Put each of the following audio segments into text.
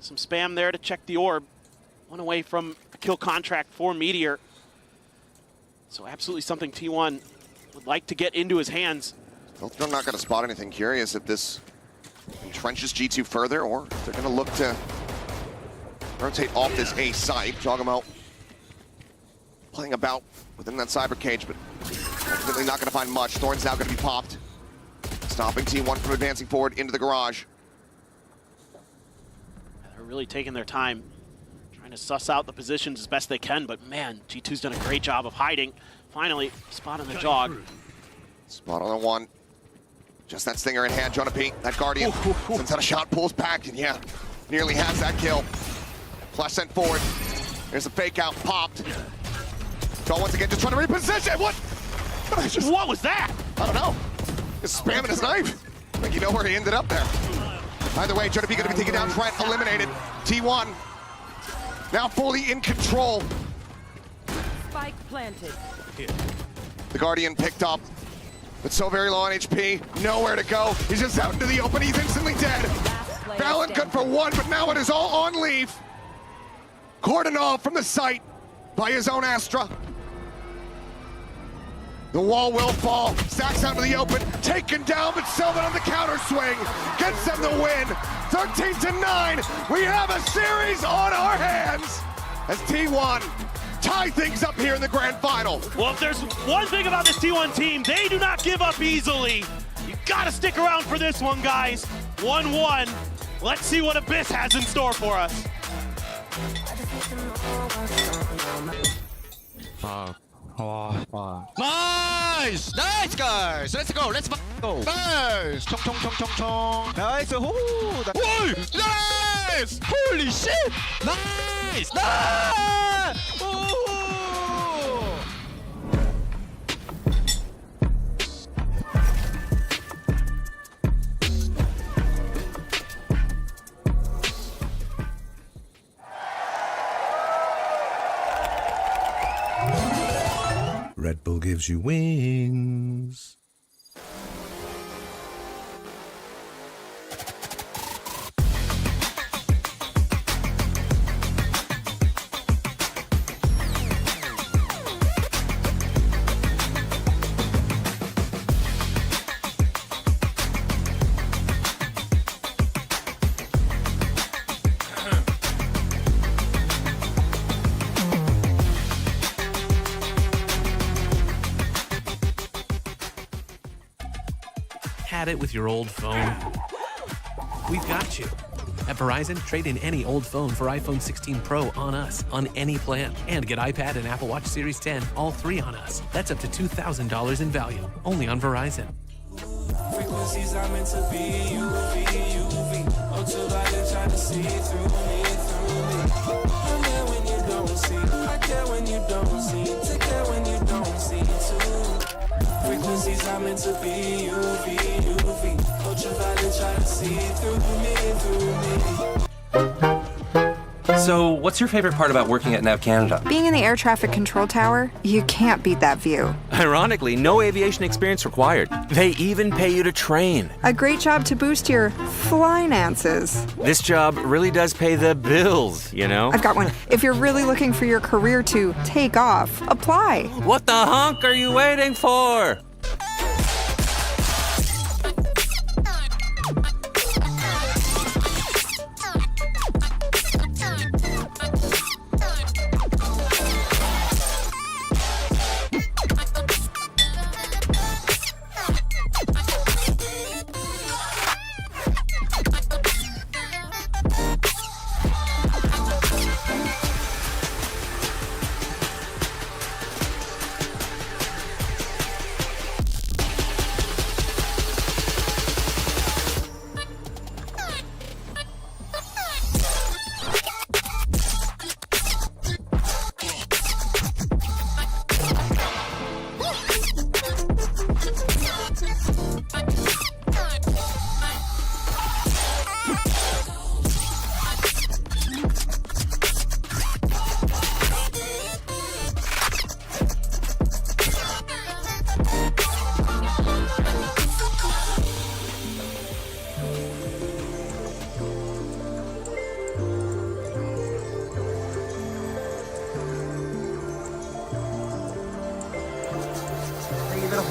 Some spam there to check the orb. One away from a kill contract for Meteor. So absolutely something T1 would like to get into his hands. I'm not going to spot anything. Curious if this entrenches G2 further, or if they're going to look to rotate off this A site. Jogamo playing about within that cyber cage, but ultimately not going to find much. Thorn's now going to be popped, stopping T1 from advancing forward into the garage. They're really taking their time, trying to suss out the positions as best they can, but man, G2's done a great job of hiding. Finally, spot on the jog. Spot on the one. Just that stinger in hand, Jonah P. That Guardian sends out a shot, pulls back, and yeah, nearly has that kill. Flash sent forward. There's a fake out, popped. So once again, just trying to reposition. What? What was that? I don't know. Just spamming his knife. I think you know where he ended up there. Either way, Jonah P going to be taking down Trent, eliminated. T1 now fully in control. Spike planted. The Guardian picked up, but so very low on HP, nowhere to go. He's just out into the open, he's instantly dead. VALORANT good for one, but now it is all on leave. Cordonov from the site by his own Astra. The wall will fall, Stacks out to the open, taken down, but Sylvan on the counter swing, gets them the win. 13-9, we have a series on our hands as T1 tie things up here in the grand final. Well, if there's one thing about this T1 team, they do not give up easily. You gotta stick around for this one, guys. 1-1. Let's see what Abyss has in store for us. Nice! Nice, guys! Let's go! Let's go! Nice! Chong, chong, chong, chong, chong! Nice! Whoa! Nice! Holy shit! Nice! Nice! Ooh. Red Bull gives you wings. Had it with your old phone? We've got you. At Verizon, trade in any old phone for iPhone 16 Pro on us, on any plan. And get iPad and Apple Watch Series 10, all three on us. That's up to $2,000 in value, only on Verizon. Frequencies are meant to be UV. Ultraviolet trying to see through me. I care when you don't see. I care when you don't see. Take care when you don't see too. Frequencies are meant to be UV. Ultraviolet trying to see through me. So, what's your favorite part about working at NAV Canada? Being in the air traffic control tower, you can't beat that view. Ironically, no aviation experience required. They even pay you to train. A great job to boost your finances. This job really does pay the bills, you know? I've got one. If you're really looking for your career to take off, apply. What the honk are you waiting for?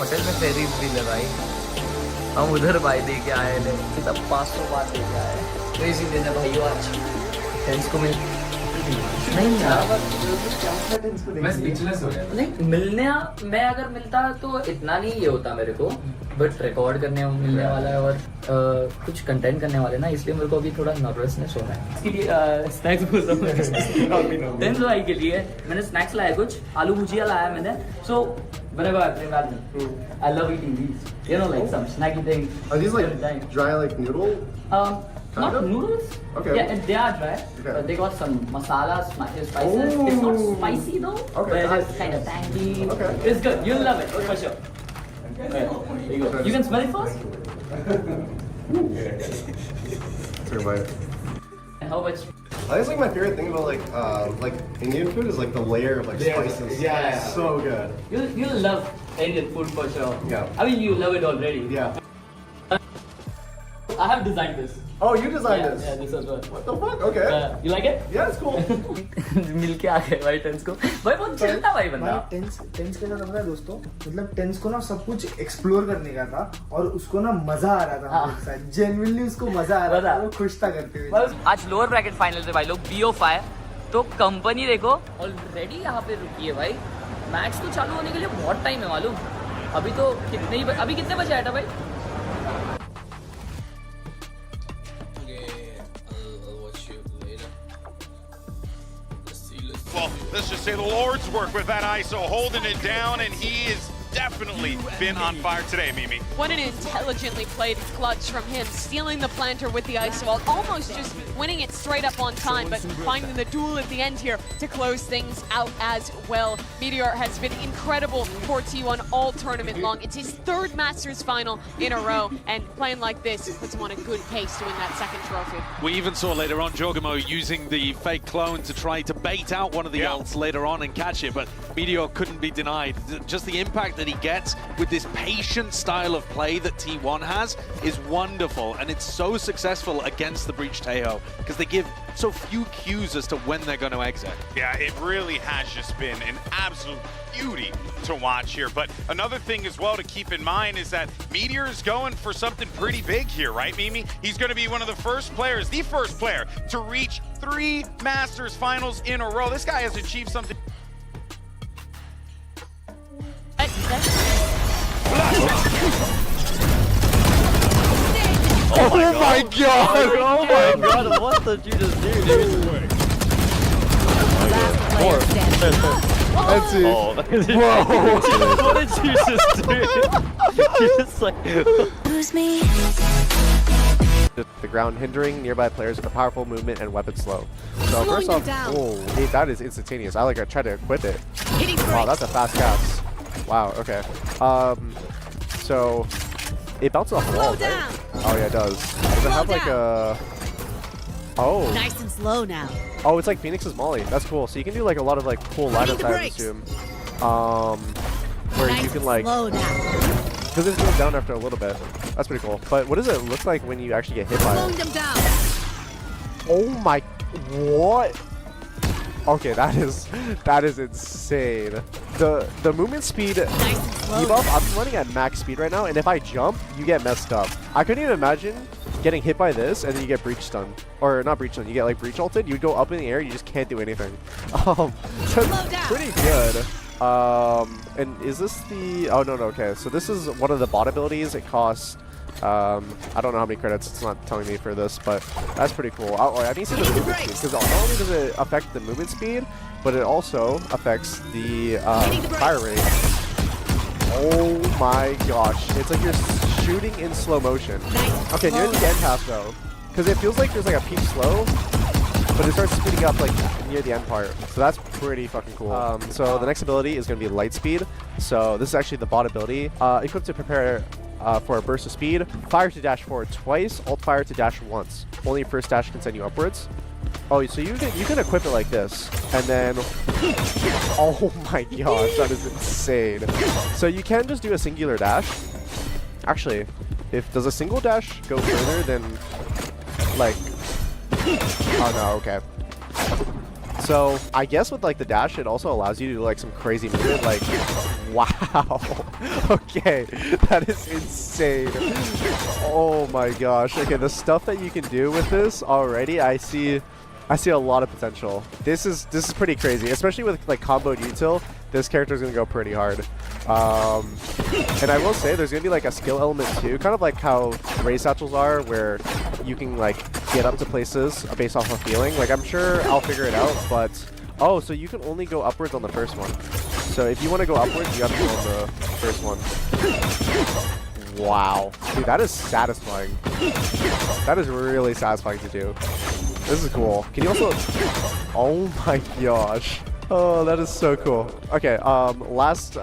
Hotel में fairies भी ले भाई, हम उधर भाई दे के आए थे, सब 500 बात दे के आए। क्रेजी दिन है भाई आज। टेंस को मिल नहीं यार, मैं स्पीचलेस हो गया। नहीं मिलने मैं अगर मिलता तो इतना नहीं ये होता मेरे को, बट रिकॉर्ड करने मिलने वाला है और कुछ कंटेंट करने वाले ना, इसलिए मेरे को अभी थोड़ा नर्वसनेस हो रहा है। इसके लिए स्नैक्स बोल रहा हूँ। टेंस भाई के लिए मैंने स्नैक्स लाया, कुछ आलू भुजिया लाया मैंने। सो whenever I play badminton, I love eating these. You know, like some snacky things. Are these like dry, like noodle? Not noodles. Okay. Yeah, they are dry, but they got some masala, spices. It's not spicy though, but it's kind of tangy. Okay. It's good. You'll love it for sure. Okay, there you go. You can smell it first. Take a bite. And how much? I think like my favorite thing about like Indian food is like the layer of like spices. Yeah. It's so good. You'll love Indian food for sure. Yeah. I mean, you love it already. Yeah. I have designed this. Oh, you designed this? Yeah, this as well. What the fuck? Okay. You like it? Yeah, it's cool. मिलके आ गए भाई tense को, भाई बहुत चिल्टा भाई बंदा। Tense के साथ अपना दोस्तों, मतलब टेंस को ना सब कुछ एक्सप्लोर करने का था और उसको ना मजा आ रहा था हमारे साथ, जेन्युइनली उसको मजा आ रहा था, वो खुश था करते हुए। आज लोअर ब्रैकेट फाइनल थे भाई लोग, BO5 तो कंपनी देखो ऑलरेडी यहाँ पे रुकी है भाई। मैच तो चालू होने के लिए बहुत टाइम है मालूम, अभी तो अभी कितने बजे आया था भाई? Well, let's just say the Lord's work with that ISO, holding it down, and he is definitely been on fire today, Mimi. What an intelligently played clutch from him, stealing the planter with the ice wall, almost just winning it straight up on time, but finding the duel at the end here to close things out as well. Meteor has been incredible for T1 all tournament long. It's his third Masters final in a row, and playing like this puts him on a good pace to win that second trophy. We even saw later on Jogamo using the fake clone to try to bait out one of the ults later on and catch it, but Meteor couldn't be denied. Just the impact that he gets with this patient style of play that T1 has is wonderful, and it's so successful against the Breach Tejo because they give so few cues as to when they're going to exit. Yeah, it really has just been an absolute beauty to watch here. But another thing as well to keep in mind is that Meteor is going for something pretty big here, right, Mimi? He's going to be one of the first players, the first player, to reach 3 Masters finals in a row. This guy has achieved something. Oh my god! Oh my god, what did you just do, dude? Let's see. Whoa. What did you just do? You just like... The ground hindering nearby players with a powerful movement and weapon slow. So first off, that is instantaneous. I try to equip it. Wow, that's a fast cast. Wow, okay. So it bounces off the wall, right? Oh yeah, it does. Does it have like a... Oh. Nice and slow now. Oh, it's like Phoenix's Molly. That's cool. So you can do like a lot of like cool lineups, I would assume. Where you can like... Because it goes down after a little bit. That's pretty cool. But what does it look like when you actually get hit by it? Oh my... What? Okay, that is insane. The movement speed debuff, I'm running at max speed right now, and if I jump, you get messed up. I couldn't even imagine getting hit by this and then you get breach stun. Or not breach stun, you get like breach ulted, you would go up in the air, you just can't do anything. So it's pretty good. And is this the... Oh, no, okay. So this is one of the bot abilities. It costs... I don't know how many credits, it's not telling me for this, but that's pretty cool. I need to see the movement speed, because not only does it affect the movement speed, but it also affects the fire rate. Oh my gosh. It's like you're shooting in slow motion. Okay, near the end half though, because it feels like there's like a peak slow, but it starts speeding up like near the end part. So that's pretty fucking cool. So the next ability is going to be light speed. So this is actually the bot ability. Equipped to prepare for a burst of speed, fire to dash forward twice, alt fire to dash once. Only first dash can send you upwards. Oh, so you can equip it like this, and then... Oh my gosh, that is insane. So you can just do a singular dash. Actually, does a single dash go further than, like... Oh no, okay. So I guess with like the dash, it also allows you to do like some crazy movement. Like, wow. Okay, that is insane. Oh my gosh. Okay, the stuff that you can do with this already, I see a lot of potential. This is pretty crazy, especially with like comboed util. This character is gonna go pretty hard. And I will say there's gonna be like a skill element too, kind of like how Ray Satchels are, where you can like get up to places based off of feeling. Like I'm sure I'll figure it out, but oh, so you can only go upwards on the first one. So if you want to go upwards, you have to go on the first one. Wow, dude, that is satisfying. That is really satisfying to do. This is cool. Can you also? Oh my gosh. Oh, that is so cool. Okay, last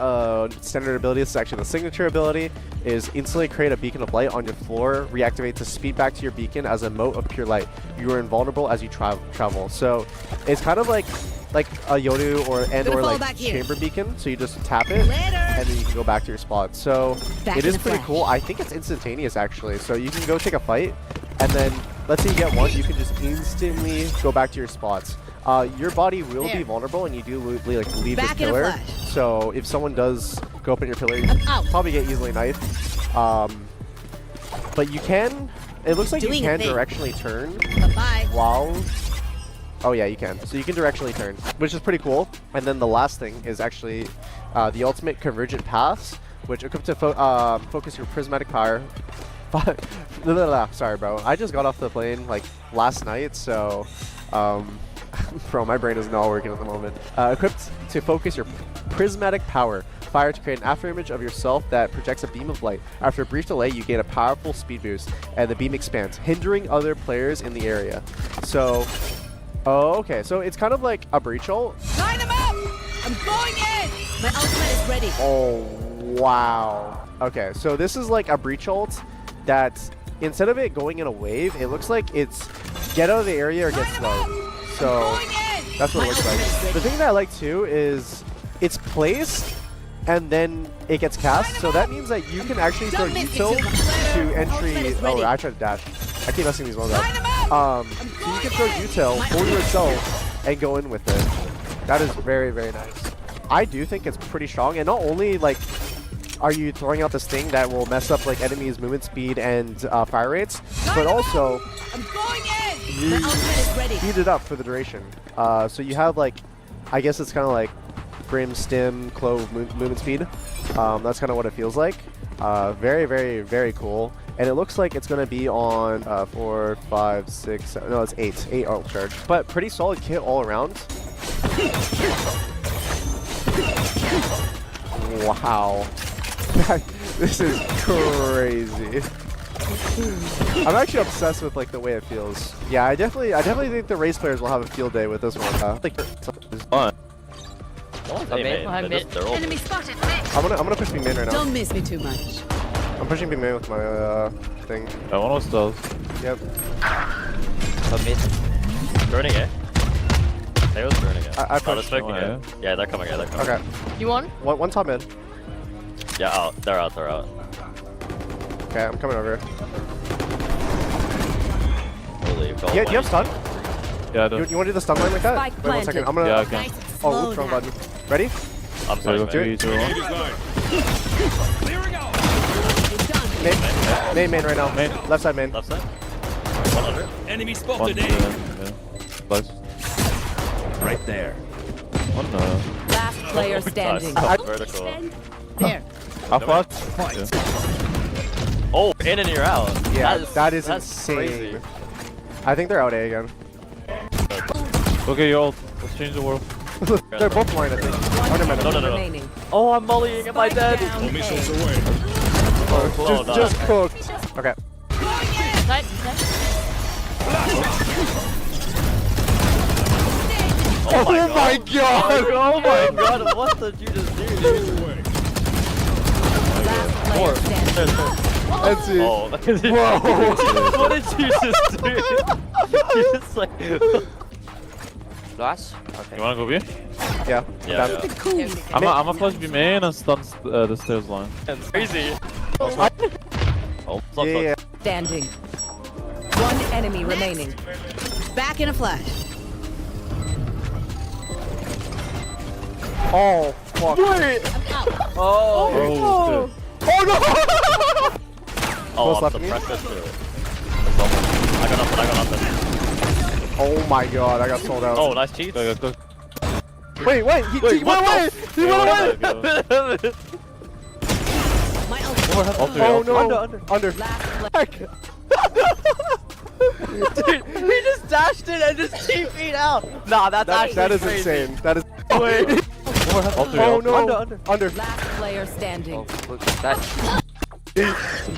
standard ability, this is actually the signature ability, is instantly create a beacon of light on your floor, reactivate to speed back to your beacon as a mote of pure light. You are invulnerable as you travel. So it's kind of like a Yoru or like chamber beacon, so you just tap it and then you can go back to your spot. So it is pretty cool. I think it's instantaneous actually, so you can go take a fight and then let's say you get one, you can just instantly go back to your spots. Your body will be vulnerable and you do leave this pillar, so if someone does go up in your pillar, you probably get easily knifed. But you can, it looks like you can directionally turn while, oh yeah, you can. So you can directionally turn, which is pretty cool. And then the last thing is actually the ultimate convergent paths, which equip to focus your prismatic power. Sorry bro, I just got off the plane like last night, so bro, my brain is not working at the moment. Equipped to focus your prismatic power. Fire to create an after image of yourself that projects a beam of light. After a brief delay, you gain a powerful speed boost, and the beam expands, hindering other players in the area. So, oh, okay. So it's kind of like a breach ult. Line them up! I'm going in! My ultimate is ready. Oh, wow. Okay, so this is like a breach ult that instead of it going in a wave, it looks like it's get out of the area or get slowed. So that's what it looks like. The thing that I like too is it's placed and then it gets cast. So that means that you can actually throw util to entry. Oh, I tried to dash. I keep messing these ones up. So you can throw util for yourself and go in with it. That is very, very nice. I do think it's pretty strong, and not only like are you throwing out this thing that will mess up like enemies' movement speed and fire rates, but also you speed it up for the duration. So you have like, I guess it's kind of like Brim, Stim, Clove movement speed. That's kind of what it feels like. Very, very, very cool. And it looks like it's going to be on 4, 5, 6, 7, no, it's 8. 8 ult charge. But pretty solid kit all around. Wow. This is crazy. I'm actually obsessed with like the way it feels. Yeah, I definitely think the race players will have a field day with this one. I think it's fun. Enemy spotted. I'm gonna push B main right now. Don't miss me too much. I'm pushing B main with my thing. I want to stealth. Yep. Mid. Burning it. They was burning it. I pushed. Yeah, they're coming. Yeah, they're coming. Okay. You won? One top mid. Yeah, out. They're out. They're out. Okay, I'm coming over. Really, Do you have stun? Yeah, I do. You want to do the stun line like that? Wait 1 second. I'm gonna. Yeah, I can. Oh, oops, wrong button. Ready? I'm sorry. Main right now. Main. Left side main. Left side. 100. Enemy spotted. Close. Right there. Oh no. Last player standing. Vertical. There. How far? Oh, in and you're out. Yeah, that's insane. Crazy. I think they're out A again. Okay, your ult. Let's change the world. They're both mine, I think. No. Oh, I'm volleying. Am I dead? Missiles away. Just cooked. Okay. Oh my god! Oh my god! What did you just do? Four. That's it. Oh, whoa! What did you just do? You just like. Last? Okay. You wanna go B? Yeah. Yeah. I'm a flash B main and stun the stairs line. It's crazy. Yeah. Standing. One enemy remaining. Back in a flash. Oh, fuck. Wait! Oh, oh no! Oh, Close I'm left suppressed to it. I got nothing. Oh my god, I got sold out. Oh, nice cheats. Wait, he Wait, went away! He went away! Oh no! Under. Heck. Dude, he just dashed it and just TP'd out. Nah, that's actually That is crazy. insane. That is. Wait. Oh no! Under. Last player standing.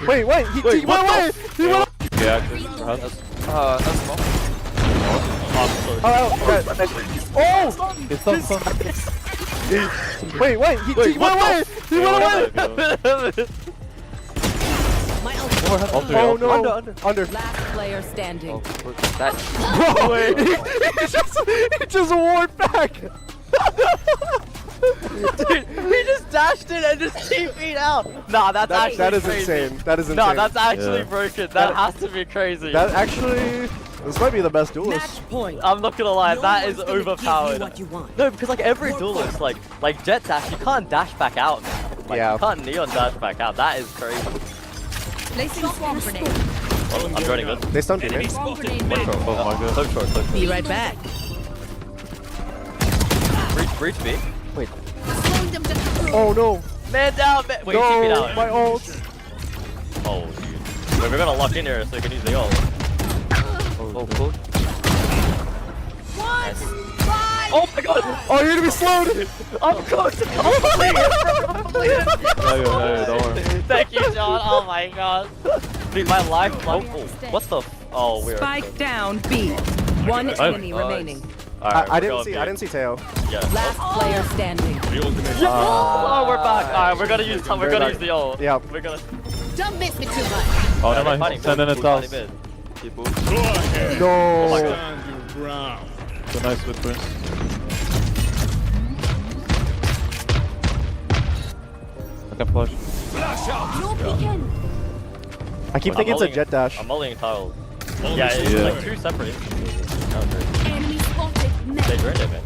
Wait, he went away! He went away! Yeah, that's small. Oh! it's not. Wait, he went away! He went away! Oh no! Under. Last player standing. Wait, he just warped back. Dude, he just dashed it and just TP'd out. Nah, that's actually that is crazy. insane. That is insane. Nah, that's actually broken. That has to be crazy. That actually, this might be the best duelist. I'm not gonna lie, that is overpowered. No, because like every duelist, like Jet Dash, you can't dash back out. Like, you can't Neon dash back out. That is crazy. Placing swamp grenade. Oh, I'm joining this. They stunned me. Enemy swamp grenade mid. Oh my god. So short. Be right back. Breach me. Wait. Oh no! Man down, man. Wait, keep me No, down. my ult. Oh, dude. Wait, we're gonna lock in here so you can use the ult. Oh, cool. Nice. Oh my god! Oh, you're gonna be slowed! I'm close to completing it. No, don't worry. Thank you, John. Oh my god. Dude, my life. Oh, what the? Oh, weird. Spike down B. One enemy remaining. Alright, I didn't see Teo. Yeah. Last player standing. Oh, we're back. Alright, we're gonna use the ult. Yeah. We're gonna. Don't miss me too much. Oh, never mind. Sending it out. No. Oh my god. So nice with Prince. I can flash. I keep thinking it's a jet dash. I'm mulling tiles. Yeah, it's like two separate. Enemy spotted. They drained it, man.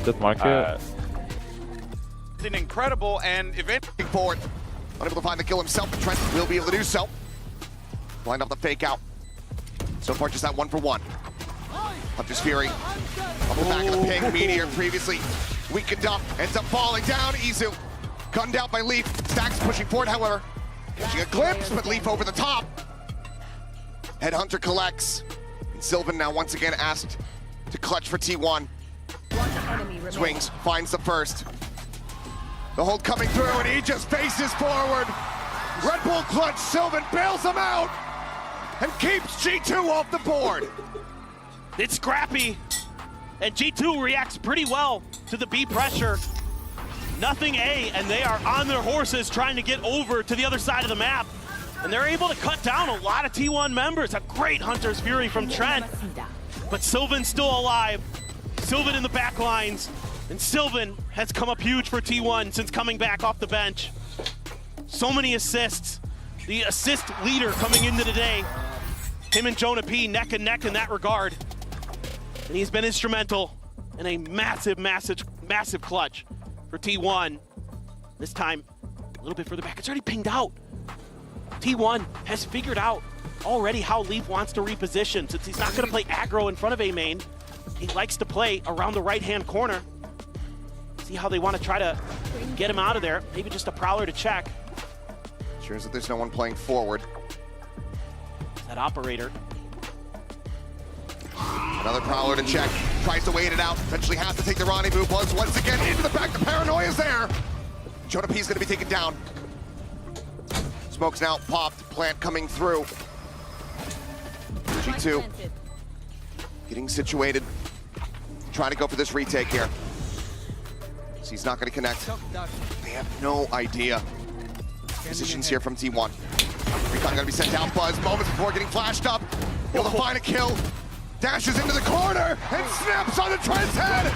Good market. It's incredible, and eventually forward. Unable to find the kill himself, but Trent will be able to do so. Lined up the fake out. So far, just that 1-for-1. Hunter's Fury on the back of the ping. Meteor previously weakened up, ends up falling down. Izu gunned out by Leaf. Stacks pushing forward, however. Catching a glimpse, but Leaf over the top. Headhunter collects. And Sylvan now once again asked to clutch for T1. Swings, finds the first. The hold coming through, and he just faces forward. Red Bull clutch, Sylvan bails him out and keeps G2 off the board. It's scrappy, and G2 reacts pretty well to the B pressure. Nothing A, and they are on their horses trying to get over to the other side of the map. And they're able to cut down a lot of T1 members. A great Hunter's Fury from Trent. But Sylvan's still alive. Sylvan in the back lines. And Sylvan has come up huge for T1 since coming back off the bench. So many assists. The assist leader coming into today. Him and Jonah P neck and neck in that regard. And he's been instrumental in a massive clutch for T1. This time, a little bit further back. It's already pinged out. T1 has figured out already how Leaf wants to reposition. Since he's not going to play aggro in front of A main, he likes to play around the right-hand corner. See how they want to try to get him out of there. Maybe just a prowler to check. Sure as that there's no one playing forward. That operator. Another prowler to check. Tries to wait it out. Eventually has to take the rendezvous. Buzz once again into the back. The paranoia's there. Jonah P is going to be taken down. Smoke's now popped. Plant coming through. G2 getting situated. Trying to go for this retake here. So he's not going to connect. They have no idea. Positions here from T1. Recon going to be sent down. Buzz moments before getting flashed up. Able to find a kill. Dashes into the corner and snaps on the Trent's head.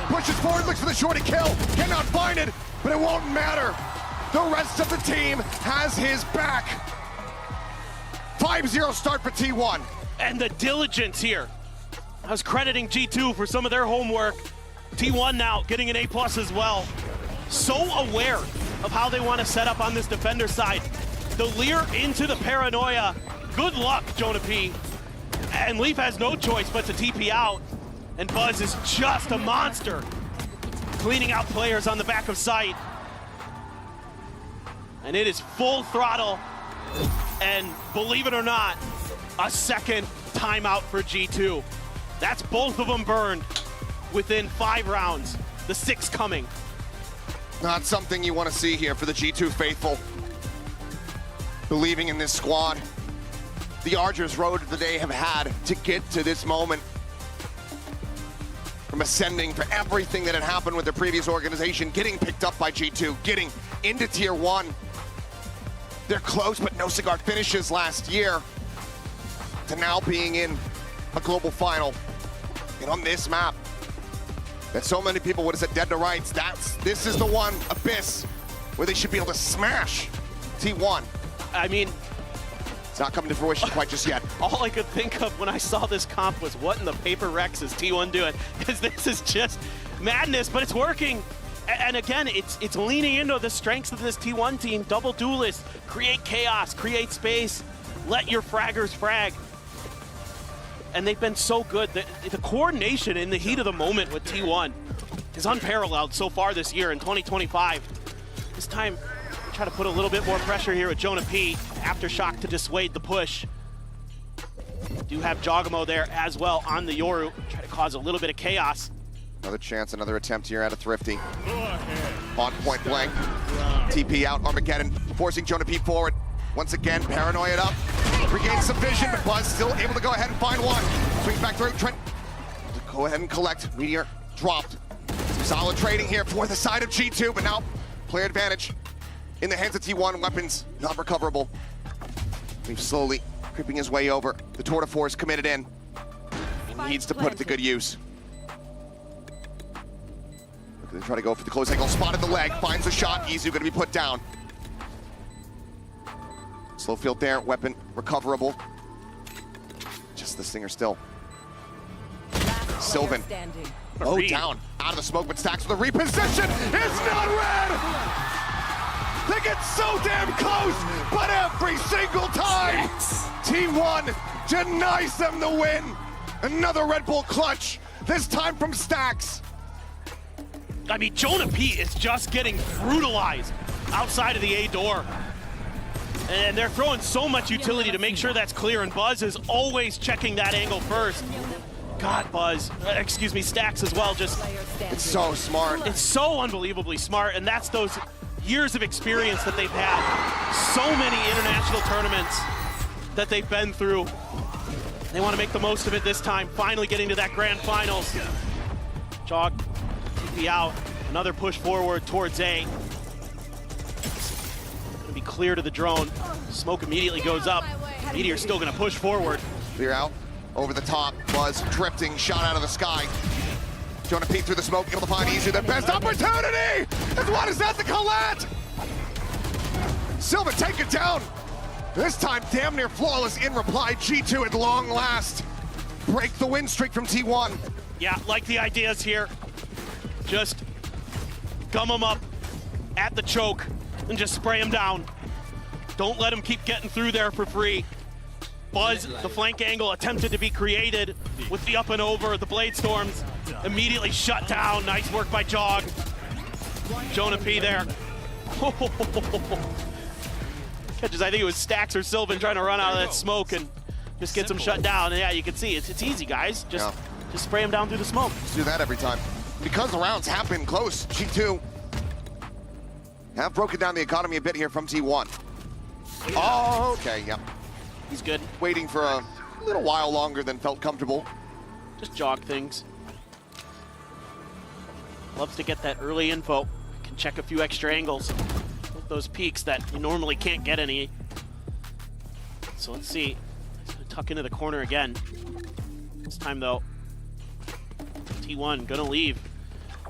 Pushes forward, looks for the shorty kill. Cannot find it, but it won't matter. The rest of the team has his back. 5-0 start for T1. And the diligence here I was crediting G2 for some of their homework. T1 now getting an A+ as well. So aware of how they want to set up on this defender side. The Lear into the paranoia. Good luck, Jonah P. And Leaf has no choice but to TP out. And Buzz is just a monster, cleaning out players on the back of site. And it is full throttle. And believe it or not, a second timeout for G2. That's both of them burned within 5 rounds. The 6th coming. Not something you want to see here for the G2 faithful. Believing in this squad. The arduous road that they have had to get to this moment. From ascending for everything that had happened with their previous organization, getting picked up by G2, getting into Tier 1. They're close, but no cigar finishes last year. To now being in a global final. And on this map, that so many people would have said dead to rights, this is the one, Abyss, where they should be able to smash T1. I mean, it's not coming to fruition quite just yet. All I could think of when I saw this comp was what in the paper Rex is T1 doing? Because this is just madness, but it's working. And again, it's leaning into the strengths of this T1 team. Double duelist, create chaos, create space, let your fraggers frag. And they've been so good. The coordination in the heat of the moment with T1 is unparalleled so far this year in 2025. This time, try to put a little bit more pressure here with Jonah P. Aftershock to dissuade the push. Do have Jogamo there as well on the Yoru. Try to cause a little bit of chaos. Another chance, another attempt here out of Thrifty. On point blank. TP out, Armageddon, forcing Jonah P forward. Once again, paranoia up. Regains some vision, but Buzz still able to go ahead and find one. Swings back through, Trent. Go ahead and collect. Meteor dropped. Some solid trading here for the side of G2, but now player advantage in the hands of T1. Weapons not recoverable. He's slowly creeping his way over. The tour de force committed in. He needs to put it to good use. They try to go for the close angle, spotted the leg, finds the shot. Izu going to be put down. Slow field there, weapon recoverable. Just the stinger still. Sylvan. Oh, down. Out of the smoke, but Stacks with a reposition. It's not red! They get so damn close, but every single time, T1 denies them the win. Another Red Bull clutch, this time from Stacks. I mean, Jonah P is just getting brutalized outside of the A door. And they're throwing so much utility to make sure that's clear, and Buzz is always checking that angle first. God, Buzz, excuse me, Stacks as well, just... It's so smart. It's so unbelievably smart, and that's those years of experience that they've had. So many international tournaments that they've been through. They want to make the most of it this time, finally getting to that grand finals. Jog, TP out, another push forward towards A. Be clear to the drone. Smoke immediately goes up. Meteor's still gonna push forward. Clear out, over the top, Buzz drifting, shot out of the sky. Jonah P through the smoke, able to find Izu, the best opportunity! And what is that, the Colette? Silva take it down. This time, damn near flawless in reply. G2 at long last. Break the win streak from T1. Yeah, like the ideas here. Just gum them up at the choke and just spray him down. Don't let him keep getting through there for free. Buzz, the flank angle attempted to be created with the up and over, the Blade Storms immediately shut down. Nice work by Jog. Jonah P there. Catches, I think it was Stacks or Sylvan trying to run out of that smoke and just gets him shut down. And yeah, you can see it's easy, guys. Just spray him down through the smoke. Just do that every time. Because the rounds have been close, G2 have broken down the economy a bit here from T1. Oh, okay, yep. He's good. Waiting for a little while longer than felt comfortable. Just jog things. Loves to get that early info. Can check a few extra angles with those peaks that you normally can't get any. So let's see. He's gonna tuck into the corner again. This time though, T1 gonna leave.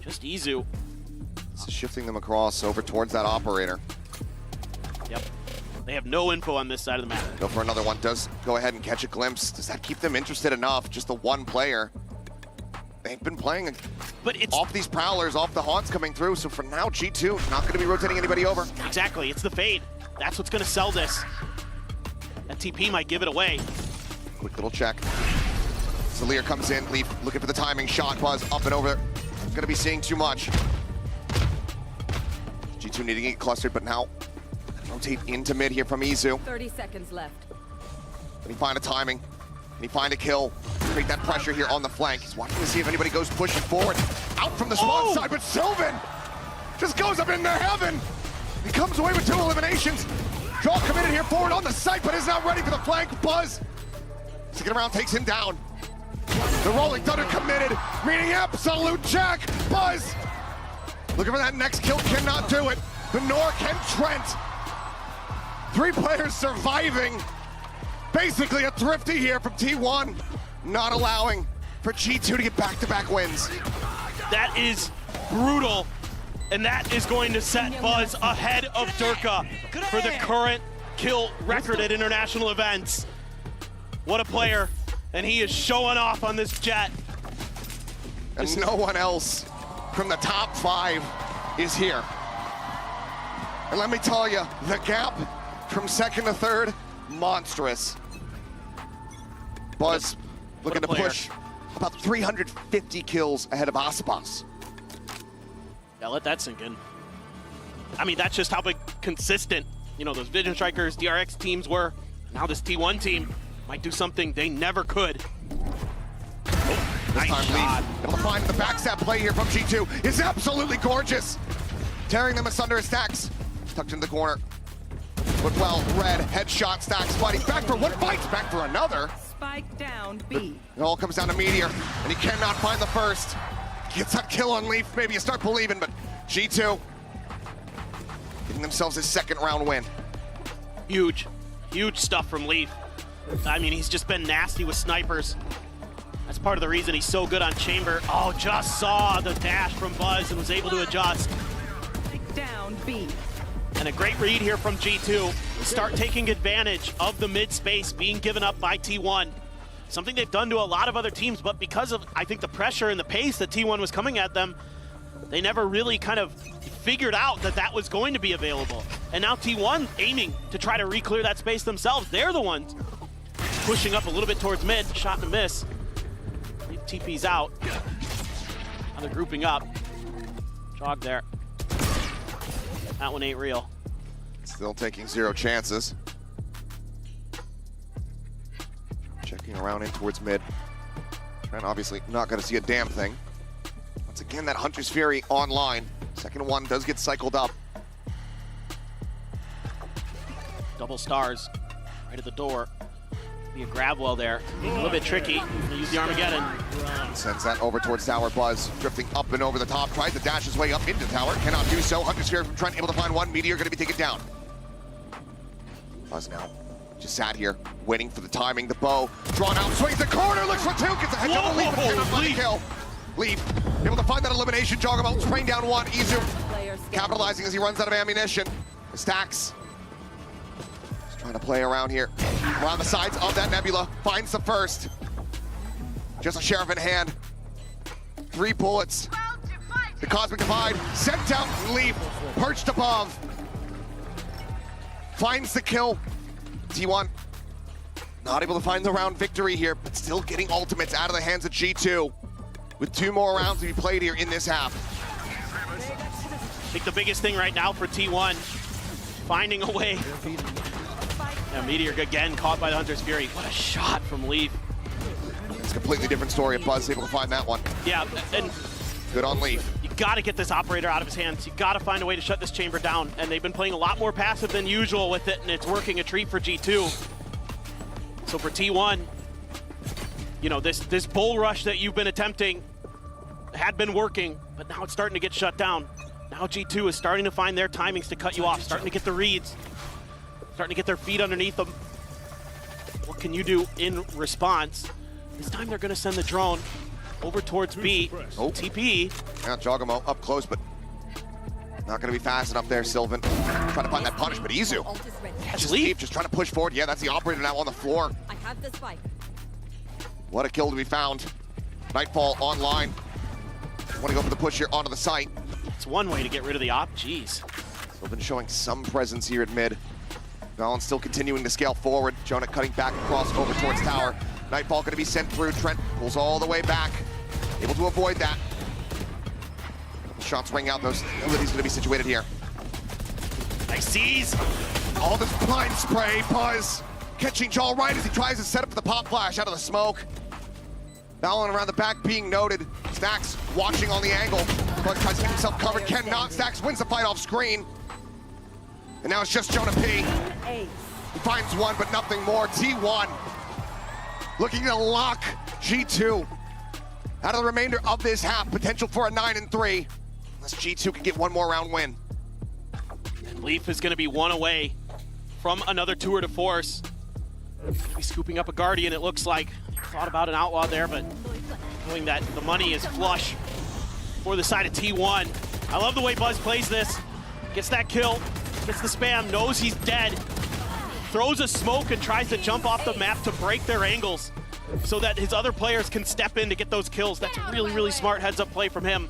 Just Izu. This is shifting them across over towards that operator. Yep. They have no info on this side of the map. Go for another one. Does go ahead and catch a glimpse. Does that keep them interested enough? Just the one player. they've been playing but it's off these prowlers, off the haunts coming through. So for now, G2 not going to be rotating anybody over. exactly, it's the fade. That's what's going to sell this. That TP might give it away. Quick little check. Salir comes in, Leaf looking for the timing shot. Buzz up and over. Going to be seeing too much. G2 needing to get clustered, but now rotate into mid here from Izu. 30 seconds left. Can he find a timing? Can he find a kill? Create that pressure here on the flank. He's watching to see if anybody goes pushing forward. Out from the spawn side, but Sylvan just goes up into heaven. He comes away with 2 eliminations. Jaw committed here forward on the site, but is not ready for the flank. Buzz, second round takes him down. The Rolling Thunder committed, meaning absolute jack. Buzz, looking for that next kill, cannot do it. The Nork and Trent. 3 players surviving. Basically a thrifty here from T1, not allowing for G2 to get back-to-back wins. That is brutal, and that is going to set Buzz ahead of Durka for the current kill record at international events. What a player, and he is showing off on this jet. And no one else from the top 5 is here. And let me tell you, the gap from second to third, monstrous. Buzz looking to push about 350 kills ahead of Aspas. Yeah, let that sink in. I mean, that's just how big consistent, those Vision Strikers, DRX teams were. Now this T1 team might do something they never could. This nice time shot. Leaf able to find the backstab play here from G2 is absolutely gorgeous. Tearing them asunder as stacks. Tucked in the corner. But well, red headshot stacks fighting back for one, fights back for another. Spike down B. It all comes down to Meteor, and he cannot find the first. Gets that kill on Leaf, maybe you start believing, but G2 getting themselves his second round win. Huge stuff from Leaf. I mean, he's just been nasty with snipers. That's part of the reason he's so good on Chamber. Oh, just saw the dash from Buzz and was able to adjust. Spike down B. And a great read here from G2. Start taking advantage of the mid space being given up by T1. Something they've done to a lot of other teams, but because of, I think, the pressure and the pace that T1 was coming at them, they never really kind of figured out that that was going to be available. And now T1 aiming to try to re-clear that space themselves. They're the ones pushing up a little bit towards mid. Shot and a miss. TP's out. Now they're grouping up. Jog there. That one ain't real. Still taking 0 chances. Checking around in towards mid. Trent obviously not going to see a damn thing. Once again, that Hunter's Fury online. Second one does get cycled up. Double stars right at the door. Be a grab well there. A little bit tricky. Use the Armageddon. Sends that over towards tower. Buzz drifting up and over the top. Tries to dash his way up into tower. Cannot do so. Hunter's Fury from Trent able to find one. Meteor going to be taken down. Buzz now just sat here waiting for the timing. The bow drawn out. Swings the corner. Looks for 2. Gets a headshot on Leaf. But cannot find the kill. Leaf able to find that elimination. Joggermo train down 1. Izu capitalizing as he runs out of ammunition. The stacks. Trying to play around here. Around the sides of that nebula. Finds the first. Just a sheriff in hand. 3 bullets. The Cosmic Divide sent out. Leaf perched above. Finds the kill. T1 not able to find the round victory here, but still getting ultimates out of the hands of G2 with 2 more rounds to be played here in this half. I think the biggest thing right now for T1, finding a way. Yeah, Meteor again caught by the Hunter's Fury. What a shot from Leaf. It's a completely different story if Buzz able to find that one. Yeah, and good on Leaf. You gotta get this operator out of his hands. You gotta find a way to shut this chamber down. And they've been playing a lot more passive than usual with it, and it's working a treat for G2. So for T1, this bull rush that you've been attempting had been working, but now it's starting to get shut down. Now G2 is starting to find their timings to cut you off, starting to get the reads, starting to get their feet underneath them. What can you do in response? This time they're gonna send the drone over towards B. Oh. TP. Yeah, Joggermo up close, but not going to be fast enough there, Sylvan. Trying to find that punish, but Izu. Just trying to push forward. Yeah, that's the operator now on the floor. I have the spike. What a kill to be found Nightfall online. Want to go for the push here onto the site. It's one way to get rid of the op. Jeez. Still been showing some presence here at mid. Valen still continuing to scale forward. Jonah cutting back across over towards tower. Nightfall going to be sent through. Trent pulls all the way back. Able to avoid that. Shots ring out. He's going to be situated here. Nice seize. All this blind spray. Buzz catching Jaw right as he tries to set up the pop flash out of the smoke. Valen around the back being noted. Stax watching on the angle. Buzz tries to get himself covered. Cannot. Stax wins the fight off screen. And now it's just Jonah P. He finds one, but nothing more. T1 looking to lock G2 out of the remainder of this half. Potential for a 9-3. Unless G2 can get one more round win. Leaf is going to be one away from another tour de force. He's scooping up a Guardian, it looks like. Thought about an Outlaw there, but knowing that the money is flush for the side of T1. I love the way Buzz plays this. Gets that kill, gets the spam, knows he's dead. Throws a smoke and tries to jump off the map to break their angles so that his other players can step in to get those kills. That's a really, really smart heads-up play from him.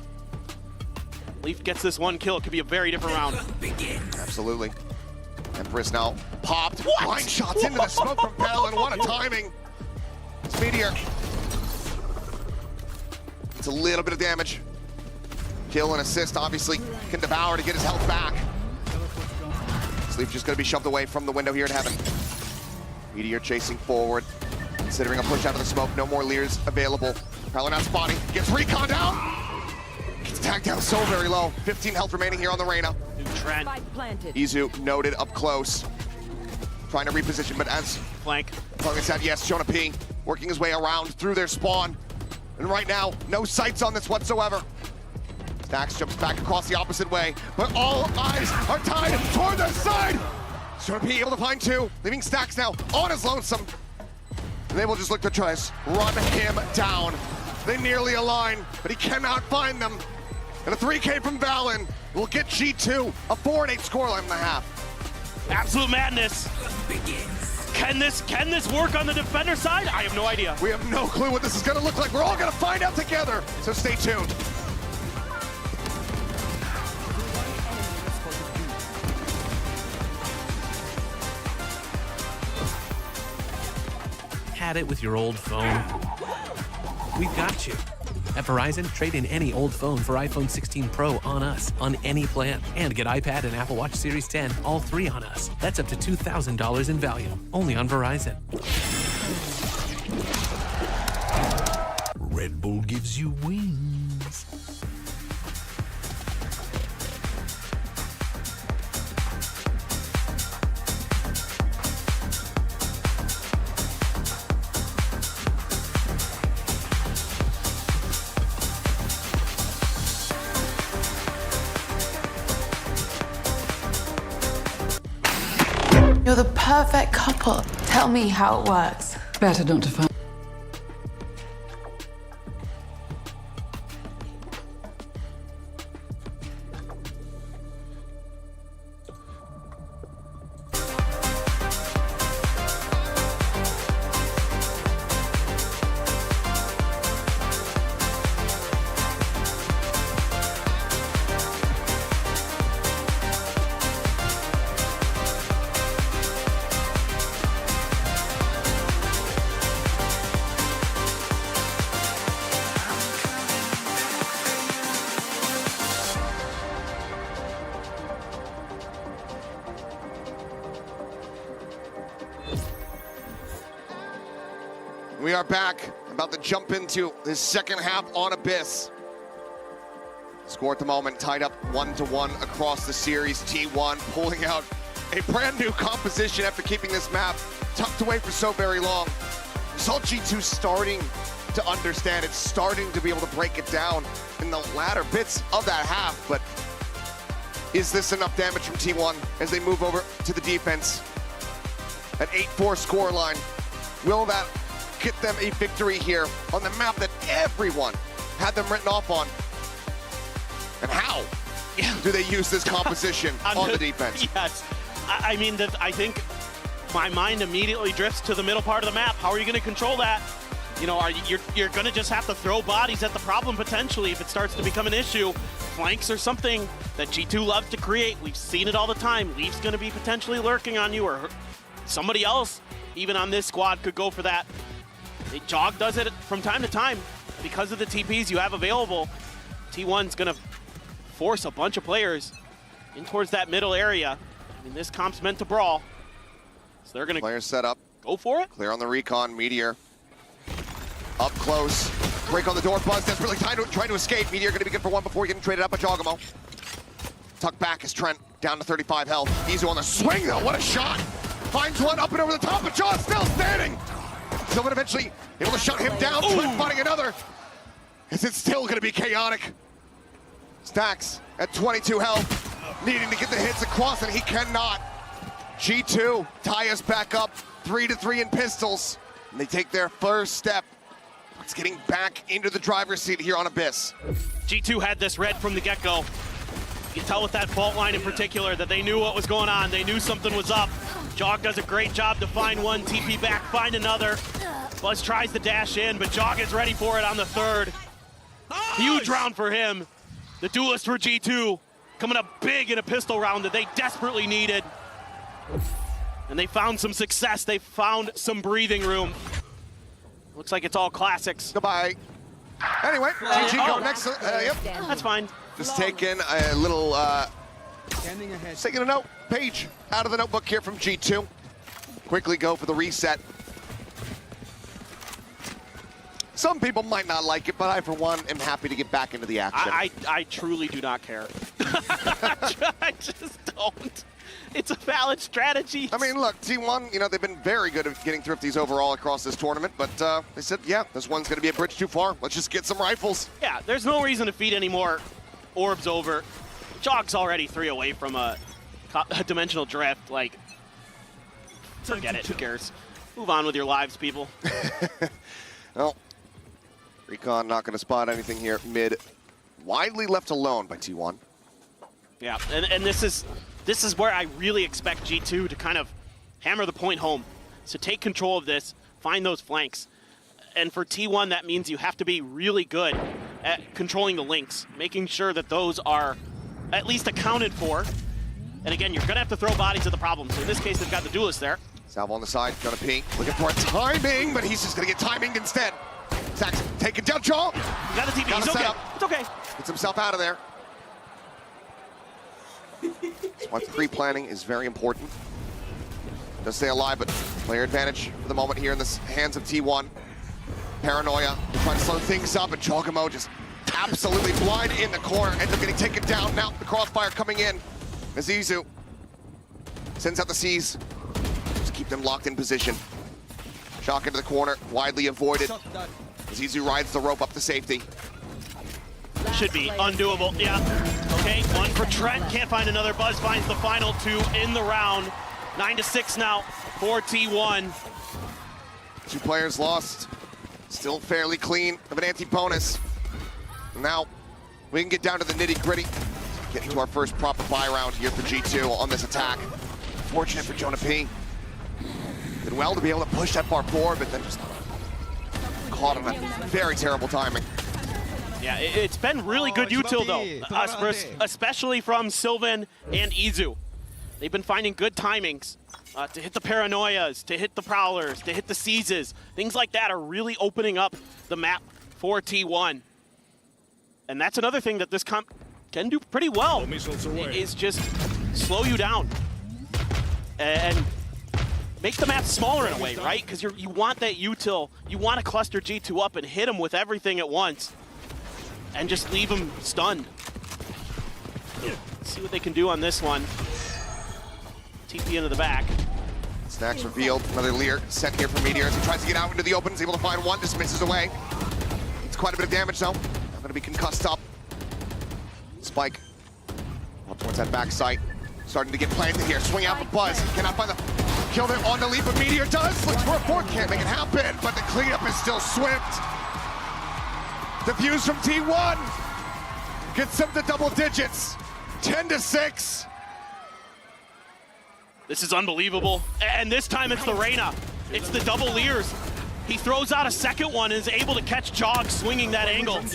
Leaf gets this one kill. It could be a very different round. Absolutely. Empress now popped. Blind shots into the smoke from Valen. What a timing. It's Meteor. It's a little bit of damage. Kill and assist, obviously, can devour to get his health back. Leaf just going to be shoved away from the window here at Heaven. Meteor chasing forward, considering a push out of the smoke. No more Lears available. Prowler not spotting. Gets recon down. Gets tagged down so very low. 15 health remaining here on the Reyna. Trent. Izu noted up close. Trying to reposition, but as flank. Like I said, yes, Jonah P working his way around through their spawn. And right now, no sights on this whatsoever. Stax jumps back across the opposite way, but all eyes are tied toward their side. Jonah P able to find two, leaving Stax now on his lonesome. And they will just look to try to run him down. They nearly align, but he cannot find them. And a 3K from Valen will get G2 a 4-8 scoreline in the half. Absolute madness. Can this work on the defender side? I have no idea. We have no clue what this is going to look like. We're all going to find out together, so stay tuned. Had it with your old phone? We've got you. At Verizon, trade in any old phone for iPhone 16 Pro on us, on any plan. And get iPad and Apple Watch Series 10, all three on us. That's up to $2,000 in value, only on Verizon. Red Bull gives you wings. You're the perfect couple. Tell me how it works. Better not to find. We are back, about to jump into the second half on Abyss. Score at the moment tied up 1-1 across the series. T1 pulling out a brand new composition after keeping this map tucked away for so very long. We saw G2 starting to understand it, starting to be able to break it down in the latter bits of that half, but is this enough damage from T1 as they move over to the defense? An 8-4 scoreline. Will that get them a victory here on the map that everyone had them written off on? And how do they use this composition on the defense? Yes, I mean, I think my mind immediately drifts to the middle part of the map. How are you going to control that? You know, you're going to just have to throw bodies at the problem potentially if it starts to become an issue. Flanks are something that G2 loves to create. We've seen it all the time. Leaf's going to be potentially lurking on you, or somebody else, even on this squad, could go for that. Jog does it from time to time because of the TPs you have available. T1's going to force a bunch of players in towards that middle area. I mean, this comp's meant to brawl. So they're going to players set up. Go for it. Clear on the recon. Meteor up close. Break on the door. Buzz desperately trying to escape. Meteor going to be good for one before getting traded up by Jogamo. Tuck back as Trent down to 35 health. Izu on the swing though. What a shot. Finds one up and over the top, but Jaw still standing. Sylvan eventually able to shut him down. Ooh. Trent finding another. Is it still going to be chaotic? Stacks at 22 health, needing to get the hits across, and he cannot. G2 tie us back up 3-3 in pistols, and they take their first step. It's getting back into the driver's seat here on Abyss. G2 had this read from the get-go. You can tell with that fault line in particular that they knew what was going on. They knew something was up. Jog does a great job to find one, TP back, find another. Buzz tries to dash in, but Jog is ready for it on the third. Huge round for him. The duelist for G2 coming up big in a pistol round that they desperately needed. And they found some success. They found some breathing room. Looks like it's all classics. Goodbye. Anyway, GG go next. Yep. That's fine. Just taking a little, taking a note page out of the notebook here from G2. Quickly go for the reset. Some people might not like it, but I, for one, am happy to get back into the action. I truly do not care. I just don't. It's a valid strategy. I mean, look, T1, you know, they've been very good at getting thrifties overall across this tournament, but they said, yeah, this one's going to be a bridge too far. Let's just get some rifles. Yeah, there's no reason to feed any more orbs over. Jog's already 3 away from a dimensional drift. Like, forget it. Who cares? Move on with your lives, people. Well, Recon not going to spot anything here mid. Widely left alone by T1. Yeah, and this is where I really expect G2 to kind of hammer the point home. So take control of this, find those flanks. And for T1, that means you have to be really good at controlling the links, making sure that those are at least accounted for. And again, you're gonna have to throw bodies at the problem. So in this case, they've got the duelist there. Salvo on the side, gonna peek, looking for a timing, but he's just gonna get timinged instead. Sax taking down Jaw. Got the TP, he's okay. It's okay. Gets himself out of there. That's why pre-planning is very important. Does stay alive, but player advantage for the moment here in the hands of T1. Paranoia, trying to slow things up, and Jogamo just absolutely blind in the corner, ends up getting taken down. Now the crossfire coming in. Azizu sends out the C's. Just keep them locked in position. Shock into the corner, widely avoided. Azizu rides the rope up to safety. Should be undoable, yeah. Okay, one for Trent, can't find another. Buzz finds the final 2 in the round. 9-6 now for T1. 2 players lost. Still fairly clean of an anti-bonus. Now, we can get down to the nitty-gritty. Get into our first proper buy round here for G2 on this attack. Fortunate for Jonah P. Did well to be able to push that far forward, but then just caught him at very terrible timing. Yeah, it's been really good util though, especially from Sylvan and Izu. They've been finding good timings to hit the Paranoias, to hit the Prowlers, to hit the Seizes. Things like that are really opening up the map for T1. And that's another thing that this comp can do pretty well, is just slow you down and make the map smaller in a way, right? Because you want that util, you want to cluster G2 up and hit them with everything at once and just leave them stunned. Let's see what they can do on this one. TP into the back. Stacks revealed, another Lear sent here from Meteor as he tries to get out into the open, is able to find one, just misses away. It's quite a bit of damage though. Not gonna be concussed up. Spike up towards that back sight. Starting to get planted here, swing out for Buzz. Cannot find the kill there on the lead, but Meteor does. Looks for a fourth, can't make it happen, but the cleanup is still swift. The views from T1 gets them to double digits, 10-6. This is unbelievable. And this time it's the Reyna. It's the double Lears. He throws out a second one and is able to catch Jog swinging that angle. And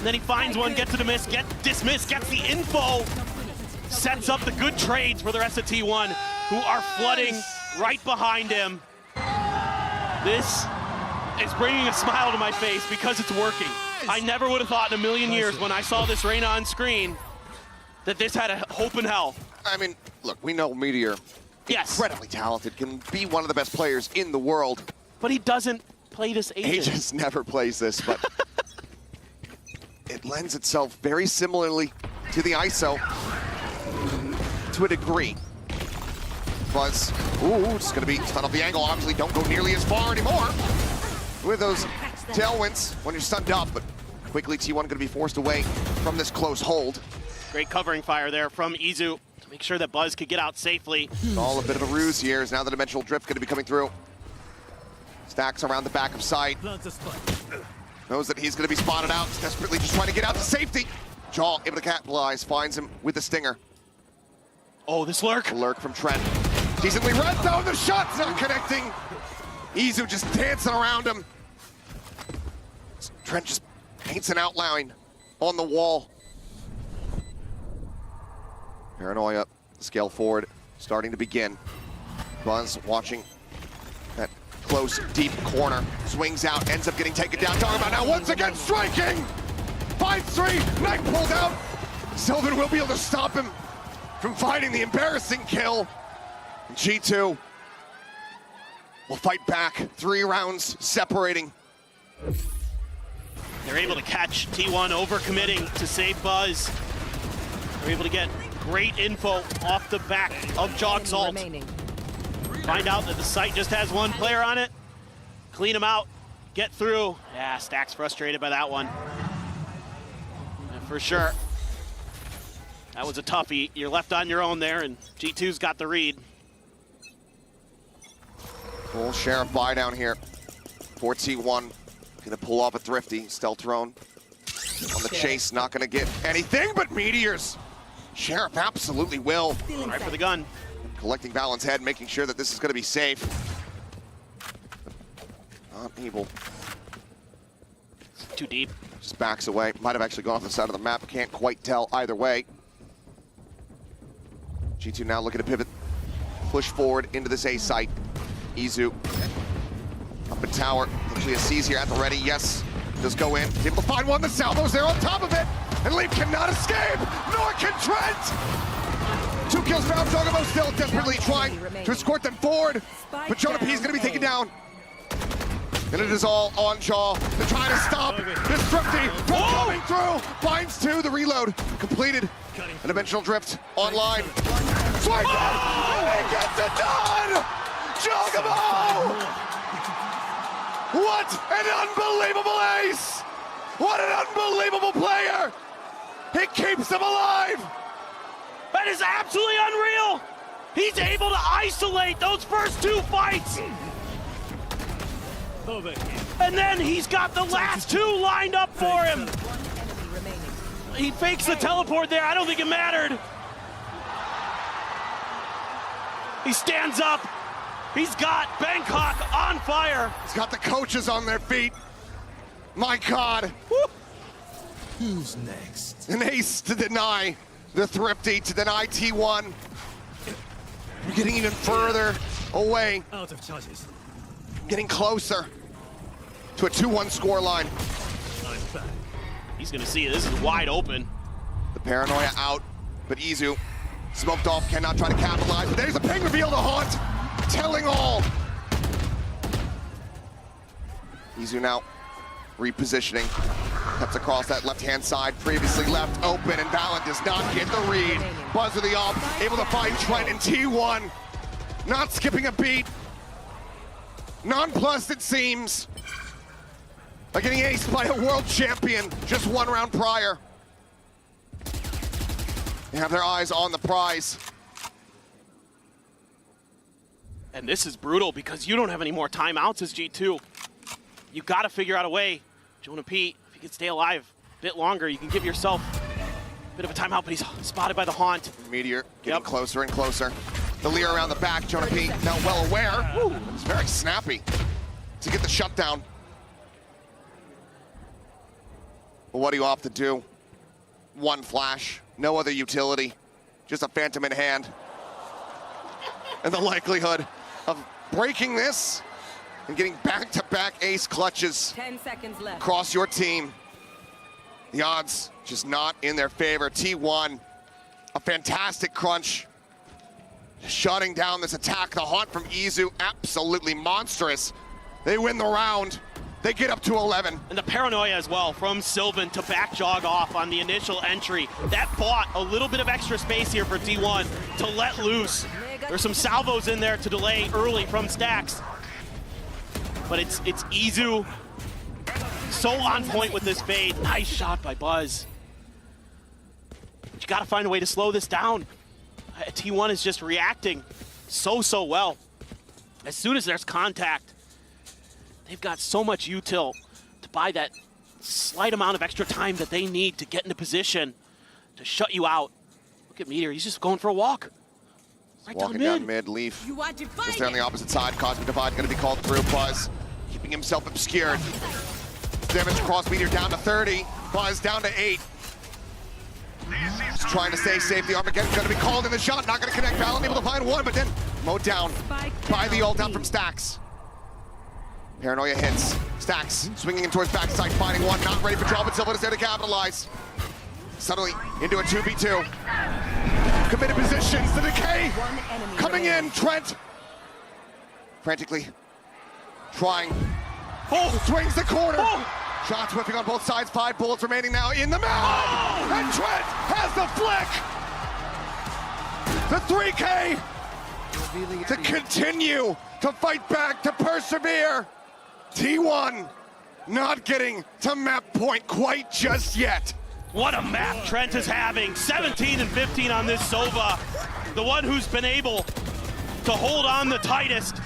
then he finds one, gets a dismiss, gets the info, sets up the good trades for the rest of T1, who are flooding right behind him. This is bringing a smile to my face because it's working. I never would have thought in a million years when I saw this Reyna on screen that this had a hope in hell. I mean, look, we know Meteor, incredibly talented, can be one of the best players in the world. But he doesn't play this Aegis. Aegis never plays this, but it lends itself very similarly to the ISO to a degree. Buzz, it's gonna be ton of the angle. Obviously don't go nearly as far anymore with those tailwinds when you're stunned up, but quickly T1 gonna be forced away from this close hold. Great covering fire there from Izu to make sure that Buzz could get out safely. It's all a bit of a ruse here, as now the dimensional drift gonna be coming through. Stacks around the back of sight. Knows that he's gonna be spotted out, desperately just trying to get out to safety. Jaw able to capitalize, finds him with the stinger. Oh, this lurk. The lurk from Trent. Decently read though, the shot's not connecting. Izu just dancing around him. Trent just paints an outline on the wall. Paranoia, scale forward, starting to begin. Buzz watching that close, deep corner. Swings out, ends up getting taken down. Talking about now once again striking! Finds three, Knight pulled out. Sylvan will be able to stop him from finding the embarrassing kill. And G2 will fight back. 3 rounds separating. They're able to catch T1 overcommitting to save Buzz. They're able to get great info off the back of Jog's ult. Find out that the site just has one player on it. Clean him out, get through. Yeah, Stack's frustrated by that one. Yeah, for sure. That was a toughie. You're left on your own there, and G2's got the read. Full Sheriff buy down here for T1. Gonna pull off a thrifty. Stealth drone on the chase, not gonna get anything but meteors. Sheriff absolutely will. Right for the gun. Collecting Valon's head, making sure that this is gonna be safe. Not able. Too deep. Just backs away. Might have actually gone off the side of the map. Can't quite tell either way. G2 now looking to pivot. Push forward into this A site. Izu up in tower. Actually a C's here at the ready. Yes, does go in. Able to find one. The salvo's there on top of it. And Leaf cannot escape, nor can Trent. 2 kills found. Jogamo still desperately trying to escort them forward. But Jonah P is going to be taken down. And it is all on Jaw. They're trying to stop this thrifty from coming through. Binds 2, the reload completed. An dimensional drift online. Swipe! He gets it done! Jogamo! What an unbelievable ace! What an unbelievable player! He keeps them alive! That is absolutely unreal! He's able to isolate those first 2 fights! And then he's got the last 2 lined up for him! He fakes the teleport there, I don't think it mattered! He stands up! He's got Bangkok on fire! He's got the coaches on their feet! My God! Woo. Who's next? An ace to deny the thrifty, to deny T1. We're getting even further away. Out of charges. Getting closer to a 2-1 scoreline. He's gonna see it. This is wide open. The paranoia out, but Izu smoked off, cannot try to capitalize. But there's a ping reveal to Haunt, telling all. Izu now repositioning. Cuts across that left-hand side, previously left open, and Valon does not get the read. Buzz with the off, able to find Trent in T1. Not skipping a beat. Nonplussed, it seems. Like getting aced by a world champion just 1 round prior. They have their eyes on the prize. And this is brutal because you don't have any more timeouts as G2. You gotta figure out a way. Jonah P, if you can stay alive a bit longer, you can give yourself a bit of a timeout, but he's spotted by the Haunt. Meteor getting closer and closer. The Lear around the back, Jonah P now well aware. It's very snappy. to get the shutdown. But what do you opt to do? One flash, no other utility, just a phantom in hand. And the likelihood of breaking this and getting back-to-back ace clutches 10 seconds left. across your team. The odds just not in their favor. T1, a fantastic crunch. Shutting down this attack. The haunt from Izu, absolutely monstrous. They win the round. They get up to 11. And the paranoia as well from Sylvan to back jog off on the initial entry. That bought a little bit of extra space here for T1 to let loose. There's some salvos in there to delay early from Stacks. But it's Izu so on point with this fade. Nice shot by Buzz. But you gotta find a way to slow this down. T1 is just reacting so well. As soon as there's contact, they've got so much util to buy that slight amount of extra time that they need to get into position to shut you out. Look at Meteor, he's just going for a walk. Right Walking down mid, Leaf. Just there on the opposite side. Cosmic Divide going to be called through. Buzz keeping himself obscured. Damage across Meteor down to 30. Buzz down to 8. Just trying to stay safe. The Armageddon going to be called in the shot. Not going to connect. Valen able to find one, but then mowed down by the ult out from Stacks. Paranoia hits. Stacks swinging in towards backside, finding one. Not ready for draw, but Sylvan is there to capitalize. Suddenly into a 2v2. Committed positions. The decay coming in. Trent frantically trying. Swings the corner. Shots whipping on both sides. 5 bullets remaining now in the map. And Trent has the flick. The 3K to continue to fight back, to persevere. T1 not getting to map point quite just yet. What a map Trent is having. 17 and 15 on this Sova. The one who's been able to hold on the tightest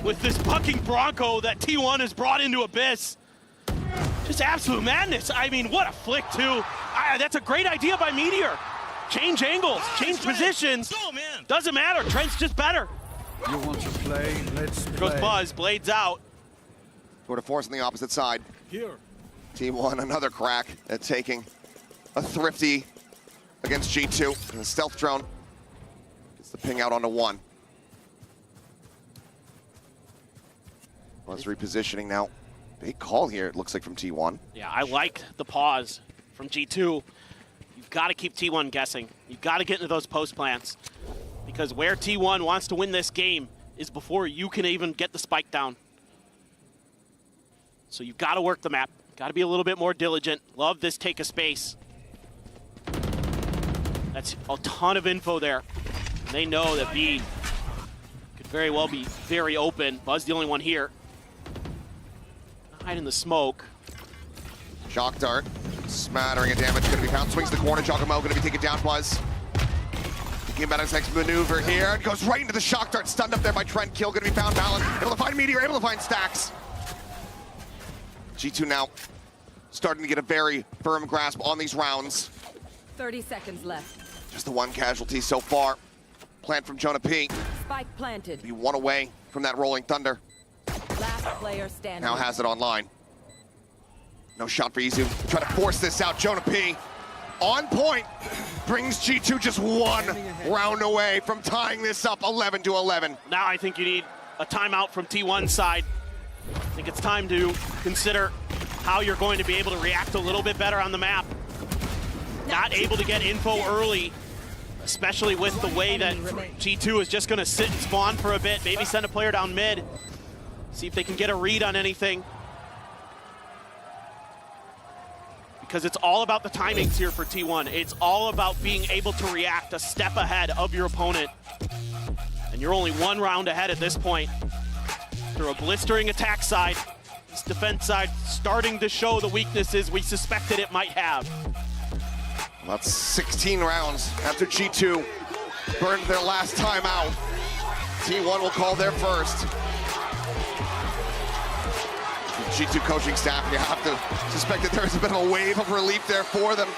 with this bucking Bronco that T1 has brought into Abyss. Just absolute madness. I mean, what a flick too. That's a great idea by Meteor. Change angles, change positions. Doesn't matter, Trent's just better. You want to play? Let's play. Goes Buzz, blades out. Tour de force on the opposite side. Here. T1 another crack at taking a thrifty against G2. And the stealth drone gets the ping out onto 1. Buzz repositioning now. Big call here, it looks like, from T1. Yeah, I like the pause from G2. You've got to keep T1 guessing. You've got to get into those post plants. Because where T1 wants to win this game is before you can even get the spike down. So you've got to work the map. Got to be a little bit more diligent. Love this take a space. That's a ton of info there. And they know that B could very well be very open. Buzz the only one here. Hide in the smoke. Shock dart, smattering of damage going to be found. Swings the corner. Giacomo going to be taken down. Buzz thinking about his next maneuver here. It goes right into the shock dart. Stunned up there by Trent. Kill going to be found. Valen able to find Meteor. Able to find Stacks. G2 now starting to get a very firm grasp on these rounds. 30 seconds left. Just the one casualty so far. Plant from Jonah P. Spike planted. Be 1 away from that rolling thunder. Last player standing. Now has it online. No shot for Izu. Try to force this out. Jonah P. On point. Brings G2 just 1 round away from tying this up 11-11. Now I think you need a timeout from T1's side. I think it's time to consider how you're going to be able to react a little bit better on the map. Not able to get info early, especially with the way that G2 is just going to sit and spawn for a bit, maybe send a player down mid, see if they can get a read on anything. Because it's all about the timings here for T1. It's all about being able to react a step ahead of your opponent. And you're only 1 round ahead at this point. Through a blistering attack side, this defense side starting to show the weaknesses we suspected it might have. About 16 rounds after G2 burned their last time out. T1 will call their first. The G2 coaching staff, you have to suspect that there's a bit of a wave of relief there for them,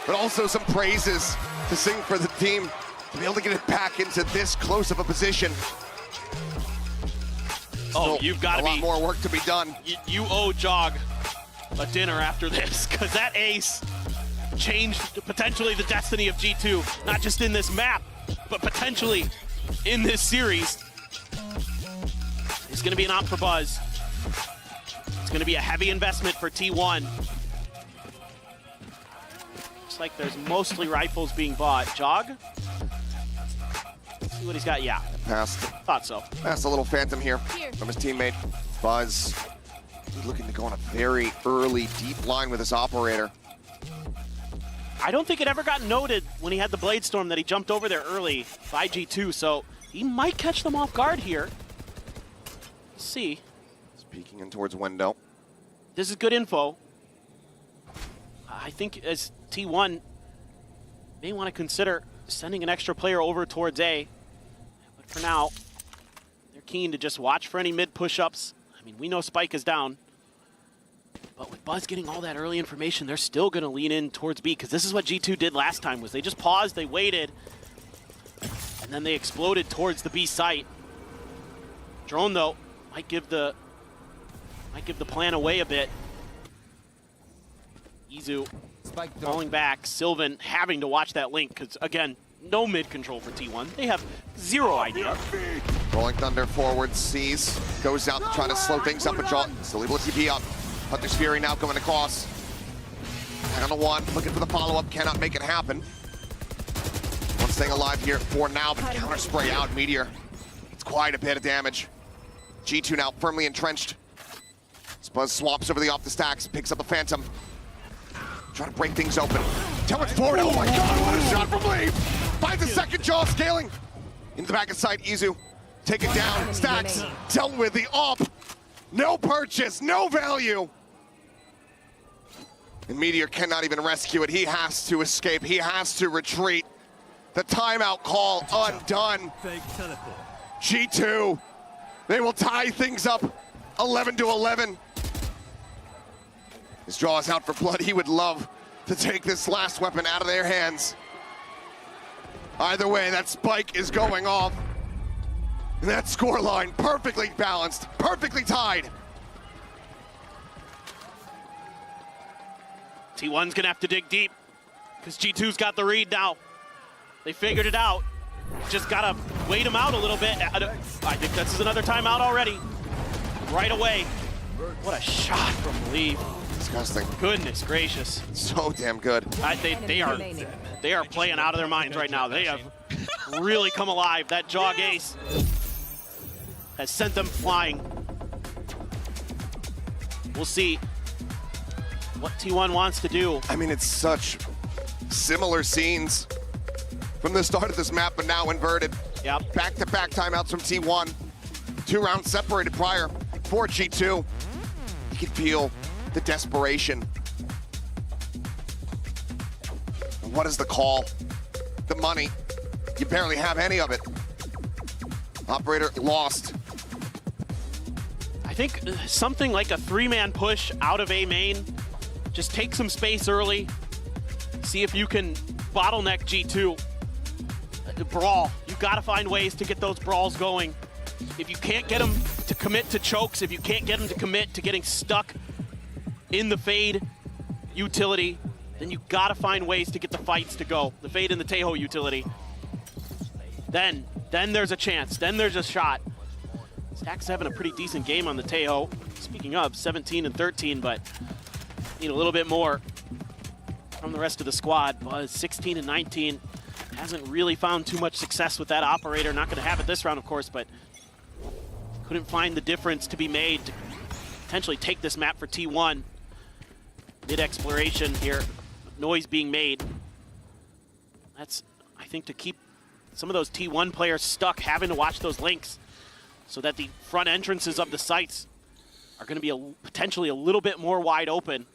but also some praises to sing for the team to be able to get it back into this close of a position. Oh, you've got to be... a lot more work to be done. You owe Jog a dinner after this, because that ace changed potentially the destiny of G2, not just in this map, but potentially in this series. It's going to be an op for Buzz. It's going to be a heavy investment for T1. Looks like there's mostly rifles being bought. Jog? Let's see what he's got. Yeah. Passed. Thought so. Passed a little phantom here from his teammate. Buzz looking to go on a very early, deep line with his operator. I don't think it ever got noted when he had the Blade Storm that he jumped over there early by G2, so he might catch them off guard here. Let's see. He's peeking in towards window. This is good info. I think as T1 may want to consider sending an extra player over towards A. But for now, they're keen to just watch for any mid push-ups. I mean, we know Spike is down. But with Buzz getting all that early information, they're still going to lean in towards B, because this is what G2 did last time, was they just paused, they waited, and then they exploded towards the B site. Drone, though, might give the plan away a bit. Izu falling back, Sylvan having to watch that link, because, again, no mid control for T1. They have zero idea. Rolling Thunder forward, sees, goes out trying to slow things up, but Jaw still able to TP up. Hunter's Fury now going across. And on the one, looking for the follow-up, cannot make it happen. One staying alive here for now, but counter spray out, Meteor. It's quite a bit of damage. G2 now firmly entrenched. Buzz swaps over the off the stacks, picks up a Phantom. Trying to break things open. Talon's forward, oh my god, what a shot from Lee! Finds a second Jaw scaling. Into the back of sight, Izu. Take it down, stacks, dealt with the op. No purchase, no value. And Meteor cannot even rescue it. He has to escape. He has to retreat. The timeout call undone. G2, they will tie things up 11-11. His Jaw is out for blood. He would love to take this last weapon out of their hands. Either way, that spike is going off. And that scoreline perfectly balanced, perfectly tied. T1's gonna have to dig deep, because G2's got the read now. They figured it out. Just gotta wait him out a little bit. I think this is another timeout already. Right away. What a shot from Lee. Disgusting. Goodness gracious. So damn good. They are playing out of their minds right now. They have really come alive. That Jog ace has sent them flying. We'll see what T1 wants to do. I mean, it's such similar scenes from the start of this map, but now inverted. Yep. Back-to-back timeouts from T1. 2 rounds separated prior for G2. You can feel the desperation. And what is the call? The money. You barely have any of it. Operator lost. I think something like a 3-man push out of A main. Just take some space early. See if you can bottleneck G2. Brawl. You gotta find ways to get those brawls going. If you can't get them to commit to chokes, if you can't get them to commit to getting stuck in the Fade utility, then you gotta find ways to get the fights to go. The Fade and the Taeho utility. Then there's a chance. Then there's a shot. Stack's having a pretty decent game on the Taeho. Speaking of, 17 and 13, but need a little bit more from the rest of the squad. Buzz, 16 and 19. Hasn't really found too much success with that operator. Not gonna have it this round, of course, but couldn't find the difference to be made to potentially take this map for T1. Mid-exploration here, noise being made. That's, I think, to keep some of those T1 players stuck, having to watch those links so that the front entrances of the sites are gonna be potentially a little bit more wide open.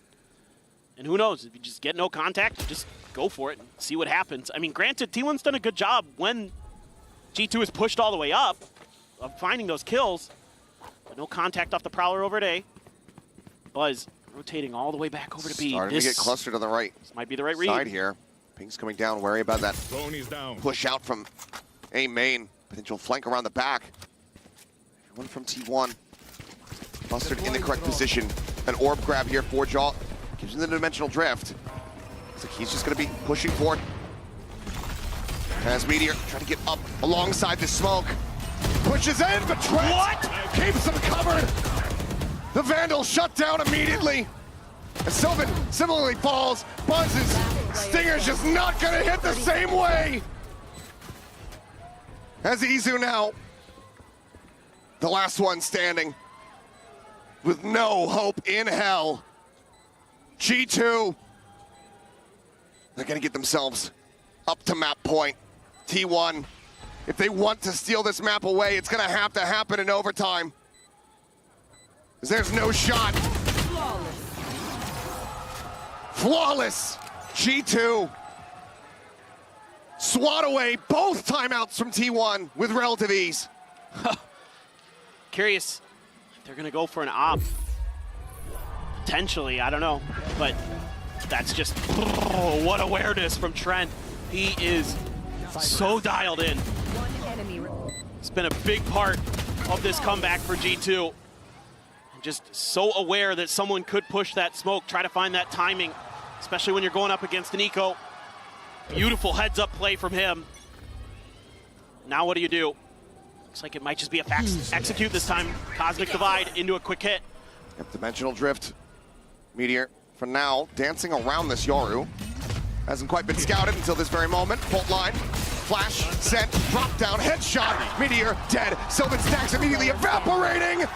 And who knows, if you just get no contact, just go for it and see what happens. I mean, granted, T1's done a good job when G2 is pushed all the way up of finding those kills, but no contact off the Prowler over at A. Buzz rotating all the way back over to B. Starting to get clustered on the right. This might be the right read. Side here. Ping's coming down, worry about that push out from A main. Potential flank around the back. One from T1. Mustard in the correct position. An orb grab here for Jaw. Gives him the dimensional drift. Looks like he's just going to be pushing forward. As Meteor trying to get up alongside the smoke. Pushes in, but Trent keeps him covered. The Vandal shut down immediately. And Sylvan similarly falls, buzzes. Stinger's just not gonna hit the same way. As Izu now, the last one standing, with no hope in hell. G2, they're gonna get themselves up to map point. T1, if they want to steal this map away, it's gonna have to happen in overtime. Because there's no shot. Flawless. G2 swat away both timeouts from T1 with relative ease. Curious if they're gonna go for an op. Potentially, I don't know. But that's just, what awareness from Trent. He is so dialed in. It's been a big part of this comeback for G2. Just so aware that someone could push that smoke, try to find that timing, especially when you're going up against an eco. Beautiful heads-up play from him. Now what do you do? Looks like it might just be a fast execute this time. Cosmic Divide into a quick hit. Yep, dimensional drift. Meteor, for now, dancing around this Yoru. Hasn't quite been scouted until this very moment. Bolt line, flash, sent, drop down, headshot. Meteor dead. Sylvan stacks immediately evaporating.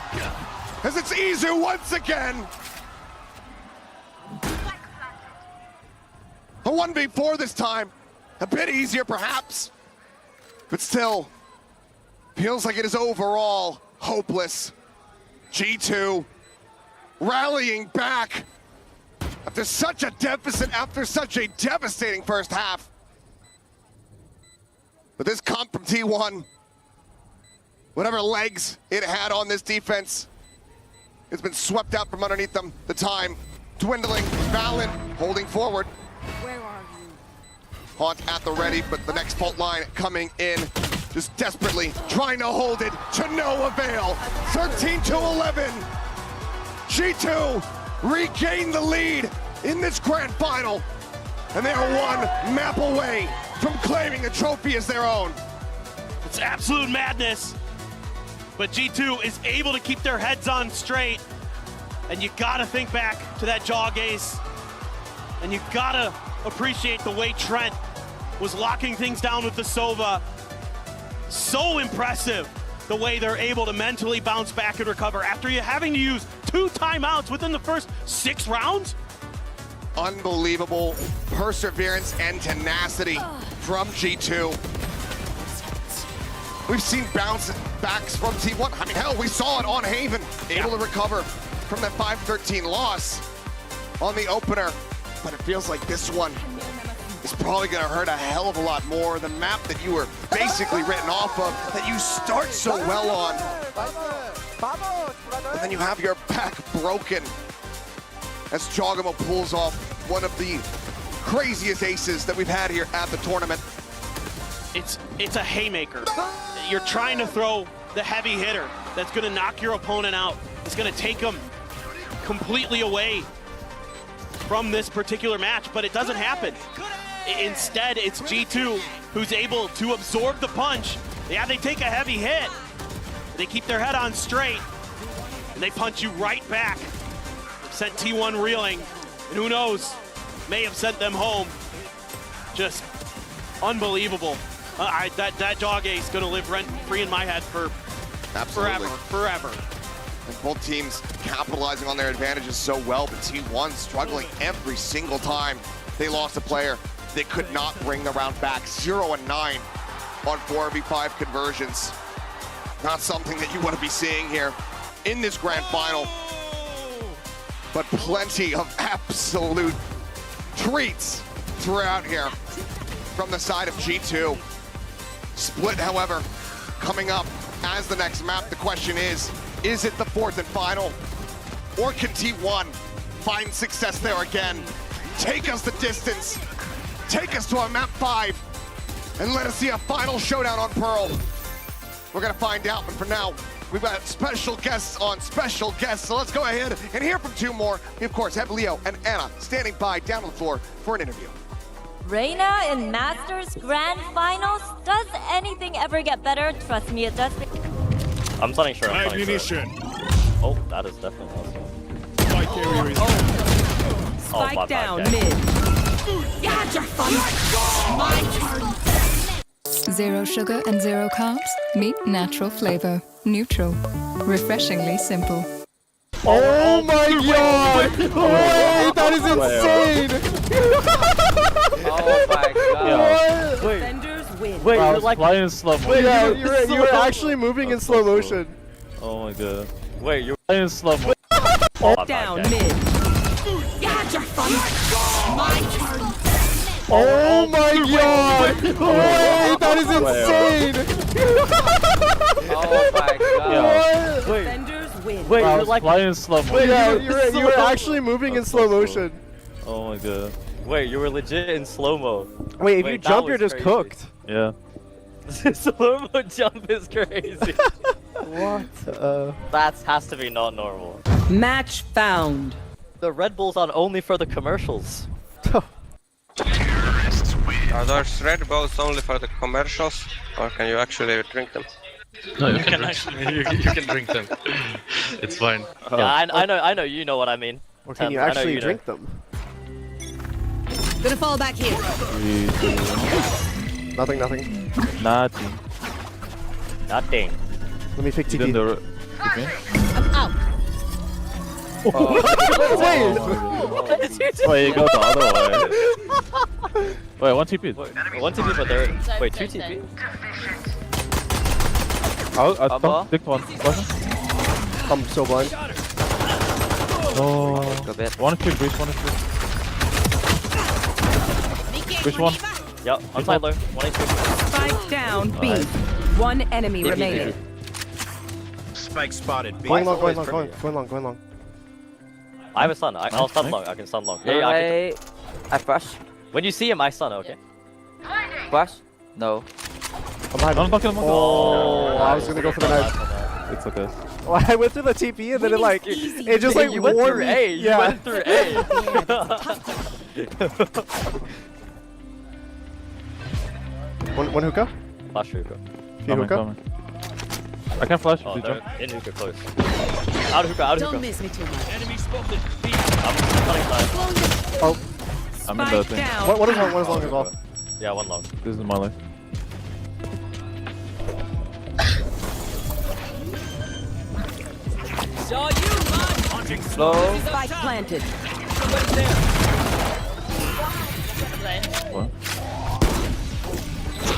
As it's Izu once again. A 1v4 this time. A bit easier perhaps, but still feels like it is overall hopeless. G2 rallying back after such a deficit, after such a devastating first half. But this comp from T1, whatever legs it had on this defense, it's been swept out from underneath them. The time dwindling. Valen holding forward. Where are you? Haunt at the ready, but the next fault line coming in, just desperately trying to hold it to no avail. 13-11. G2 regain the lead in this grand final, and they are one map away from claiming the trophy as their own. It's absolute madness. But G2 is able to keep their heads on straight. And you gotta think back to that jaw gaze. And you gotta appreciate the way Trent was locking things down with the Sova. So impressive the way they're able to mentally bounce back and recover after you having to use 2 timeouts within the first 6 rounds. Unbelievable perseverance and tenacity from G2. We've seen bounce backs from T1. I mean, hell, we saw it on Haven, able to recover from that 5-13 loss on the opener. But it feels like this one is probably going to hurt a hell of a lot more. The map that you were basically written off of, that you start so well on. And then you have your back broken as Jogamo pulls off one of the craziest aces that we've had here at the tournament. It's a haymaker. You're trying to throw the heavy hitter that's going to knock your opponent out. It's going to take them completely away from this particular match, but it doesn't happen. Instead, it's G2 who's able to absorb the punch. Yeah, they take a heavy hit. They keep their head on straight, and they punch you right back. Sent T1 reeling, and who knows, may have sent them home. Just unbelievable. That dog ace gonna live rent-free in my head for forever. And both teams capitalizing on their advantages so well, but T1 struggling every single time they lost a player. They could not bring the round back. 0-9 on 4v5 conversions. Not something that you want to be seeing here in this grand final. But plenty of absolute treats throughout here from the side of G2. Split, however, coming up as the next map. The question is it the 4th and final? Or can T1 find success there again? Take us the distance. Take us to our map 5 and let us see a final showdown on Pearl. We're gonna find out, but for now, we've got special guests on special guests, so let's go ahead and hear from two more. We, of course, have Leo and Anna standing by down on the floor for an interview. Reina in Masters Grand Finals? Does anything ever get better? Trust me, it does. I'm stunning sure. I'm stunning sure. Oh, that is definitely awesome. Spike my down bad, mid. Got your fun. My turn. Zero sugar and zero carbs. Meet natural flavor. Neutral. Refreshingly simple. Oh my god! Wait, that is insane! Oh my god. Wait. Defenders win. Wait, Wow, you're like flying in slow motion. Wait, yeah, you were actually moving in slow motion. Oh my god. Wait, you're Flying in slow motion. Down mid. Got your fun. My turn. Oh my god! Wait, that is insane! Oh my god. Wait. Defenders win. Wait, Wow, you're like flying in slow motion. Wait, yeah, you were actually moving in slow motion. Oh my god. Wait, you were legit in slow-mo. Wait, if you that jump, you're was just crazy. cooked. Yeah. Slow-mo jump is crazy. What? That has to be not normal. Match found. The Red Bull's on only for the commercials. Are those Red Bulls only for the commercials, or can you actually drink them? No, you can actually you can drink them. It's fine. Yeah, I know. You know what I mean. Or can you actually drink them? Gonna fall back here. Nothing. Nothing. Nothing. Let me pick TP. I'm out. Wait! Wait, you go the other way. Wait, one TP. One TP, but there. Wait, two TP. I picked one. I'm so blind. Oh. Go bit. One kill, breach, one kill. Which one? Yep, on side low. 1 HP. Spike down B. One enemy remaining. Spike spotted. B. Going long. I have a stun. I'll stun long. I can stun long. Yeah, I flash. When you see him, I stun. Okay. Flash? No. I'm behind. Oh, I was gonna go for the knife. It's okay. Well, I went through the TP and then it just like you went warned through me. A. You went through A. One hookah? Flash hookah. Few hookah? I can flash Oh, if you jump. in hookah close. Out of hookah. Don't miss me too much. Enemy spotted. I'm cutting side. Oh. I'm in the thing. What is long? What is long as well? Yeah, one long. This is my life. Saw you, man. Hunting slow. Spike planted. Somebody's there. What?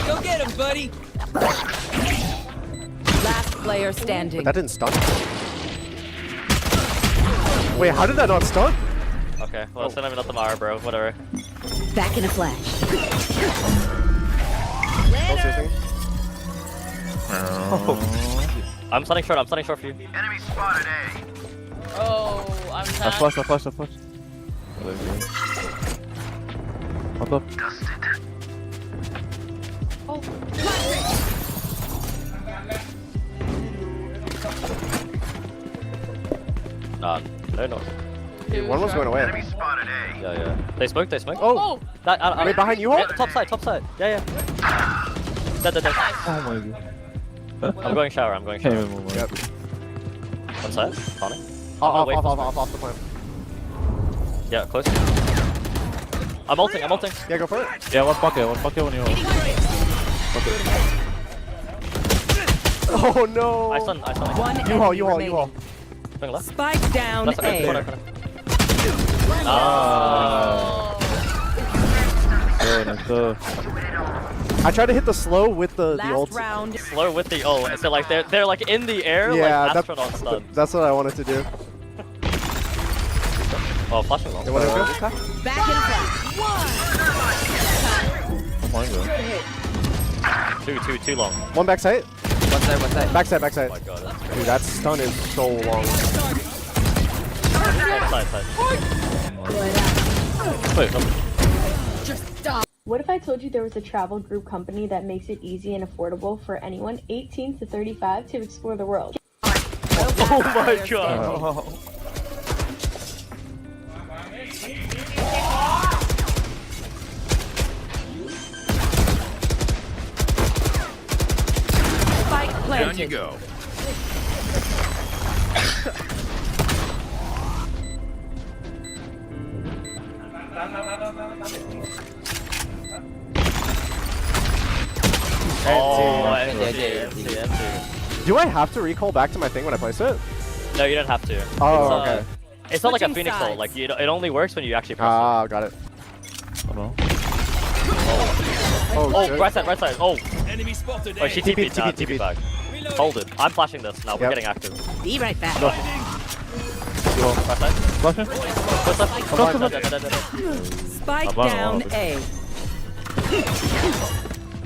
Go get him, buddy. Last player standing. But that didn't stun. Wait, how did that not stun? Okay, well, send him another Mara, bro. Whatever. Back in a flash. I'm stunning short for you. Enemy spotted A. Oh, I'm I sad. flash. What up? No. Dude, one was going away. Enemy spotted A. Yeah. They smoke. Oh! Wait, behind you all? Yeah, top side. Yeah. Dead. Oh my god. I'm going shower. Can't even move. Yep. One side. Conning. Off the plan. Yeah, close. I'm ulting. Yeah, go for it. Yeah, one bucket when you hold. Oh no! I stun. One You haul. Swing left. Spike down That's okay. A. Corner. I tried to hit the slow with the ult. Last round. Slow with the ult. So like they're like in the air, Yeah, like astronaut stun. that's what I wanted to do. Oh, flashing long. You want to go? Back in a flash. Oh my god. Two long. One backside. One side. Backside. Oh my god. Dude, that stun is so long. Side. Wait. Just stop. What if I told you there was a travel group company that makes it easy and affordable for anyone 18 to 35 to explore the world? Oh my god. Spike planted. Down you go. Oh, empty. Do I have to recall back to my thing when I place it? No, you don't have to. Oh, it's, okay. It's not like a Switching Phoenix sides. ult. Like, it only works when you actually press Ah, got it. Oh no. Oh, it. Right side. Oh. Enemy spotted. Oh, she TP'd. TP back. Hold it. I'm flashing this. No, we're getting active. Be right back. Go. Right side. Flashing. Close left. Spike Above, down above. A.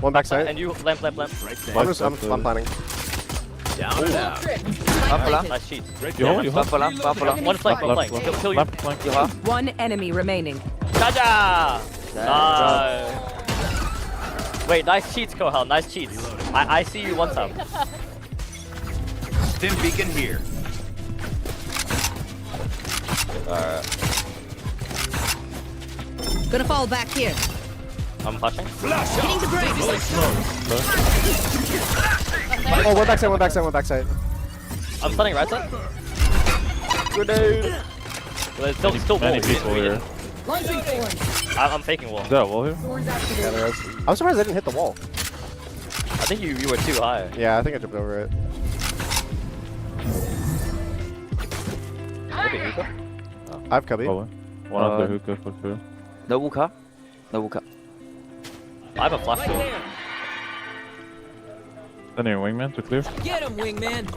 One backside. And you lamp. I'm planning. Down and out. Nice cheat. You hold. One flank. Kill you. One enemy remaining. Jaja! Wait, nice cheats, Kohal. Nice cheats. I see you one time. Stim beacon here. Gonna fall back here. I'm flashing. Hitting the brakes. Oh, one backside. I'm stunning right side. Grenade. Well, it's still Many wall. people here. I'm faking wall. Is that a wall here? Yeah, there is. I'm surprised I didn't hit the wall. I think you were too high. Yeah, I think I jumped over it. Maybe hookah? I have cubby. Probably. One of the hookah for sure. No hookah. I have a flash sword. Then your wingman to clear. Get him, wingman.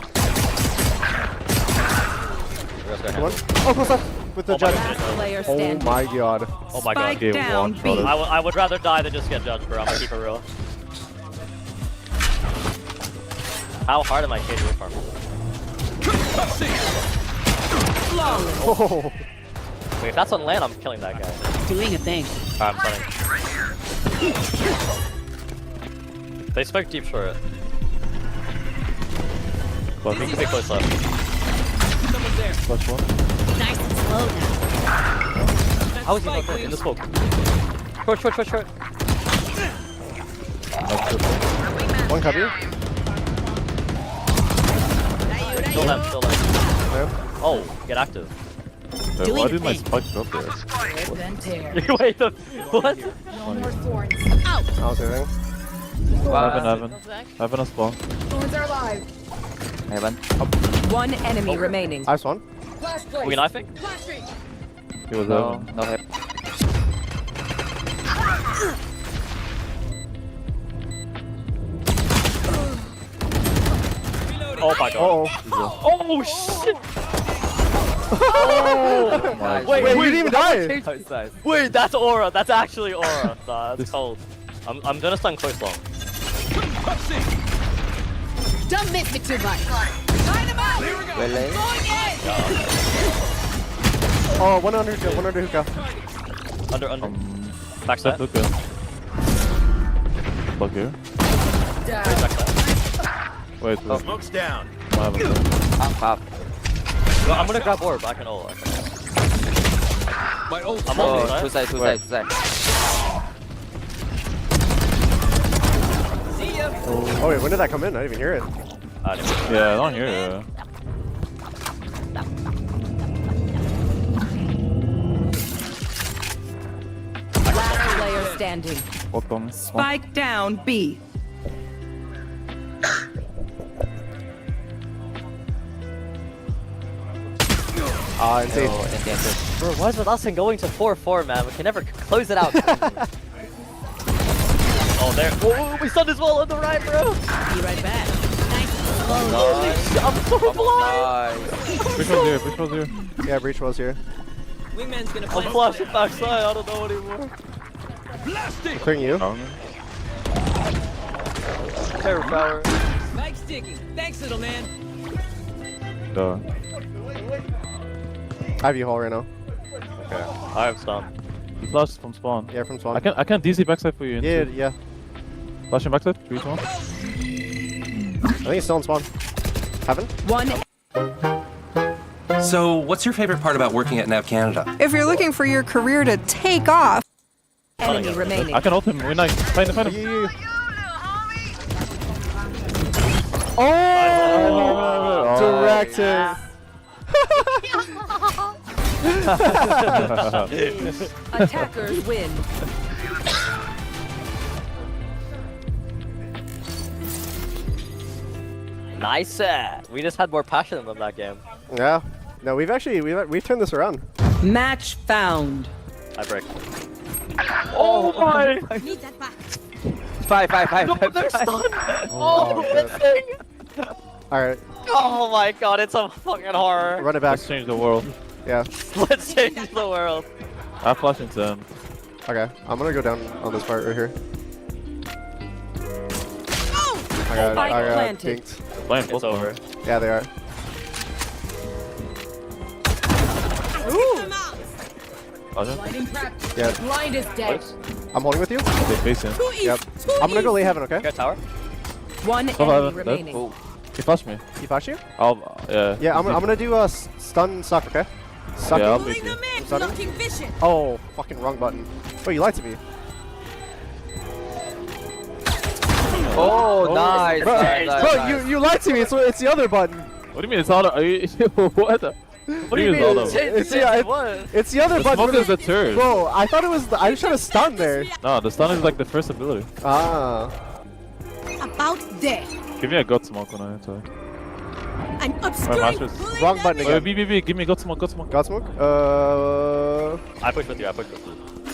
One. Oh, close up with the judge. Player Oh standing. my god. Oh my god. Spike down B. I would rather die than just get judged, bro. I'm gonna keep it real. How hard am I KD farming? Oh. Wait, if that's on land, I'm killing that guy. Doing a thing. I'm stunning. They spoke deep short. Flash You can be close left. one. Nice and slow now. How is he not dead? In the smoke. Short. One cubby. Still left. Yeah. Oh, get active. Wait, why did my spike drop there? Wait, what? No more thorns. Out. I was hitting. Heaven a spawn. Thorns are alive. Heaven. One enemy remaining. I spawn. Are we knifing? He was heaven. No hit. Oh my god. Oh shit! Oh! Wait, you didn't even die. Wait, that's aura. That's actually aura. Nah, that's cold. I'm gonna stun close long. Don't miss me too much. Find him out. Going in. Oh, one under hookah. Under. Backside. Hookah. Look here. Wait. Smoke's down. I'm gonna grab orb. I can ult. My ult. I'm on two side. Oh wait, when did that come in? I didn't even hear it. Yeah, I don't hear it. Last player standing. Walk on. Spike down B. Insane. Bro, why is it us and going to 4-4, man? We can never close it out. Oh, there. Oh, we stunned his wall on the right, bro. Be right back. Nice. Holy shit, I'm so blind. Breach was here. Yeah, breach was here. Wingman's gonna I'm flashing backside. I don't know anymore. I'm clearing you. Terror power. Spike sticking. Thanks, little man. Duh. I have you haul right now. Okay. I have stun. He flashed from spawn. Yeah, from spawn. I can DC backside for you. Yeah. Flashing backside. 3, 2, 1. I think he's still in spawn. Heaven? One. So, what's your favorite part about working at Nav Canada? If you're looking for your career to take off. Enemy remaining. I can ult him. We're nice. Find him. Oh! Direct hit. Attackers win. Nice. We just had more passion than that game. Yeah. No, we've turned this around. Match found. I break. Oh my! Need that back. Five. No, they're stunned. Oh, blitzing. All right. Oh my god, it's a fucking horror. Run it back. Let's change the world. Yeah. Let's change the world. I flash into him. Okay, I'm gonna go down on this part right here. I got dinked. It's over. Yeah, they are. Ooh. Yeah. Blind is dead. I'm holding with you. They face him. Yep. I'm gonna go lay heaven, okay? Got tower. One enemy remaining. Oh. He flashed me. He flashed you? Yeah. Yeah, I'm gonna do a stun suck, okay? Suck. Yeah, I'll beat you. Oh, fucking wrong button. Oh, you lied to me. Oh, nice. Bro, Nice. you lied to me. It's the other button. What do you mean? It's auto. Are you, what? What do you mean? It's the other The button. smoke is the turret. Bro, I thought it was. I was trying to stun there. No, the stun is like the first ability. Ah. About there. Give me a god smoke when I enter. I'm My obscuring. masters. Wrong button again. B. Give me god smoke. God smoke. God smoke? I push with you.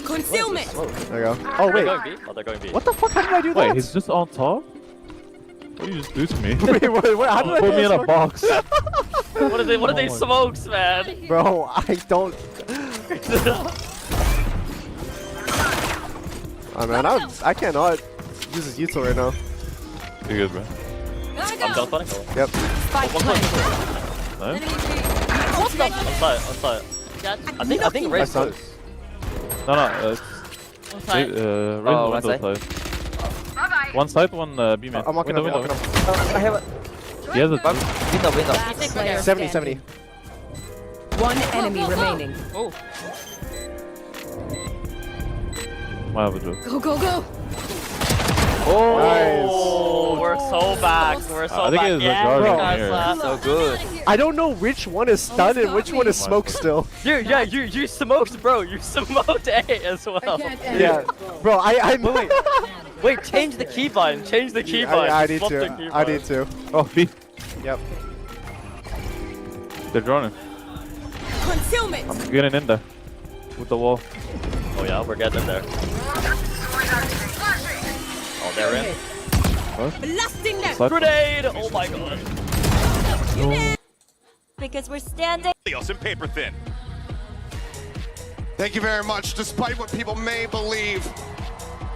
Concealment. There you go. Oh, wait. They're going B. Oh, they're going B. What the fuck? How did I do that? Wait, he's just on top? What did you just do to me? Wait, how did I Put do me in a that? box. What are they smokes, man? Bro, I don't. Oh man, I cannot use his util right now. You're good, bro. I'm done fighting. Yep. One close. Nice. On site. I think Ray's close. No, it's... On site. Raise the window side. One side, one B man. I'm walking up. Window. I have it. He has a... Window. 70. One enemy remaining. Oh. I have a joke. Go. Oh, nice. We're so back. We're so I think back. it's a guard here. So good. I don't know which one is stun and which one is smoke still. You smoked, bro. You smoked A as well. Yeah, bro. I Wait, change the key button. Change the key button. I need to. I need to. Oh, B. Yep. They're droning. Concealment. I'm getting in there. With the wall. Oh yeah, we're getting in there. Oh, they're in. What? Blasting them. Grenade! Oh my god. No. Because we're standing. Leos and paper thin. Thank you very much. Despite what people may believe,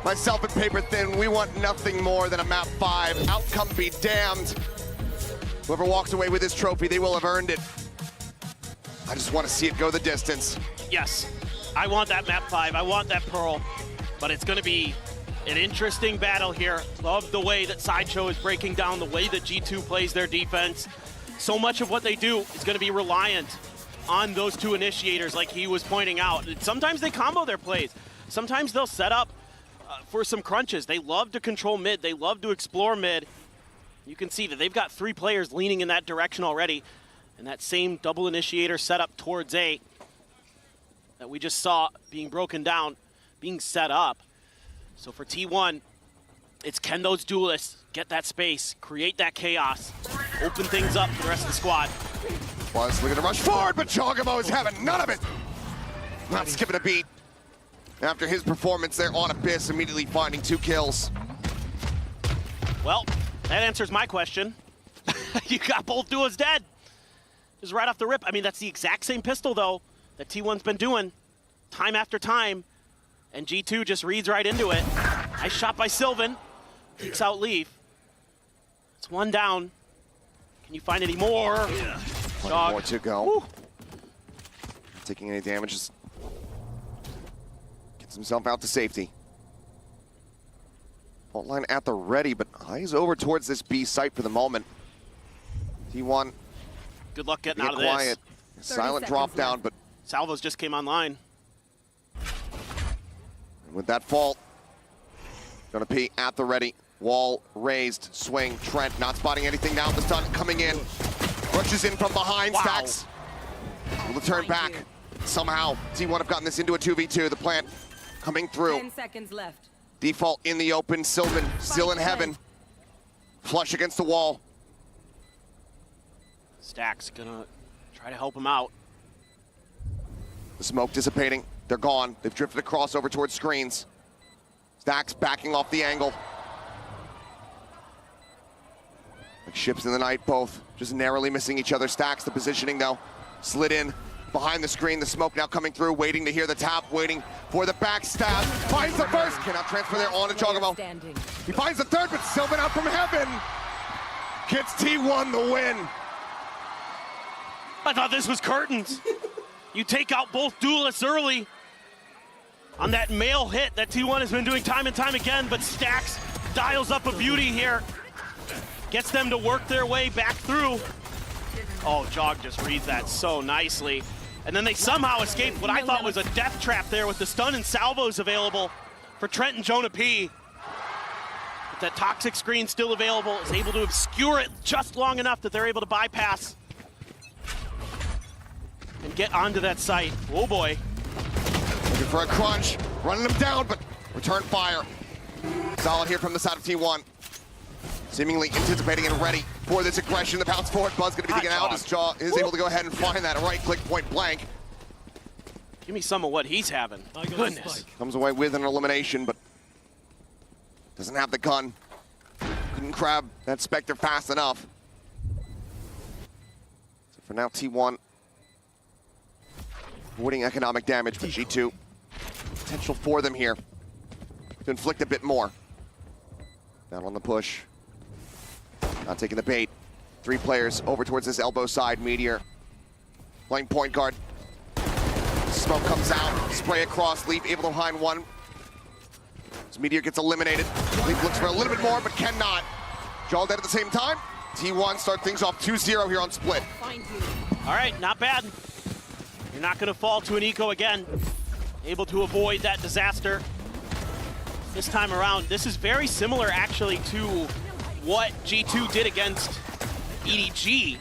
myself and Paper Thin, we want nothing more than a map 5. Outcome be damned. Whoever walks away with this trophy, they will have earned it. I just want to see it go the distance. Yes, I want that map 5. I want that Pearl. But it's going to be an interesting battle here. Love the way that Sideshow is breaking down, the way that G2 plays their defense. So much of what they do is going to be reliant on those two initiators, like he was pointing out. Sometimes they combo their plays. Sometimes they'll set up for some crunches. They love to control mid. They love to explore mid. You can see that they've got 3 players leaning in that direction already. And that same double initiator set up towards A that we just saw being broken down, being set up. So for T1, it's can those duelists get that space, create that chaos, open things up for the rest of the squad. Was looking to rush forward, but Jogamo is having none of it. Not skipping a beat. After his performance there on Abyss, immediately finding 2 kills. Well, that answers my question. You got both duos dead. Just right off the rip. I mean, that's the exact same pistol, though, that T1's been doing time after time. And G2 just reads right into it. Nice shot by Sylvan. Takes out Leaf. It's 1 down. Can you find any more? One more to go. Woo. Taking any damage, just gets himself out to safety. Fault line at the ready, but eyes over towards this B site for the moment. T1. Good luck getting out of quiet. this. Silent drop down, but Salvos just came online. with that fault, gonna be at the ready. Wall raised, swing. Trent not spotting anything now. The stun coming in. Rushes in from behind. Wow. Stacks will turn back. Somehow, T1 have gotten this into a 2v2. The plant coming through. 10 seconds left. Default in the open. Sylvan still in heaven. Flush against the wall. Stacks gonna try to help him out. The smoke dissipating. They're gone. They've drifted across over towards screens. Stacks backing off the angle. Like ships in the night, both just narrowly missing each other. Stacks the positioning though. Slid in behind the screen. The smoke now coming through, waiting to hear the tap, waiting for the backstab. Finds the first. Cannot transfer there on to Jogamo. He finds the third, but Sylvan out from heaven. Gets T1 the win. I thought this was curtains. You take out both duelists early on that mail hit that T1 has been doing time and time again, but Stacks dials up a beauty here. Gets them to work their way back through. Oh, Jog just reads that so nicely. And then they somehow escaped what I thought was a death trap there with the stun and salvos available for Trent and Jonah P. But that toxic screen still available, is able to obscure it just long enough that they're able to bypass and get onto that site. Oh boy. Looking for a crunch, running them down, but return fire. Solid here from the side of T1. Seemingly anticipating and ready for this aggression. The bounce forward, Buzz gonna be digging out as Jaw is able to go ahead and find that right click point blank. Give me some of what he's having. Goodness. Comes away with an elimination, but doesn't have the gun. Couldn't grab that Spectre fast enough. So for now, T1 avoiding economic damage, but G2 potential for them here to inflict a bit more. Down on the push. Not taking the bait. 3 players over towards this elbow side. Meteor playing point guard. Smoke comes out, spray across. Leap able to find one. As Meteor gets eliminated. Leap looks for a little bit more, but cannot. Jaw dead at the same time. T1 start things off 2-0 here on Split. All right, not bad. You're not gonna fall to an eco again. Able to avoid that disaster. This time around, this is very similar actually to what G2 did against EDG.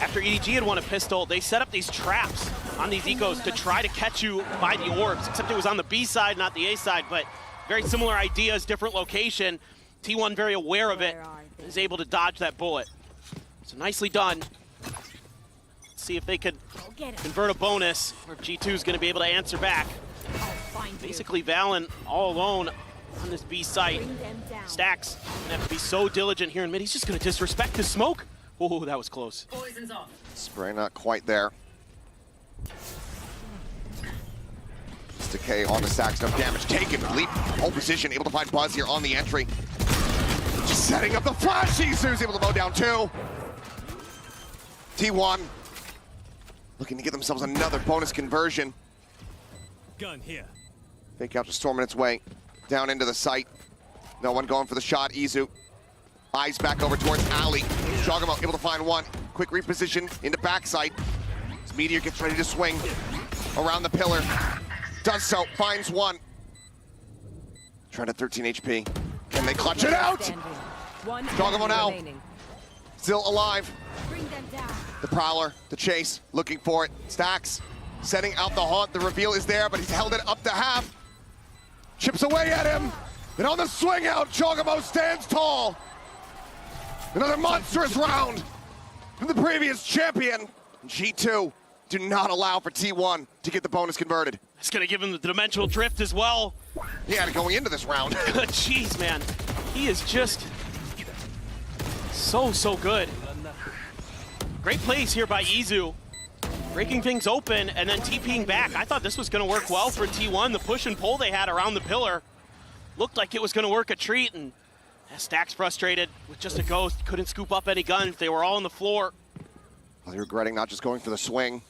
After EDG had won a pistol, they set up these traps on these ecos to try to catch you by the orbs, except it was on the B side, not the A side, but very similar ideas, different location. T1 very aware of it, is able to dodge that bullet. So nicely done. Let's see if they could convert a bonus, or if G2 is going to be able to answer back. Basically, Valen all alone on this B site. Stacks gonna have to be so diligent here in mid. He's just gonna disrespect his smoke. Oh, that was close. Spray not quite there. Decay on the Stacks, no damage taken. Leap, whole position, able to find Buzz here on the entry. Just setting up the flash. Isu's able to mow down 2. T1 looking to get themselves another bonus conversion. Gun here. Fake out just storming its way down into the site. No one going for the shot. Izu eyes back over towards Ali. Jogamo able to find one. Quick reposition into backside. As Meteor gets ready to swing around the pillar. Does so, finds one. Trying to 13 HP. Can they clutch it out? Jogamo now. Still alive. The Prowler, the chase, looking for it. Stacks setting out the haunt. The reveal is there, but he's held it up to half. Chips away at him. And on the swing out, Jogamo stands tall. Another monstrous round from the previous champion. G2 do not allow for T1 to get the bonus converted. It's gonna give him the dimensional drift as well. He had it going into this round. Jeez, man. He is just so good. Great plays here by Izu. Breaking things open and then TPing back. I thought this was gonna work well for T1. The push and pull they had around the pillar looked like it was gonna work a treat, and Stacks frustrated with just a ghost. Couldn't scoop up any guns. They were all on the floor. Well, regretting not just going for the swing.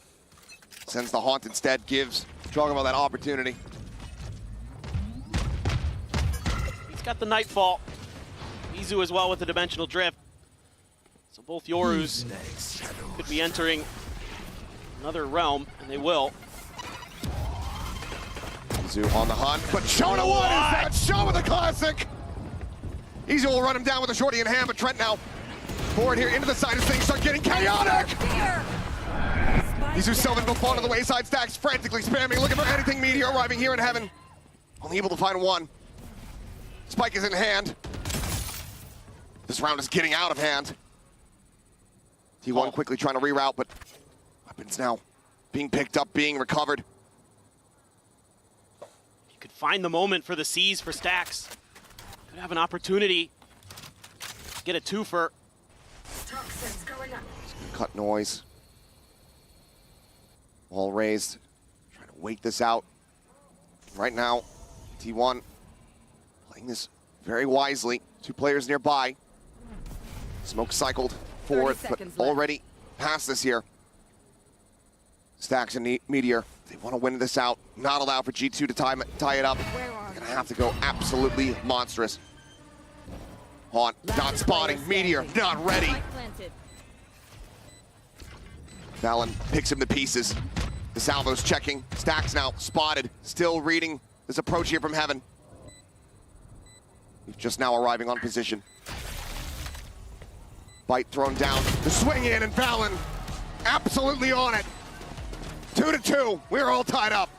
Sends the haunt instead, gives Jogamo that opportunity. He's got the Nightfall. Izu as well with the dimensional drift. So both Yorus could be entering another realm, and they will. Zoo on the hunt, but Shona what is that? Show with a classic! Easy will run him down with a shorty in hand, but Trent now forward here into the side as things start getting chaotic! Izu Sylvan will fall to the wayside, Stacks frantically spamming, looking for anything. Meteor arriving here in heaven. Only able to find one. Spike is in hand. This round is getting out of hand. T1 quickly trying to reroute, but weapons now being picked up, being recovered. You could find the moment for the C's for Stacks. Could have an opportunity to get a twofer. Cut noise. Wall raised. Trying to wait this out. Right now, T1 playing this very wisely. 2 players nearby. Smoke cycled forward, but already past this here. Stacks and Meteor, they want to win this out. Not allow for G2 to tie it up. They're gonna have to go absolutely monstrous. Haunt, not spotting. Meteor, not ready. Valen picks him to pieces. The salvo's checking. Stacks now spotted. Still reading this approach here from heaven. He's just now arriving on position. Bite thrown down. The swing in, and Valen absolutely on it. 2-2. We're all tied up.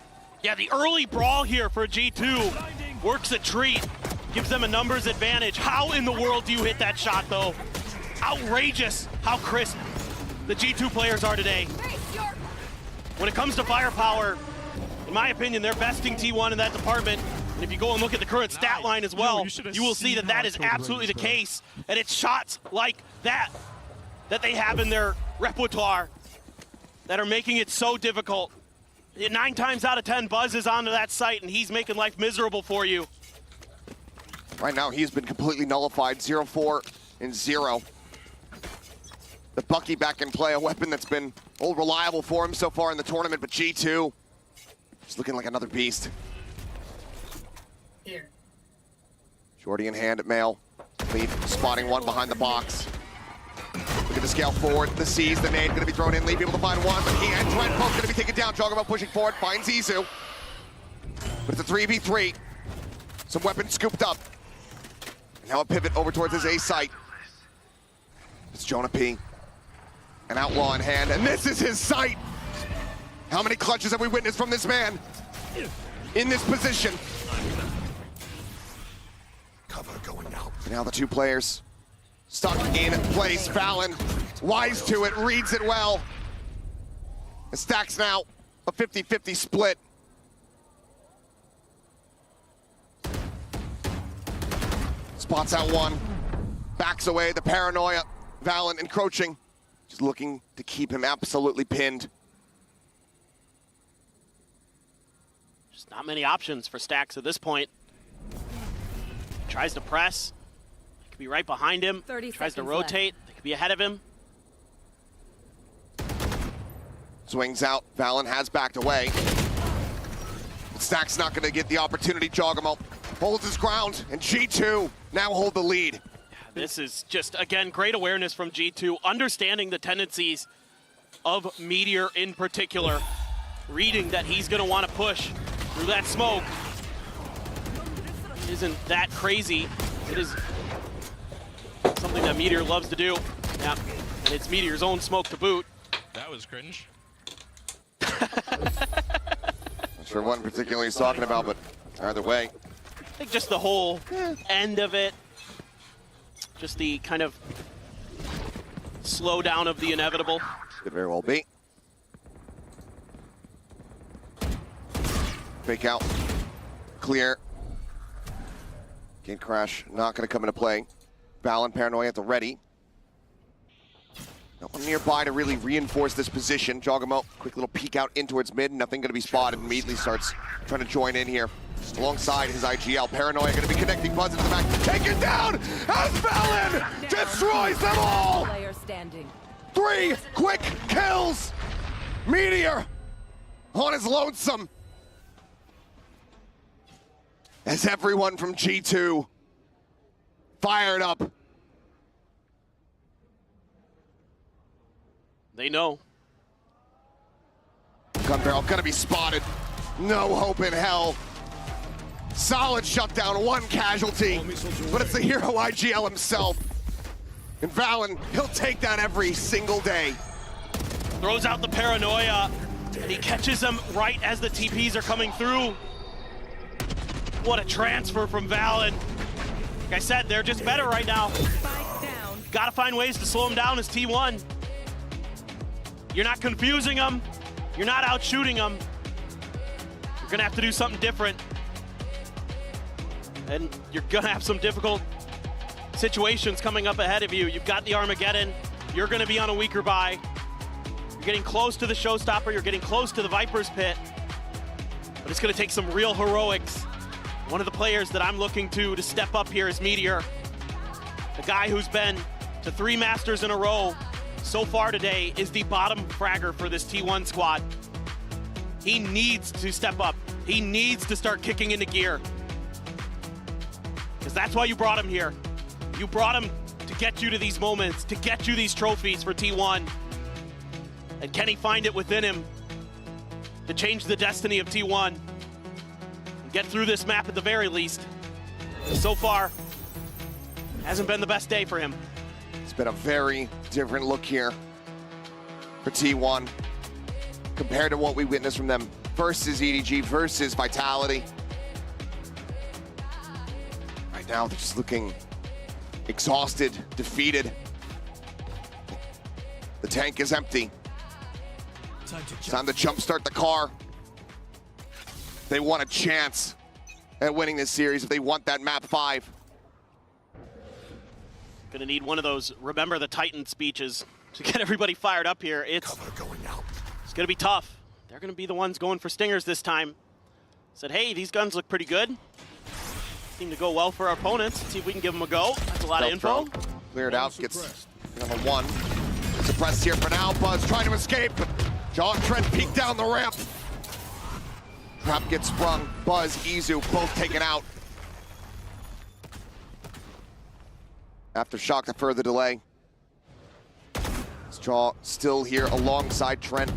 Yeah, the early brawl here for G2 works a treat. Gives them a numbers advantage. How in the world do you hit that shot, though? Outrageous how crisp the G2 players are today. When it comes to firepower, in my opinion, they're besting T1 in that department. And if you go and look at the current stat line as well, you will see that that is absolutely the case. And it's shots like that they have in their repertoire that are making it so difficult. 9 times out of 10, Buzz is onto that site, and he's making life miserable for you. Right now, he's been completely nullified. 0-4 and 0. The Bucky back in play, a weapon that's been old reliable for him so far in the tournament, but G2 is looking like another beast. Here. Shorty in hand at Mail. Leaf spotting one behind the box. Look at the scale forward. The C's, the nade gonna be thrown in. Leaf able to find one, but he and Trent both gonna be taken down. Joggermo pushing forward, finds Izu. But it's a 3v3. Some weapons scooped up. And now a pivot over towards his A site. It's Jonah P. An outlaw in hand, and this is his sight. How many clutches have we witnessed from this man in this position? Cover going out. And now the 2 players stuck in place. Valen, wise to it, reads it well. The Stacks now a 50-50 split. Spots out one, backs away, the paranoia. Valen encroaching, just looking to keep him absolutely pinned. Just not many options for Stacks at this point. Tries to press. They could be right behind him. Tries to rotate. They could be ahead of him. Swings out. Valen has backed away. Stacks not going to get the opportunity. Joggermo holds his ground, and G2 now hold the lead. This is just, again, great awareness from G2, understanding the tendencies of Meteor in particular, reading that he's going to want to push through that smoke. It isn't that crazy. It is something that Meteor loves to do. Yeah, and it's Meteor's own smoke to boot. That was cringe. Not sure what in particular he's talking about, but either way. I think just the whole end of it, just the kind of slow down of the inevitable. Could very well be. Fake out. Clear. Gate crash not going to come into play. Valen, paranoia at the ready. No one nearby to really reinforce this position. Joggermo, quick little peek out in towards mid. Nothing going to be spotted. Immediately starts trying to join in here. Alongside his IGL. Paranoia going to be connecting Buzz into the back. Taken down as Valen destroys them all! 3 quick kills! Meteor on his lonesome. As everyone from G2 fired up. They know. Gun barrel gonna be spotted. No hope in hell. Solid shutdown, 1 casualty, but it's the hero IGL himself. And Valen, he'll take that every single day. Throws out the paranoia, and he catches them right as the TPs are coming through. What a transfer from Valen. Like I said, they're just better right now. Gotta find ways to slow them down as T1. You're not confusing them. You're not out shooting them. You're gonna have to do something different. And you're gonna have some difficult situations coming up ahead of you. You've got the Armageddon. You're gonna be on a weaker buy. You're getting close to the showstopper. You're getting close to the Viper's Pit. But it's gonna take some real heroics. One of the players that I'm looking to step up here is Meteor. The guy who's been to 3 Masters in a row so far today is the bottom fragger for this T1 squad. He needs to step up. He needs to start kicking into gear. Because that's why you brought him here. You brought him to get you to these moments, to get you these trophies for T1. And can he find it within him to change the destiny of T1? And get through this map at the very least. So far, hasn't been the best day for him. It's been a very different look here for T1 compared to what we witnessed from them versus EDG versus Vitality. Right now, they're just looking exhausted, defeated. The tank is empty. Time to jumpstart the car. They want a chance at winning this series if they want that map 5. Gonna need one of those remember the Titan speeches to get everybody fired up here. It's gonna be tough. They're gonna be the ones going for stingers this time. Said, hey, these guns look pretty good. Seem to go well for our opponents. Let's see if we can give them a go. That's a lot of info. Cleared out, gets number 1. Suppressed here for now. Buzz trying to escape, but John Trent peeked down the ramp. Trap gets sprung. Buzz, Izu, both taken out. Aftershock to further delay. Straw still here alongside Trent.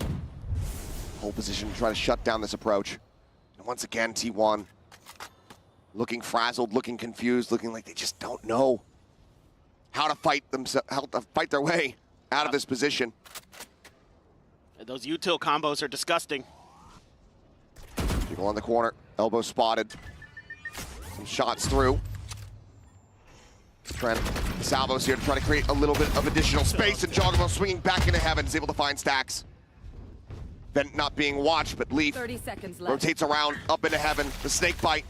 Whole position to try to shut down this approach. And once again, T1 looking frazzled, looking confused, looking like they just don't know how to fight their way out of this position. Those util combos are disgusting. People on the corner, elbow spotted. Some shots through. Trent, Salvo's here to try to create a little bit of additional space, and Jogamo swinging back into heaven is able to find stacks. Vent not being watched, but Leaf 30 seconds left. rotates around, up into heaven. The snake bite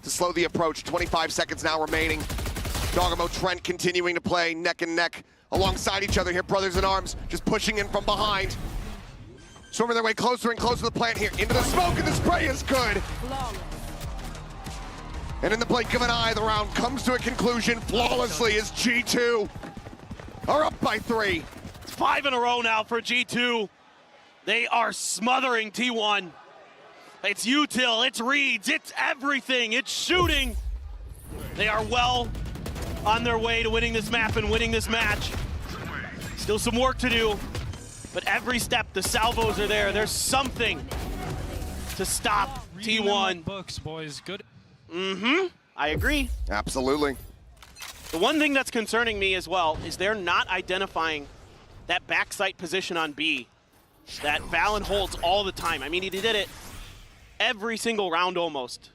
to slow the approach. 25 seconds now remaining. Jogamo, Trent continuing to play neck and neck alongside each other here, brothers in arms, just pushing in from behind. Storming their way closer and closer to the plant here. Into the smoke, and the spray is good. And in the blink of an eye, the round comes to a conclusion flawlessly as G2 are up by 3. It's 5 in a row now for G2. They are smothering T1. It's util, it's reads, it's everything, it's shooting. They are well on their way to winning this map and winning this match. Still some work to do, but every step the salvos are there. There's something to stop T1. Books, boys. Good. I agree. Absolutely. The one thing that's concerning me as well is they're not identifying that backside position on B that Valen holds all the time. I mean, he did it every single round almost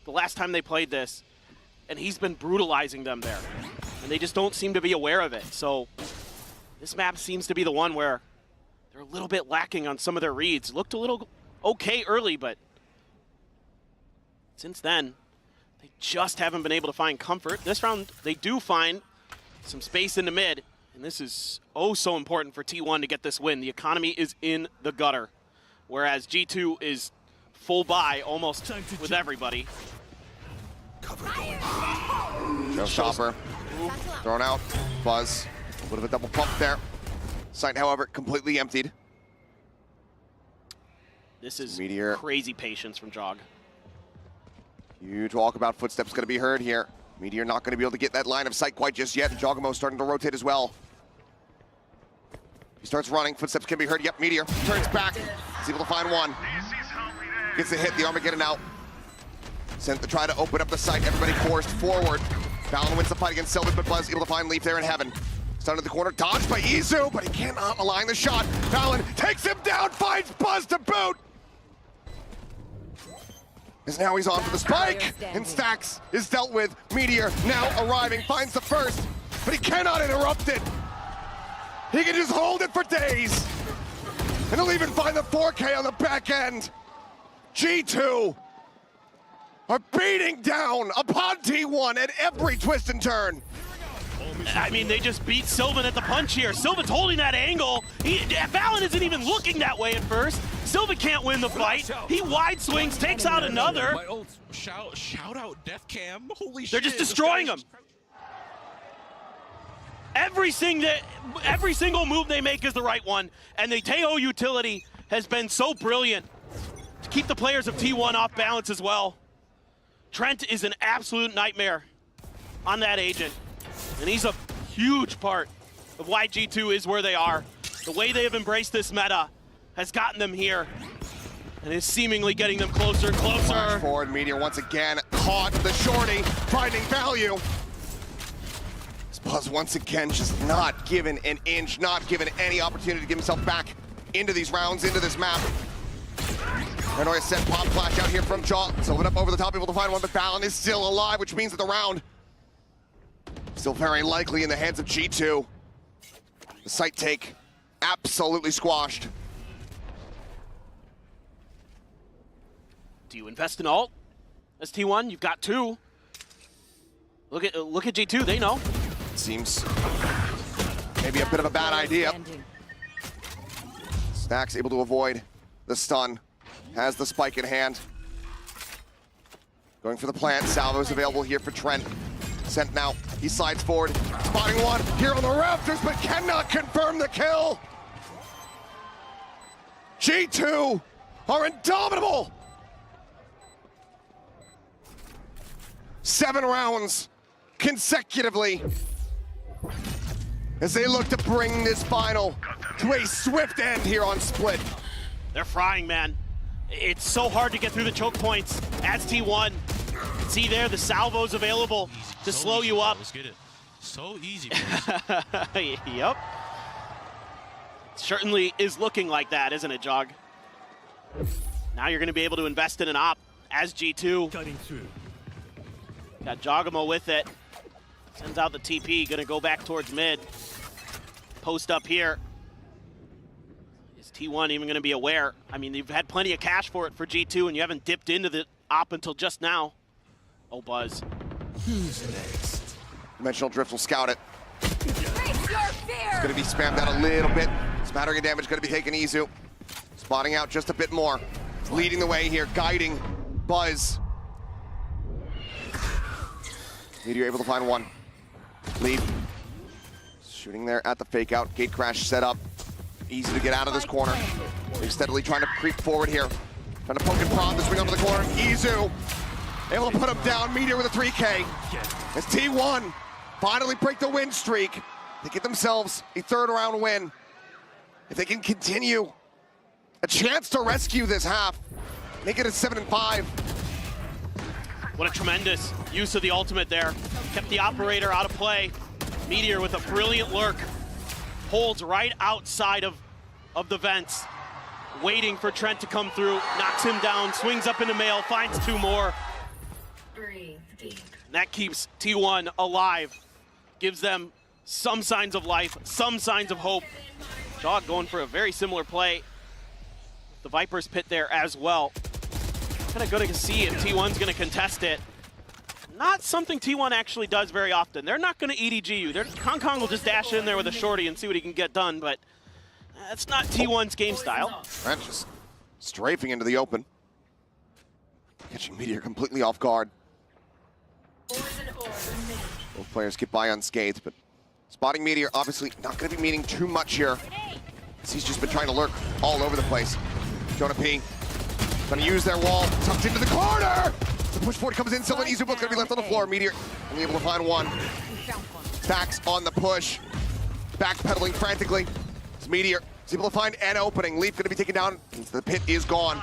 the last time they played this, and he's been brutalizing them there, and they just don't seem to be aware of it. So this map seems to be the one where they're a little bit lacking on some of their reads. Looked a little okay early, but since then, they just haven't been able to find comfort. This round, they do find some space in the mid, and this is oh so important for T1 to get this win. The economy is in the gutter, whereas G2 is full buy almost with everybody. Showstopper thrown out. Buzz, a bit of a double pump there. Site, however, completely emptied. This is Meteor. Crazy patience from Jog. Huge walkabout footsteps going to be heard here. Meteor not going to be able to get that line of sight quite just yet. Jogamo starting to rotate as well. He starts running, footsteps can be heard. Yep, Meteor turns back. He's able to find one. Gets the hit, the Armageddon out. Sent to try to open up the site, everybody forced forward. Valen wins the fight against Sylvan, but Buzz able to find Leaf there in heaven. Stunned in the corner, dodged by Izu, but he cannot align the shot. Valen takes him down, finds Buzz to boot! As now he's on for the spike, and Stax is dealt with. Meteor now arriving, finds the first, but he cannot interrupt it. He can just hold it for days. And he'll even find the 4K on the back end. G2 are beating down upon T1 at every twist and turn. I mean, they just beat Sylvan at the punch here. Sylvan's holding that angle. Valen isn't even looking that way at first. Sylvan can't win the fight. He wide swings, takes out another. Shout out Def Cam. Holy shit. They're just destroying him. Every single move they make is the right one, and the Teho utility has been so brilliant to keep the players of T1 off balance as well. Trent is an absolute nightmare on that agent, and he's a huge part of why G2 is where they are. The way they have embraced this meta has gotten them here, and is seemingly getting them closer and closer. Flash forward, Meteor once again caught the shorty, finding value. Buzz once again just not given an inch, not given any opportunity to get himself back into these rounds, into this map. Paranoia set pop flash out here from Jaw. Sylvan up over the top, able to find one, but Valen is still alive, which means that the round still very likely in the hands of G2. The site take absolutely squashed. Do you invest in ult? As T1, you've got two. Look at G2, they know. Seems maybe a bit of a bad idea. Stax able to avoid the stun. Has the spike in hand. Going for the plant. Salvo's available here for Trent. Sent now. He slides forward. Spotting one here on the rafters, but cannot confirm the kill. G2 are indomitable. 7 rounds consecutively as they look to bring this final to a swift end here on Split. They're frying, man. It's so hard to get through the choke points as T1. See there, the salvos available to slow you up. Let's get it. So easy. Yep. Certainly is looking like that, isn't it, Jog? Now you're going to be able to invest in an op as G2. Cutting through. Got Jogamo with it. Sends out the TP, gonna go back towards mid. Post up here. Is T1 even gonna be aware? I mean, you've had plenty of cash for it for G2 and you haven't dipped into the op until just now. Oh, Buzz. Who's next? Dimensional Drift will scout it. It's gonna be spammed out a little bit. Smattering of damage gonna be taking Izu. Spotting out just a bit more. Leading the way here, guiding Buzz. Meteor able to find one. Leaf. Shooting there at the fake out. Gate crash set up. Easy to get out of this corner. They're steadily trying to creep forward here. Trying to poke and prod the swing onto the corner. Izu able to put him down. Meteor with a 3K. As T1 finally break the win streak. They get themselves a 3rd round win. If they can continue a chance to rescue this half, make it a 7-5. What a tremendous use of the ultimate there. Kept the operator out of play. Meteor with a brilliant lurk. Holds right outside of the vents. Waiting for Trent to come through. Knocks him down, swings up into mail, finds 2 more. Breathe deep. That keeps T1 alive. Gives them some signs of life, some signs of hope. Jog going for a very similar play. The Viper's pit there as well. Kind of good to see if T1's going to contest it. Not something T1 actually does very often. They're not going to EDG you. Kong Kong will just dash in there with a shorty and see what he can get done, but that's not T1's game style. Trent just strafing into the open. Catching Meteor completely off guard. Both players get by unscathed, but spotting Meteor obviously not going to be meaning too much here. He's just been trying to lurk all over the place. Jonah P. Gonna use their wall, tucked into the corner! The push forward comes in, Sylvan Izu both gonna be left on the floor. Meteor only able to find one. Stax on the push. Backpedaling frantically. So Meteor is able to find an opening. Leaf going to be taken down. The pit is gone.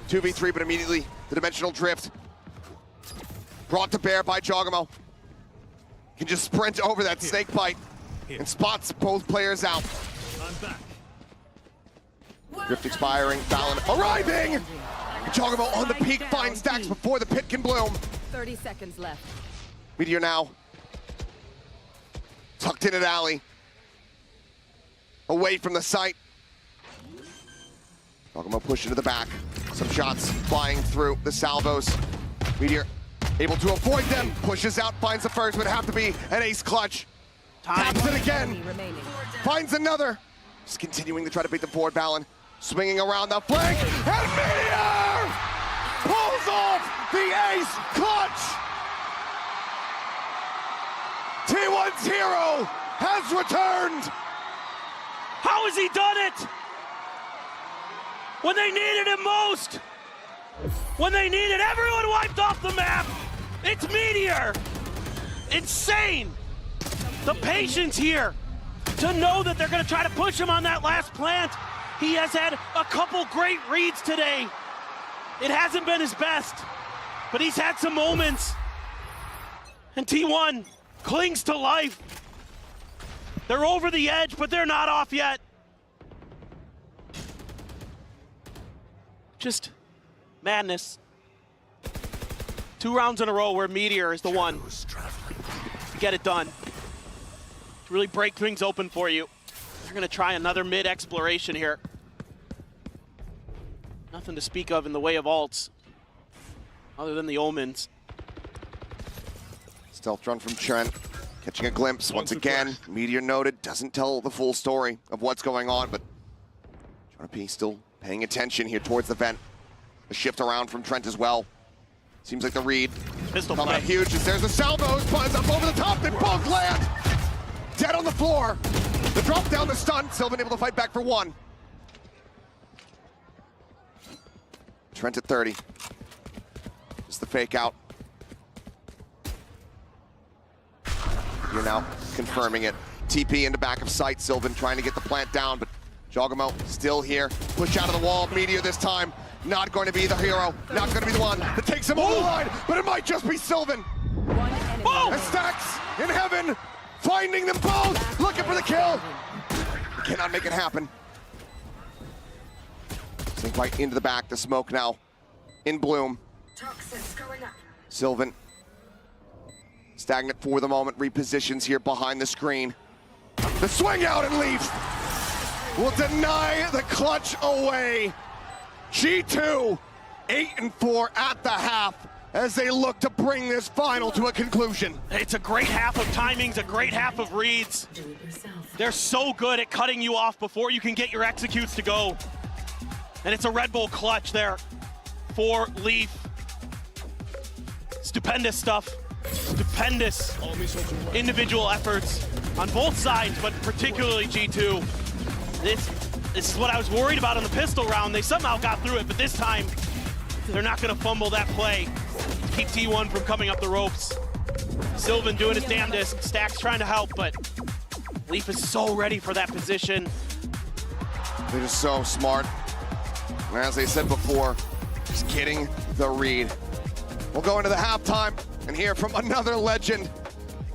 2v3, but immediately the dimensional drift brought to bear by Jogamo. Can just sprint over that snake bite and spots both players out. Drift expiring, Fallon arriving! Jogamo on the peak finds stacks before the pit can bloom. 30 seconds left. Meteor now tucked in at alley, away from the site. Jogamo push into the back. Some shots flying through the salvos. Meteor able to avoid them, pushes out, finds the first, would have to be an ace clutch. Taps it again, finds another. Just continuing to try to beat the forward Fallon. Swinging around the flank, and Meteor pulls off the ace clutch! T1's hero has returned! How has he done it? When they needed him most! When they needed everyone wiped off the map! It's Meteor! Insane! The patience here to know that they're gonna try to push him on that last plant. He has had a couple great reads today. It hasn't been his best, but he's had some moments. And T1 clings to life. They're over the edge, but they're not off yet. Just madness. 2 rounds in a row where Meteor is the one to get it done. To really break things open for you. They're gonna try another mid exploration here. Nothing to speak of in the way of ults, other than the omens. Stealth run from Trent, catching a glimpse once again. Meteor noted, doesn't tell the full story of what's going on, but P still paying attention here towards the vent. A shift around from Trent as well. Seems like the read pistol coming play. up huge as there's a salvo, buzz up over the top, they both land! Dead on the floor. The drop down, the stun, Sylvan able to fight back for 1. Trent at 30. Just the fake out. You're now confirming it. TP into back of sight. Sylvan trying to get the plant down, but Jogamo still here. Push out of the wall. Meteor this time. Not going to be the hero. Not going to be the one that takes him over the line, but it might just be Sylvan. And Stacks in heaven, finding them both, looking for the kill. Cannot make it happen. Sink right into the back, the smoke now in bloom. Sylvan, stagnant for the moment, repositions here behind the screen. The swing out and leaves. Will deny the clutch away. G2, 8-4 at the half as they look to bring this final to a conclusion. It's a great half of timings, a great half of reads. They're so good at cutting you off before you can get your executes to go. And it's a Red Bull clutch there for Leaf. Stupendous stuff. Stupendous individual efforts on both sides, but particularly G2. This is what I was worried about in the pistol round. They somehow got through it, but this time they're not going to fumble that play to keep T1 from coming up the ropes. Sylvan doing his damnedest. Stacks trying to help, but Leaf is so ready for that position. They're just so smart. And as they said before, just getting the read. We'll go into the halftime and hear from another legend.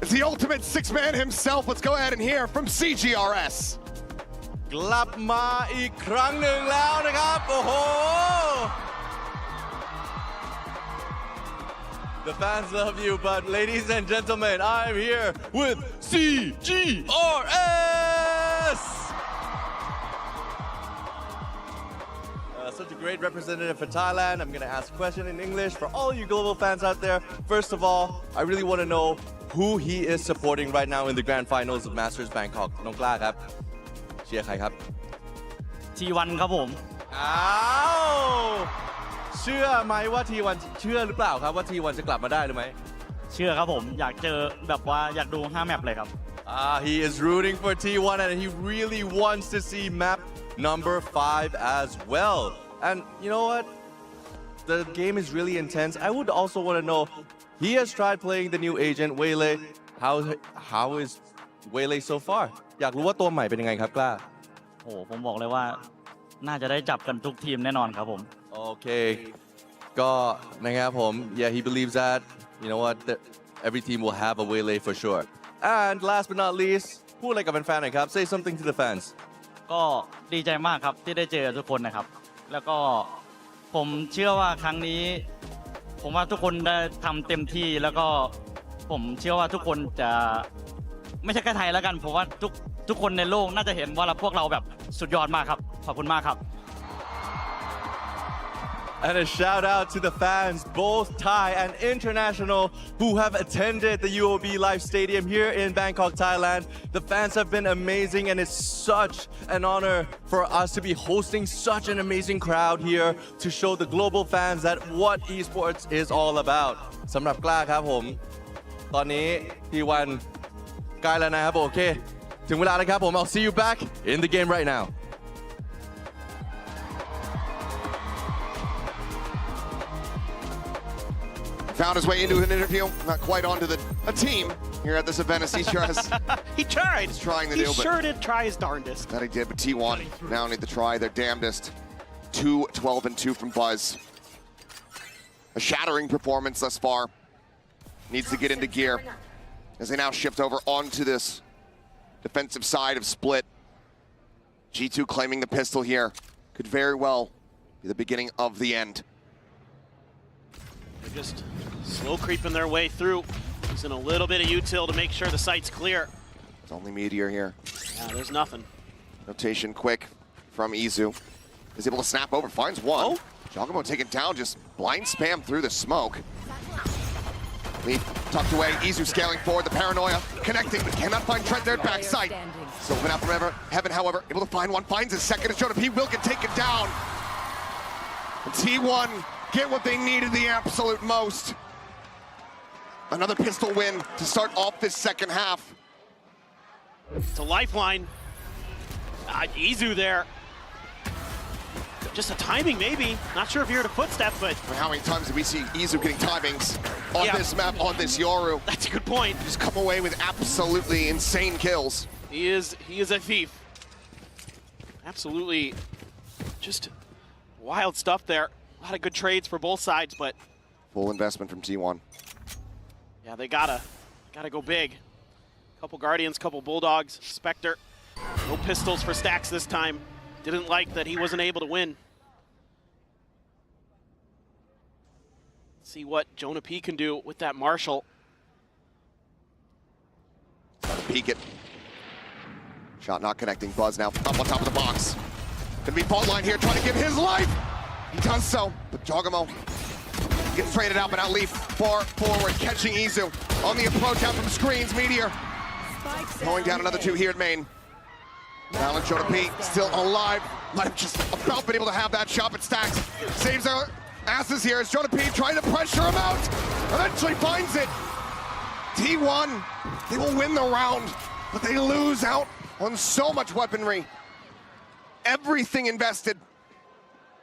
It's the ultimate 6-man himself. Let's go ahead and hear from CGRS. กลับมาอีกครั้งหนึ่งแล้วนะครับโอ้โห The fans love you, but ladies and gentlemen, I'm here with CGRS. Such a great representative for Thailand. I'm going to ask a question in English for all you global fans out there. First of all, I really want to know who he is supporting right now in the grand finals of Masters Bangkok. น้องกล้าครับ เชียร์ใครครับ T1 ครับผม อ้าวเชื่อไหมว่า T1 เชื่อหรือเปล่าครับว่า T1 จะกลับมาได้หรือไม่ เชื่อครับผมอยากเจอแบบว่าอยากดู5แมปเลยครับ He is rooting for T1 and he really wants to see map number 5 as well. And you know what? The game is really intense. I would also want to know, he has tried playing the new agent, Waylay. How is Waylay so far? อยากรู้ว่าตัวใหม่เป็นยังไงครับกล้า โอ้ผมบอกเลยว่าน่าจะได้จับกันทุกทีมแน่นอนครับผม Okay ก็นะครับผม yeah he believes that you know what every team will have a waylay for sure and last but not least พูดอะไรกับแฟนๆหน่อยครับ say something to the fans ก็ดีใจมากครับที่ได้เจอทุกคนนะครับแล้วก็ผมเชื่อว่าครั้งนี้ผมว่าทุกคนได้ทำเต็มที่แล้วก็ผมเชื่อว่าทุกคนจะไม่ใช่แค่ไทยแล้วกันผมว่าทุกคนในโลกน่าจะเห็นว่าพวกเราแบบสุดยอดมากครับขอบคุณมากครับ And a shout out to the fans, both Thai and international, who have attended the UOB Live Stadium here in Bangkok, Thailand. The fans have been amazing, and it's such an honor for us to be hosting such an amazing crowd here to show the global fans that what esports is all about. สำหรับกล้าครับผม ตอนนี้ที่วันใกล้แล้วนะครับโอเค ถึงเวลาแล้วครับผม I'll see you back in the game right now. Found his way into an interview, not quite onto a team here at this event as CTRS. He tried. He's trying to he do, but sure did try his darndest. That he did, but T1 now need to try their damnedest. 2-12-2 from Buzz. A shattering performance thus far. Needs to get into gear as they now shift over onto this defensive side of Split. G2 claiming the pistol here. Could very well be the beginning of the end. They're just slow creeping their way through. Using a little bit of util to make sure the site's clear. It's only Meteor here. Yeah, there's nothing. Rotation quick from Izu. Is able to snap over, finds one. Jogamo taken down, just blind spam through the smoke. Leaf tucked away, Izu scaling forward, the paranoia connecting, but cannot find Trent there at backside. Still open out from heaven, however, able to find one, finds his second, showed up, he will get taken down. And T1 get what they needed the absolute most. Another pistol win to start off this second half. It's a lifeline. Izu there. Just a timing, maybe. Not sure if you heard a footstep, but... How many times did we see Izu getting timings on this map, on this Yoru? That's a good point. Just come away with absolutely insane kills. He is a thief. Absolutely just wild stuff there. A lot of good trades for both sides, but... Full investment from T1. Yeah, they gotta go big. Couple Guardians, couple Bulldogs, Spectre. No pistols for Stacks this time. Didn't like that he wasn't able to win. See what Jonah P can do with that Marshall. Peek it. Shot not connecting. Buzz now up on top of the box. Gonna be fault line here, trying to give his life. He does so, but Jogamo gets traded out, but now Leaf far forward, catching Izu on the approach out from screens. Meteor going down another two here at main. Balance Jonah P still alive. Might have just about been able to have that shot, but Stacks saves our asses here as Jonah P trying to pressure him out. Eventually finds it. T1, they will win the round, but they lose out on so much weaponry. Everything invested,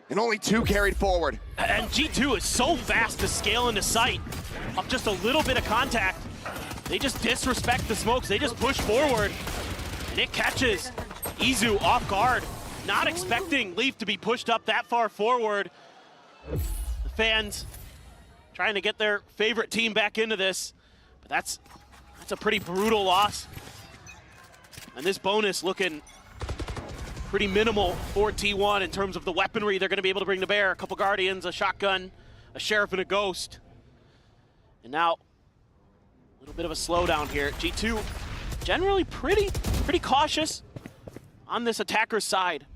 and only two carried forward. And G2 is so fast to scale into sight. Up just a little bit of contact. They just disrespect the smokes. They just push forward. And it catches Izu off guard. Not expecting Leaf to be pushed up that far forward. The fans trying to get their favorite team back into this. But that's a pretty brutal loss. And this bonus looking pretty minimal for T1 in terms of the weaponry they're going to be able to bring to bear. A couple Guardians, a shotgun, a Sheriff, and a Ghost. And now, a little bit of a slowdown here. G2 generally pretty cautious on this attacker's side.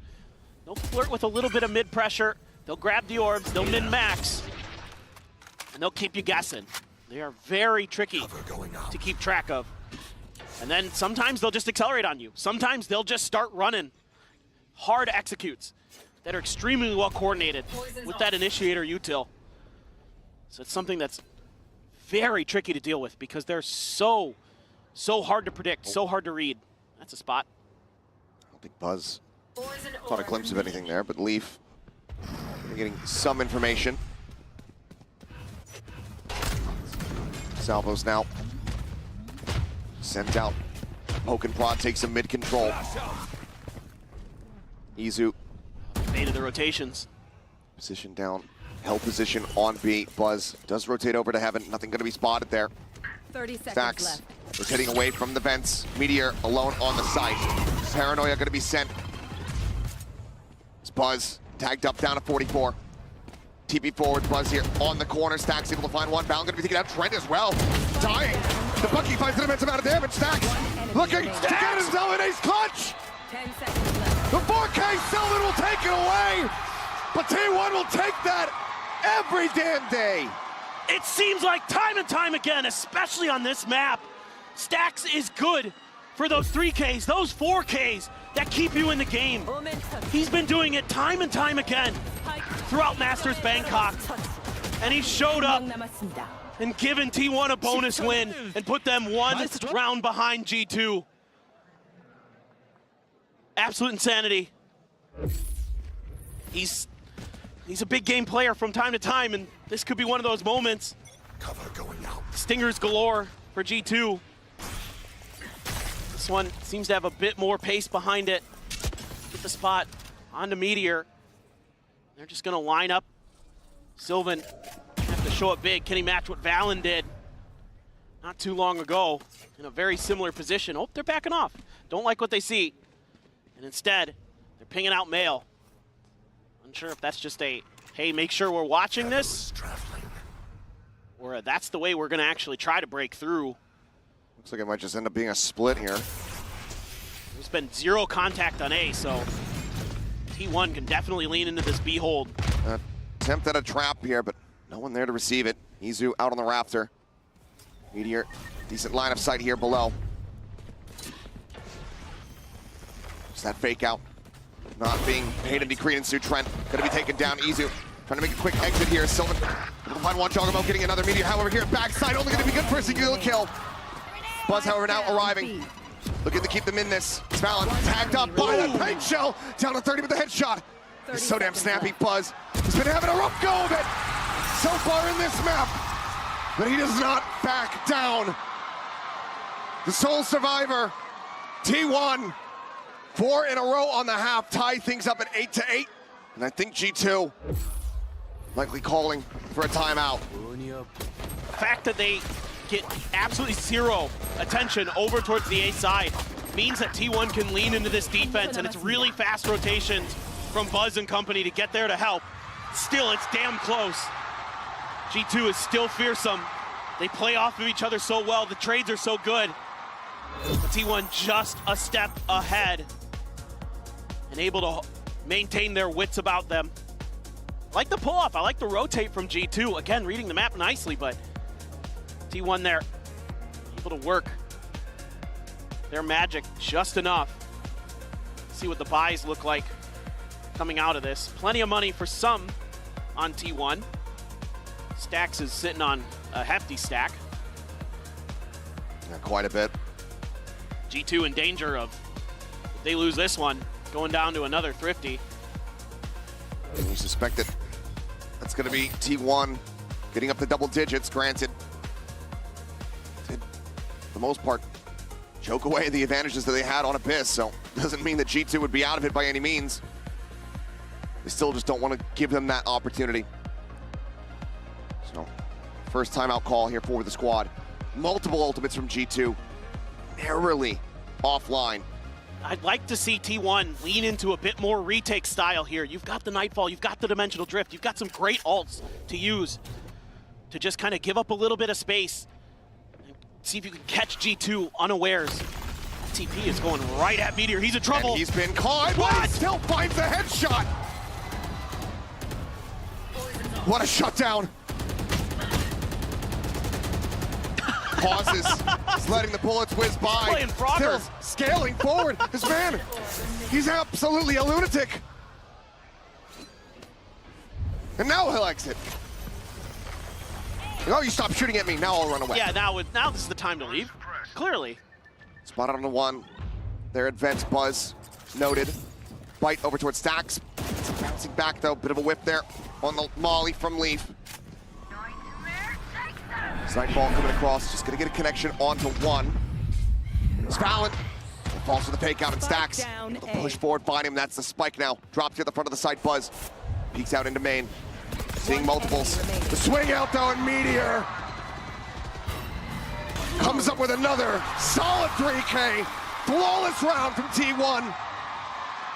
They'll flirt with a little bit of mid pressure. They'll grab the orbs, they'll min-max, and they'll keep you guessing. They are very tricky to keep track of. And then sometimes they'll just accelerate on you. Sometimes they'll just start running hard executes that are extremely well coordinated with that initiator util. So it's something that's very tricky to deal with because they're so hard to predict, so hard to read. That's a spot. I don't think Buzz caught a glimpse of anything there, but Leaf getting some information. Salvos now sent out. Poke and Prod takes some mid control. Izu. Baited the rotations. Position down. Held position on B. Buzz does rotate over to Heaven. Nothing going to be spotted there. 30 seconds Stacks left. is heading away from the vents. Meteor alone on the site. Paranoia going to be sent. It's Buzz tagged up down to 44. TP forward, Buzz here on the corner. Stacks able to find one. Balan going to be taking out Trent as well. Dying. The Bucky finds an immense amount of damage. Stacks looking to get himself an ace clutch. 10 seconds left. The 4K Selden will take it away. But T1 will take that every damn day. It seems like time and time again, especially on this map, Stacks is good for those 3Ks, those 4Ks that keep you in the game. He's been doing it time and time again throughout Masters Bangkok. And he showed up and given T1 a bonus win and put them one round behind G2. Absolute insanity. He's a big game player from time to time, and this could be one of those moments. Cover going out. Stingers galore for G2. This one seems to have a bit more pace behind it. Get the spot onto Meteor. They're just gonna line up. Sylvan have to show up big. Can he match what Valen did not too long ago in a very similar position? Oh, they're backing off. Don't like what they see. And instead, they're pinging out Mail. Unsure if that's just a, hey, make sure we're watching this, or that's the way we're gonna actually try to break through. Looks like it might just end up being a split here. There's been zero contact on A, so T1 can definitely lean into this B hold. Attempt at a trap here, but no one there to receive it. Izu out on the rafter. Meteor, decent line of sight here below. Just that fake out. Not being paid any credence to Trent. Gonna be taken down. Izu trying to make a quick exit here. Sylvan able to find one. Jogamo getting another Meteor. However, here backside only gonna be good for a single kill. Buzz, however, now arriving. Looking to keep them in this. Valen tagged up by that paint shell. Down to 30 with the headshot. He's so damn snappy, Buzz. He's been having a rough go of it so far in this map. But he does not back down. The sole survivor, T1. 4 in a row on the half, tie things up at 8-8. And I think G2 likely calling for a timeout. The fact that they get absolutely zero attention over towards the A side means that T1 can lean into this defense, and it's really fast rotations from Buzz and company to get there to help. Still, it's damn close. G2 is still fearsome. They play off of each other so well. The trades are so good. But T1 just a step ahead and able to maintain their wits about them. I like the pull-off. I like the rotate from G2. Again, reading the map nicely, but T1 there, able to work their magic just enough. See what the buys look like coming out of this. Plenty of money for some on T1. Stacks is sitting on a hefty stack. Yeah, quite a bit. G2 in danger of, if they lose this one, going down to another thrifty. And you suspect that that's going to be T1 getting up to double digits, granted. Did, for the most part, choke away the advantages that they had on Abyss, so doesn't mean that G2 would be out of it by any means. They still just don't want to give them that opportunity. So, first timeout call here for the squad. Multiple ultimates from G2, narrowly offline. I'd like to see T1 lean into a bit more retake style here. You've got the Nightfall, you've got the Dimensional Drift, you've got some great ults to use to just kind of give up a little bit of space and see if you can catch G2 unawares. TP is going right at Meteor. He's in trouble. And he's been caught, but he still finds the headshot. What a shutdown. Pauses, he's letting the bullets whiz by. Playing Frogger. Still scaling forward. This man, he's absolutely a lunatic. And now he'll exit. Oh, you stop shooting at me, now I'll run away. Yeah, now this is the time to leave, clearly. Spotted on the one. There advanced Buzz, noted. Bite over towards Stacks. Bouncing back though, bit of a whip there on the Molly from Leaf. Nightfall coming across, just gonna get a connection onto one. Valen Falls for the fake out and Stacks. down The A. push forward, find him. That's the spike now. Drops to the front of the site. Buzz peeks out into main. Seeing multiples. The swing out though, and Meteor comes up with another solid 3K. Flawless round from T1.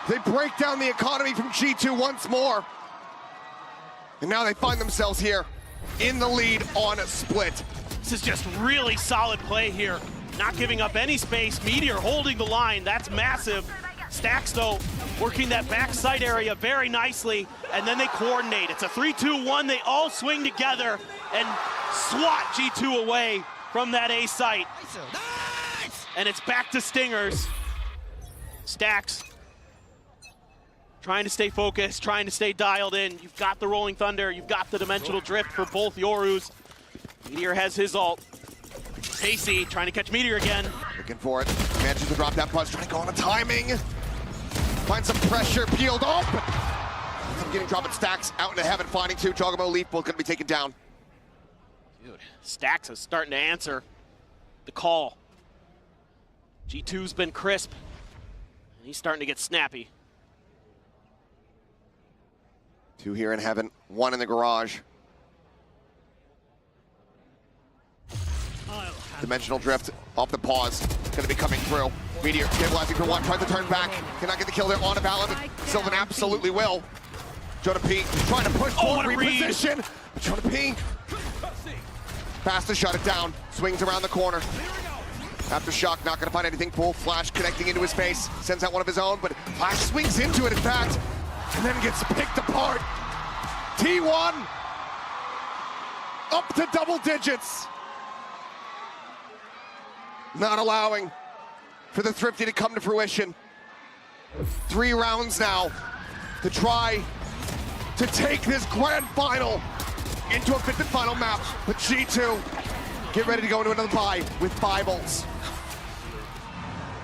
They break down the economy from G2 once more. And now they find themselves here in the lead on a split. This is just really solid play here. Not giving up any space. Meteor holding the line. That's massive. Stacks, though, working that backside area very nicely, and then they coordinate. It's a 3-2-1. They all swing together and swat G2 away from that A site. And it's back to Stingers. Stacks trying to stay focused, trying to stay dialed in. You've got the Rolling Thunder. You've got the Dimensional Drift for both Yorus. Meteor has his ult. Pacey trying to catch Meteor again. Looking for it. Manages to drop that Buzz, trying to go on the timing. Find some pressure, peeled off. I'm getting dropping Stacks out into heaven, finding two. Jogamo, Leaf, both gonna be taken down. Dude, Stacks is starting to answer the call. G2's been crisp. And he's starting to get snappy. Two here in heaven, one in the garage. Dimensional Drift off the pause. Gonna be coming through. Meteor stabilizing for one, tries to turn back. Cannot get the kill there on a Valid. Sylvan absolutely will. Jonah P trying to push forward, reposition. Jonah P fast to shut it down. Swings around the corner. Aftershock not gonna find anything. Full Flash connecting into his face. Sends out one of his own, but Flash swings into it in fact, and then gets picked apart. T1 up to double digits. Not allowing for the Thrifty to come to fruition. 3 rounds now to try to take this grand final into a fifth and final map. But G2 get ready to go into another bye with 5 ults.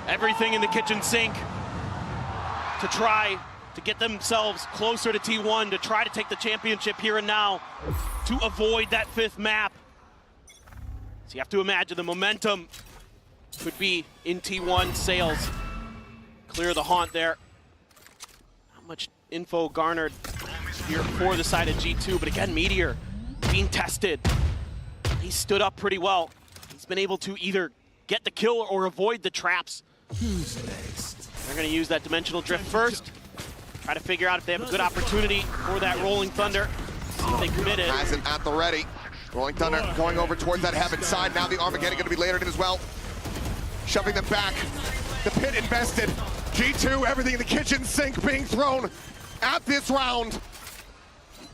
Everything in the kitchen sink to try to get themselves closer to T1, to try to take the championship here and now, to avoid that 5th map. So you have to imagine the momentum could be in T1 sails. Clear the haunt there. Not much info garnered here for the side of G2, but again, Meteor being tested. He stood up pretty well. He's been able to either get the kill or avoid the traps. Who's next? They're gonna use that Dimensional Drift first. Try to figure out if they have a good opportunity for that Rolling Thunder. See if they commit it. Has it at the ready. Rolling Thunder going over towards that heaven side. Now the Armageddon gonna be layered in as well. Shoving them back. The pit invested. G2, everything in the kitchen sink being thrown at this round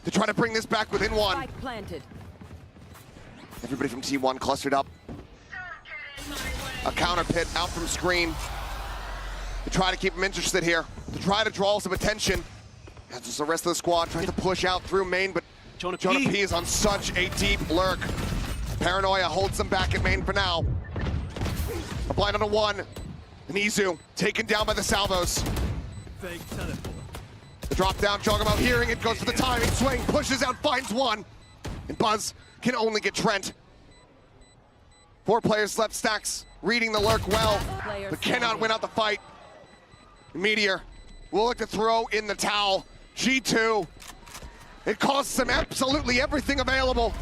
to try to bring this back within 1. Spike planted. Everybody from T1 clustered up. A counter pit out from screen to try to keep them interested here, to try to draw some attention. As the rest of the squad tries to push out through main, but Jonah P is on such a deep lurk. Paranoia holds them back at main for now. A blind on a 1. Nizu taken down by the salvos. Fake teleport. The drop down, Jogamo hearing it, goes for the timing swing, pushes out, finds 1. And Buzz can only get Trent. 4 players left, Stacks reading the lurk well, but cannot win out the fight. Meteor will look to throw in the towel. G2, it costs them absolutely everything available,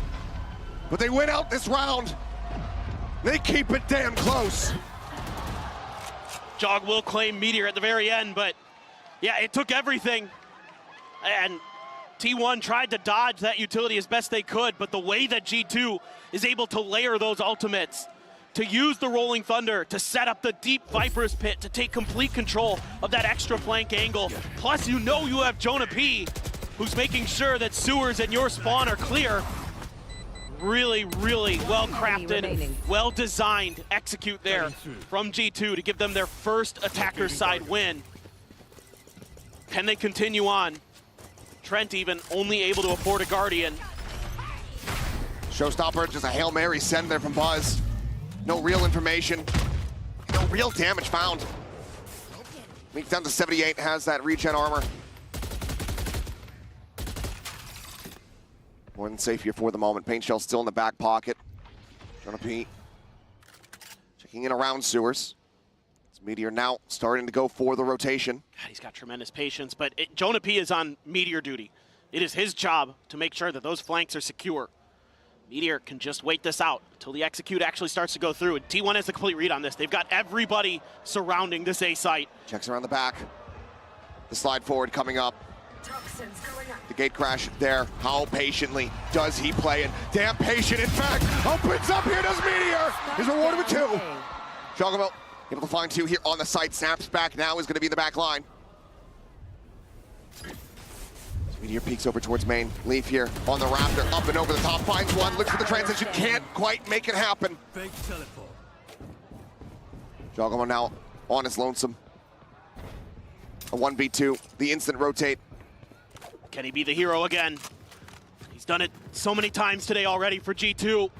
but they win out this round. They keep it damn close. Jog will claim Meteor at the very end, but yeah, it took everything. And T1 tried to dodge that utility as best they could, but the way that G2 is able to layer those ultimates, to use the Rolling Thunder, to set up the deep Viper's Pit, to take complete control of that extra flank angle. Plus, you know you have Jonah P, who's making sure that sewers and your spawn are clear. Really, really well-crafted, well-designed execute there from G2 to give them their first attacker side win. Can they continue on? Trent even only able to afford a Guardian. Showstopper, just a Hail Mary send there from Buzz. No real information, no real damage found. Leaks down to 78, has that regen armor. More than safe here for the moment. Paint Shell still in the back pocket. Jonah P checking in around sewers. It's Meteor now starting to go for the rotation. God, he's got tremendous patience, but Jonah P is on Meteor duty. It is his job to make sure that those flanks are secure. Meteor can just wait this out until the execute actually starts to go through. And T1 has the complete read on this. They've got everybody surrounding this A site. Checks around the back. The slide forward coming up. The gate crash there. How patiently does he play it? Damn patient, in fact. Opens up here, does Meteor. He's rewarded with 2. Jogamo able to find 2 here on the site. Snaps back now is going to be in the back line. Meteor peeks over towards main. Leaf here on the Raptor, up and over the top, finds one, looks for the transition, can't quite make it happen. Big teleport. Jogamo now on his lonesome. A 1v2, the instant rotate. Can he be the hero again? He's done it so many times today already for G2.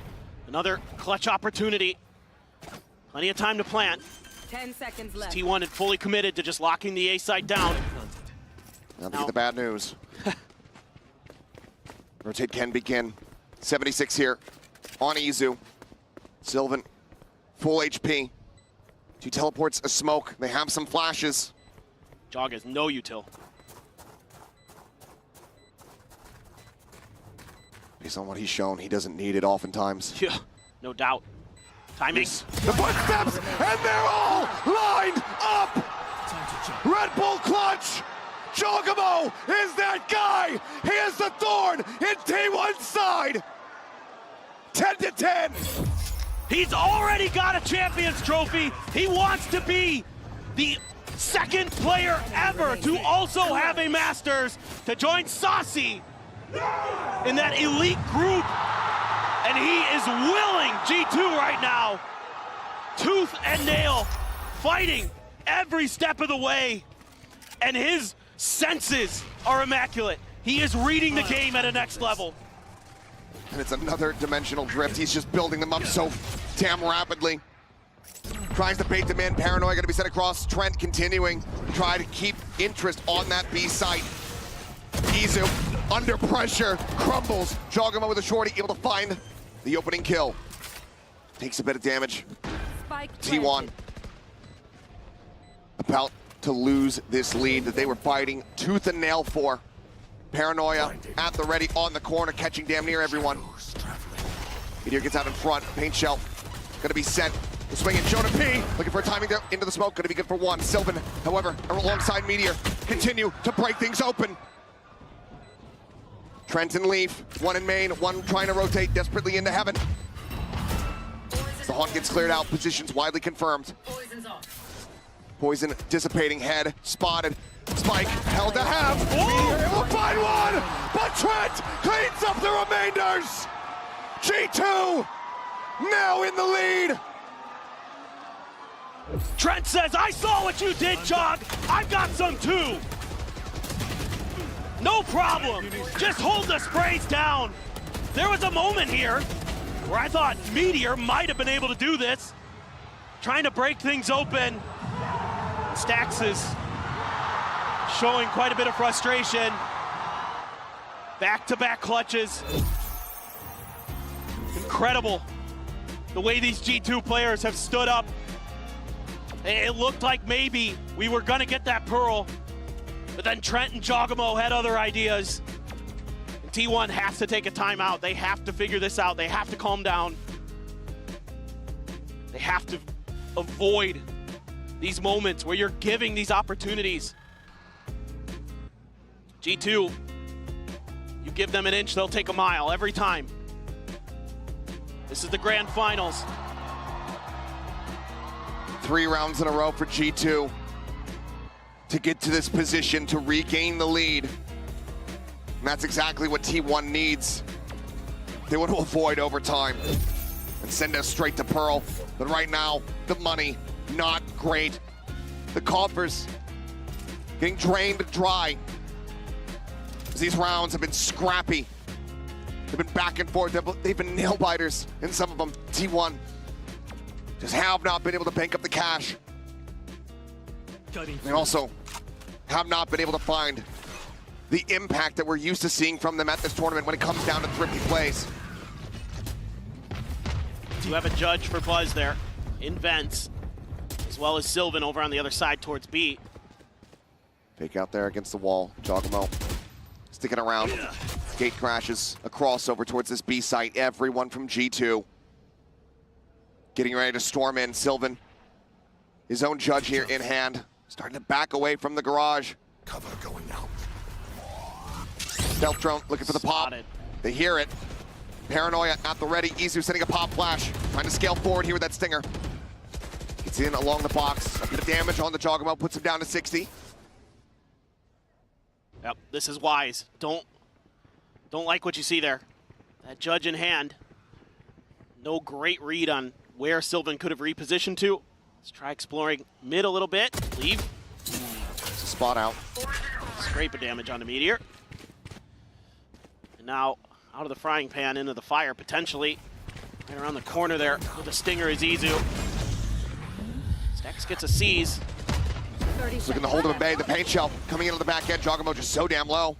Another clutch opportunity. Plenty of time to plant. 10 seconds left. T1 had fully committed to just locking the A site down. Now to get the bad news. Rotate can begin. 76 here on Izu. Sylvan, full HP. 2 teleports, a smoke. They have some flashes. Jog has no util. Based on what he's shown, he doesn't need it oftentimes. Yeah, no doubt. Timing. The footsteps, and they're all lined up! Red Bull clutch! Jogamo is that guy! He is the thorn in T1's side! 10-10! He's already got a Champions Trophy. He wants to be the second player ever to also have a Masters, to join Saucy in that elite group. And he is willing, G2 right now, tooth and nail, fighting every step of the way. And his senses are immaculate. He is reading the game at a next level. And it's another dimensional drift. He's just building them up so damn rapidly. Tries to bait them in. Paranoia going to be sent across. Trent continuing to try to keep interest on that B site. Izu under pressure, crumbles. Jogamo with a shorty, able to find the opening kill. Takes a bit of damage. T1 about to lose this lead that they were fighting tooth and nail for. Paranoia at the ready on the corner, catching damn near everyone. Meteor gets out in front. Paint shell going to be set. The swing in Jonah P. Looking for a timing there into the smoke. Going to be good for 1. Sylvan, however, alongside Meteor, continue to break things open. Trent and Leaf, 1 in main, 1 trying to rotate desperately into heaven. The Haunt gets cleared out. Positions widely confirmed. Poison dissipating, head spotted. Spike held to have. Meteor able to find 1, but Trent cleans up the remainders. G2 now in the lead. Trent says, I saw what you did, Jog. I've got some too. No problem. Just hold the sprays down. There was a moment here where I thought Meteor might have been able to do this. Trying to break things open. Stax is showing quite a bit of frustration. Back-to-back clutches. Incredible the way these G2 players have stood up. It looked like maybe we were gonna get that Pearl, but then Trent and Jogamo had other ideas. And T1 has to take a timeout. They have to figure this out. They have to calm down. They have to avoid these moments where you're giving these opportunities. G2, you give them an inch, they'll take a mile every time. This is the grand finals. 3 rounds in a row for G2 to get to this position, to regain the lead. And that's exactly what T1 needs. They want to avoid overtime and send us straight to Pearl. But right now, the money, not great. The coffers getting drained dry. These rounds have been scrappy. They've been back and forth. They've been nail biters in some of them. T1 just have not been able to bank up the cash. They also have not been able to find the impact that we're used to seeing from them at this tournament when it comes down to thrifty plays. You have a judge for Buzz there in vents. as well as Sylvan over on the other side towards B. Fake out there against the wall. Jogamo sticking around. Gate crashes. A crossover towards this B site. Everyone from G2 getting ready to storm in. Sylvan, his own judge here in hand, starting to back away from the garage. Cover going out. Stealth drone looking for the pop. They hear it. Paranoia at the ready. Izu sending a pop flash. Trying to scale forward here with that stinger. Gets in along the box. A bit of damage on the Jogamo. Puts him down to 60. Yep, this is wise. Don't like what you see there. That judge in hand. No great read on where Sylvan could have repositioned to. Let's try exploring mid a little bit. Leave. It's a spot out. Scrape of damage on the Meteor. And now out of the frying pan into the fire, potentially. Right around the corner there with the stinger is Izu. Stax gets a seize. Looking to hold him at bay. The paint shell coming into the back end. Jogamo just so damn low.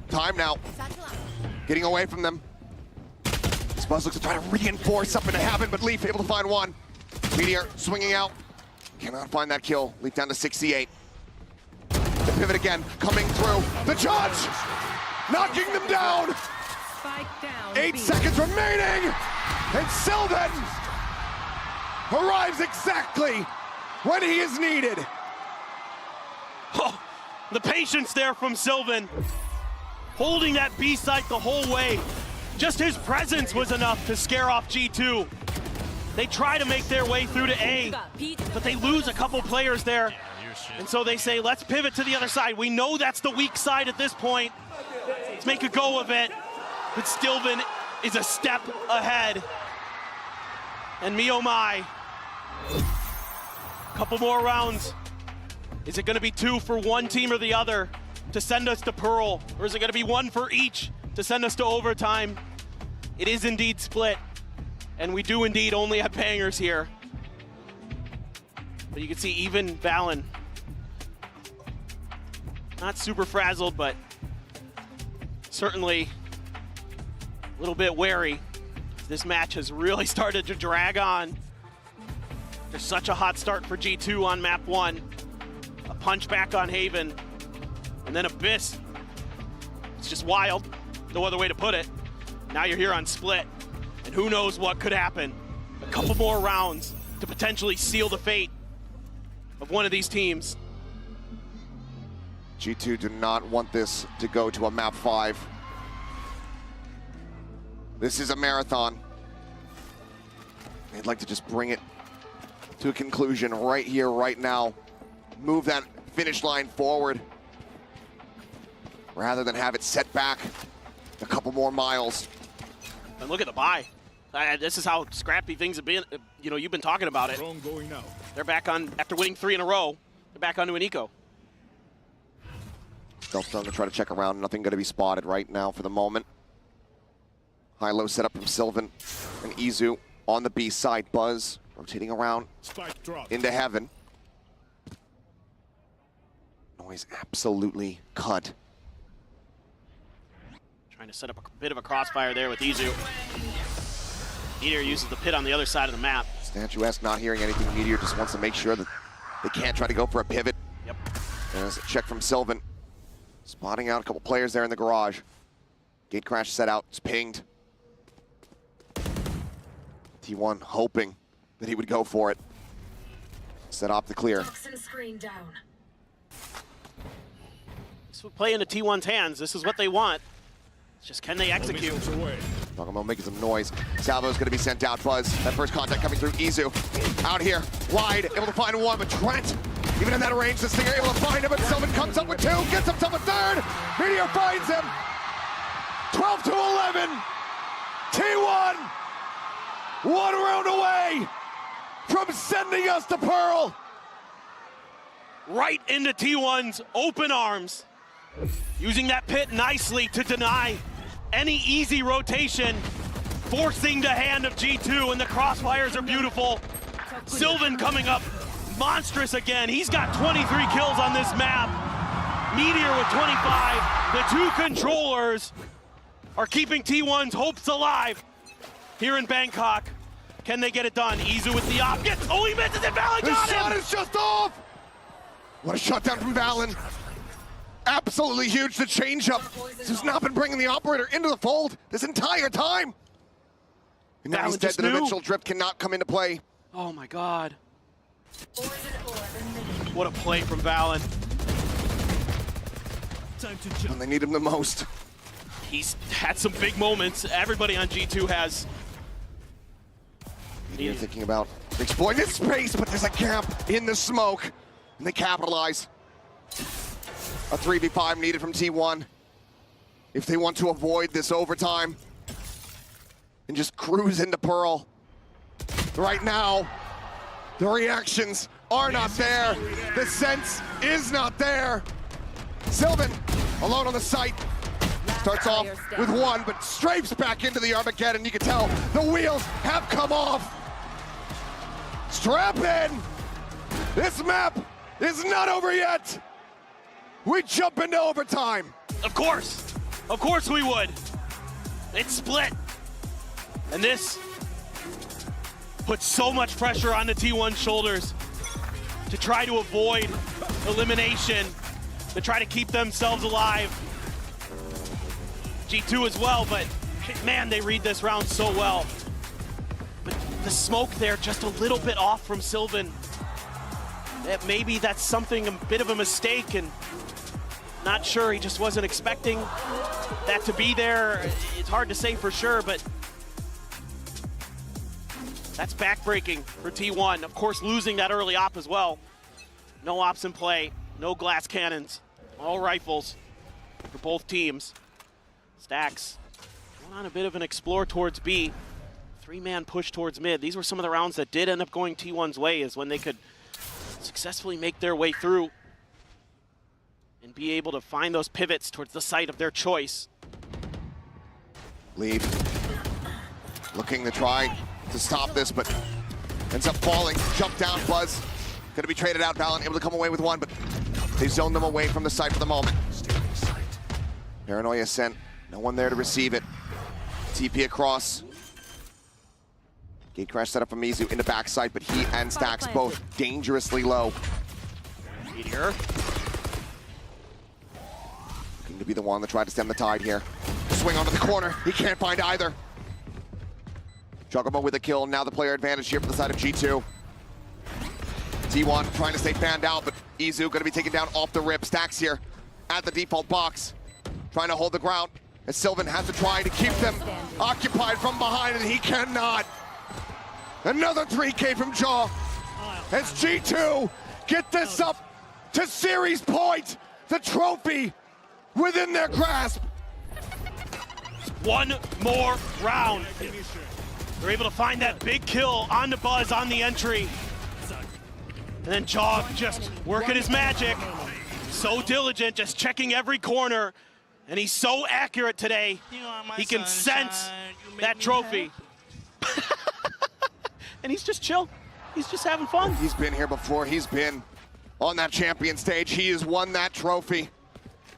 Time now. Getting away from them. Spuzz looks to try to reinforce something to happen, but Leaf able to find one. Meteor swinging out. Cannot find that kill. Leaf down to 68. The pivot again, coming through. The judge knocking them down. 8 seconds remaining. And Sylvan arrives exactly when he is needed. Oh, the patience there from Sylvan. Holding that B site the whole way. Just his presence was enough to scare off G2. They try to make their way through to A, but they lose a couple players there. And so they say, let's pivot to the other side. We know that's the weak side at this point. Let's make a go of it. But Sylvan is a step ahead. And me oh my. Couple more rounds. Is it gonna be 2 for one team or the other to send us to Pearl? Or is it gonna be 1 for each to send us to overtime? It is indeed split. And we do indeed only have bangers here. But you can see even Valen, not super frazzled, but certainly a little bit wary. This match has really started to drag on. There's such a hot start for G2 on map 1. A punch back on Haven, and then Abyss. It's just wild, no other way to put it. Now you're here on Split, and who knows what could happen. A couple more rounds to potentially seal the fate of one of these teams. G2 do not want this to go to a map 5. This is a marathon. They'd like to just bring it to a conclusion right here, right now. Move that finish line forward rather than have it set back a couple more miles. And look at the buy. This is how scrappy things have been. You know, you've been talking about it. Going out. They're back on, after winning 3 in a row, they're back onto an eco. Stealth drone to try to check around. Nothing going to be spotted right now for the moment. High-low setup from Sylvan and Izu on the B side. Buzz rotating around into heaven. Noise absolutely cut. Trying to set up a bit of a crossfire there with Izu. Meteor uses the pit on the other side of the map. Statuesque not hearing anything. Meteor just wants to make sure that they can't try to go for a pivot. Yep. There's a check from Sylvan. Spotting out a couple players there in the garage. Gate crash set out, it's pinged. T1 hoping that he would go for it. Set up the clear. Screen down. This would play into T1's hands. This is what they want. It's just can they execute? Jogamo making some noise. Salvo's gonna be sent out. Buzz, that first contact coming through. Izu out here, wide, able to find one, but Trent, even in that range, the Stinger able to find him, but Sylvan comes up with 2, gets himself a 3rd. Meteor finds him. 12 to 11. T1, 1 round away from sending us to Pearl. Right into T1's open arms. Using that pit nicely to deny any easy rotation. Forcing the hand of G2, and the crossfires are beautiful. Sylvan coming up monstrous again. He's got 23 kills on this map. Meteor with 25. The 2 controllers are keeping T1's hopes alive here in Bangkok. Can they get it done? Izu with the op. Gets, oh, he misses it. Valen The got shot him. is just off! What a shutdown from Valen. Absolutely huge. The changeup. This has not been bringing the operator into the fold this entire time. And now he's dead. The dimensional drift cannot come into play. Oh my God. What a play from Valen. When they need him the most. He's had some big moments. Everybody on G2 has. You're thinking about exploiting this space, but there's a gap in the smoke. And they capitalize. A 3v5 needed from T1 if they want to avoid this overtime and just cruise into Pearl. Right now, the reactions are not there. The sense is not there. Sylvan, alone on the site, starts off with one, but strafes back into the Armageddon. You can tell the wheels have come off. Strap in. This map is not over yet. We jump into overtime. Of course we would. It's split. And this puts so much pressure on the T1 shoulders to try to avoid elimination, to try to keep themselves alive. G2 as well, but man, they read this round so well. But the smoke there just a little bit off from Sylvan. Maybe that's something, a bit of a mistake, and not sure, he just wasn't expecting that to be there. It's hard to say for sure, but that's backbreaking for T1. Of course, losing that early op as well. No ops in play, no glass cannons, all rifles for both teams. Stacks going on a bit of an explore towards B. 3-man push towards mid. These were some of the rounds that did end up going T1's way, is when they could successfully make their way through and be able to find those pivots towards the site of their choice. Lead. Looking to try to stop this, but ends up falling. Jump down, Buzz. Gonna be traded out. Valen able to come away with one, but they zoned them away from the site for the moment. Paranoia sent. No one there to receive it. TP across. Gate crash set up from Mizu in the backside, but he and Stacks both dangerously low. Meteor. Looking to be the one that tried to stem the tide here. Swing onto the corner. He can't find either. Juggamo with a kill. Now the player advantage here for the side of G2. T1 trying to stay fanned out, but Izu going to be taken down off the rip. Stacks here at the default box, trying to hold the ground, as Sylvan has to try to keep them occupied from behind, and he cannot. Another 3K from Jaw as G2 get this up to series point. The trophy within their grasp. One more round. They're able to find that big kill on the Buzz on the entry. And then Jaw just working his magic. So diligent, just checking every corner. And he's so accurate today. He can sense that trophy. And he's just chill. He's just having fun. He's been here before. He's been on that champion stage. He has won that trophy.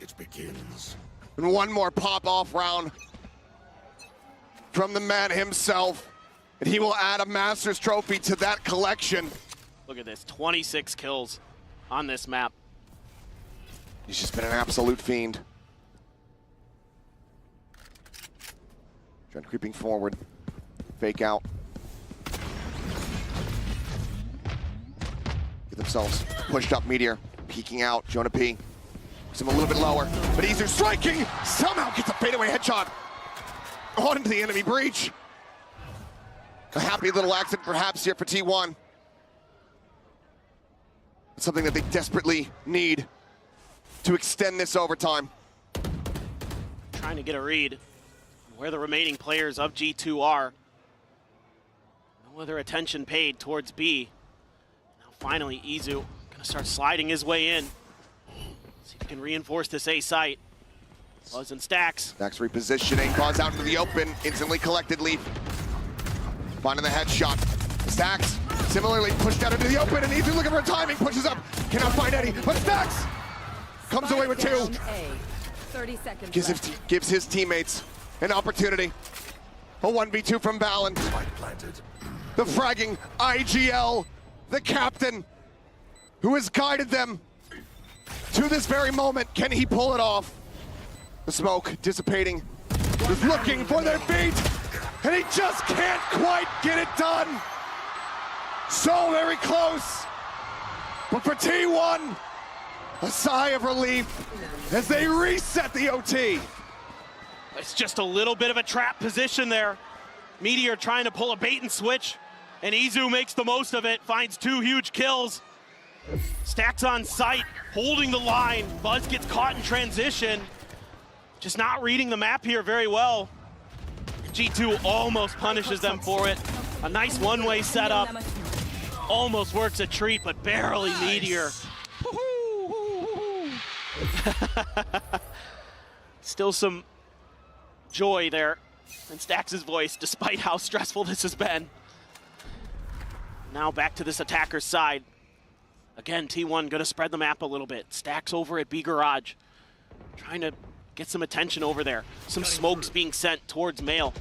It begins. And one more pop-off round from the man himself. And he will add a Masters trophy to that collection. Look at this, 26 kills on this map. He's just been an absolute fiend. Trent creeping forward. Fake out. Get themselves pushed up. Meteor peeking out. Jonah P. Puts him a little bit lower, but Izu striking. Somehow gets a fadeaway headshot on into the enemy breach. A happy little accident perhaps here for T1. It's something that they desperately need to extend this overtime. Trying to get a read on where the remaining players of G2 are. No other attention paid towards B. Now finally Izu gonna start sliding his way in. See if he can reinforce this A site. Buzz and Stacks. Stacks repositioning, Buzz out into the open, instantly collected Leaf. Finding the headshot. Stacks similarly pushed out into the open, and Izu looking for timing, pushes up, cannot find any, but Stacks comes away with two. 30 seconds Gives his teammates an opportunity. A 1v2 from Valen. the fragging IGL, the captain, who has guided them to this very moment. Can he pull it off? The smoke dissipating, is looking for their feet, and he just can't quite get it done. So very close, but for T1, a sigh of relief as they reset the OT. It's just a little bit of a trap position there. Meteor trying to pull a bait and switch, and Izu makes the most of it, finds 2 huge kills. Stacks on sight, holding the line. Buzz gets caught in transition. Just not reading the map here very well. G2 almost punishes them for it. A nice one-way setup. Almost works a treat, but barely Meteor. Still some joy there in Stax' voice, despite how stressful this has been. Now back to this attacker's side. Again, T1 gonna spread the map a little bit. Stax over at B Garage, trying to get some attention over there. Some smokes being sent towards Mail.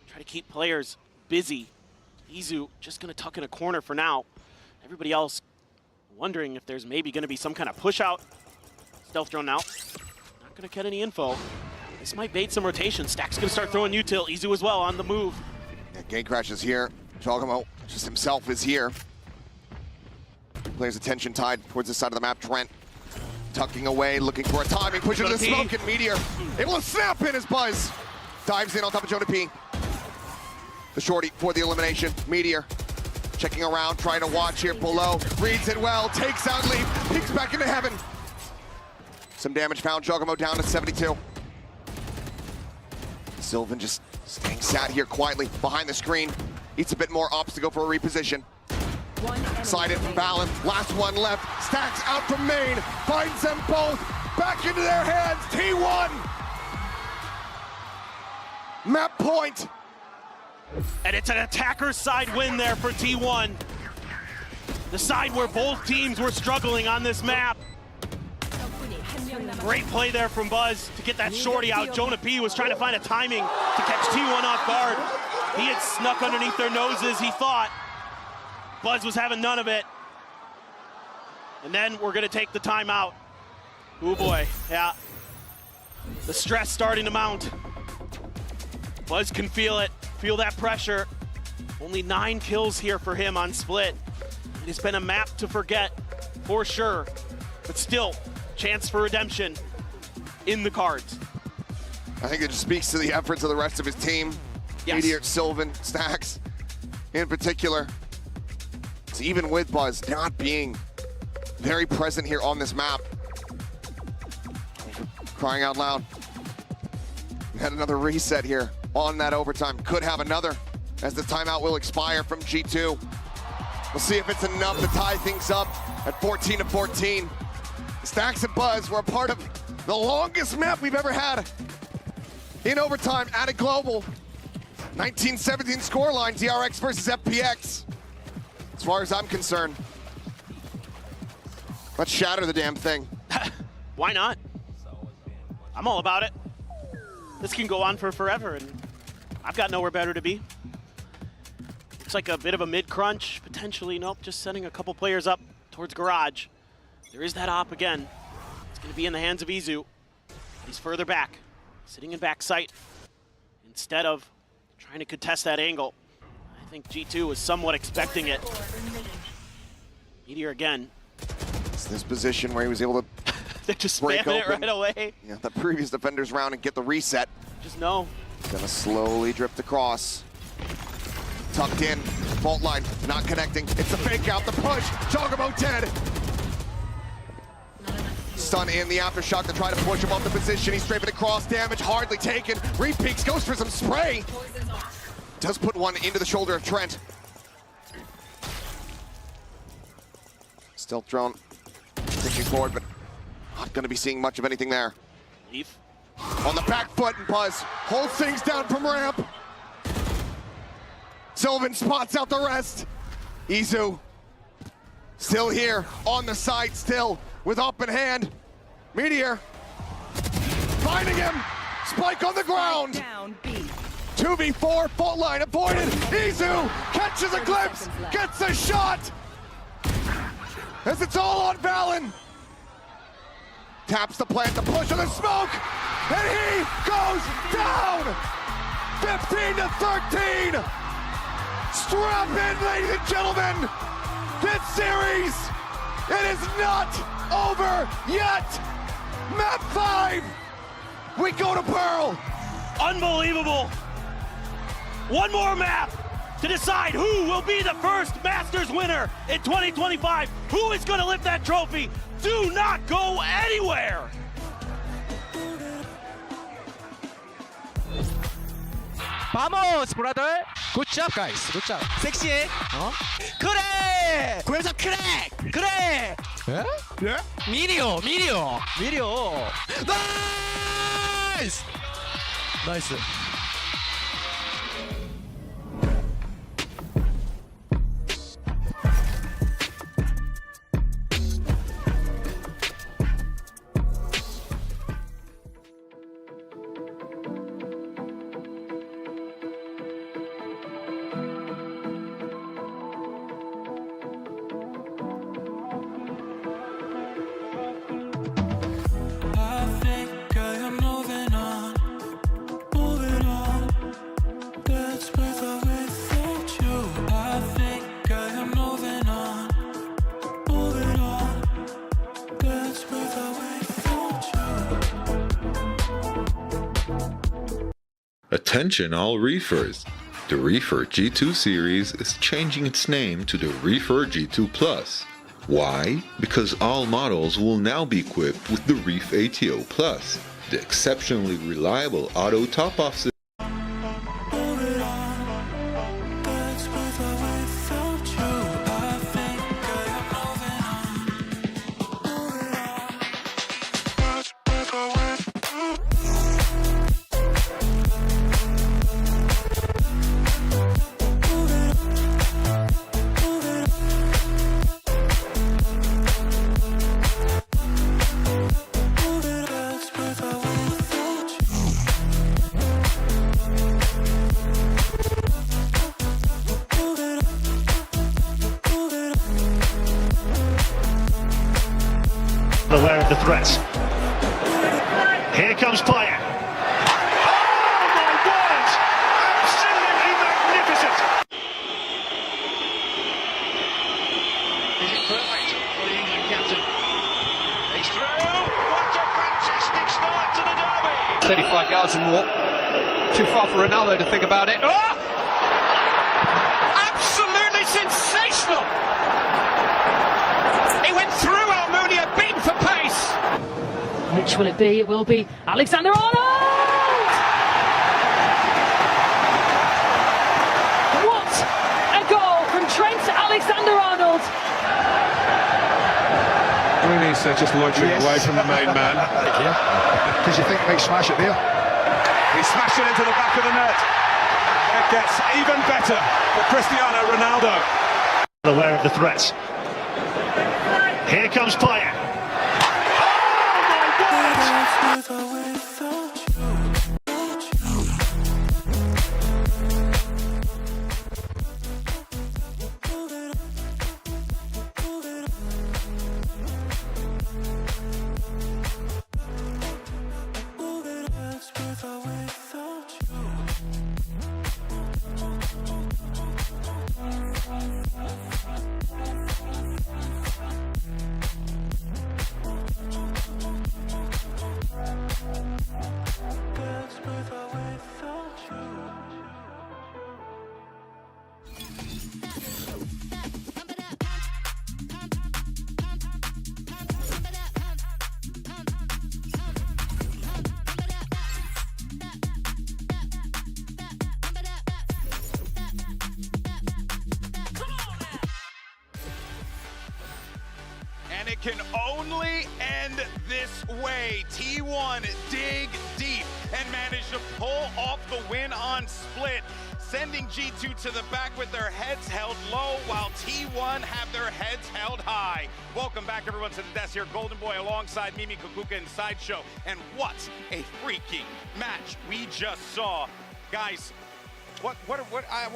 Try to keep players busy. Izu just gonna tuck in a corner for now. Everybody else wondering if there's maybe gonna be some kind of push out. Stealth drone out. Not gonna get any info. This might bait some rotation. Stack's gonna start throwing util. Izu as well on the move. Yeah, Gate Crash is here. Jogamo just himself is here. Players' attention tied towards the side of the map. Trent tucking away, looking for a timing, pushing the smoke, and Meteor able to snap in as Buzz dives in on top of Jonah P. The shorty for the elimination. Meteor checking around, trying to watch here below. Reads it well, takes out Leaf, peeks back into heaven. Some damage found. Jogamo down to 72. Sylvan just staying sat here quietly behind the screen. Eats a bit more ops to go for a reposition. Slide in from Valen, last one left. Stacks out from main, finds them both, back into their hands. T1! Map point. And it's an attacker's side win there for T1. The side where both teams were struggling on this map. Great play there from Buzz to get that shorty out. Jonah P was trying to find a timing to catch T1 off guard. He had snuck underneath their noses, he thought. Buzz was having none of it. And then we're gonna take the timeout. Oh boy, yeah. The stress starting to mount. Buzz can feel it, feel that pressure. Only 9 kills here for him on Split. It has been a map to forget, for sure. But still, chance for redemption in the cards. I think it just speaks to the efforts of the rest of his team. Yes. Meteor, Sylvan, Stacks in particular. So even with Buzz not being very present here on this map. Crying out loud. We had another reset here on that overtime. Could have another as the timeout will expire from G2. We'll see if it's enough to tie things up at 14-14. Stacks and Buzz were a part of the longest map we've ever had in overtime at a global. 1917 scoreline, DRX versus FPX. As far as I'm concerned, let's shatter the damn thing. Why not? I'm all about it. This can go on for forever, and I've got nowhere better to be. Looks like a bit of a mid-crunch, potentially. Nope, just sending a couple players up towards Garage. There is that op again. It's going to be in the hands of Izu. He's further back, sitting in back sight, instead of trying to contest that angle. I think G2 was somewhat expecting it. Meteor again. It's this position where he was able to They're just break spamming open it right away. Yeah, the previous defender's round and get the reset. Just know. Gonna slowly drift across. Tucked in, fault line, not connecting. It's a fake out, the push, Jogamo dead. Stun in the aftershock to try to push him off the position. He's strafing across, damage hardly taken. Repeaks, goes for some spray. Does put one into the shoulder of Trent. Stealth drone pushing forward, but not gonna be seeing much of anything there. Leaf. On the back foot, and Buzz holds things down from ramp. Sylvan spots out the rest. Izu still here, on the side still, with up in hand. Meteor finding him, Spike on the ground. 2v4, fault line avoided. Izu catches a glimpse, gets a shot. As it's all on Valen. Taps the plant, the push of the smoke, and he goes down. 15-13. Strap in, ladies and gentlemen. This series, it is not over yet. Map 5, we go to Pearl. Unbelievable. One more map to decide who will be the first Masters winner in 2025. Who is going to lift that trophy? Do not go anywhere. Vamos, brother. Good job, guys. Good job. 섹시해. 그래. 구해서 그래. 그래. 예? 미리오. 나이스. 나이스. Attention all reefers! The Reefer G2 series is changing its name to the Reefer G2 Plus. Why? Because all models will now be equipped with the Reef ATO Plus, the exceptionally reliable auto top-off system. Aware of the threat. Here comes Payet. Oh my word! Absolutely magnificent! Is it perfect for the England captain? He's through! What a fantastic start to the derby! 35 yards and more. Too far for Ronaldo to think about it. Oh! Absolutely sensational! He went through Almunia, beaten for pace. Which will it be? It will be Alexander-Arnold! What a goal from Trent Alexander-Arnold! Rooney's just loitering away from the main man. Did you think he might smash it there? He smashed it into the back of the net. It gets even better for Cristiano Ronaldo. Aware of the threat. Here comes Payet. And it can only end this way. T1 dig deep and managed to pull off the win on split, sending G2 to the back with their heads held low while T1 have their heads held high. Welcome back everyone to the desk here. Golden Boy alongside Mimi Kukuka and Sideshow. And what a freaking match we just saw. Guys, what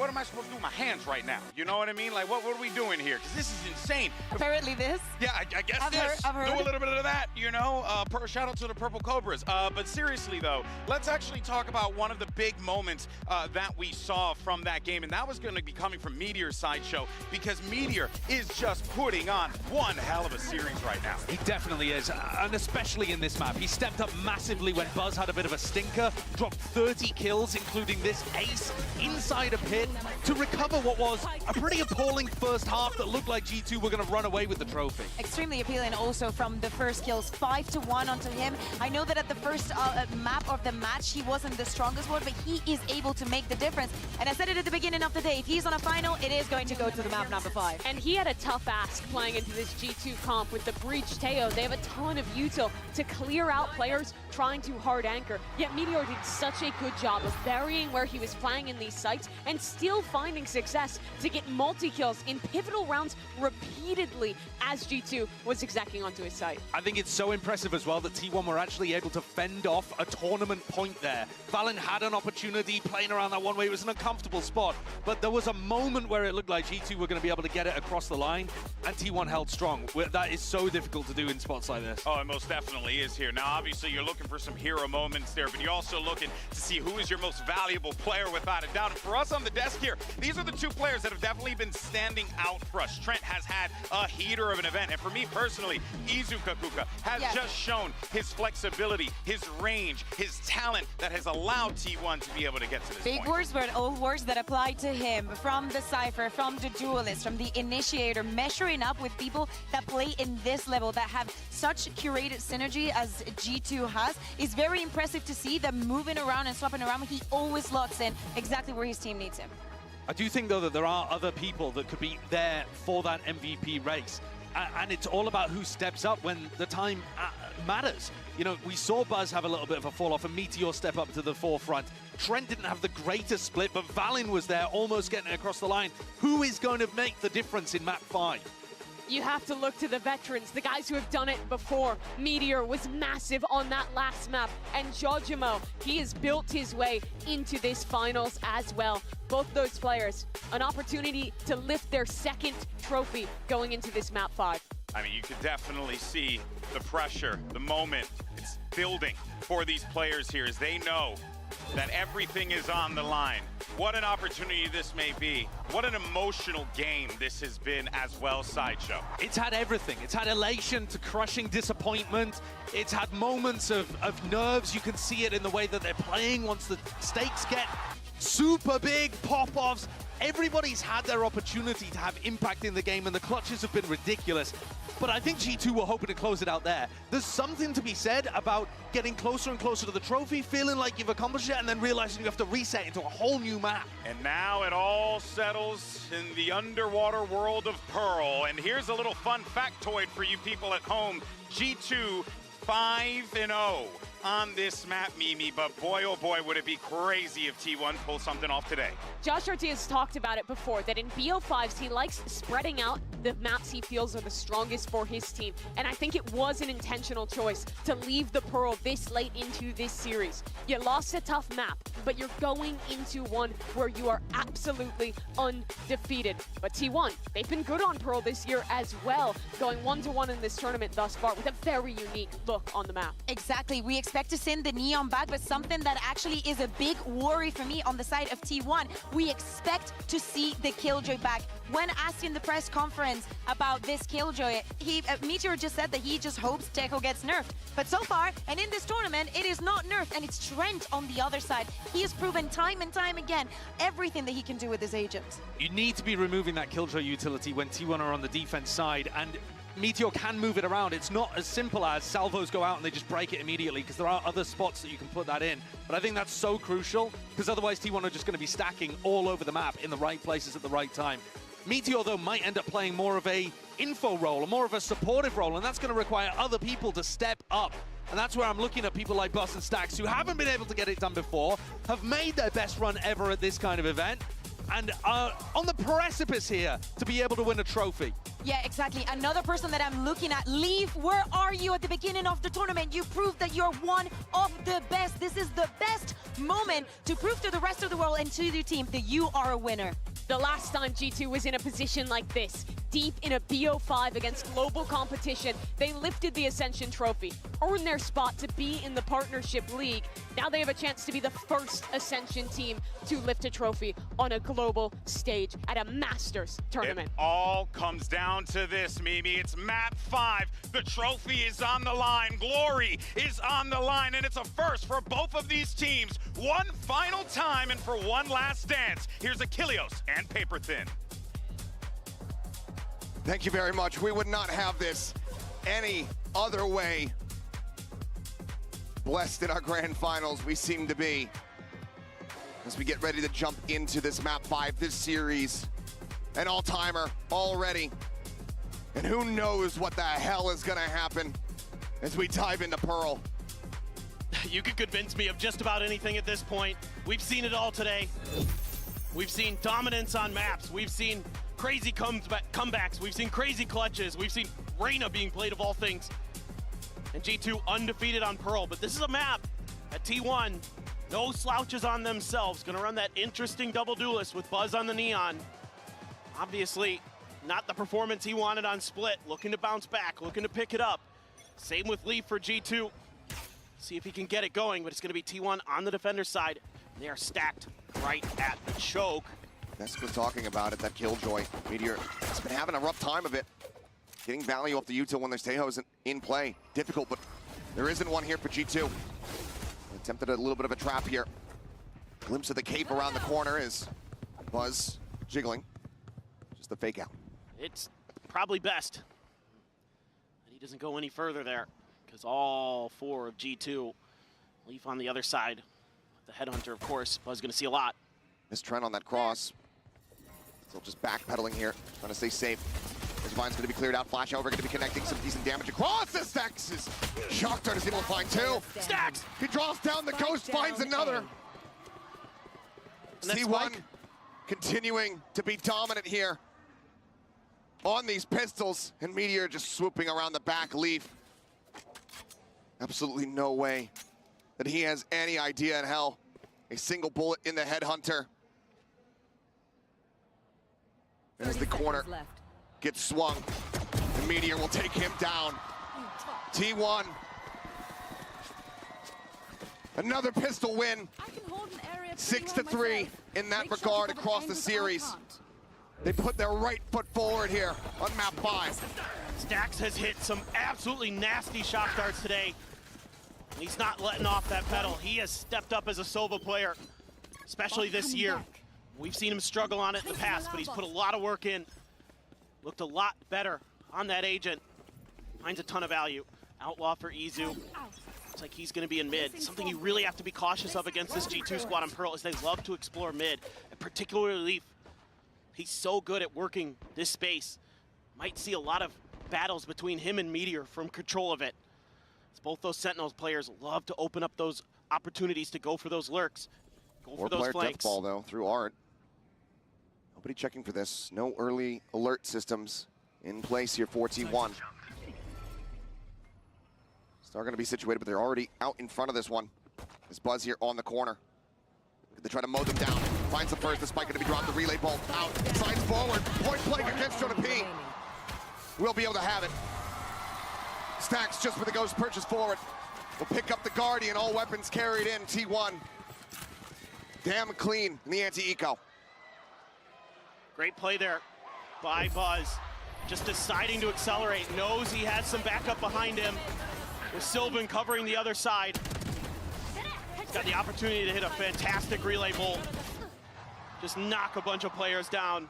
am I supposed to do with my hands right now? You know what I mean? Like, what are we doing here? Because this is insane. Apparently this. Yeah, I guess I've heard. Do a little bit of that, you know? Shout out to the Purple Cobras. But seriously, though, let's actually talk about one of the big moments that we saw from that game, and that was going to be coming from Meteor's sideshow, because Meteor is just putting on one hell of a series right now. He definitely is, and especially in this map. He stepped up massively when Buzz had a bit of a stinker, dropped 30 kills, including this ace inside a pit, to recover what was a pretty appalling first half that looked like G2 were going to run away with the trophy. Extremely appealing also from the first kills, 5-1 onto him. I know that at the first map of the match, he wasn't the strongest one, but he is able to make the difference. And I said it at the beginning of the day, if he's on a final, it is going to go to the map number 5. And he had a tough ask playing into this G2 comp with the Breach Teo. They have a ton of util to clear out players trying to hard anchor. Yet Meteor did such a good job of varying where he was playing in these sites and still finding success to get multi-kills in pivotal rounds repeatedly as G2 was execing onto his site. I think it's so impressive as well that T1 were actually able to fend off a tournament point there. Valen had an opportunity playing around that one way. It was an uncomfortable spot, but there was a moment where it looked like G2 were going to be able to get it across the line, and T1 held strong. That is so difficult to do in spots like this. Oh, it most definitely is here. Now, obviously, you're looking for some hero moments there, but you're also looking to see who is your most valuable player without a doubt. And for us on the desk here, these are the two players that have definitely been standing out for us. Trent has had a heater of an event, and for me personally, Izuka Kuka has just shown his flexibility, his range, his talent that has allowed T1 to be able to get to this Big point. words, but all words that apply to him, from the Cypher, from the Duelist, from the Initiator, measuring up with people that play in this level, that have such curated synergy as G2 has, is very impressive to see them moving around and swapping around. He always locks in exactly where his team needs him. I do think, though, that there are other people that could be there for that MVP race. And it's all about who steps up when the time matters. You know, we saw Buzz have a little bit of a fall off and Meteor step up to the forefront. Trent didn't have the greatest split, but Valen was there almost getting it across the line. Who is going to make the difference in map 5? You have to look to the veterans, the guys who have done it before. Meteor was massive on that last map, and Jojimo, he has built his way into this finals as well. Both those players, an opportunity to lift their second trophy going into this map 5. I mean, you can definitely see the pressure, the moment. It's building for these players here as they know that everything is on the line. What an opportunity this may be. What an emotional game this has been as well, Sideshow. It's had everything. It's had elation to crushing disappointment. It's had moments of nerves. You can see it in the way that they're playing once the stakes get super big, pop-offs. Everybody's had their opportunity to have impact in the game, and the clutches have been ridiculous. But I think G2 were hoping to close it out there. There's something to be said about getting closer and closer to the trophy, feeling like you've accomplished it, and then realizing you have to reset into a whole new map. And now it all settles in the underwater world of Pearl. And here's a little fun factoid for you people at home. G2 5-0 on this map, Mimi, but boy, oh boy, would it be crazy if T1 pulls something off today. Josh Ortiz talked about it before, that in BO5s, he likes spreading out the maps he feels are the strongest for his team. And I think it was an intentional choice to leave the Pearl this late into this series. You lost a tough map, but you're going into one where you are absolutely undefeated. But T1, they've been good on Pearl this year as well, going 1-1 in this tournament thus far with a very unique look on the map. Exactly. We expect to send the Neon back, but something that actually is a big worry for me on the side of T1, we expect to see the Killjoy back. When asked in the press conference about this Killjoy, Meteor just said that he just hopes Techo gets nerfed. But so far, and in this tournament, it is not nerfed, and it's Trent on the other side. He has proven time and time again everything that he can do with his agents. You need to be removing that Killjoy utility when T1 are on the defense side, and Meteor can move it around. It's not as simple as salvos go out and they just break it immediately, because there are other spots that you can put that in. But I think that's so crucial, because otherwise T1 are just going to be stacking all over the map in the right places at the right time. Meteor, though, might end up playing more of a info role, or more of a supportive role, and that's going to require other people to step up. And that's where I'm looking at people like Bus and Stacks, who haven't been able to get it done before, have made their best run ever at this kind of event, and are on the precipice here to be able to win a trophy. Yeah, exactly. Another person that I'm looking at, Leaf, where are you at the beginning of the tournament? You proved that you're one of the best. This is the best moment to prove to the rest of the world and to your team that you are a winner. The last time G2 was in a position like this, deep in a BO5 against global competition, they lifted the Ascension Trophy, earned their spot to be in the Partnership League. Now they have a chance to be the first Ascension team to lift a trophy on a global stage at a Masters tournament. It all comes down to this, Mimi. It's map 5. The trophy is on the line. Glory is on the line, and it's a first for both of these teams. One final time and for one last dance. Here's Achilles and Paper Thin. Thank you very much. We would not have this any other way. Blessed in our grand finals we seem to be as we get ready to jump into this map 5, this series. An all-timer already. And who knows what the hell is gonna happen as we dive into Pearl. You could convince me of just about anything at this point. We've seen it all today. We've seen dominance on maps. We've seen crazy comebacks. We've seen crazy clutches. We've seen Reyna being played of all things. And G2 undefeated on Pearl. But this is a map at T1. No slouches on themselves. Gonna run that interesting double duelist with Buzz on the Neon. Obviously, not the performance he wanted on Split. Looking to bounce back, looking to pick it up. Same with Leaf for G2. See if he can get it going, but it's gonna be T1 on the defender side. They are stacked right at the choke. Nesk was talking about it, that Killjoy. Meteor has been having a rough time of it. Getting value off the util when there's Tejo isn't in play. Difficult, but there isn't one here for G2. Attempted a little bit of a trap here. Glimpse of the cape around the corner is Buzz jiggling. Just a fake out. It's probably best that he doesn't go any further there, because all 4 of G2, Leaf on the other side. The headhunter, of course, Buzz gonna see a lot. Missed Trent on that cross. Still just backpedaling here, trying to stay safe. His Vine's gonna be cleared out. Flash over, gonna be connecting some decent damage across. The Stacks is Shock Dart is able to find 2. Stacks! He draws down the Ghost, finds another. C1 continuing to be dominant here on these pistols, and Meteor just swooping around the back. Leaf. Absolutely no way that he has any idea in hell. A single bullet in the headhunter. As the corner gets swung, the Meteor will take him down. T1. Another pistol win. 6-3 in that regard across the series. They put their right foot forward here on map 5. Stacks has hit some absolutely nasty shock darts today. He's not letting off that pedal. He has stepped up as a Sova player, especially this year. We've seen him struggle on it in the past, but he's put a lot of work in. Looked a lot better on that agent. Finds a ton of value. Outlaw for Izu. Looks like he's going to be in mid. Something you really have to be cautious of against this G2 squad on Pearl is they love to explore mid, and particularly Leaf. He's so good at working this space. Might see a lot of battles between him and Meteor from control of it. As both those Sentinels players love to open up those opportunities to go for those lurks. Go for those flanks. Death ball though through Art. Nobody checking for this. No early alert systems in place here for T1. Star going to be situated, but they're already out in front of this one. There's Buzz here on the corner. They try to mow them down. Finds the first. The spike going to be dropped. The relay bolt out. Slides forward. Point blank against Jonah P. We'll be able to have it. Stacks just with the Ghost purchase forward. Will pick up the Guardian. All weapons carried in. T1. Damn clean in the anti-eco. Great play there by Buzz. Just deciding to accelerate. Knows he has some backup behind him. With Sylvan covering the other side. He's got the opportunity to hit a fantastic relay bolt. Just knock a bunch of players down.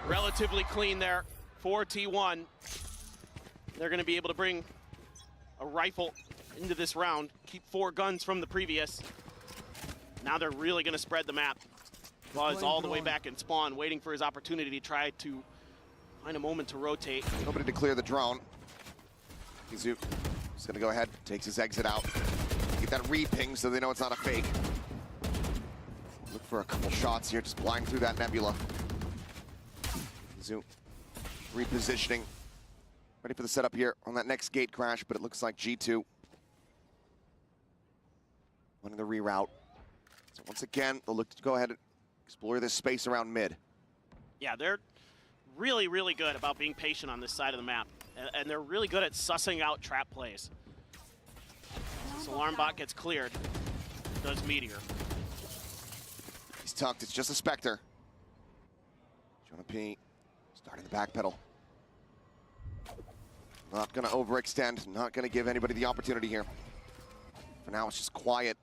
Relatively clean there for T1. They're going to be able to bring a rifle into this round. Keep 4 guns from the previous. Now they're really going to spread the map. Buzz all the way back in spawn, waiting for his opportunity to try to find a moment to rotate. Nobody to clear the drone. Izu is going to go ahead, takes his exit out. Get that re-ping so they know it's not a fake. Look for a couple shots here, just flying through that nebula. Izu repositioning. Ready for the setup here on that next gate crash, but it looks like G2 wanting the reroute. So once again, they'll look to go ahead and explore this space around mid. Yeah, they're really, really good about being patient on this side of the map. And they're really good at sussing out trap plays. This alarm bot gets cleared. Does Meteor. He's tucked, it's just a Spectre. Jonah P starting the back pedal. Not gonna overextend, not gonna give anybody the opportunity here. For now, it's just quiet.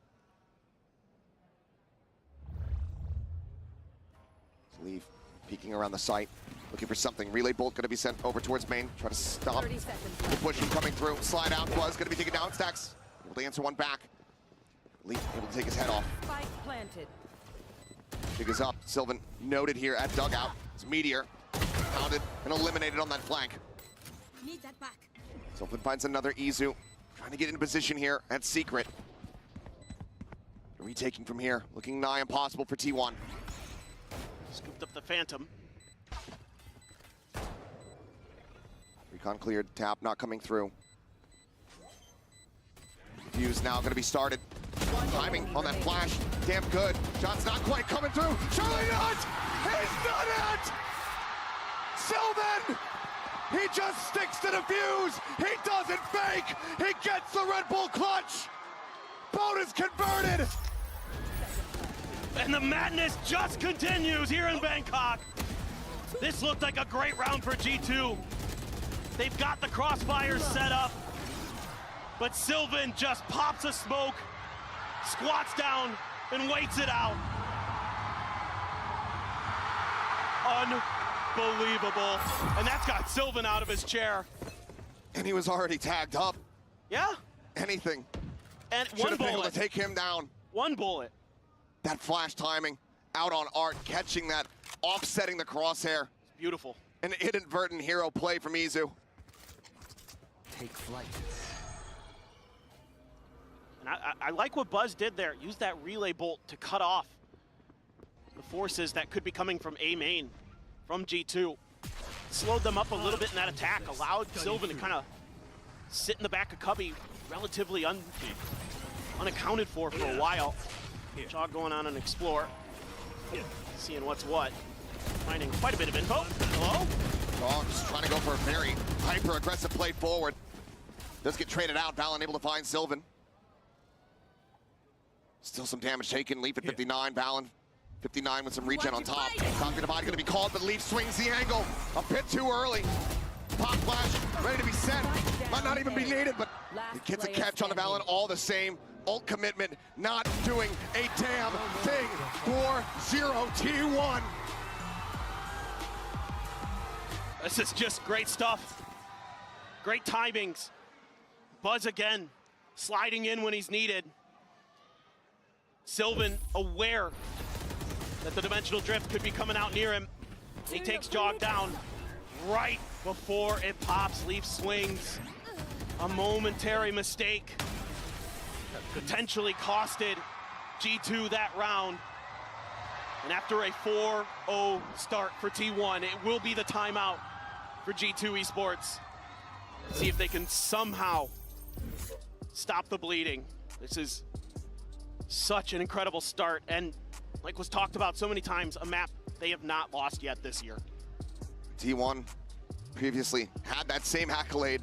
Leave, peeking around the site, looking for something. Relay bolt gonna be sent over towards main. Try to stop the push from coming through. Slide out was gonna be taken down. Stacks able to answer one back. Leaf able to take his head off. Spike planted. Dig is up. Sylvan noted here at dugout. It's Meteor. Pounded and eliminated on that flank. Need that back. Sylvan finds another Izu. Trying to get into position here at Secret. Retaking from here. Looking nigh impossible for T1. Scooped up the Phantom. Recon cleared. Tap not coming through. Fuse now going to be started. Timing on that flash. Damn good. Shot's not quite coming through. Surely not! He's done it! Sylvan! He just sticks to the fuse. He doesn't fake. He gets the Red Bull clutch. Bonus converted. And the madness just continues here in Bangkok. This looked like a great round for G2. They've got the crossfires set up, but Sylvan just pops a smoke, squats down, and waits it out. Unbelievable. And that's got Sylvan out of his chair. And he was already tagged up. Yeah. Anything. And Should one have been able bullet. to take him down. One bullet. That flash timing out on Art, catching that, offsetting the crosshair. Beautiful. An inadvertent hero play from Izu. Take flight. And I like what Buzz did there. Use that relay bolt to cut off the forces that could be coming from A main, from G2. Slowed them up a little bit in that attack, allowed Sylvan to kind of sit in the back of Cubby relatively unaccounted for a while. Jog going on and explore. Seeing what's what. Finding quite a bit of info. Hello? Jog just trying to go for a very hyper-aggressive play forward. Does get traded out. Valen able to find Sylvan. Still some damage taken. Leaf at 59. Valen 59 with some regen on top. Conquer Divide going to be called, but Leaf swings the angle a bit too early. Pop flash ready to be sent. Might not even be needed, but it gets a catch on the Valen all the same. Ult commitment not doing a damn thing for 0T1. This is just great stuff. Great timings. Buzz again, sliding in when he's needed. Sylvan aware that the dimensional drift could be coming out near him. He takes Jog down right before it pops. Leaf swings. A momentary mistake potentially costed G2 that round. And after a 4-0 start for T1, it will be the timeout for G2 Esports. See if they can somehow stop the bleeding. This is such an incredible start, and like was talked about so many times, a map they have not lost yet this year. T1 previously had that same accolade.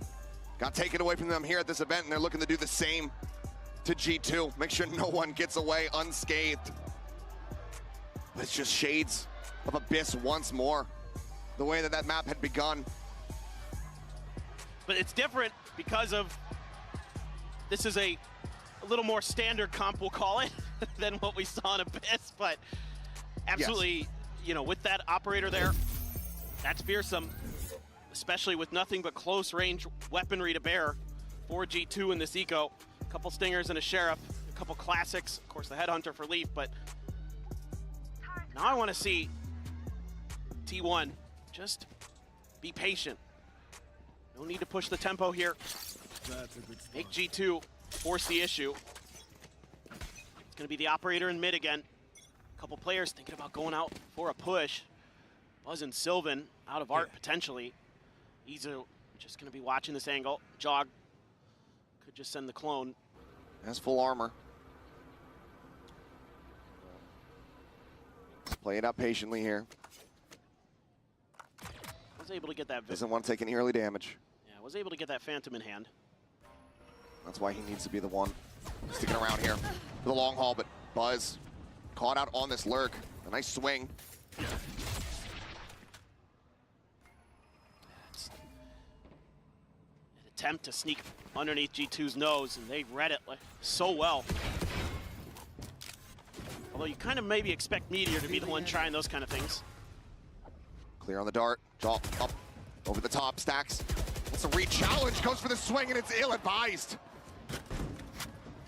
Got taken away from them here at this event, and they're looking to do the same to G2. Make sure no one gets away unscathed. But it's just shades of Abyss once more. The way that that map had begun. But it's different because of, this is a little more standard comp, we'll call it, than what we saw in Abyss. But absolutely, you know, with that operator there, that's fearsome, especially with nothing but close range weaponry to bear for G2 in this eco. A couple Stingers and a Sheriff, a couple classics, of course the Headhunter for Leaf, but now I want to see T1 just be patient. No need to push the tempo here. Make G2 force the issue. It's going to be the operator in mid again. A couple players thinking about going out for a push. Buzz and Sylvan out of Art potentially. Izu just going to be watching this angle. Jog could just send the clone. Has full armor. Play it up patiently here. Was able to get that. Doesn't want to take any early damage. Yeah, was able to get that Phantom in hand. That's why he needs to be the one sticking around here for the long haul, but Buzz caught out on this lurk. A nice swing. Attempt to sneak underneath G2's nose, and they read it like so well. Although you kind of maybe expect Meteor to be the one trying those kind of things. Clear on the dart, jaw up, over the top, stacks. It's a re-challenge, goes for the swing, and it's ill-advised.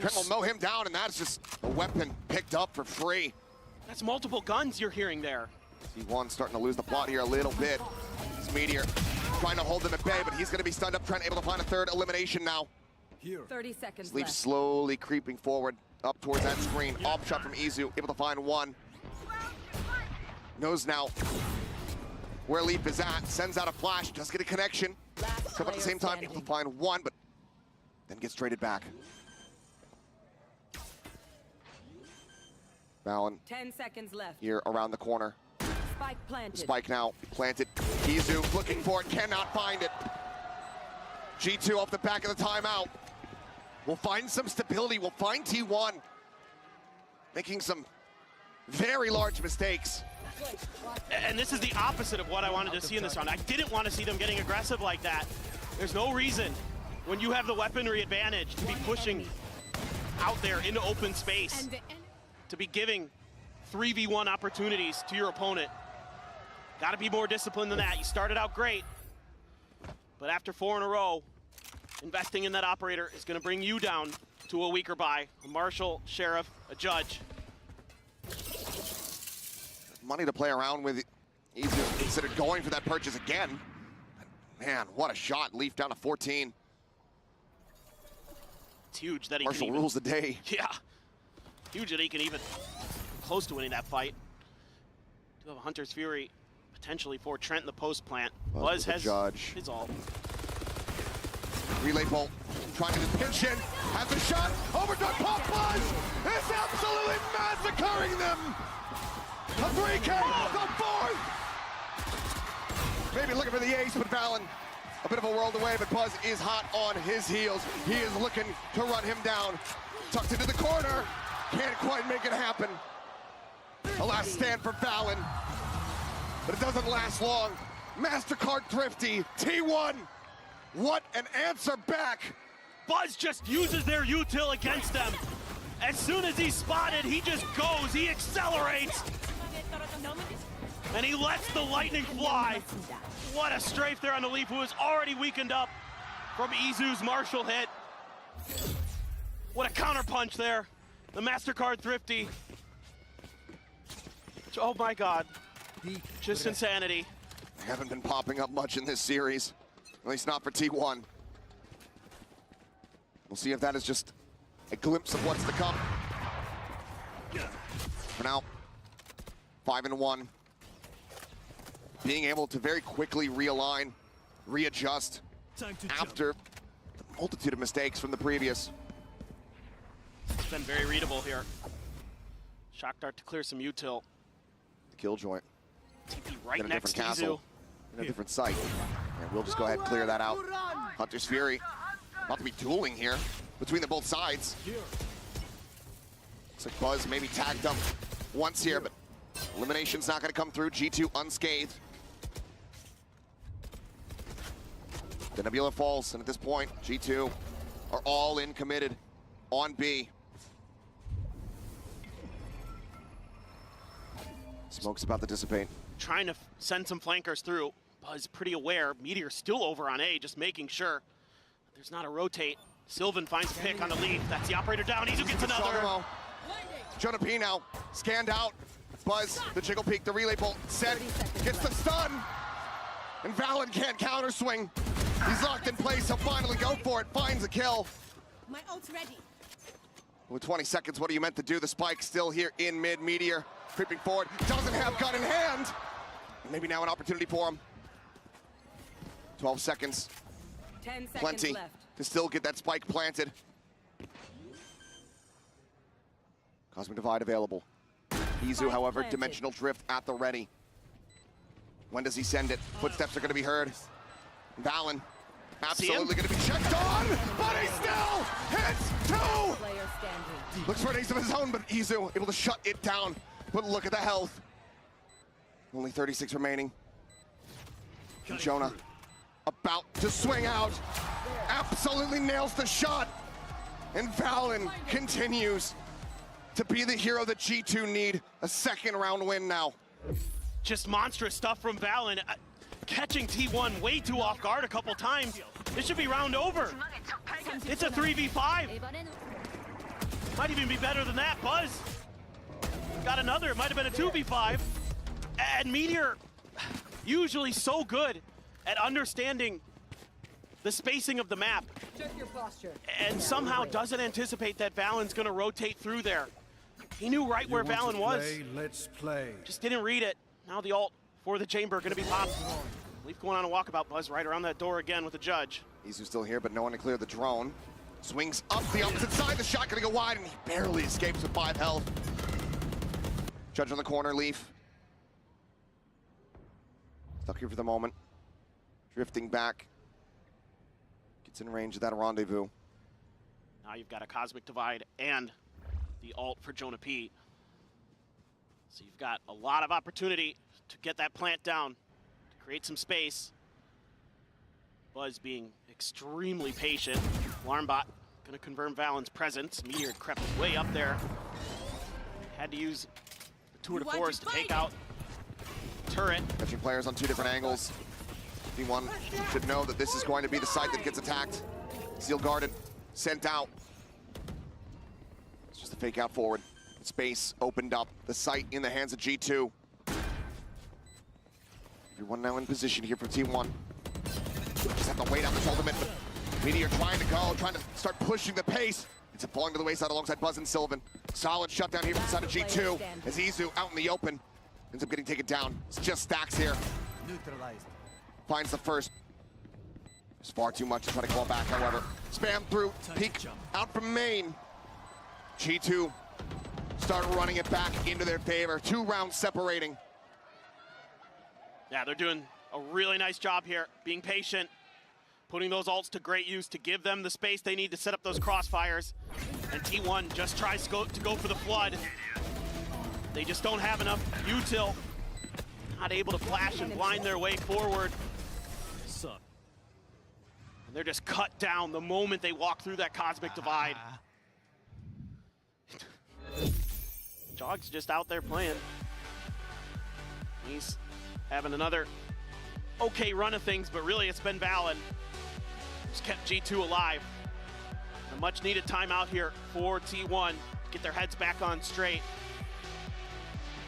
Trent will mow him down, and that's just a weapon picked up for free. That's multiple guns you're hearing there. T1 starting to lose the plot here a little bit. It's Meteor trying to hold them at bay, but he's going to be stunned up. Trent able to find a third elimination now. Here. 30 seconds Sleep left. slowly creeping forward, up towards that screen. Off shot from Izu, able to find one. Knows now where Leap is at, sends out a flash, does get a connection. Come at the same time, able to find one, but then gets traded back. Valen 10 seconds left. here around the corner. Spike planted. Spike now planted. Izu looking for it, cannot find it. G2 off the back of the timeout. We'll find some stability, we'll find T1 making some very large mistakes. And this is the opposite of what I wanted to see in this round. I didn't want to see them getting aggressive like that. There's no reason when you have the weaponry advantage to be pushing out there into open space, to be giving 3v1 opportunities to your opponent. Got to be more disciplined than that. You started out great, but after 4 in a row, investing in that operator is going to bring you down to a weaker buy. A marshal, sheriff, a judge. Money to play around with. Izu considered going for that purchase again. Man, what a shot. Leaf down to 14. It's huge that he Marshall can even, rules the day. Yeah. Huge that he can even close to winning that fight. Do have a Hunter's Fury potentially for Trent in the post plant. Buzz has judge. his ult. Relay bolt, trying to just pinch in, has a shot, overdone, pop Buzz is absolutely massacring them! A 3K, the fourth! Maybe looking for the ace, but Valen a bit of a world away, but Buzz is hot on his heels. He is looking to run him down. Tucked into the corner, can't quite make it happen. A last stand for Valen, but it doesn't last long. MasterCard Thrifty, T1. What an answer back! Buzz just uses their util against them. As soon as he's spotted, he just goes, he accelerates. And he lets the lightning fly. What a strafe there on the Leaf, who is already weakened up from Izu's Marshall hit. What a counterpunch there. The MasterCard Thrifty. Oh my God. Just insanity. They haven't been popping up much in this series. At least not for T1. We'll see if that is just a glimpse of what's to come. For now, 5-1. Being able to very quickly realign, readjust after the multitude of mistakes from the previous. It's been very readable here. Shock Dart to clear some util. The Killjoy. TP right in a next different to castle, in a different site. And we'll just go ahead and clear that out. Hunter's Fury. About to be dueling here between the both sides. Looks like Buzz maybe tagged up once here, but elimination's not going to come through. G2 unscathed. The Nebula falls, and at this point, G2 are all in committed on B. Smoke's about to dissipate. Trying to send some flankers through. Buzz pretty aware. Meteor still over on A, just making sure there's not a rotate. Sylvan finds a pick on the lead. That's the operator down. Izu gets another. Jonah P now scanned out. Buzz, the jiggle peek, the relay bolt set, gets the stun. And Valen can't counter swing. He's locked in place, he'll finally go for it, finds a kill. My ult's ready. With 20 seconds, what are you meant to do? The spike still here in mid. Meteor creeping forward, doesn't have gun in hand. Maybe now an opportunity for him. 12 seconds. 10 seconds Plenty left. to still get that spike planted. Cosmic Divide available. Izu, however, planted. Dimensional Drift at the ready. When does he send it? Footsteps are going to be heard. Valen absolutely going to be checked on, but he still hits two! Player standing. Looks for an ace of his own, but Izu able to shut it down. But look at the health. Only 36 remaining. And Jonah about to swing out. Absolutely nails the shot. And Valen continues to be the hero that G2 need. A second round win now. Just monstrous stuff from Valen. Catching T1 way too off guard a couple times. This should be round over. It's a 3v5. Might even be better than that. Buzz got another. It might have been a 2v5. And Meteor, usually so good at understanding the spacing of the map. Check your posture. And somehow doesn't anticipate that Valen's going to rotate through there. He knew right where Valen was. Let's play. Just didn't read it. Now the ult for the chamber going to be popped. Leaf going on a walkabout. Buzz right around that door again with the judge. Izu's still here, but no one to clear the drone. Swings up the opposite side. The shot going to go wide, and he barely escapes with 5 health. Judge on the corner, Leaf. Stuck here for the moment. Drifting back. Gets in range of that rendezvous. Now you've got a Cosmic Divide and the ult for Jonah P. So you've got a lot of opportunity to get that plant down, to create some space. Buzz being extremely patient. Alarmbot going to confirm Valen's presence. Meteor crept way up there. Had to use the tour de force to take out turret. Catching players on 2 different angles. T1 should know that this is going to be the site that gets attacked. Seal guarded, sent out. It's just a fake out forward. Space opened up. The site in the hands of G2. Everyone now in position here for T1. Just have to wait out this ultimate. Meteor trying to go, trying to start pushing the pace. It's falling to the wayside alongside Buzz and Sylvan. Solid shutdown here from the side of G2 as Izu out in the open. Ends up getting taken down. It's just stacks here. Neutralized. Finds the first. There's far too much to try to claw back, however. Spam through, peek out from main. G2 start running it back into their favor. 2 rounds separating. Yeah, they're doing a really nice job here, being patient, putting those ults to great use to give them the space they need to set up those crossfires. And T1 just tries to go for the flood. They just don't have enough util. Not able to flash and blind their way forward. And they're just cut down the moment they walk through that Cosmic Divide. Jog's just out there playing. He's having another okay run of things, but really it's been Valen who's kept G2 alive. A much needed timeout here for T1 to get their heads back on straight.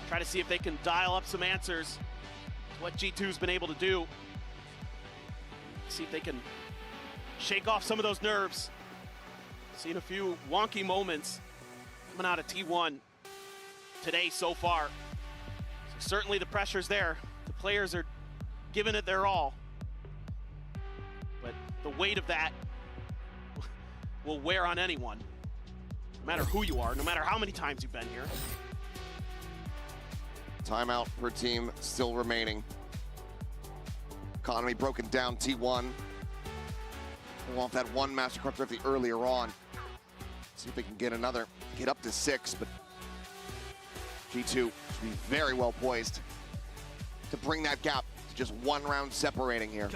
Try to see if they can dial up some answers to what G2's been able to do. See if they can shake off some of those nerves. Seen a few wonky moments coming out of T1 today so far. So certainly the pressure's there. The players are giving it their all. But the weight of that will wear on anyone, no matter who you are, no matter how many times you've been here. Timeout per team still remaining. Economy broken down, T1. Pull off that 1 Mastercraft Trophy earlier on. See if they can get another, get up to 6, but G2 should be very well poised to bring that gap to just 1 round separating here.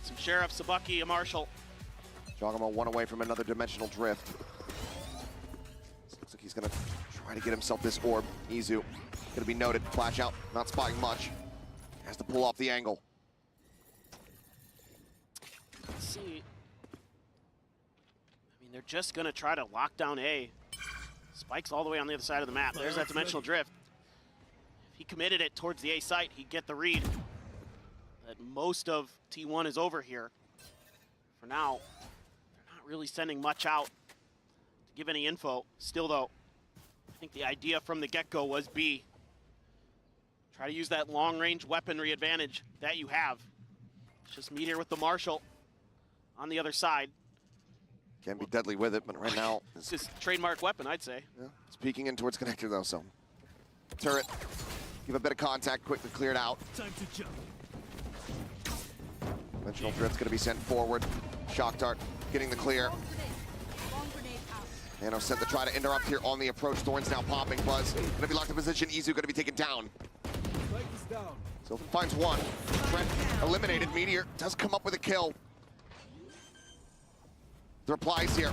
Some Sheriff, Sabaki, a Marshall. Jogamo 1 away from another dimensional drift. Looks like he's gonna try to get himself this orb. Izu gonna be noted, flash out, not spotting much. Has to pull off the angle. Let's see. I mean, they're just gonna try to lock down A. Spike's all the way on the other side of the map. There's that dimensional drift. If he committed it towards the A site, he'd get the read that most of T1 is over here. For now, they're not really sending much out to give any info. Still though, I think the idea from the get-go was B. Try to use that long-range weaponry advantage that you have. It's just Meteor with the Marshall on the other side. Can be deadly with it, but right now It's his trademark weapon, I'd say. Yeah, it's peeking in towards connector though, so turret, give a bit of contact, quickly cleared out. Time to jump. Dimensional drift's gonna be sent forward. Shock dart getting the clear. Nano sent to try to interrupt here on the approach. Thorn's now popping. Buzz gonna be locked in position. Izu gonna be taken down. Sylvan finds one. Trent eliminated. Meteor does come up with a kill. The replies here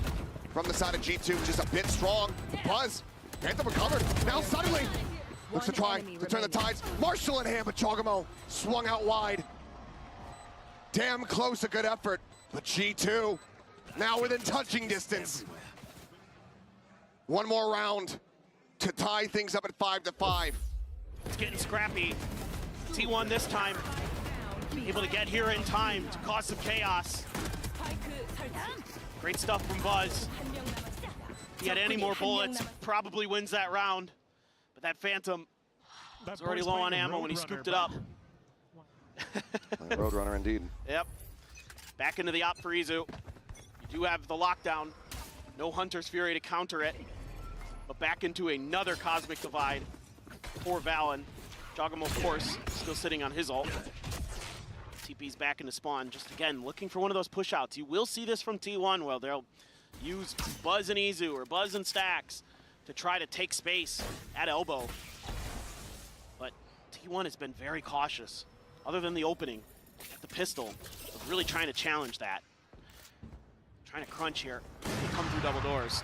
from the side of G2, just a bit strong. Buzz, Phantom recovered. Now suddenly looks to try to turn the tides. Marshall in hand, but Chogamo swung out wide. Damn close, a good effort. But G2 now within touching distance. One more round to tie things up at 5-5. It's getting scrappy. T1 this time able to get here in time to cause some chaos. Great stuff from Buzz. If he had any more bullets, probably wins that round. But that Phantom was already low on ammo when he scooped it up. Roadrunner indeed. Yep. Back into the op for Izu. You do have the lockdown. No Hunter's Fury to counter it. But back into another Cosmic Divide for Valen. Jogamo, of course, still sitting on his ult. TP's back into spawn. Just again, looking for one of those push-outs. You will see this from T1, where they'll use Buzz and Izu or Buzz and Stacks to try to take space at elbow. But T1 has been very cautious, other than the opening at the pistol, of really trying to challenge that. Trying to crunch here. They come through double doors.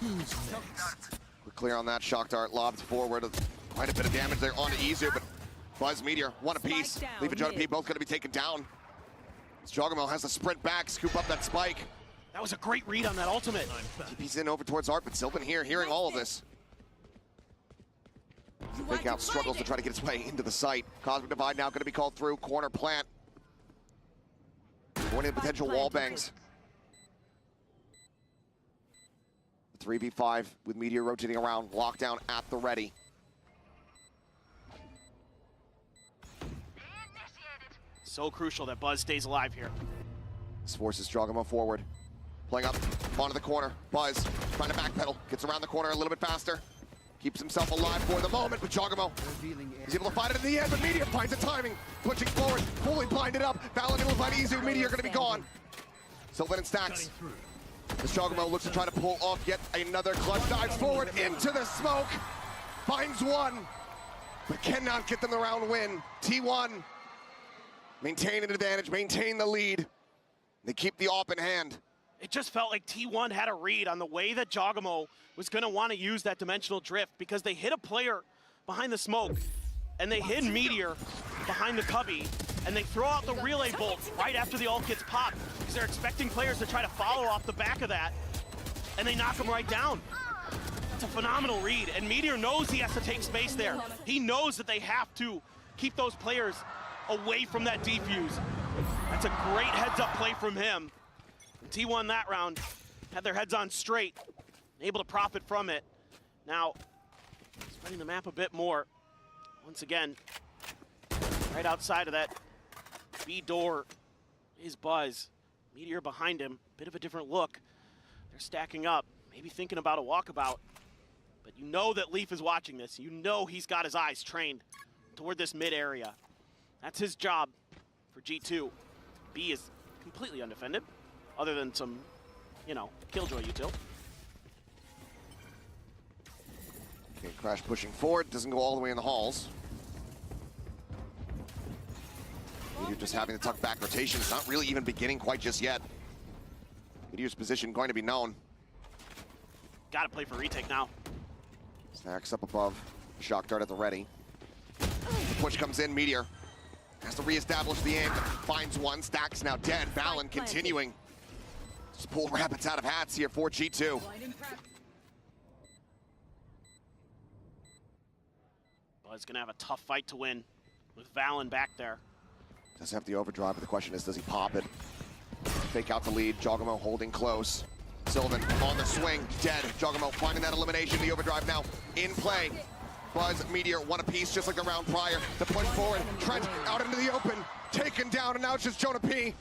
We're clear on that. Shock dart lobbed forward. Quite a bit of damage there onto Izu, but Buzz, Meteor, one apiece. Leaf and John P both going to be taken down. Jogamo has to sprint back, scoop up that spike. That was a great read on that ultimate. TP's in over towards Art, but Sylvan here, hearing all of this. Fake out struggles to try to get his way into the site. Cosmic Divide now going to be called through. Corner plant. Going into potential wall bangs. 3v5 with Meteor rotating around. Lockdown at the ready. So crucial that Buzz stays alive here. This forces Jogamo forward. Playing up onto the corner. Buzz trying to backpedal. Gets around the corner a little bit faster. Keeps himself alive for the moment, but Jogamo is able to find it in the end, but Meteor finds the timing. Pushing forward, fully blinded up. Valen able to find Izu. Meteor gonna be gone. Sylvan and Stacks. As Jogamo looks to try to pull off yet another clutch, dives forward into the smoke. Finds one, but cannot get them the round win. T1 maintain an advantage, maintain the lead. They keep the AWP in hand. It just felt like T1 had a read on the way that Jogamo was going to want to use that dimensional drift, because they hit a player behind the smoke, and they hid Meteor behind the cubby, and they throw out the relay bolt right after the ult gets popped, because they're expecting players to try to follow off the back of that, and they knock him right down. It's a phenomenal read, and Meteor knows he has to take space there. He knows that they have to keep those players away from that defuse. That's a great heads-up play from him. And T1 that round had their heads on straight, able to profit from it. Now, spreading the map a bit more. Once again, right outside of that B door is Buzz. Meteor behind him, bit of a different look. They're stacking up, maybe thinking about a walkabout. But you know that Leaf is watching this. You know he's got his eyes trained toward this mid area. That's his job for G2. B is completely undefended, other than some, you know, Killjoy util. Okay, Crash pushing forward, doesn't go all the way in the halls. Meteor just having to tuck back rotation. It's not really even beginning quite just yet. Meteor's position going to be known. Gotta play for retake now. Stacks up above. Shock dart at the ready. Push comes in, Meteor has to reestablish the aim. Finds one, Stacks now dead. Valen continuing. Just pull rabbits out of hats here for G2. Buzz gonna have a tough fight to win with Valen back there. Does have the overdrive, but the question is, does he pop it? Fake out the lead, Jogamo holding close. Sylvan on the swing, dead. Jogamo finding that elimination, the overdrive now in play. Buzz, Meteor, one apiece, just like the round prior. The push forward, Trent out into the open, taken down, and now it's just Jonah P.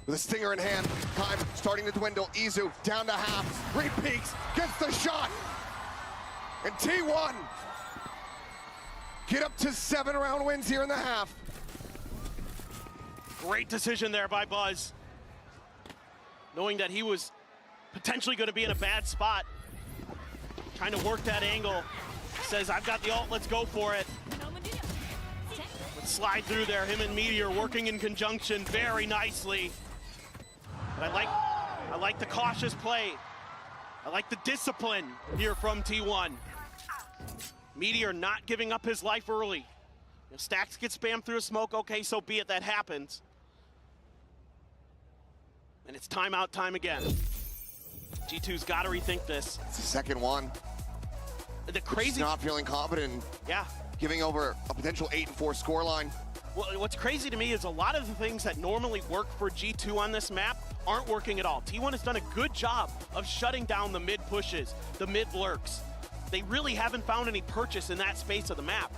With a stinger in hand, time starting to dwindle. Izu down to half, re-peaks, gets the shot. And T1 get up to 7-round wins here in the half. Great decision there by Buzz. Knowing that he was potentially going to be in a bad spot. Trying to work that angle. Says, I've got the ult, let's go for it. Let's slide through there. Him and Meteor working in conjunction very nicely. But I like the cautious play. I like the discipline here from T1. Meteor not giving up his life early. If Stacks get spammed through a smoke, okay, so be it, that happens. And it's timeout time again. G2's got to rethink this. It's the second one. The crazy... Just not feeling confident. Yeah. Giving over a potential 8-4 scoreline. Well, what's crazy to me is a lot of the things that normally work for G2 on this map aren't working at all. T1 has done a good job of shutting down the mid pushes, the mid lurks. They really haven't found any purchase in that space of the map.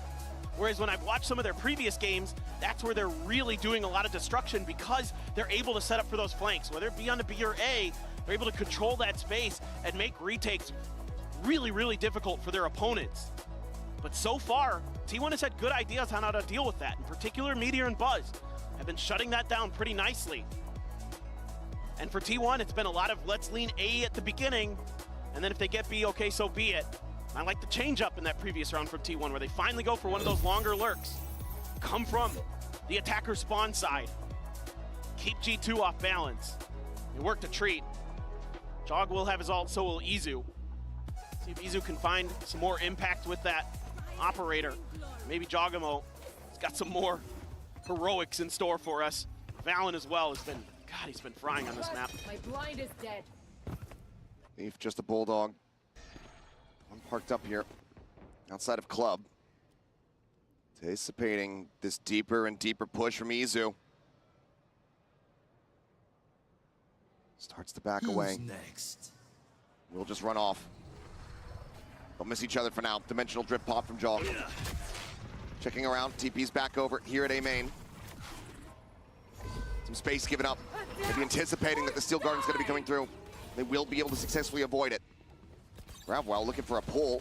Whereas when I've watched some of their previous games, that's where they're really doing a lot of destruction because they're able to set up for those flanks. Whether it be on the B or A, they're able to control that space and make retakes really, really difficult for their opponents. But so far, T1 has had good ideas on how to deal with that. In particular, Meteor and Buzz have been shutting that down pretty nicely. And for T1, it's been a lot of let's lean A at the beginning, and then if they get B, okay, so be it. I like the change up in that previous round from T1 where they finally go for one of those longer lurks. Come from the attacker spawn side. Keep G2 off balance. They work the treat. Jog will have his ult, so will Izu. See if Izu can find some more impact with that operator. Maybe Jogamo has got some more heroics in store for us. Valen as well has been, God, he's been frying on this map. My blind is dead. Leaf, just a bulldog. One parked up here outside of club. Anticipating this deeper and deeper push from Izu. Starts to back away. Next? We'll just run off. They'll miss each other for now. Dimensional drip pop from Jaw. Checking around, TP's back over here at A main. Some space given up. Maybe anticipating that the Steel Guardian's gonna be coming through. They will be able to successfully avoid it. Ravwell looking for a pull.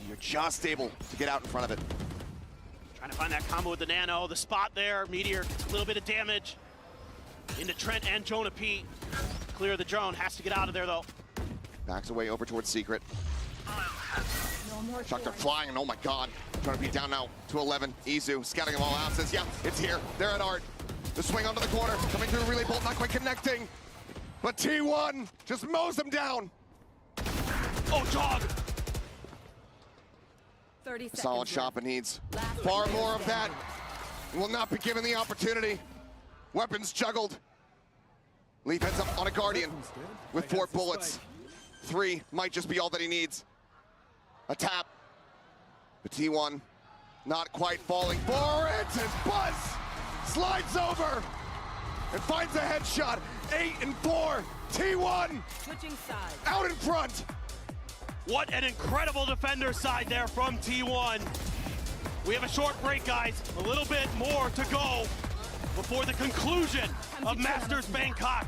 You're just able to get out in front of it. Trying to find that combo with the Nano. The spot there, Meteor gets a little bit of damage. Into Trent and Jonah P. Clear the drone, has to get out of there though. Backs away over towards Secret. Chucked are flying, and oh my god. Trying to be down now to 11. Izu scouting them all out, says, yeah, it's here. They're at Art. The swing onto the corner, coming through Relay Bolt, not quite connecting. But T1 just mows them down. Oh, Jog! 30 seconds. Solid shot, but needs far more of that. Will not be given the opportunity. Weapons juggled. Leaf heads up on a Guardian with 4 bullets. 3 might just be all that he needs. A tap. But T1 not quite falling for it as Buzz slides over and finds a headshot. 8-4. T1 Switching sides. out in front. What an incredible defender side there from T1. We have a short break, guys. A little bit more to go before the conclusion of Masters Bangkok.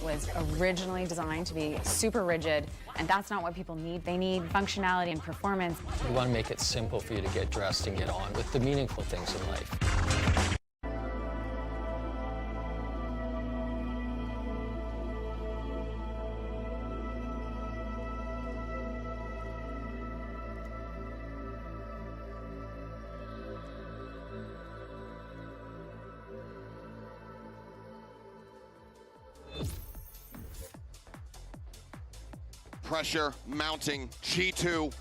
Was originally designed to be super rigid, and that's not what people need. They need functionality and performance. We want to make it simple for you to get dressed and get on with the meaningful things in life. pressure mounting. G2,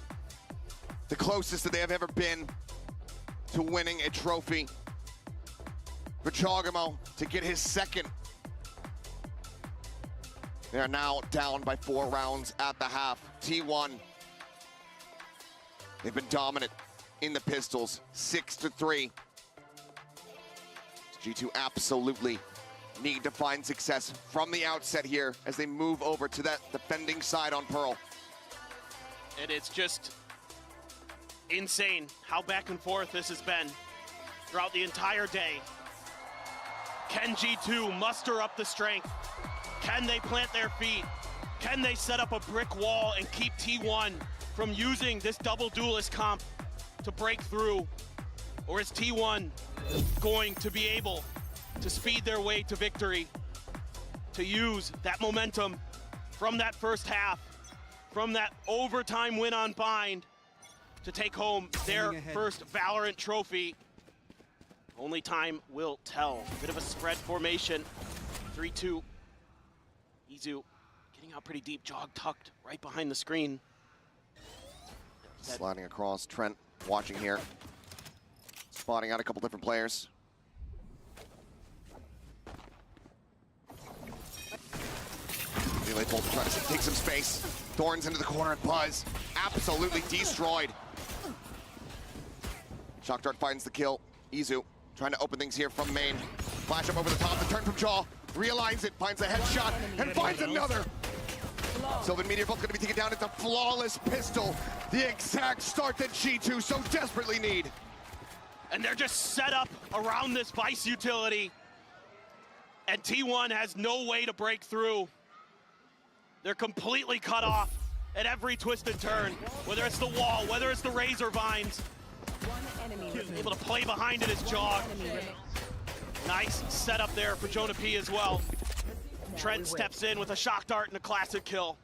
the closest that they have ever been to winning a trophy. For Chogamo to get his second. They are now down by 4 rounds at the half. T1, they've been dominant in the pistols, 6-3. G2 absolutely need to find success from the outset here as they move over to that defending side on Pearl. And it's just insane how back and forth this has been throughout the entire day. Can G2 muster up the strength? Can they plant their feet? Can they set up a brick wall and keep T1 from using this double duelist comp to break through? Or is T1 going to be able to speed their way to victory, to use that momentum from that first half, from that overtime win on Bind, to take home their first Valorant trophy? Only time will tell. Bit of a spread formation. 3-2. Izu getting out pretty deep. Jog tucked right behind the screen. Sliding across. Trent watching here. Spotting out a couple different players. Relay Bolt trying to take some space. Thorns into the corner and Buzz absolutely destroyed. Shock Dart finds the kill. Izu trying to open things here from main. Flash up over the top, the turn from Jaw. Realigns it, finds a headshot, and finds another. Sylvan Meteor both going to be taken down. It's a flawless pistol. The exact start that G2 so desperately need. And they're just set up around this Vice utility. And T1 has no way to break through. They're completely cut off at every twist and turn. Whether it's the wall, whether it's the razor vines. Able to play behind it as Jog. Nice setup there for Jonah P as well. Trent steps in with a shock dart and a classic kill.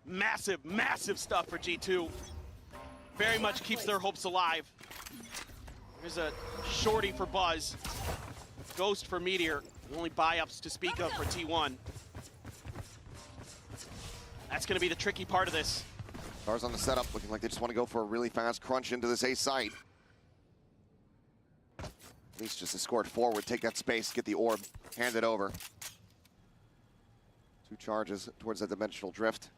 Massive, massive stuff for G2. Very much keeps their hopes alive. There's a shorty for Buzz. Ghost for Meteor. The only buy-ups to speak of for T1. That's going to be the tricky part of this. Stars on the setup, looking like they just want to go for a really fast crunch into this A site. At least just escort forward, take that space, get the orb, hand it over. 2 charges towards that dimensional drift.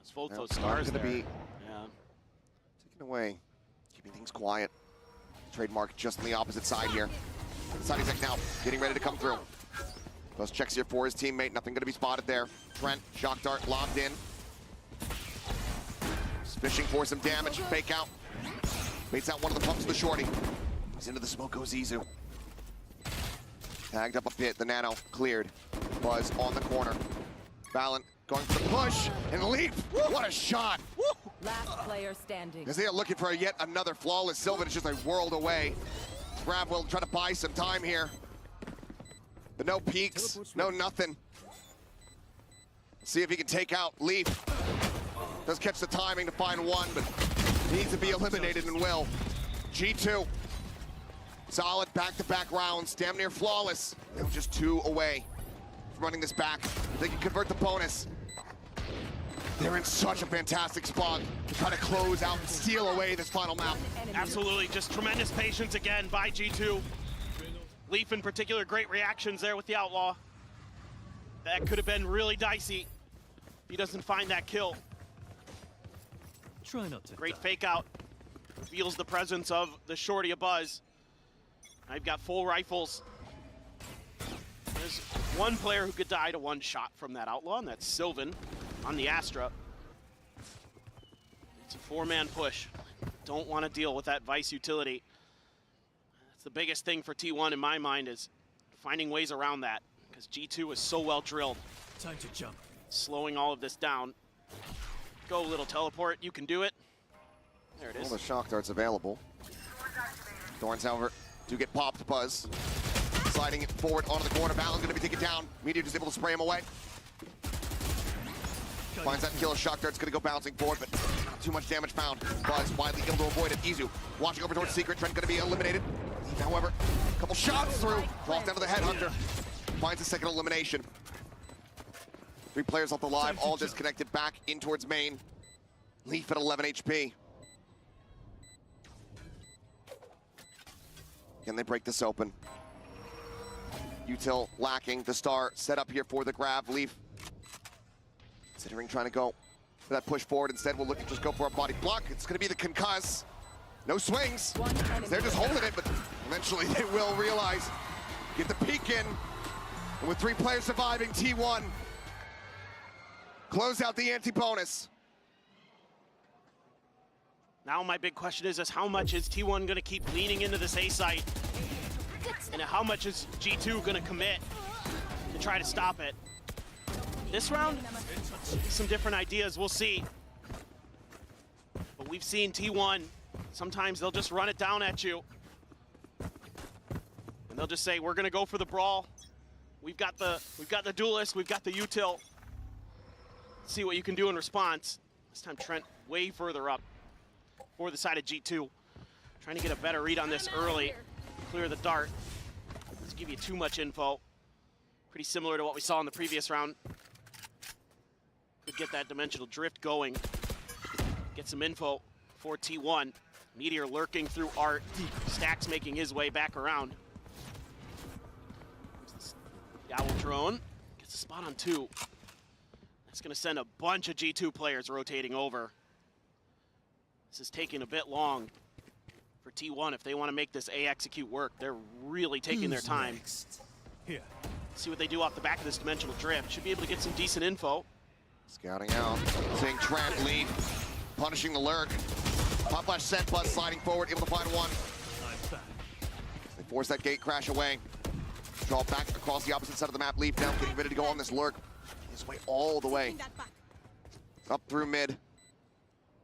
Those both those stars going to be yeah. taken away, keeping things quiet. Trademark just on the opposite side here. Side he's now getting ready to come through. Those checks here for his teammate, nothing going to be spotted there. Trent, shock dart, lobbed in. Just fishing for some damage, fake out. Baits out one of the pumps of the shorty. He's into the smoke, goes Izu. Tagged up a bit, the nano cleared. Buzz on the corner. Valiant going for the push and leap. What a shot. Last player standing. As they are looking for yet another flawless. Sylvan is just a world away. Grab will try to buy some time here. But no peaks, no nothing. See if he can take out Leaf. Does catch the timing to find one, but needs to be eliminated and will. G2, solid back-to-back rounds, damn near flawless. Now just 2 away from running this back. They can convert the bonus. They're in such a fantastic spot to try to close out and steal away this final map. Absolutely, just tremendous patience again by G2. Leaf in particular, great reactions there with the Outlaw. That could have been really dicey if he doesn't find that kill. Try not to. Great fake out. Reveals the presence of the shorty of Buzz. I've got full rifles. There's one player who could die to 1 shot from that Outlaw, and that's Sylvan on the Astra. It's a 4-man push. Don't want to deal with that Vice utility. That's the biggest thing for T1 in my mind, is finding ways around that, because G2 is so well drilled. Time to jump. Slowing all of this down. Go, little teleport, you can do it. There it is. All the shock darts available. Thorns, however, do get popped. Buzz sliding it forward onto the corner. Balin's going to be taken down. Meteor just able to spray him away. Finds that kill. Shock dart's going to go bouncing forward, but not too much damage found. Buzz widely able to avoid it. Izu watching over towards Secret. Trent going to be eliminated. However, a couple shots through. Falls down to the headhunter. Finds a second elimination. 3 players off the live, all disconnected back in towards main. Leaf at 11 HP. Can they break this open? Util lacking. The star set up here for the grab. Leaf considering trying to go for that push forward. Instead, we'll look to just go for a body block. It's going to be the concuss. No swings. They're just holding it, but eventually they will realize. Get the peek in. And with 3 players surviving, T1 close out the anti-bonus. Now my big question is how much is T1 going to keep leaning into this A site? And how much is G2 going to commit to try to stop it? This round, some different ideas, we'll see. But we've seen T1, sometimes they'll just run it down at you. And they'll just say, we're gonna go for the brawl. We've got the duelist, we've got the util. See what you can do in response. This time Trent way further up for the side of G2. Trying to get a better read on this early. Clear the dart. Let's give you too much info. Pretty similar to what we saw in the previous round. Could get that dimensional drift going. Get some info for T1. Meteor lurking through art. Stacks making his way back around. The Owl drone gets a spot on 2. That's going to send a bunch of G2 players rotating over. This is taking a bit long for T1 if they want to make this A execute work. They're really taking their time. Next? Here. See what they do off the back of this dimensional drift. Should be able to get some decent info. Scouting out, seeing Trent lead, punishing the lurk. Pop flash sent, Buzz sliding forward, able to find one. They force that gate crash away. Draw back across the opposite side of the map. Leaf now getting ready to go on this lurk. His way all the way up through mid.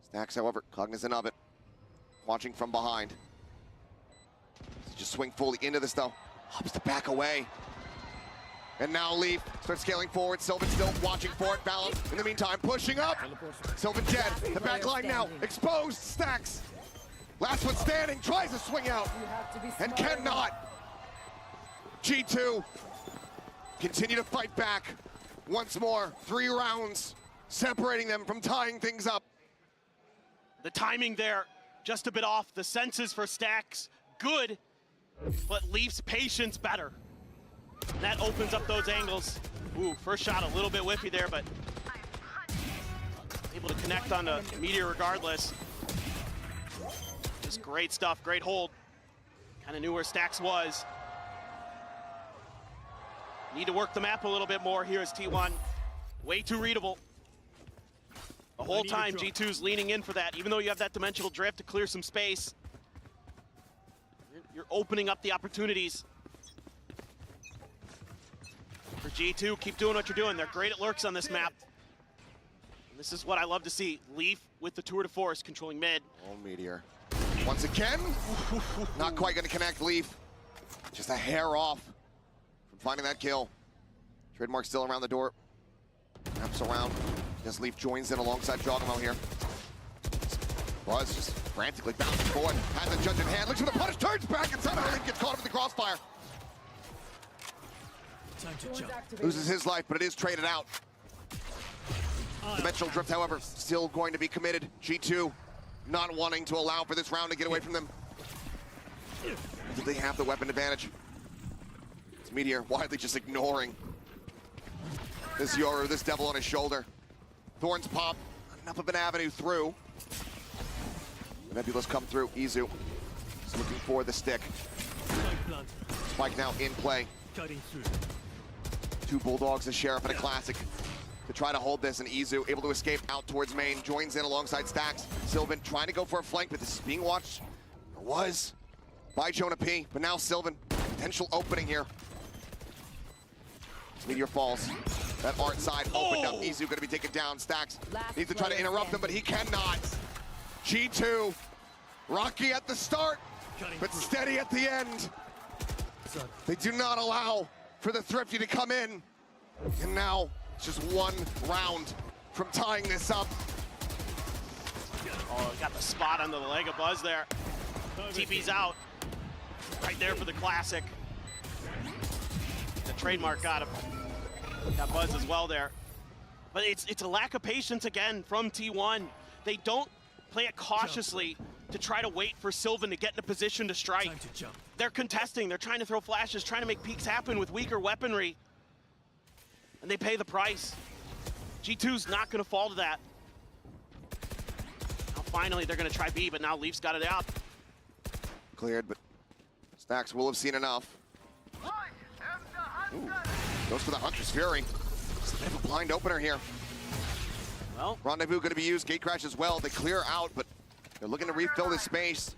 Stacks, however, cognizant of it. Watching from behind. Just swing fully into this though. Hops to back away. And now Leaf starts scaling forward. Sylvan still watching for it. Balance in the meantime, pushing up. Sylvan dead. The back line now exposed. Stacks. Last one standing. Tries to swing out. And cannot. G2 continue to fight back. Once more, 3 rounds separating them from tying things up. The timing there, just a bit off. The senses for Stacks, good, but Leaf's patience better. That opens up those angles. Ooh, first shot a little bit whiffy there, but able to connect on the Meteor regardless. Just great stuff, great hold. Kind of knew where Stacks was. Need to work the map a little bit more here as T1. Way too readable. The whole time G2's leaning in for that, even though you have that dimensional drift to clear some space. You're opening up the opportunities. For G2, keep doing what you're doing. They're great at lurks on this map. And this is what I love to see. Leaf with the tour de force controlling mid. Oh, Meteor. Once again, not quite going to connect Leaf. Just a hair off from finding that kill. Trademark still around the door. Wraps around. As Leaf joins in alongside Jogamo here. Buzz just frantically bouncing forward. Has the judge in hand. Looks for the punish. Turns back and somehow Leaf gets caught up in the crossfire. Time to jump. Loses his life, but it is traded out. Dimensional drift, however, still going to be committed. G2 not wanting to allow for this round to get away from them. Do they have the weapon advantage? It's Meteor widely just ignoring this Yoru, this devil on his shoulder. Thorns pop, enough of an avenue through. The Nebulas come through, Izu is looking for the stick. Spike now in play. Cutting through. 2 Bulldogs, the Sheriff, and a Classic to try to hold this, and Izu able to escape out towards main, joins in alongside Stacks. Sylvan trying to go for a flank, but this is being watched, or was, by Jonah P, but now Sylvan, potential opening here. Meteor falls. That art side opened up. Izu going to be taken down. Stacks needs to try to interrupt him, but he cannot. G2, rocky at the start, but steady at the end. They do not allow for the Thrifty to come in. And now, just 1 round from tying this up. Oh, got the spot under the leg of Buzz there. TP's out. Right there for the Classic. The Trademark got him. Got Buzz as well there. But it's a lack of patience again from T1. They don't play it cautiously to try to wait for Sylvan to get in a position to strike. They're contesting, they're trying to throw flashes, trying to make peeks happen with weaker weaponry. And they pay the price. G2's not gonna fall to that. Now finally they're gonna try B, but now Leaf's got it out. Cleared, but Stacks will have seen enough. Ooh. Goes for the Hunter's Fury. It's a bit of a blind opener here. Well, Rendezvous going to be used, gate crash as well. They clear out, but they're looking to refill this space.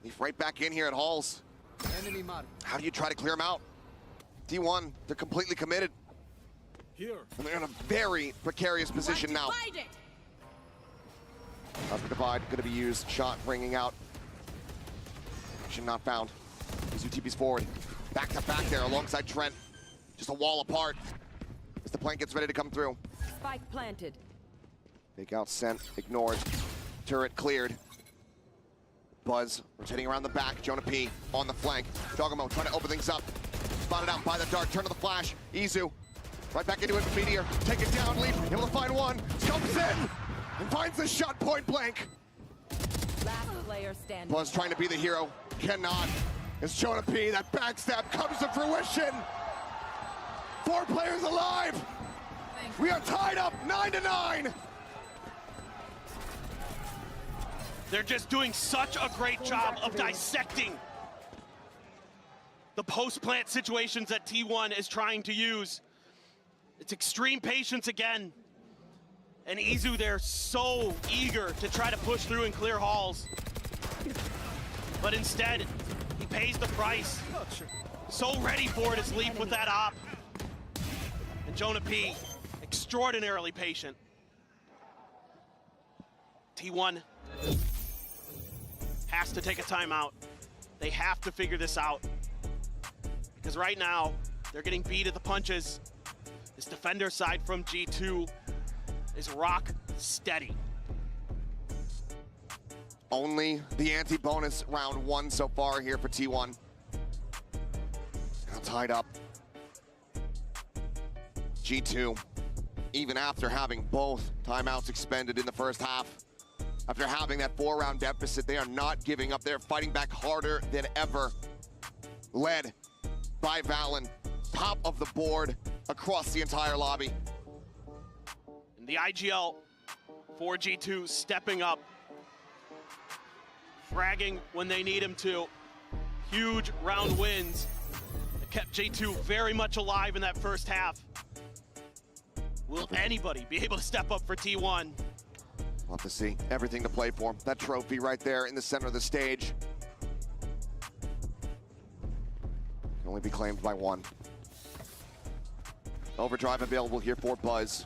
Leaf right back in here at Halls. How do you try to clear them out? T1, they're completely committed. Here. And they're in a very precarious position now. Cosmic Divide going to be used. Shot ringing out. Action not found. Izu TP's forward. Back to back there alongside Trent. Just a wall apart as the plant gets ready to come through. Spike planted. Fake out sent, ignored. Turret cleared. Buzz rotating around the back. Jonah P on the flank. Dogamo trying to open things up. Spotted out by the dart. Turn to the flash. Izu right back into it with Meteor. Take it down. Leaf able to find one. Scopes in and finds the shot point blank. Last player standing. Buzz trying to be the hero. Cannot. It's Jonah P. That backstab comes to fruition. 4 players alive. We are tied up 9-9. They're just doing such a great job of dissecting the post-plant situations that T1 is trying to use. It's extreme patience again. And Izu, they're so eager to try to push through and clear halls. But instead, he pays the price. So ready for it is Leaf with that op. And Jonah P, extraordinarily patient. T1 has to take a timeout. They have to figure this out. Because right now, they're getting beat at the punches. This defender side from G2 is rock steady. Only the anti-bonus round 1 so far here for T1. Now tied up. G2, even after having both timeouts expended in the first half, after having that 4-round deficit, they are not giving up. They're fighting back harder than ever. Led by Valen, top of the board across the entire lobby. And the IGL for G2 stepping up, fragging when they need him to. Huge round wins that kept G2 very much alive in that first half. Will anybody be able to step up for T1? We'll have to see. Everything to play for. That trophy right there in the center of the stage can only be claimed by one. Overdrive available here for Buzz.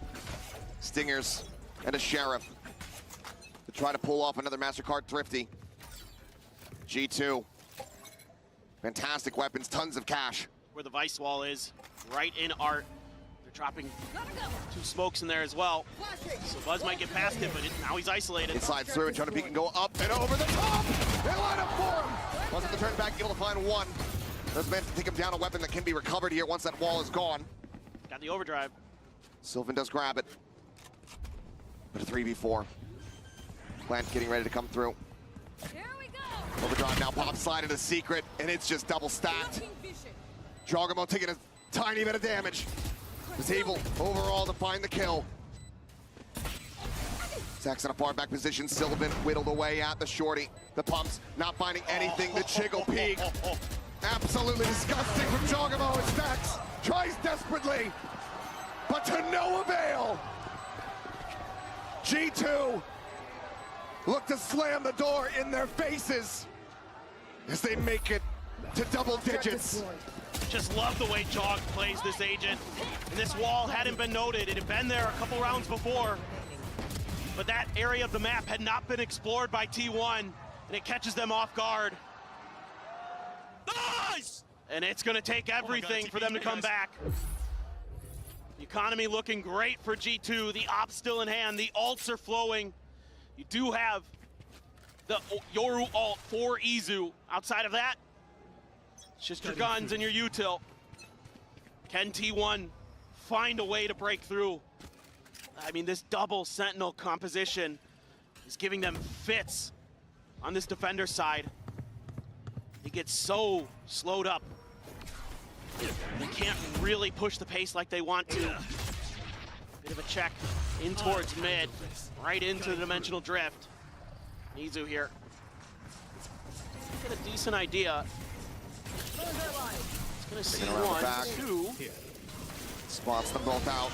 Stingers and a Sheriff to try to pull off another MasterCard Thrifty. G2. Fantastic weapons, tons of cash. Where the Vice Wall is, right in Art. They're dropping 2 smokes in there as well. So Buzz might get past it, but now he's isolated. It slides through, and Jonah P can go up and over the top. They line up for him. Buzz at the turn back, able to find one. Does manage to take him down, a weapon that can be recovered here once that wall is gone. Got the overdrive. Sylvan does grab it. But a 3v4. Plant getting ready to come through. Here we go. Overdrive now pops slide into secret, and it's just double stacked. Jogamo taking a tiny bit of damage. Is able overall to find the kill. Sax in a far back position. Sylvan whittled away at the shorty. The pumps not finding anything. The Chiggle peak. Absolutely disgusting from Jogamo, and Sax tries desperately, but to no avail. G2 look to slam the door in their faces as they make it to double digits. Just love the way Jog plays this agent. And this wall hadn't been noted. It had been there a couple rounds before. But that area of the map had not been explored by T1, and it catches them off guard. Nice! And it's gonna take everything for them to come back. The economy looking great for G2. The op's still in hand. The ults are flowing. You do have the Yoru ult for Izu. Outside of that, it's just your guns and your util. Can T1 find a way to break through. I mean, this double Sentinel composition is giving them fits on this defender side. They get so slowed up. They can't really push the pace like they want to. Bit of a check in towards mid, right into the dimensional drift. Nizu here. Get a decent idea. It's gonna see one, two. Spots them both out.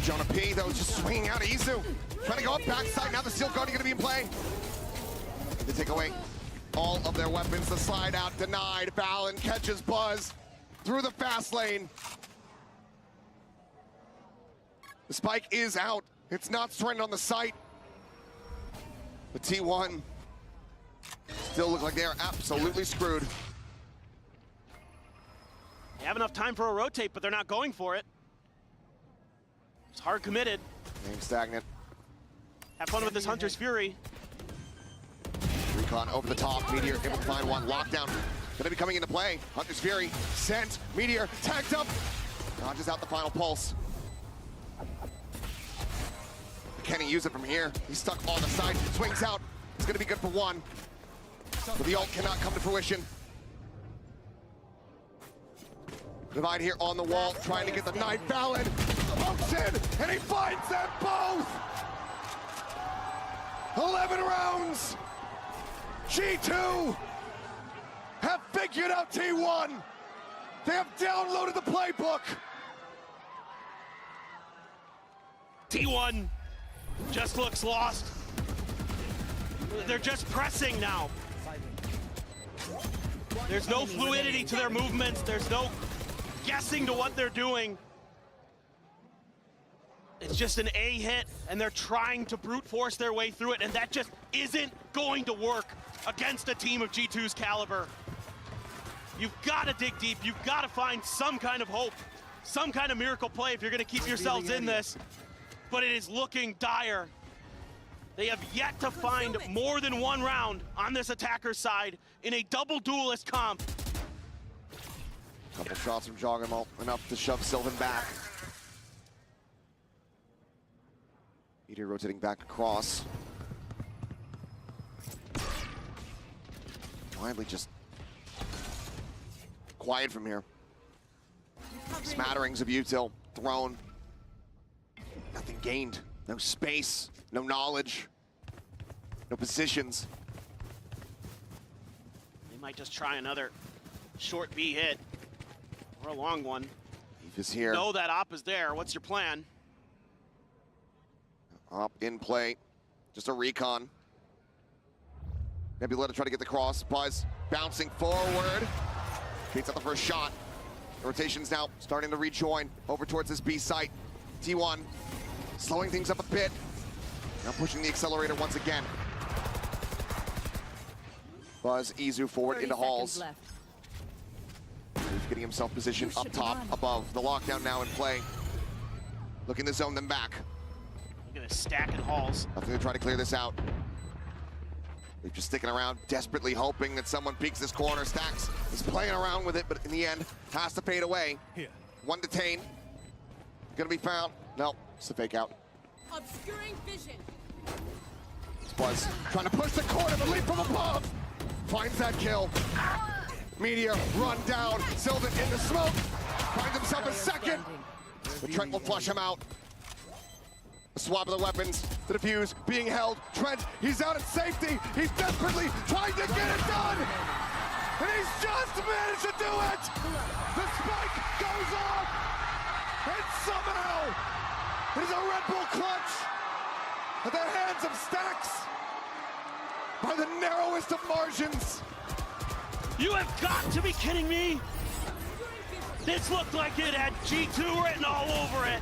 Jonah P, though, just swinging out of Izu. Trying to go up backside. Now the Steel Guardian going to be in play. They take away all of their weapons. The slide out denied. Valen catches Buzz through the fast lane. The spike is out. It's not stranded on the site. The T1 still look like they are absolutely screwed. They have enough time for a rotate, but they're not going for it. It's hard committed. Game stagnant. Have fun with this Hunter's Fury. Recon over the top. Meteor able to find one. Lockdown gonna be coming into play. Hunter's Fury sent. Meteor tagged up. Dodges out the final pulse. Can he use it from here? He's stuck on the side. Swings out. It's gonna be good for one. But the ult cannot come to fruition. Divide here on the wall, trying to get the knife. Valen pumps in, and he finds them both! 11 rounds! G2 have figured out T1! They have downloaded the playbook! T1 just looks lost. They're just pressing now. There's no fluidity to their movements. There's no guessing to what they're doing. It's just an A hit, and they're trying to brute force their way through it, and that just isn't going to work against a team of G2's caliber. You've got to dig deep. You've got to find some kind of hope, some kind of miracle play if you're going to keep yourselves in this. But it is looking dire. They have yet to find more than one round on this attacker's side in a double duelist comp. Couple shots from Joggermo, enough to shove Sylvan back. Meteor rotating back across. Widely just quiet from here. Smatterings of util thrown. Nothing gained. No space, no knowledge, no positions. They might just try another short B hit or a long one. Eve is here. Know that op is there. What's your plan? Op in play. Just a recon. Maybe let it try to get the cross. Buzz bouncing forward. Beats out the first shot. The rotation's now starting to rejoin over towards this B site. T1 slowing things up a bit. Now pushing the accelerator once again. Buzz, Izu forward into halls. He's getting himself positioned up top, above. The lockdown now in play. Looking to zone them back. Look at this stack in halls. Nothing to try to clear this out. They're just sticking around, desperately hoping that someone peeks this corner. Stacks is playing around with it, but in the end, has to fade away. Here. One detained. Gonna be found. No, it's a fake out. Obscuring vision. Buzz trying to push the corner, but leap from above. Finds that kill. Meteor run down. Sylvan in the smoke. Finds himself a second. But Trent will flush him out. A swap of the weapons. The defuse being held. Trent, he's out at safety. He's desperately trying to get it done. And he's just managed to do it. The spike goes off. And somehow it is a Red Bull clutch at the hands of Stacks by the narrowest of margins. You have got to be kidding me! This looked like it had G2 written all over it.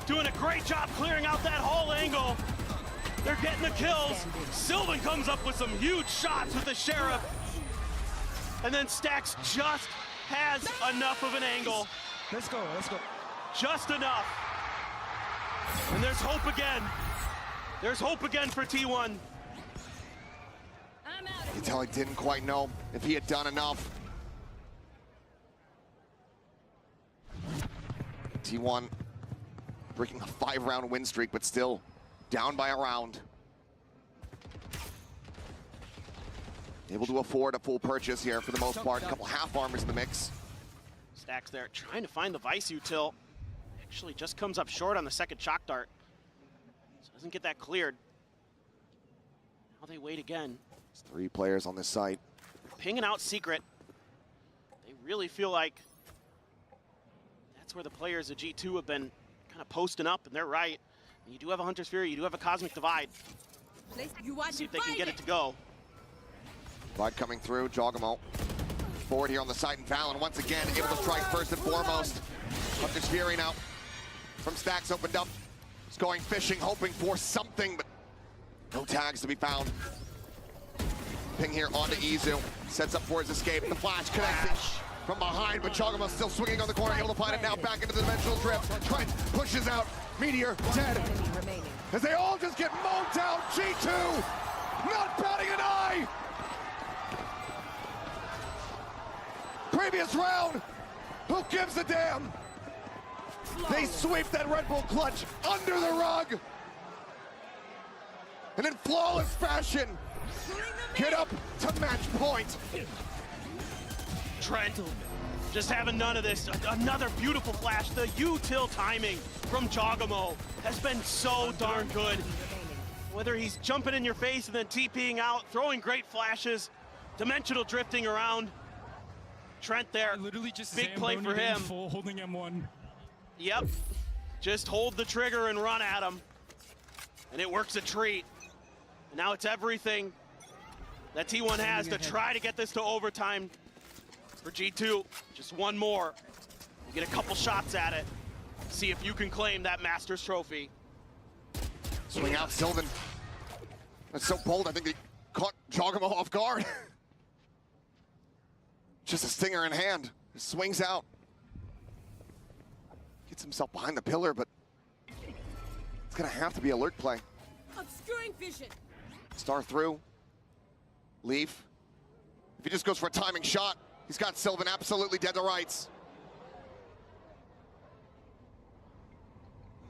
Doing a great job clearing out that whole angle. They're getting the kills. Sylvan comes up with some huge shots with the Sheriff. And then Stacks just has enough of an angle. Let's go, let's go. Just enough. And there's hope again. There's hope again for T1. You can tell he didn't quite know if he had done enough. T1 breaking a 5-round win streak, but still down by a round. Able to afford a full purchase here for the most part. A couple half armors in the mix. Stacks there, trying to find the Vice util. Actually just comes up short on the second shock dart. So doesn't get that cleared. Now they wait again. There's 3 players on this site. Pinging out Secret. They really feel like that's where the players of G2 have been kind of posting up, and they're right. And you do have a Hunter's Fury, you do have a Cosmic Divide. See if they can get it to go. Divide coming through, Jogamo forward here on the side, and Valen once again able to strike first and foremost. Hunter's Fury now from Stacks opened up. He's going fishing, hoping for something, but no tags to be found. Ping here onto Izu, sets up for his escape. The flash connecting from behind, but Jogamo still swinging on the corner, able to find it now back into the dimensional drift. Trent pushes out, Meteor dead. As they all just get mowed down, G2 not batting an eye. Previous round, who gives a damn? They sweep that Red Bull clutch under the rug. And in flawless fashion, get up to match point. Trent just having none of this. Another beautiful flash. The util timing from Jogamo has been so darn good. Whether he's jumping in your face and then TPing out, throwing great flashes, dimensional drifting around. Trent there, literally just big play for him. Full, holding M1. Yep, just hold the trigger and run at him. And it works a treat. And now it's everything that T1 has to try to get this to overtime for G2. Just one more. You get a couple shots at it. See if you can claim that Masters trophy. Swing out Sylvan. That's so bold, I think they caught Jogamo off guard. Just a stinger in hand. He swings out. Gets himself behind the pillar, but it's gonna have to be a lurk play. Obscuring vision. Star through. Leaf. If he just goes for a timing shot, he's got Sylvan absolutely dead to rights.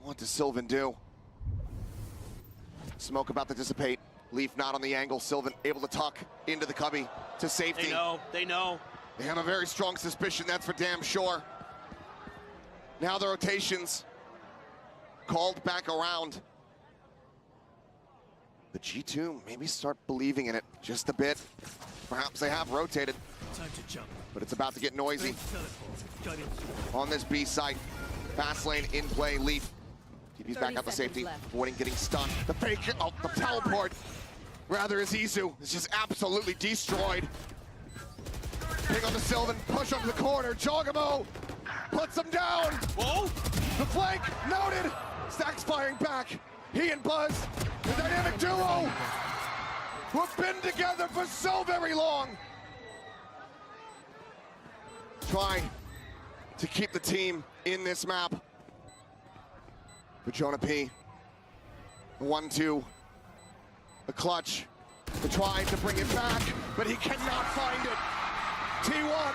What does Sylvan do? Smoke about to dissipate. Leaf not on the angle. Sylvan able to tuck into the cubby to safety. They know, they know. They have a very strong suspicion, that's for damn sure. Now the rotations called back around. The G2 maybe start believing in it just a bit. Perhaps they have rotated. Time to jump. But it's about to get noisy. On this B site, fast lane in play, Leaf. TP's back out to safety, avoiding getting stunned. The fake, oh, the teleport, rather is Izu. It's just absolutely destroyed. Ping on the Sylvan, push up the corner, Jogamo puts him down. Whoa! The flank, noted. Stacks firing back. He and Buzz, the dynamic duo, who have been together for so very long. Trying to keep the team in this map. For Jonah P. 1-2. The clutch. To try to bring it back, but he cannot find it. T1.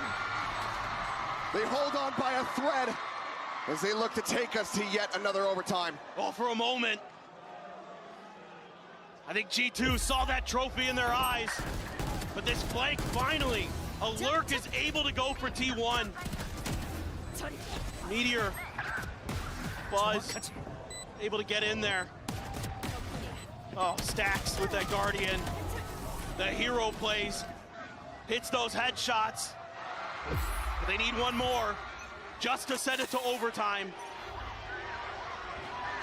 They hold on by a thread as they look to take us to yet another overtime. Oh, for a moment. I think G2 saw that trophy in their eyes. But this flank, finally, a lurk is able to go for T1. Meteor, Buzz, able to get in there. Oh, Stacks with that Guardian. The hero plays, hits those headshots. But they need one more just to send it to overtime.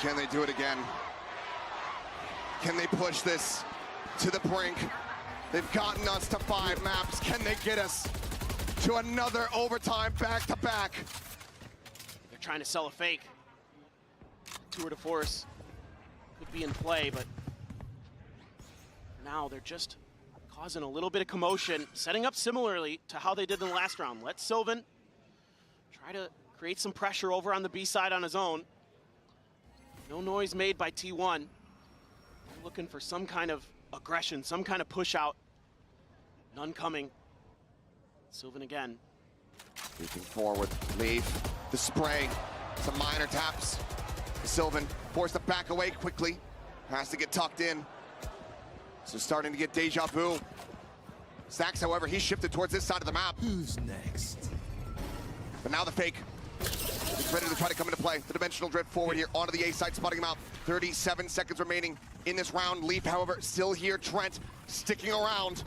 Can they do it again? Can they push this to the brink? They've gotten us to 5 maps. Can they get us to another overtime back-to-back? They're trying to sell a fake. Tour de force could be in play, but now they're just causing a little bit of commotion, setting up similarly to how they did in the last round. Let Sylvan try to create some pressure over on the B side on his own. No noise made by T1. They're looking for some kind of aggression, some kind of push out. None coming. Sylvan again. Leaping forward, Leaf, the spray, Some minor taps. Sylvan forced to back away quickly. Has to get tucked in. So starting to get deja vu. Stacks, however, he shifted towards this side of the map. Who's next? But now the fake. He's ready to try to come into play. The dimensional drift forward here onto the A side, spotting him out. 37 seconds remaining in this round. Leaf, however, still here. Trent sticking around.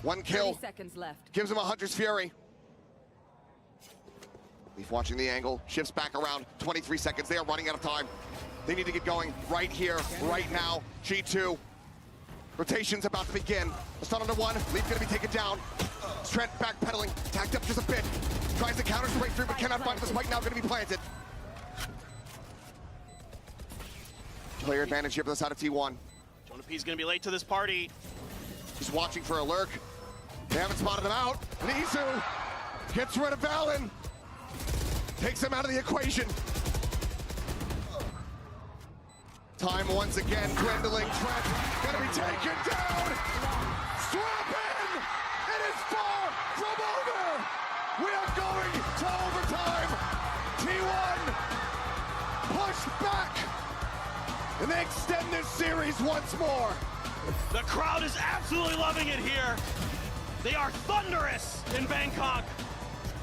One kill. 30 seconds left. Gives him a Hunter's Fury. Leaf watching the angle, shifts back around. 23 seconds. They are running out of time. They need to get going right here, right now. G2. Rotation's about to begin. A stun under one. Leaf gonna be taken down. Trent backpedaling, tacked up just a bit. Tries to counter straight through, but cannot find it. The spike now gonna be planted. Player advantage here for the side of T1. Jonah P's gonna be late to this party. He's watching for a lurk. They haven't spotted him out. Nizu gets rid of Valen. Takes him out of the equation. Time once again dwindling. Trent gonna be taken down. Strap in. It is far from over. We are going to overtime. T1 pushed back. And they extend this series once more. The crowd is absolutely loving it here. They are thunderous in Bangkok.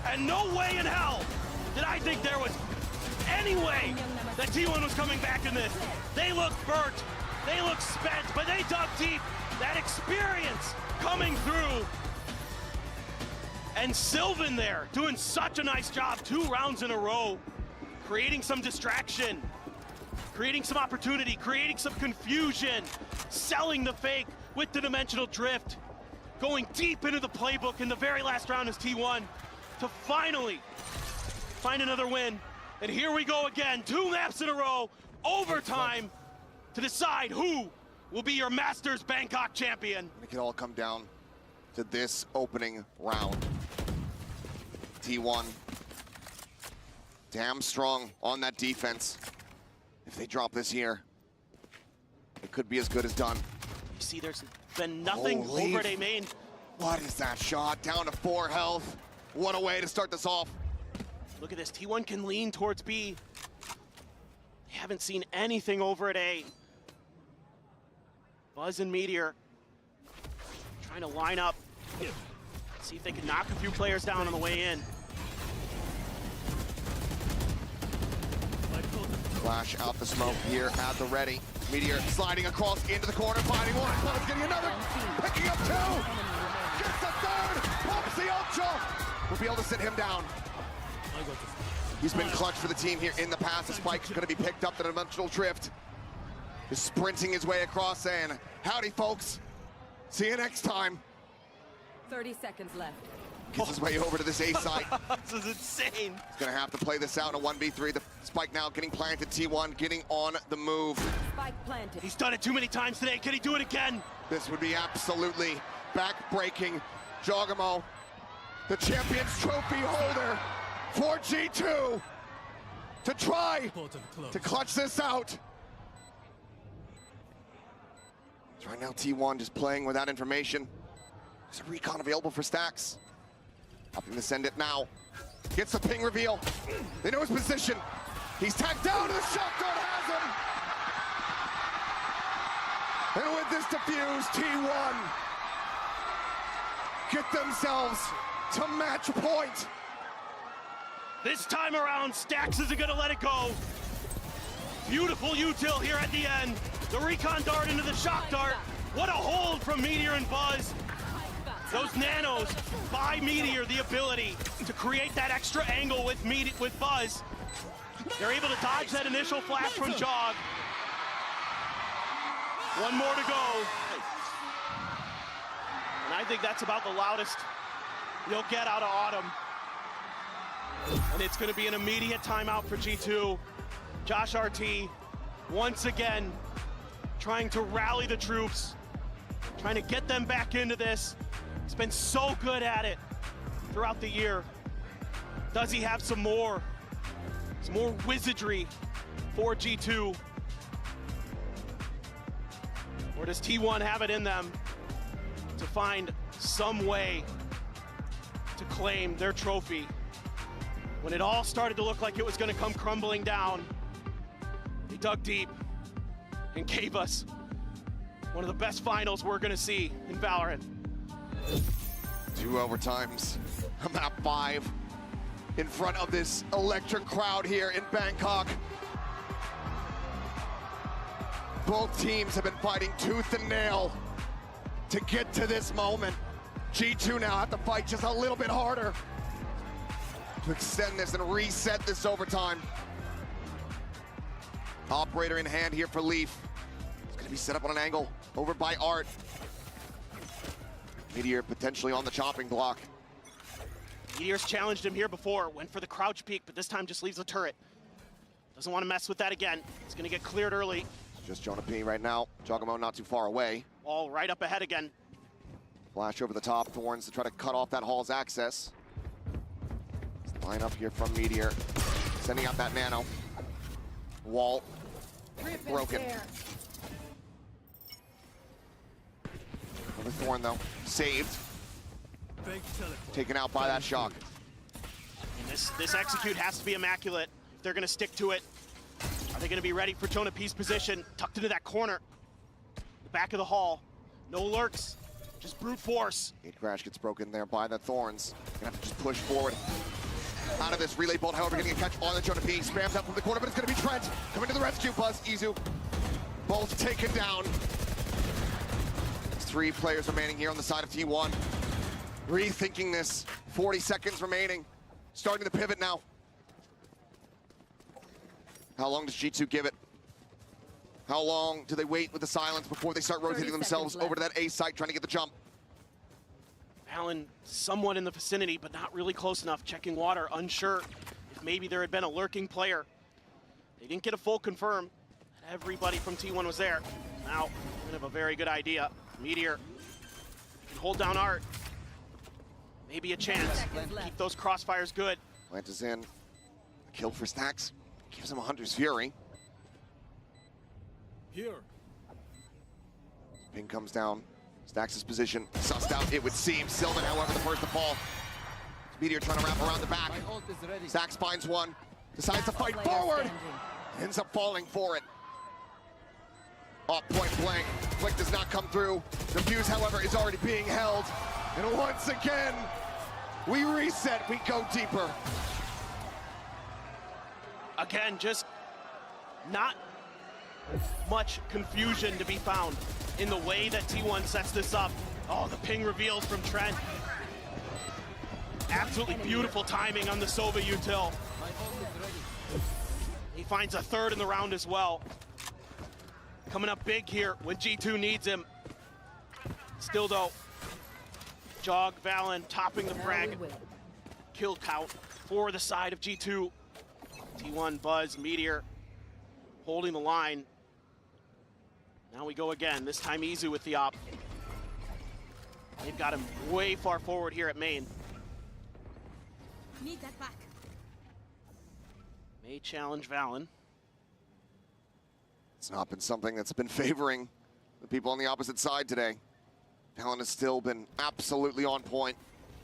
And no way in hell did I think there was any way that T1 was coming back in this. They look burnt, they look spent, but they dug deep. That experience coming through. And Sylvan there, doing such a nice job, 2 rounds in a row, creating some distraction, creating some opportunity, creating some confusion, selling the fake with the dimensional drift, going deep into the playbook in the very last round as T1 to finally find another win. And here we go again, 2 maps in a row, overtime to decide who will be your Masters Bangkok champion. It can all come down to this opening round. T1, damn strong on that defense. If they drop this here, it could be as good as done. You see, there's been nothing Holy over at A main. What is that shot? Down to 4 health. What a way to start this off. Look at this, T1 can lean towards B. They haven't seen anything over at A. Buzz and Meteor trying to line up, see if they can knock a few players down on the way in. Flash out the smoke here at the ready. Meteor sliding across into the corner, finding one. Buzz getting another, picking up 2. Gets the 3rd, pops the ultra. We'll be able to sit him down. He's been clutch for the team here in the past. The spike's gonna be picked up, the dimensional drift. Just sprinting his way across saying, howdy folks, see you next time. 30 seconds left. Gets his way over to this A side. This is insane. He's gonna have to play this out in a 1v3. The spike now getting planted, T1 getting on the move. Spike planted. He's done it too many times today. Can he do it again? This would be absolutely back-breaking. Jogamo, the Champions Trophy holder for G2 to try to clutch this out. So right now T1 just playing without information. There's a recon available for Stacks. Opting to send it now. Gets the ping reveal. They know his position. He's tagged down, and the shot dart has him. And with this defuse, T1 get themselves to match point. This time around, Stacks isn't gonna let it go. Beautiful util here at the end. The recon dart into the shock dart. What a hold from Meteor and Buzz. Those nanos buy Meteor the ability to create that extra angle with Buzz. They're able to dodge that initial flash from Jog. 1 more to go. And I think that's about the loudest you'll get out of Autumn. And it's going to be an immediate timeout for G2. Josh RT, once again, trying to rally the troops, trying to get them back into this. He's been so good at it throughout the year. Does he have some more wizardry for G2? Or does T1 have it in them to find some way to claim their trophy when it all started to look like it was going to come crumbling down, they dug deep and gave us one of the best finals we're going to see in Valorant. 2 overtimes, map 5, in front of this electric crowd here in Bangkok. Both teams have been fighting tooth and nail to get to this moment. G2 now have to fight just a little bit harder to extend this and reset this overtime. Operator in hand here for Leaf. It's gonna be set up on an angle over by Art. Meteor potentially on the chopping block. Meteor's challenged him here before, went for the crouch peek, but this time just leaves the turret. Doesn't want to mess with that again. It's gonna get cleared early. Just Jonah P right now. Jogamo not too far away. All right up ahead again. Flash over the top, Thorns to try to cut off that Hall's access. Line up here from Meteor, sending out that nano. Wall broken. Another Thorn though, saved. Taken out by that shock. And this execute has to be immaculate if they're gonna stick to it. Are they gonna be ready for Jonah P's position? Tucked into that corner. The back of the hall. No lurks, just brute force. Gate crash gets broken there by the Thorns. Gonna have to just push forward. Out of this relay bolt, however, getting a catch on the Jonah P. Spams out from the corner, but it's gonna be Trent. Coming to the rescue, Buzz, Izu. Both taken down. There's 3 players remaining here on the side of T1. Rethinking this, 40 seconds remaining. Starting to pivot now. How long does G2 give it? How long do they wait with the silence before they start rotating themselves over to that A site, trying to get the jump? Allen somewhat in the vicinity, but not really close enough. Checking water, unsure if maybe there had been a lurking player. They didn't get a full confirm. Everybody from T1 was there. Now, we have a very good idea. Meteor can hold down Art. Maybe a chance. Keep those crossfires good. Plant is in. A kill for Stacks. Gives him a Hunter's Fury. Here. Ping comes down. Stacks' position sussed out, it would seem. Sylvan, however, the first to fall. Meteor trying to wrap around the back. Stacks finds one. Decides to fight forward. Ends up falling for it. Off point blank. Flick does not come through. The fuse, however, is already being held. And once again, we reset, we go deeper. Again, just not much confusion to be found in the way that T1 sets this up. Oh, the ping reveals from Trent. Absolutely beautiful timing on the Sova util. He finds a third in the round as well. Coming up big here when G2 needs him. Still though, Jog, Valen topping the frag. Kill count for the side of G2. T1, Buzz, Meteor holding the line. Now we go again, this time Izu with the op. They've got him way far forward here at main. Need that back. May challenge Valen. It's not been something that's been favoring the people on the opposite side today. Valen has still been absolutely on point.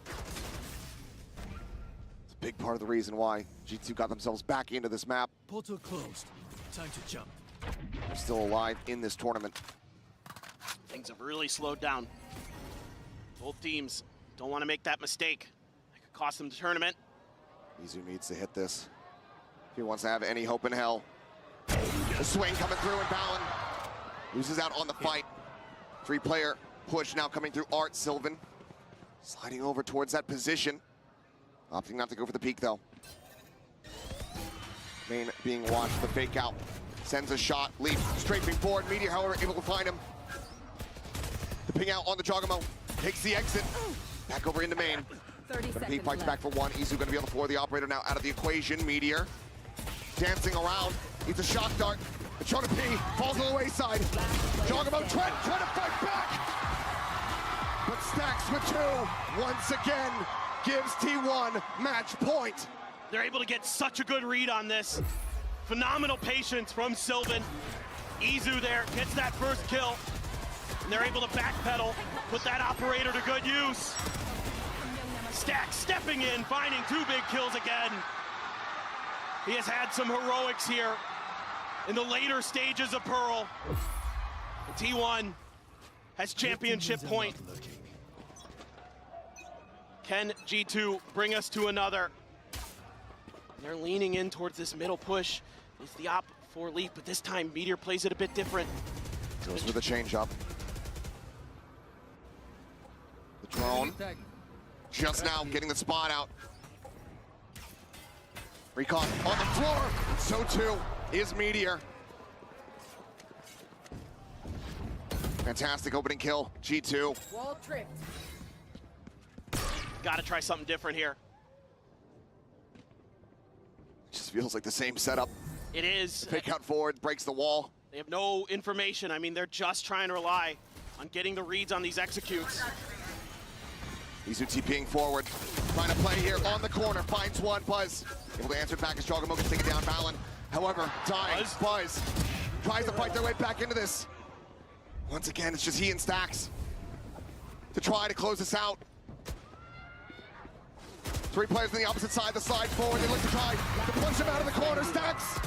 It's a big part of the reason why G2 got themselves back into this map. Portal closed. Time to jump. They're still alive in this tournament. Things have really slowed down. Both teams don't want to make that mistake. It could cost them the tournament. Izu needs to hit this if he wants to have any hope in hell. The swing coming through and Valen loses out on the fight. 3-player push now coming through Art. Sylvan sliding over towards that position. Opting not to go for the peek though. Main being watched, the fake out. Sends a shot, Leaf strafing forward. Meteor, however, able to find him. The ping out on the Jogamo. Takes the exit. Back over into main. 30 But he seconds fights left. back for one. Izu gonna be on the floor. The operator now out of the equation. Meteor dancing around. Needs a shock dart. The Jonah P falls on the wayside. Jogamo Trent trying to fight back. But Stacks with 2 once again gives T1 match point. They're able to get such a good read on this. Phenomenal patience from Sylvan. Izu there gets that first kill. And they're able to backpedal, put that operator to good use. Stacks stepping in, finding 2 big kills again. He has had some heroics here in the later stages of Pearl. And T1 has championship point. Can G2 bring us to another? They're leaning in towards this middle push. It's the op for Leaf, but this time Meteor plays it a bit different. Goes with the change up. The drone just now getting the spot out. Recon on the floor. So too is Meteor. Fantastic opening kill. G2. Wall tripped. Got to try something different here. Just feels like the same setup. It is. Fake out forward, breaks the wall. They have no information. I mean, they're just trying to rely on getting the reads on these executes. Izu TPing forward, trying to play here on the corner, finds one, Buzz. Able to answer it back as Jogamo can take it down, Valen. However, dying, Buzz tries to fight their way back into this. Once again, it's just he and Stax to try to close this out. 3 players on the opposite side, the slide forward. They look to try to push him out of the corner. Stax,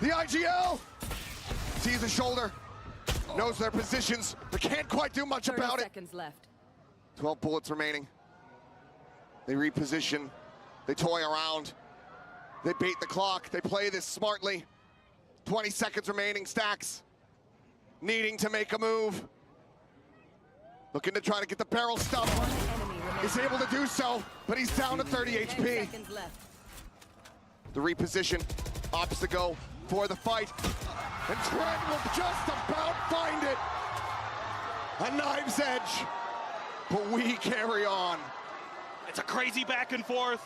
the IGL, sees his shoulder, knows their positions, but can't quite do much about 30 it. seconds left. 12 bullets remaining. They reposition, they toy around, they bait the clock, they play this smartly. 20 seconds remaining, Stax needing to make a move. Looking to try to get the barrel stuffed. He's able to do so, but he's down to 30 HP. The reposition, opts to go for the fight. And Trent will just about find it. A knife's edge, but we carry on. It's a crazy back and forth.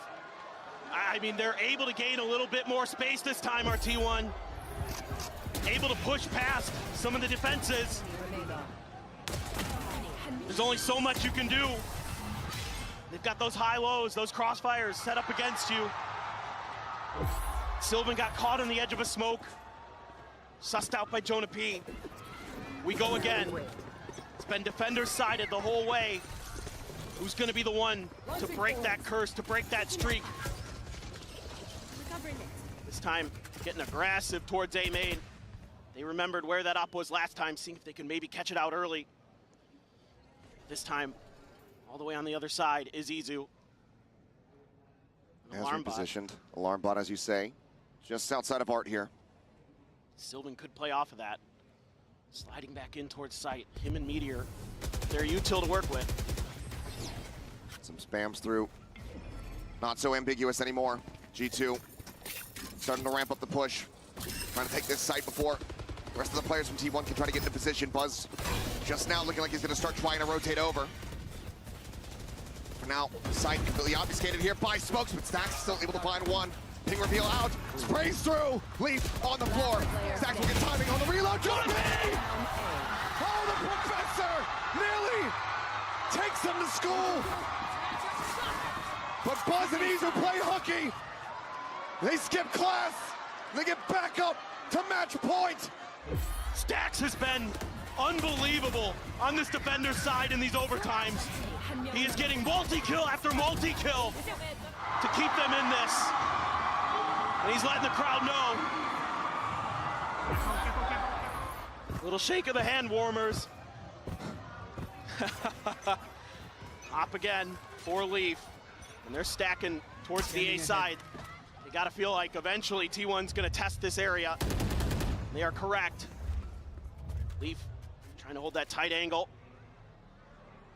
I mean, they're able to gain a little bit more space this time, our T1. Able to push past some of the defenses. There's only so much you can do. They've got those high-lows, those crossfires set up against you. Sylvan got caught on the edge of a smoke. Sussed out by Jonah P. We go again. It's been defender-sided the whole way. Who's going to be the one to break that curse, to break that streak? This time, getting aggressive towards A main. They remembered where that op was last time, seeing if they can maybe catch it out early. This time, all the way on the other side is Izu. As repositioned. Alarm bot, as you say. Just outside of Art here. Sylvan could play off of that. Sliding back in towards site. Him and Meteor, they're util to work with. Some spams through. Not so ambiguous anymore. G2 starting to ramp up the push. Trying to take this site before the rest of the players from T1 can try to get into position. Buzz just now looking like he's going to start trying to rotate over. For now, site completely obfuscated here by smokes, but Stax still able to find one. Ping reveal out, sprays through. Leaf on the floor. Stax will get timing on the reload. Jonah P! Oh, the professor nearly takes him to school. But Buzz and Izu play hooky. They skip class. They get back up to match point. Stax has been unbelievable on this defender's side in these overtimes. He is getting multi-kill after multi-kill to keep them in this. And he's letting the crowd know. Little shake of the hand warmers. Hop again for Leaf. And they're stacking towards the A side. They gotta feel like eventually T1's gonna test this area. They are correct. Leaf trying to hold that tight angle.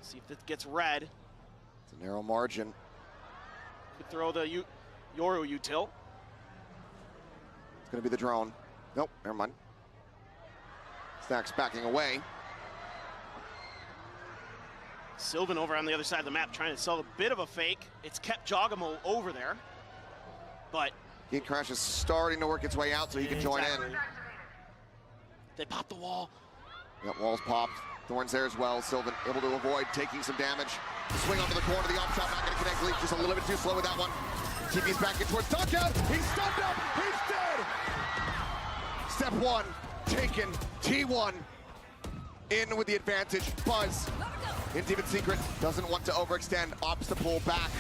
See if it gets red. It's a narrow margin. Could throw the Yoru util. It's gonna be the drone. Nope, never mind. Stax backing away. Sylvan over on the other side of the map trying to sell a bit of a fake. It's kept Jogamo over there, but Gate Crash is starting to work its way out so he can join in. They popped the wall. Yep, wall's popped. Thorns there as well. Sylvan able to avoid taking some damage. Swing onto the corner, the off shot not going to connect. Leaf just a little bit too slow with that one. TP's back in towards Duncan. He's stunned up. He's dead. Step one taken. T1 in with the advantage. Buzz in Demon Secret doesn't want to overextend. Opts to pull back.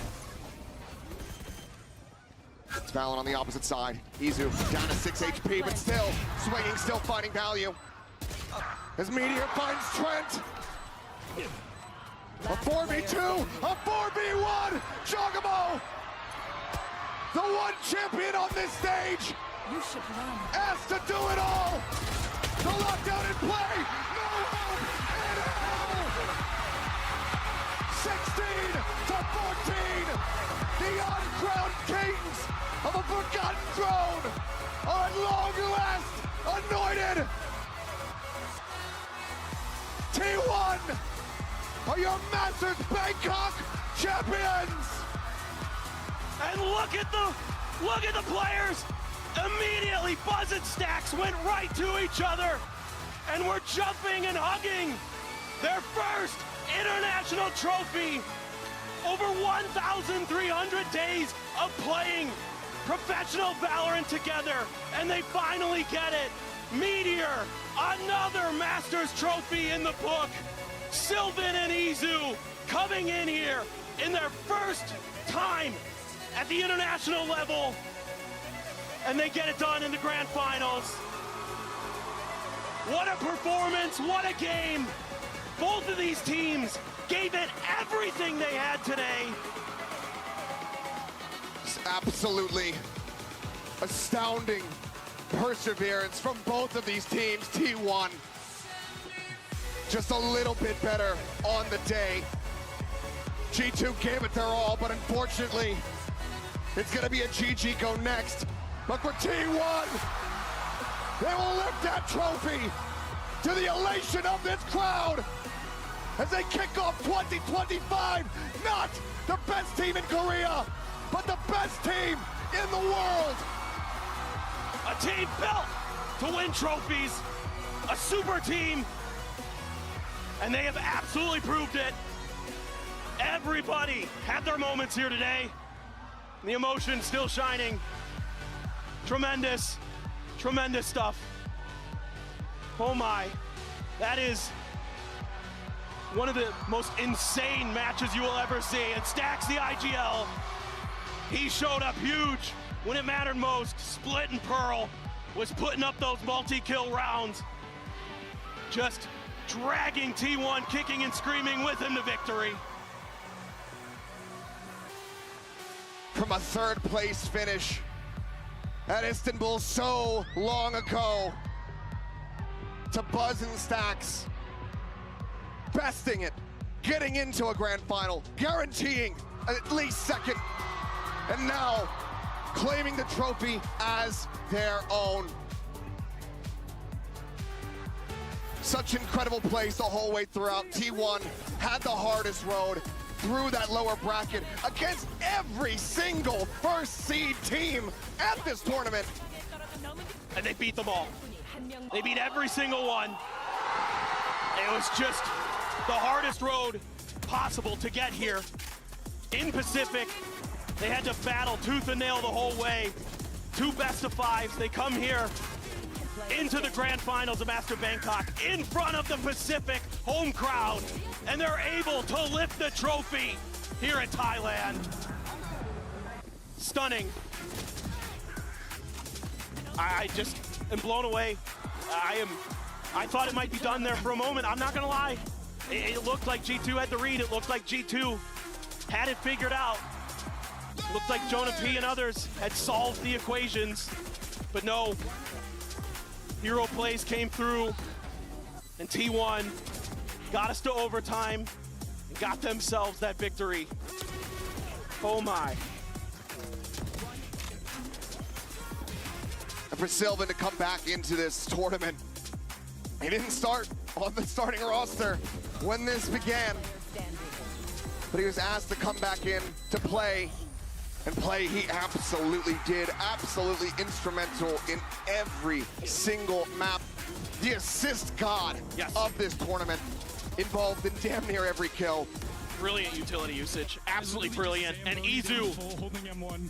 It's Valen on the opposite side. Izu down to 6 HP, but still swinging, still finding value. As Meteor finds Trent. A 4v2, a 4v1, Jogamo! The one champion on this stage! You should run. Asked to do it all! The lockdown in play! No hope in hell! 16 to 14! The uncrowned kings of a forgotten throne are at long last anointed! T1 are your Masters Bangkok champions! And look at the players! Immediately, Buzz and Stacks went right to each other and were jumping and hugging their first international trophy. Over 1,300 days of playing professional Valorant together, and they finally get it. Meteor, another Masters trophy in the book. Sylvan and Izu coming in here in their first time at the international level, and they get it done in the grand finals. What a performance, what a game. Both of these teams gave it everything they had today. It's absolutely astounding perseverance from both of these teams. T1 just a little bit better on the day. G2 gave it their all, but unfortunately, it's gonna be a GG go next. But for T1, they will lift that trophy to the elation of this crowd as they kick off 2025. Not the best team in Korea, but the best team in the world. A team built to win trophies, a super team, and they have absolutely proved it. Everybody had their moments here today. The emotion still shining. Tremendous, tremendous stuff. Oh my, that is one of the most insane matches you will ever see. And Stacks the IGL, he showed up huge when it mattered most. Split and Pearl was putting up those multi-kill rounds. Just dragging T1, kicking and screaming with him to victory. From a third place finish at Istanbul so long ago to Buzz and Stacks besting it, getting into a grand final, guaranteeing at least second, and now claiming the trophy as their own. Such incredible plays the whole way throughout. T1 had the hardest road through that lower bracket against every single first seed team at this tournament. And they beat them all. They beat every single one. It was just the hardest road possible to get here. In Pacific, they had to battle tooth and nail the whole way. 2 best of 5s, they come here into the grand finals of Master Bangkok in front of the Pacific home crowd, and they're able to lift the trophy here in Thailand. Stunning. I just am blown away. I thought it might be done there for a moment. I'm not gonna lie. It looked like G2 had the read. It looked like G2 had it figured out. It looked like Jonah P and others had solved the equations, but no. Hero plays came through, and T1 got us to overtime and got themselves that victory. Oh my. And for Sylvan to come back into this tournament, he didn't start on the starting roster when this began, but he was asked to come back in to play, and play he absolutely did. Absolutely instrumental in every single map. The assist god of this tournament, involved in damn near every kill. Brilliant utility usage, absolutely brilliant. And Izu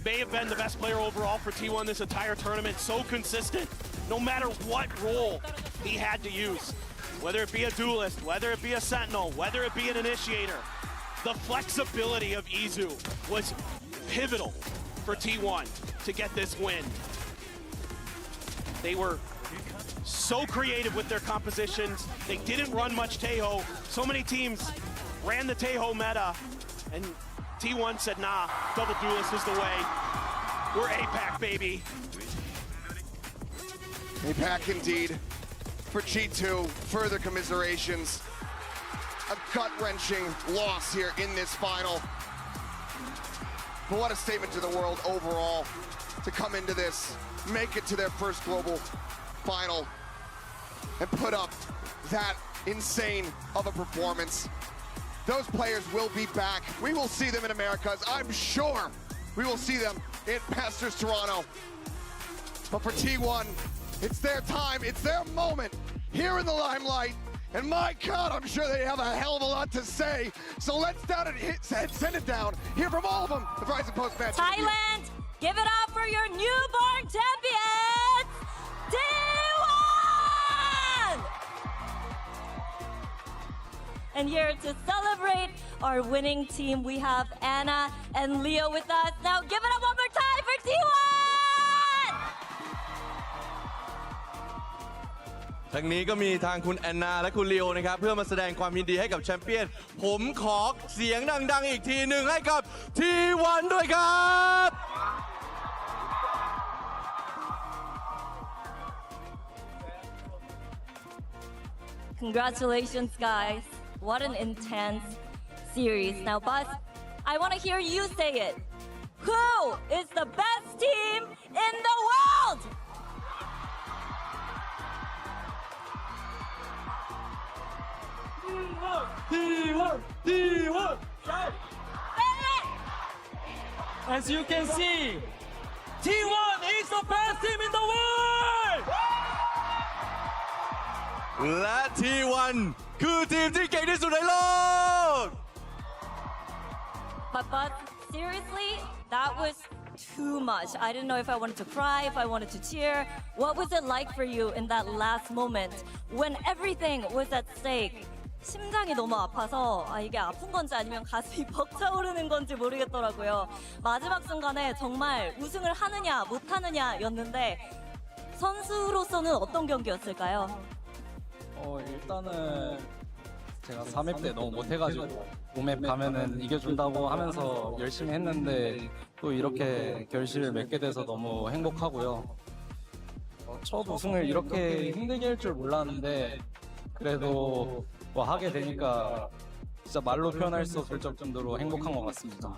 may have been the best player overall for T1 this entire tournament. So consistent, no matter what role he had to use. Whether it be a duelist, whether it be a sentinel, whether it be an initiator. The flexibility of Izu was pivotal for T1 to get this win. They were so creative with their compositions. They didn't run much Taeho. So many teams ran the Taeho meta, and T1 said, nah, double duelist is the way. We're APAC, baby. APAC indeed. For G2, further commiserations. A gut-wrenching loss here in this final. But what a statement to the world overall to come into this, make it to their first global final, and put up that insane of a performance. Those players will be back. We will see them in Americas. I'm sure we will see them in Masters Toronto. But for T1, it's their time, it's their moment here in the limelight. And my God, I'm sure they have a hell of a lot to say. So let's send it down. Hear from all of them. The Verizon Post match. Thailand, give it up for your newborn champions, T1! And here to celebrate our winning team, we have Anna and Leo with us. Now give it up one more time for T1! ทางนี้ก็มีทางคุณแอนนาและคุณลีโอนะครับเพื่อมาแสดงความยินดีให้กับแชมเปี้ยนผมขอเสียงดังๆอีกทีหนึ่งให้กับ T1 ด้วยครับ Congratulations, guys. What an intense series. Now, Buzz, I want to hear you say it. Who is the best team in the world? T1! As you can see, T1 is the best team in the world! และ T1 คือทีมที่เก่งที่สุดในโลก But seriously, that was too much. I didn't know if I wanted to cry, if I wanted to cheer. What was it like for you in that last moment when everything was at stake? 심장이 너무 아파서 이게 아픈 건지 아니면 가슴이 벅차오르는 건지 모르겠더라고요. 마지막 순간에 정말 우승을 하느냐 못하느냐였는데 선수로서는 어떤 경기였을까요? 일단은 제가 3회 때 너무 못해가지고 5맵 가면은 이겨준다고 하면서 열심히 했는데 또 이렇게 결실을 맺게 돼서 너무 행복하고요. 첫 우승을 이렇게 힘들게 할 줄 몰랐는데 그래도 뭐 하게 되니까 진짜 말로 표현할 수 없을 정도로 행복한 것 같습니다.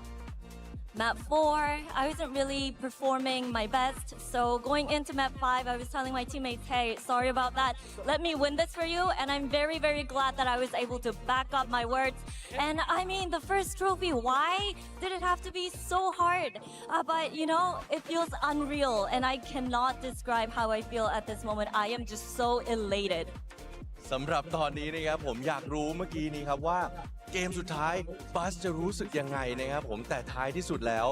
Map 4, I wasn't really performing my best, so going into map 5, I was telling my teammates, hey, sorry about that, let me win this for you, and I'm very, very glad that I was able to back up my words. And I mean, the first trophy, why did it have to be so hard? But you know, it feels unreal, and I cannot describe how I feel at this moment. I am just so elated. สำหรับตอนนี้นะครับผมอยากรู้เมื่อกี้นี้ครับว่าเกมสุดท้ายบัสจะรู้สึกยังไงนะครับผมแต่ท้ายที่สุดแล้ว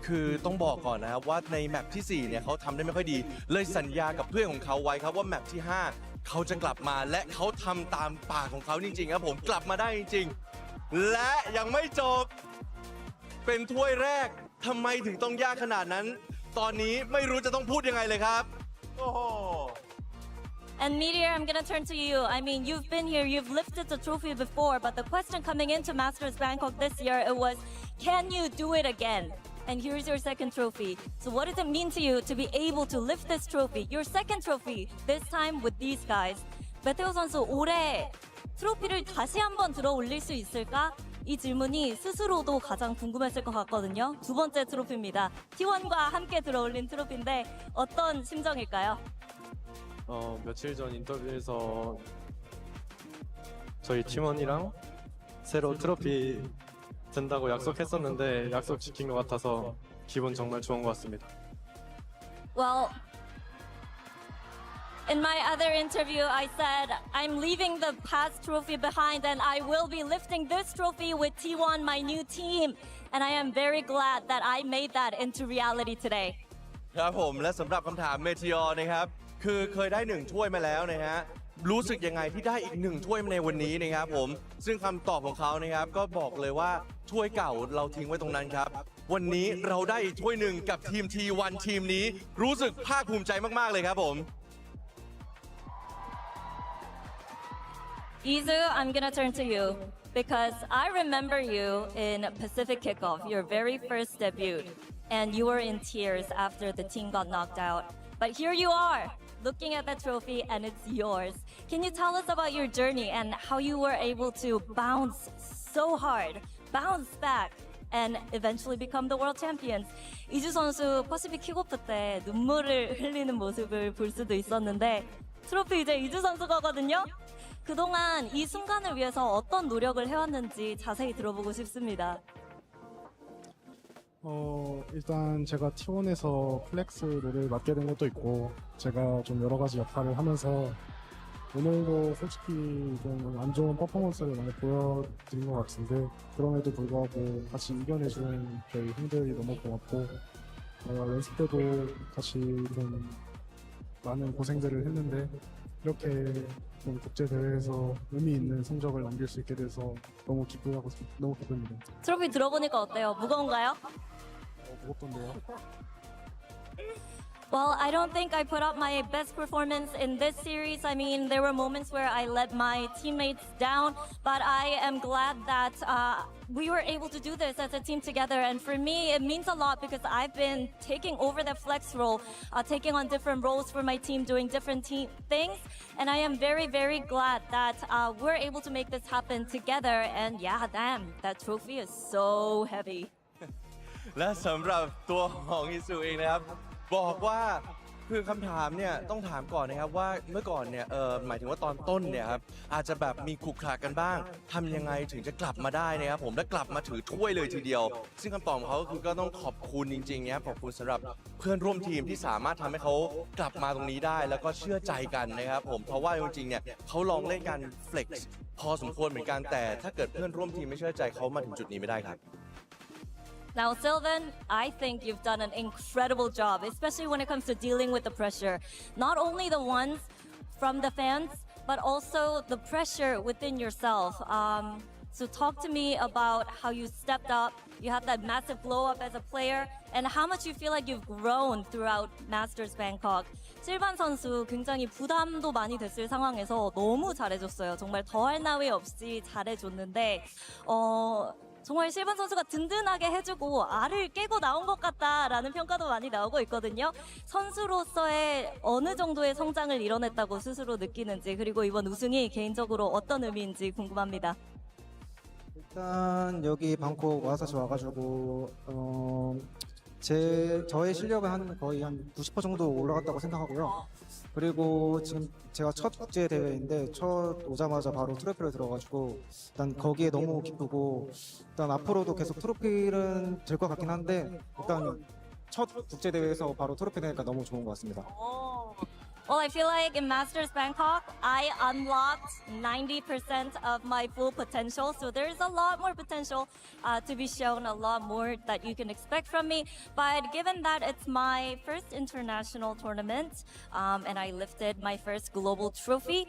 คือต้องบอกก่อนนะครับว่าในแมปที่4เนี่ยเขาทำได้ไม่ค่อยดีเลยสัญญากับเพื่อนของเขาไว้ครับว่าแมปที่5เขาจะกลับมาและเขาทำตามปากของเขาจริงๆครับผมกลับมาได้จริงๆและยังไม่จบเป็นถ้วยแรกทำไมถึงต้องยากขนาดนั้นตอนนี้ไม่รู้จะต้องพูดยังไงเลยครับโอ้โหAnd Meteor, I'm gonna turn to you. I mean, you've been here, you've lifted the trophy before, but the question coming into Masters Bangkok this year, it was, can you do it again? And here's your second trophy. So what does it mean to you to be able to lift this trophy, your second trophy, this time with these guys? 메테오 선수, 올해 트로피를 다시 한번 들어 올릴 수 있을까? 이 질문이 스스로도 가장 궁금했을 것 같거든요. 두 번째 트로피입니다. T1과 함께 들어 올린 트로피인데 어떤 심정일까요? 며칠 전 인터뷰에서 저희 팀원이랑 새로 트로피 든다고 약속했었는데 약속 지킨 것 같아서 기분 정말 좋은 것 같습니다. Well, in my other interview, I said I'm leaving the past trophy behind and I will be lifting this trophy with T1, my new team. And I am very glad that I made that into reality today. ครับผมและสำหรับคำถามเมทิออร์นะครับคือเคยได้1ถ้วยมาแล้วนะฮะ รู้สึกยังไงที่ได้อีก1ถ้วยในวันนี้นะครับผมซึ่งคำตอบของเขานะครับก็บอกเลยว่าถ้วยเก่าเราทิ้งไว้ตรงนั้นครับวันนี้เราได้อีกถ้วยหนึ่งกับทีม T1 ทีมนี้รู้สึกภาคภูมิใจมากๆเลยครับผม Izu, I'm gonna turn to you because I remember you in Pacific Kickoff, your very first debut, and you were in tears after the team got knocked out. But here you are, looking at the trophy and it's yours. Can you tell us about your journey and how you were able to bounce so hard, bounce back, and eventually become the world champions? 이주 선수 퍼시픽 킥오프 때 눈물을 흘리는 모습을 볼 수도 있었는데 트로피 이제 이주 선수가거든요. 그동안 이 순간을 위해서 어떤 노력을 해왔는지 자세히 들어보고 싶습니다. 일단 제가 T1에서 플렉스 롤을 맡게 된 것도 있고 제가 좀 여러 가지 역할을 하면서 오늘도 솔직히 좀 안 좋은 퍼포먼스를 많이 보여드린 것 같은데 그럼에도 불구하고 같이 이겨내주는 저희 형들이 너무 고맙고 연습 때도 같이 좀 많은 고생들을 했는데 이렇게 좀 국제대회에서 의미 있는 성적을 남길 수 있게 돼서 너무 기쁩니다. 트로피 들어보니까 어때요? 무거운가요? 무겁던데요. Well, I don't think I put up my best performance in this series. I mean, there were moments where I let my teammates down, but I am glad that we were able to do this as a team together. And for me, it means a lot because I've been taking over the flex role, taking on different roles for my team, doing different things. And I am very, very glad that we're able to make this happen together. And yeah, damn, that trophy is so heavy. และสำหรับตัวของอิสุเองนะครับบอกว่าคือคำถามเนี่ยต้องถามก่อนนะครับว่าเมื่อก่อนเนี่ยหมายถึงว่าตอนต้นเนี่ยครับอาจจะแบบมีขรุขระกันบ้างทำยังไงถึงจะกลับมาได้นะครับผมและกลับมาถือถ้วยเลยทีเดียวซึ่งคำตอบของเขาก็คือก็ต้องขอบคุณจริงๆนะครับขอบคุณสำหรับเพื่อนร่วมทีมที่สามารถทำให้เขากลับมาตรงนี้ได้แล้วก็เชื่อใจกันนะครับผมเพราะว่าจริงๆเนี่ยเขาลองเล่นกันเฟล็กซ์พอสมควรเหมือนกันแต่ถ้าเกิดเพื่อนร่วมทีมไม่เชื่อใจเขามาถึงจุดนี้ไม่ได้ครับNow, Sylvan, I think you've done an incredible job, especially when it comes to dealing with the pressure. Not only the ones from the fans, but also the pressure within yourself. So talk to me about how you stepped up. You had that massive blow up as a player, and how much you feel like you've grown throughout Masters Bangkok. 실반 선수 굉장히 부담도 많이 됐을 상황에서 너무 잘해줬어요. 정말 더할 나위 없이 잘해줬는데, 정말 실반 선수가 든든하게 해주고 알을 깨고 나온 것 같다라는 평가도 많이 나오고 있거든요. 선수로서의 어느 정도의 성장을 이뤄냈다고 스스로 느끼는지 그리고 이번 우승이 개인적으로 어떤 의미인지 궁금합니다. 일단 여기 방콕 와가지고 저의 실력은 거의 한 90% 정도 올라갔다고 생각하고요. 그리고 지금 제가 첫 국제 대회인데 오자마자 바로 트로피를 들어가지고 일단 거기에 너무 기쁘고 일단 앞으로도 계속 트로피는 될 것 같긴 한데 일단 첫 국제 대회에서 바로 트로피 되니까 너무 좋은 것 같습니다. Well, I feel like in Masters Bangkok, I unlocked 90% of my full potential. So there's a lot more potential to be shown, a lot more that you can expect from me. But given that it's my first international tournament and I lifted my first global trophy,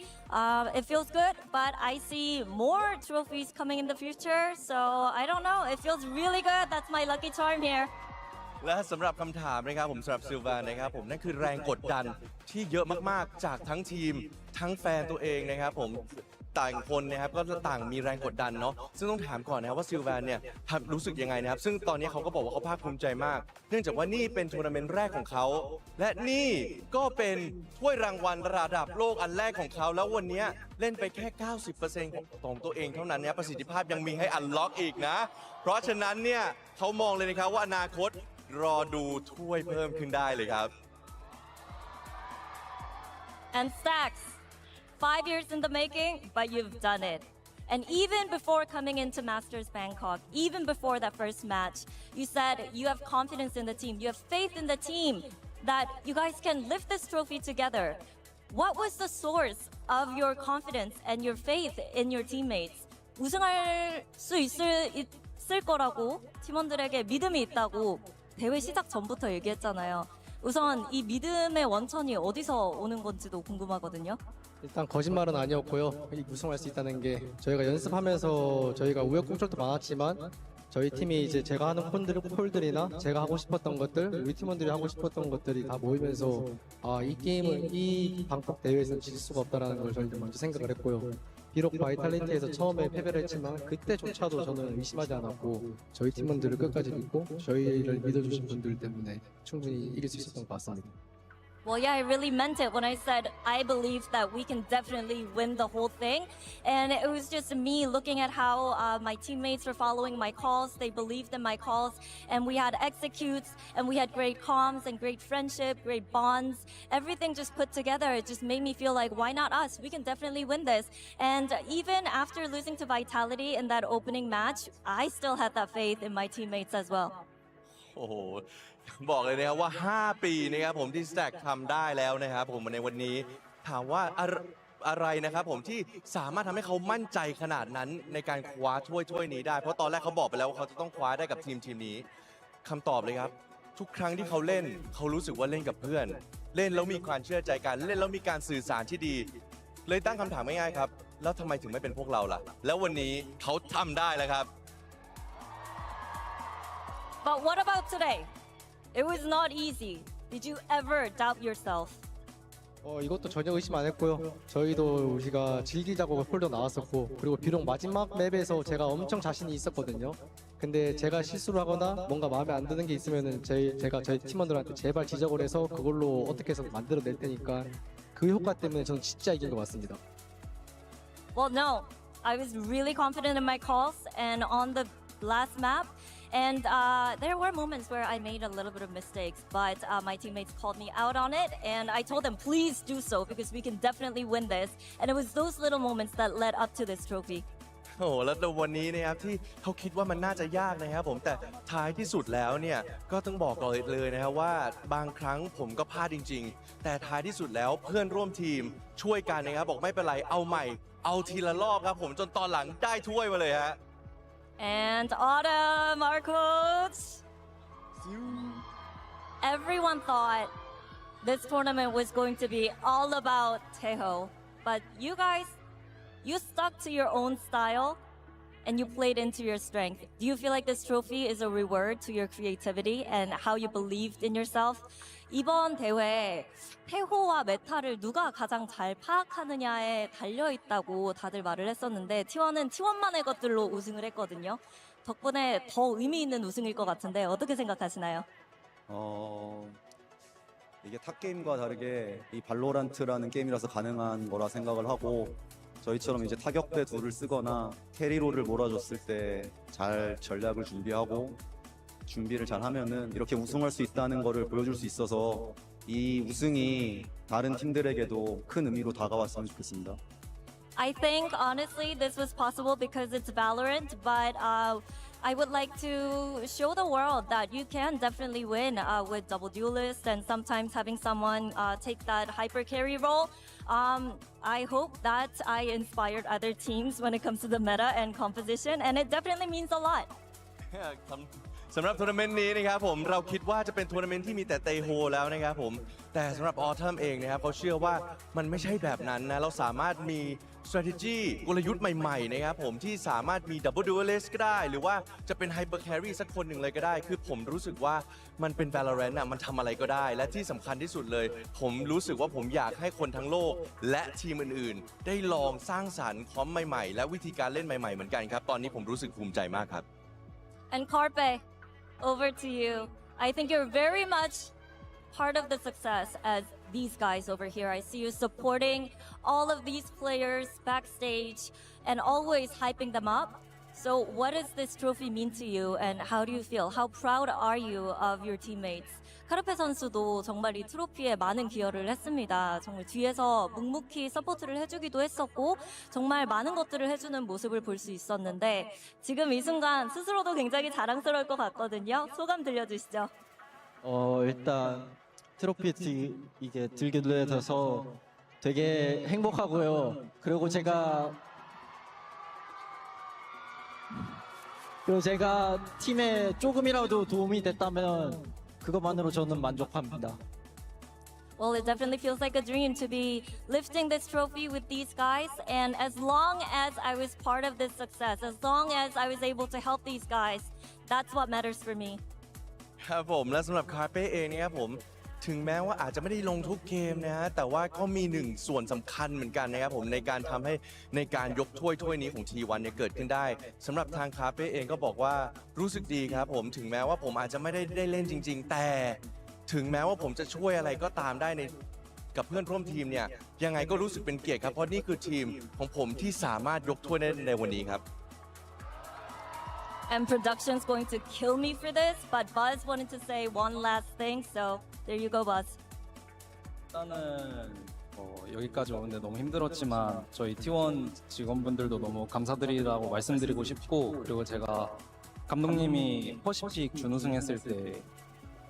it feels good. But I see more trophies coming in the future. So I don't know. It feels really good. That's my lucky charm here. และสำหรับคำถามนะครับผมสำหรับซิลวานนะครับผมนั่นคือแรงกดดันที่เยอะมากๆจากทั้งทีมทั้งแฟนตัวเองนะครับผมต่างคนนะครับก็ต่างมีแรงกดดันเนาะซึ่งต้องถามก่อนนะครับว่าซิลวานเนี่ยรู้สึกยังไงนะครับซึ่งตอนนี้เขาก็บอกว่าเขาภาคภูมิใจมากเนื่องจากว่านี่เป็นทัวร์นาเมนต์แรกของเขาและนี่ก็เป็นถ้วยรางวัลระดับโลกอันแรกของเขาแล้ววันนี้เล่นไปแค่ 90% ของตัวเองเท่านั้นเนี่ยประสิทธิภาพยังมีให้อันล็อกอีกนะเพราะฉะนั้นเนี่ยเขามองเลยนะครับว่าอนาคตรอดูถ้วยเพิ่มขึ้นได้เลยครับ And Stacks, 5 years in the making, but you've done it. And even before coming into Masters Bangkok, even before that first match, you said you have confidence in the team, you have faith in the team that you guys can lift this trophy together. What was the source of your confidence and your faith in your teammates? 우승할 수 있을 거라고 팀원들에게 믿음이 있다고 대회 시작 전부터 얘기했잖아요. 우선 이 믿음의 원천이 어디서 오는 건지도 궁금하거든요. 일단 거짓말은 아니었고요. 우승할 수 있다는 게 저희가 연습하면서 저희가 우여곡절도 많았지만 저희 팀이 이제 제가 하는 콜들이나 제가 하고 싶었던 것들, 우리 팀원들이 하고 싶었던 것들이 다 모이면서 이 게임을 이 방콕 대회에서는 질 수가 없다라는 걸 저희도 먼저 생각을 했고요. 비록 바이탈리티에서 처음에 패배를 했지만 그때조차도 저는 의심하지 않았고 저희 팀원들을 끝까지 믿고 저희를 믿어주신 분들 때문에 충분히 이길 수 있었던 것 같습니다. Well, yeah, I really meant it when I said I believe that we can definitely win the whole thing. And it was just me looking at how my teammates were following my calls. They believed in my calls. And we had executes, and we had great comms and great friendship, great bonds. Everything just put together. It just made me feel like, why not us? We can definitely win this. And even after losing to Vitality in that opening match, I still had that faith in my teammates as well. โอ้โหบอกเลยนะครับว่า 5 ปีนะครับผมที่ Stack ทำได้แล้วนะครับผมในวันนี้ถามว่าอะไรนะครับผมที่สามารถทำให้เขามั่นใจขนาดนั้นในการคว้าถ้วยนี้ได้เพราะตอนแรกเขาบอกไปแล้วว่าเขาจะต้องคว้าได้กับทีมนี้คำตอบเลยครับทุกครั้งที่เขาเล่นเขารู้สึกว่าเล่นกับเพื่อนเล่นแล้วมีความเชื่อใจกันเล่นแล้วมีการสื่อสารที่ดีเลยตั้งคำถามง่ายๆครับแล้วทำไมถึงไม่เป็นพวกเราล่ะแล้ววันนี้เขาทำได้แล้วครับ But what about today? It was not easy. Did you ever doubt yourself? 이것도 전혀 의심 안 했고요. 저희도 우리가 즐기자고 폴더 나왔었고 그리고 비록 마지막 맵에서 제가 엄청 자신이 있었거든요. 근데 제가 실수를 하거나 뭔가 마음에 안 드는 게 있으면은 제가 저희 팀원들한테 제발 지적을 해서 그걸로 어떻게 해서 만들어낼 테니까 그 효과 때문에 저는 진짜 이긴 것 같습니다. Well, no. I was really confident in my calls and on the last map. And there were moments where I made a little bit of mistakes, but my teammates called me out on it, and I told them, please do so, because we can definitely win this. And it was those little moments that led up to this trophy. โอ้โหแล้ววันนี้นะครับที่เขาคิดว่ามันน่าจะยากนะครับผมแต่ท้ายที่สุดแล้วเนี่ยก็ต้องบอกก่อนเลยนะครับว่าบางครั้งผมก็พลาดจริงๆแต่ท้ายที่สุดแล้วเพื่อนร่วมทีมช่วยกันนะครับบอกไม่เป็นไรเอาใหม่เอาทีละรอบครับผมจนตอนหลังได้ถ้วยมาเลยฮะAnd Autumn, our coach. Everyone thought this tournament was going to be all about Taeho, but you guys, you stuck to your own style and you played into your strength. Do you feel like this trophy is a reward to your creativity and how you believed in yourself? 이번 대회 태호와 메타를 누가 가장 잘 파악하느냐에 달려있다고 다들 말을 했었는데 T1은 T1만의 것들로 우승을 했거든요. 덕분에 더 의미 있는 우승일 것 같은데 어떻게 생각하시나요? 이게 탑게임과 다르게 이 발로란트라는 게임이라서 가능한 거라 생각을 하고 저희처럼 이제 타격대 둘을 쓰거나 캐리로를 몰아줬을 때 잘 전략을 준비를 잘 하면은 이렇게 우승할 수 있다는 거를 보여줄 수 있어서 이 우승이 다른 팀들에게도 큰 의미로 다가왔으면 좋겠습니다. I think honestly this was possible because it's Valorant, but I would like to show the world that you can definitely win with double duelists and sometimes having someone take that hyper carry role. I hope that I inspired other teams when it comes to the meta and composition, and it definitely means a lot. สำหรับทัวร์นาเมนต์นี้นะครับผมเราคิดว่าจะเป็นทัวร์นาเมนต์ที่มีแต่เตโฮแล้วนะครับผมแต่สำหรับออทัมเองนะครับเขาเชื่อว่ามันไม่ใช่แบบนั้นนะเราสามารถมี strategy กลยุทธ์ใหม่ๆนะครับผมที่สามารถมี double duelist ก็ได้หรือว่าจะเป็น hyper carry สักคนหนึ่งเลยก็ได้คือผมรู้สึกว่ามันเป็น Valorant มันทำอะไรก็ได้และที่สำคัญที่สุดเลยผมรู้สึกว่าผมอยากให้คนทั้งโลกและทีมอื่นๆได้ลองสร้างสรรค์คอมใหม่ๆและวิธีการเล่นใหม่ๆเหมือนกันครับตอนนี้ผมรู้สึกภูมิใจมากครับ And Carpe, over to you. I think you're very much part of the success as these guys over here. I see you supporting all of these players backstage and always hyping them up. So what does this trophy mean to you and how do you feel? How proud are you of your teammates? 카르페 선수도 정말 이 트로피에 많은 기여를 했습니다. 정말 뒤에서 묵묵히 서포트를 해주기도 했었고 정말 많은 것들을 해주는 모습을 볼 수 있었는데 지금 이 순간 스스로도 굉장히 자랑스러울 것 같거든요. 소감 들려주시죠. 일단 트로피 이게 들게 돼서 되게 행복하고요. 그리고 제가 팀에 조금이라도 도움이 됐다면 그것만으로 저는 만족합니다. Well, it definitely feels like a dream to be lifting this trophy with these guys. And as long as I was part of this success, as long as I was able to help these guys, that's what matters for me. ครับผมและสำหรับคาเป้เองเนี่ยครับผมถึงแม้ว่าอาจจะไม่ได้ลงทุกเกมนะฮะแต่ว่าก็มีหนึ่งส่วนสำคัญเหมือนกันนะครับผมในการทำให้ในการยกถ้วยนี้ของ T1 เนี่ยเกิดขึ้นได้สำหรับทางคาเป้เองก็บอกว่ารู้สึกดีครับผมถึงแม้ว่าผมอาจจะไม่ได้เล่นจริงๆแต่ถึงแม้ว่าผมจะช่วยอะไรก็ตามได้ในกับเพื่อนร่วมทีมเนี่ยยังไงก็รู้สึกเป็นเกียรติครับเพราะนี่คือทีมของผมที่สามารถยกถ้วยได้ในวันนี้ครับ And production's going to kill me for this, but Buzz wanted to say one last thing, so there you go, Buzz. 일단은 여기까지 오는데 너무 힘들었지만 저희 T1 직원분들도 너무 감사드리다고 말씀드리고 싶고 그리고 제가 감독님이 퍼시픽 준우승했을 때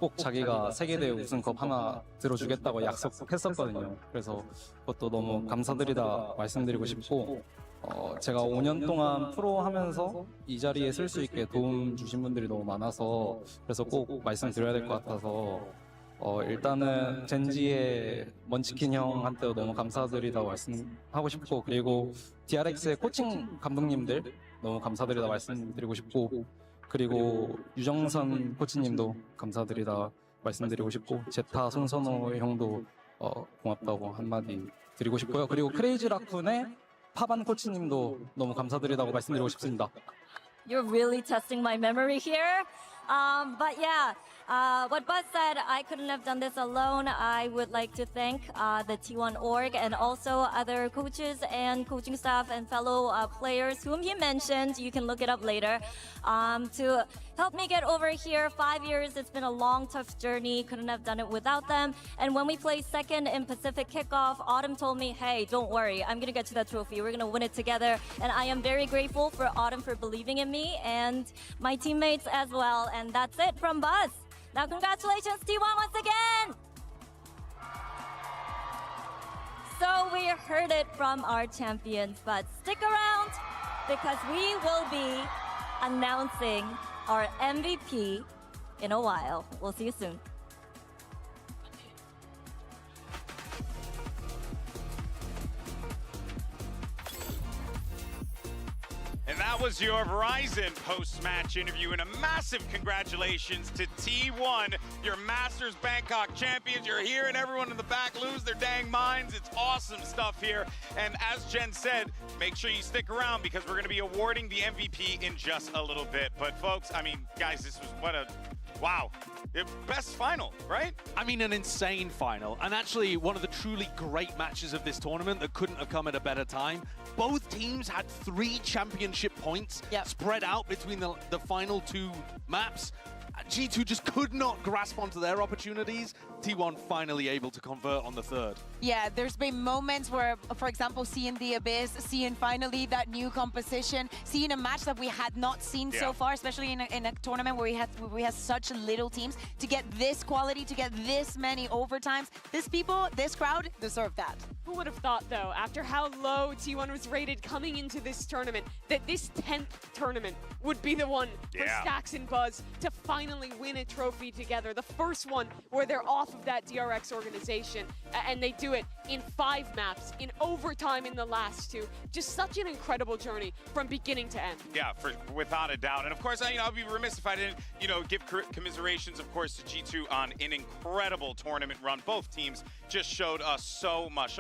꼭 자기가 세계대회 우승컵 하나 들어주겠다고 약속했었거든요. 그래서 그것도 너무 감사드리다 말씀드리고 싶고 제가 5년 동안 프로 하면서 이 자리에 쓸 수 있게 도움 주신 분들이 너무 많아서 그래서 꼭 말씀드려야 될 것 같아서 일단은 젠지의 먼치킨 형한테도 너무 감사드리다고 말씀하고 싶고 그리고 DRX의 코칭 감독님들 너무 감사드리다 말씀드리고 싶고 그리고 유정선 코치님도 감사드리다 말씀드리고 싶고 제타 손선호 형도 고맙다고 한마디 드리고 싶고요. 그리고 크레이지 라쿤의 파반 코치님도 너무 감사드리다고 말씀드리고 싶습니다. You're really testing my memory here. But yeah, what Buzz said, I couldn't have done this alone. I would like to thank the T1 org and also other coaches and coaching staff and fellow players whom he mentioned. You can look it up later. To help me get over here. 5 years, it's been a long, tough journey. Couldn't have done it without them. And when we placed second in Pacific Kickoff, Autumn told me, hey, don't worry. I'm going to get to that trophy. We're going to win it together. And I am very grateful for Autumn for believing in me and my teammates as well. And that's it from Buzz. Now, congratulations, T1, once again. So we heard it from our champions, but stick around because we will be announcing our MVP in a while. We'll see you soon. And that was your Verizon post-match interview, and a massive congratulations to T1, your Masters Bangkok champions. You're here, and everyone in the back lose their dang minds. It's awesome stuff here. And as Jen said, make sure you stick around because we're going to be awarding the MVP in just a little bit. But folks, I mean, guys, this was what a wow. Best final, right? I mean, an insane final. And actually, one of the truly great matches of this tournament that couldn't have come at a better time. Both teams had 3 championship points spread out between the final 2 maps. G2 just could not grasp onto their opportunities. T1 finally able to convert on the 3rd. Yeah, there's been moments where, for example, seeing the Abyss, seeing finally that new composition, seeing a match that we had not seen so far, especially in a tournament where we had such little teams, to get this quality, to get this many overtimes. These people, this crowd deserve that. Who would have thought, though, after how low T1 was rated coming into this tournament, that this 10th tournament would be the one for Stax and Buzz to finally win a trophy together. The first one where they're off of that DRX organization, and they do it in 5 maps, in overtime in the last 2. Just such an incredible journey from beginning to end. Yeah, without a doubt. And of course, I'll be remiss if I didn't, give commiserations, of course, to G2 on an incredible tournament run. Both teams just showed us so much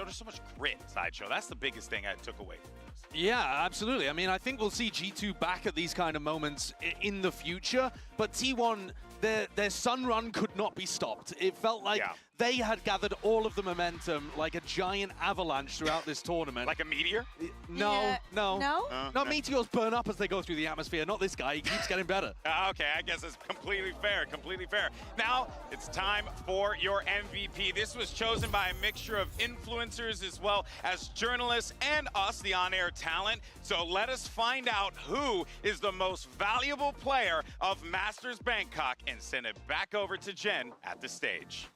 grit, Sideshow. That's the biggest thing I took away from this. Yeah, absolutely. I mean, I think we'll see G2 back at these kind of moments in the future, but T1, their sun run could not be stopped. It felt like they had gathered all of the momentum like a giant avalanche throughout this tournament. Like a meteor? No. No, meteors burn up as they go through the atmosphere. Not this guy. He keeps getting better. Okay, I guess it's completely fair. Now, it's time for your MVP. This was chosen by a mixture of influencers as well as journalists and us, the on-air talent. So let us find out who is the most valuable player of Masters Bangkok and send it back over to Jen at the stage.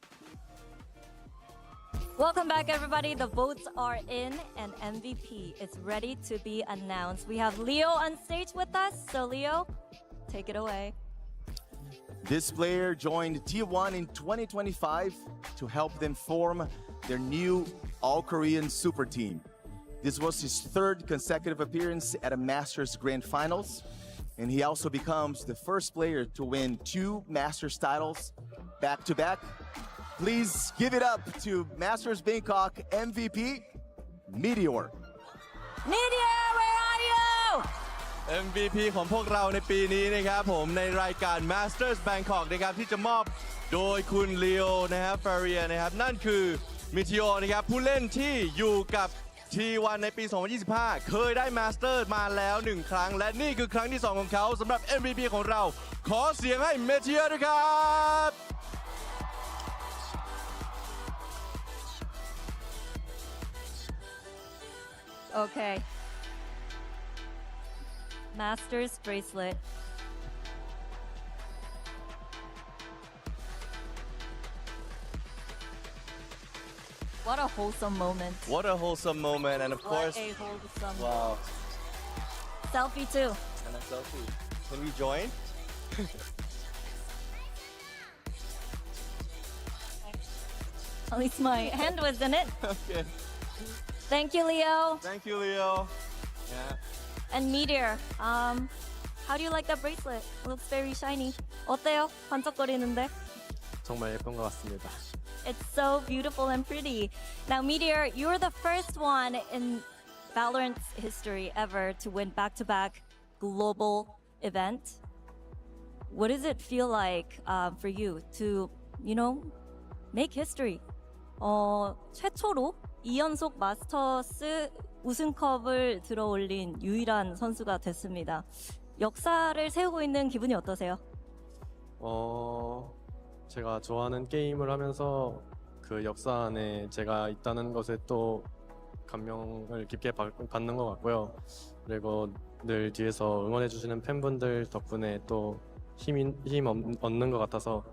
Welcome back, everybody. The votes are in, and MVP is ready to be announced. We have Leo on stage with us. So, Leo, take it away. This player joined T1 in 2025 to help them form their new all-Korean super team. This was his third consecutive appearance at a Masters Grand Finals, and he also becomes the first player to win 2 Masters titles back-to-back. Please give it up to Masters Bangkok MVP, Meteor. Meteor, where are you? MVP ของพวกเราในปีนี้นะครับผมในรายการ Masters Bangkok นะครับที่จะมอบโดยคุณลีโอนะครับฟาเรียนะครับนั่นคือมิทิโอนะครับผู้เล่นที่อยู่กับ T1 ในปี 2025 เคยได้ Master มาแล้ว1ครั้งและนี่คือครั้งที่2ของเขาสำหรับ MVP ของเราขอเสียงให้เมทิโอด้วยครับ Okay. Masters bracelet. What a wholesome moment. What a wholesome moment, and of course, What a wholesome wow. Selfie too. And a selfie. Can we join? At least my hand was in it. Okay. Thank you, Leo. Thank you, Leo. Yeah. And Meteor, how do you like that bracelet? It looks very shiny. 어때요? 반짝거리는데? 정말 예쁜 것 같습니다. It's so beautiful and pretty. Now, Meteor, you're the first one in Valorant's history ever to win back-to-back global event. What does it feel like for you to, make history? 최초로 2연속 마스터스 우승컵을 들어올린 유일한 선수가 됐습니다. 역사를 세우고 있는 기분이 어떠세요? 제가 좋아하는 게임을 하면서 그 역사 안에 제가 있다는 것에 또 감명을 깊게 받는 것 같고요. 그리고 늘 뒤에서 응원해 주시는 팬분들 덕분에 또 힘 얻는 것 같아서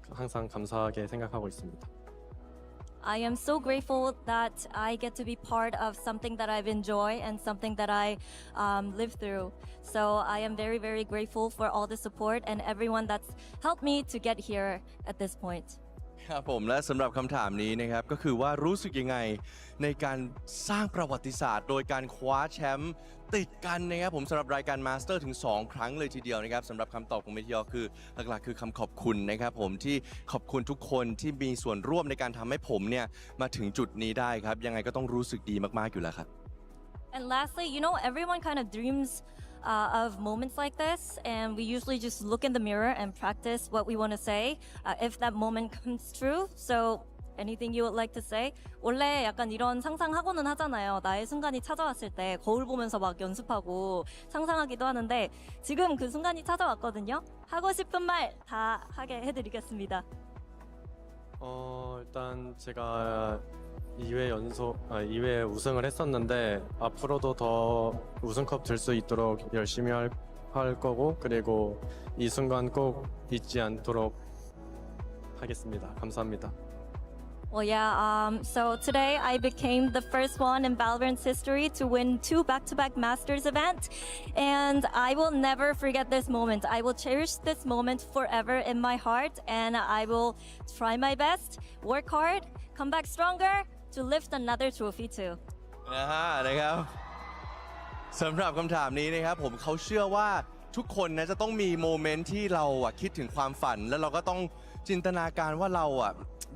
항상 감사하게 생각하고 있습니다. I am so grateful that I get to be part of something that I've enjoyed and something that I lived through. So I am very, very grateful for all the support and everyone that's helped me to get here at this point. ครับผมและสำหรับคำถามนี้นะครับก็คือว่ารู้สึกยังไงในการสร้างประวัติศาสตร์โดยการคว้าแชมป์ติดกันนะครับผมสำหรับรายการมาสเตอร์ถึง2ครั้งเลยทีเดียวนะครับสำหรับคำตอบของเมทิโอคือหลักๆคือคำขอบคุณนะครับผมที่ขอบคุณทุกคนที่มีส่วนร่วมในการทำให้ผมเนี่ยมาถึงจุดนี้ได้ครับยังไงก็ต้องรู้สึกดีมากๆอยู่แล้วครับ And lastly, everyone kind of dreams of moments like this, and we usually just look in the mirror and practice what we want to say if that moment comes true. So anything you would like to say? 원래 약간 이런 상상하고는 하잖아요. 나의 순간이 찾아왔을 때 거울 보면서 막 연습하고 상상하기도 하는데 지금 그 순간이 찾아왔거든요. 하고 싶은 말 다 하게 해드리겠습니다. 일단 제가 2회 우승을 했었는데 앞으로도 더 우승컵 들 수 있도록 열심히 할 거고 그리고 이 순간 꼭 잊지 않도록 하겠습니다. 감사합니다. Well, yeah, so today I became the first one in Valorant's history to win 2 back-to-back Masters events, and I will never forget this moment. I will cherish this moment forever in my heart, and I will try my best, work hard, come back stronger to lift another trophy too. นะครับสำหรับคำถามนี้นะครับผมเขาเชื่อว่าทุกคนนะจะต้องมีโมเมนต์ที่เราคิดถึงความฝันแล้วเราก็ต้องจินตนาการว่าเรา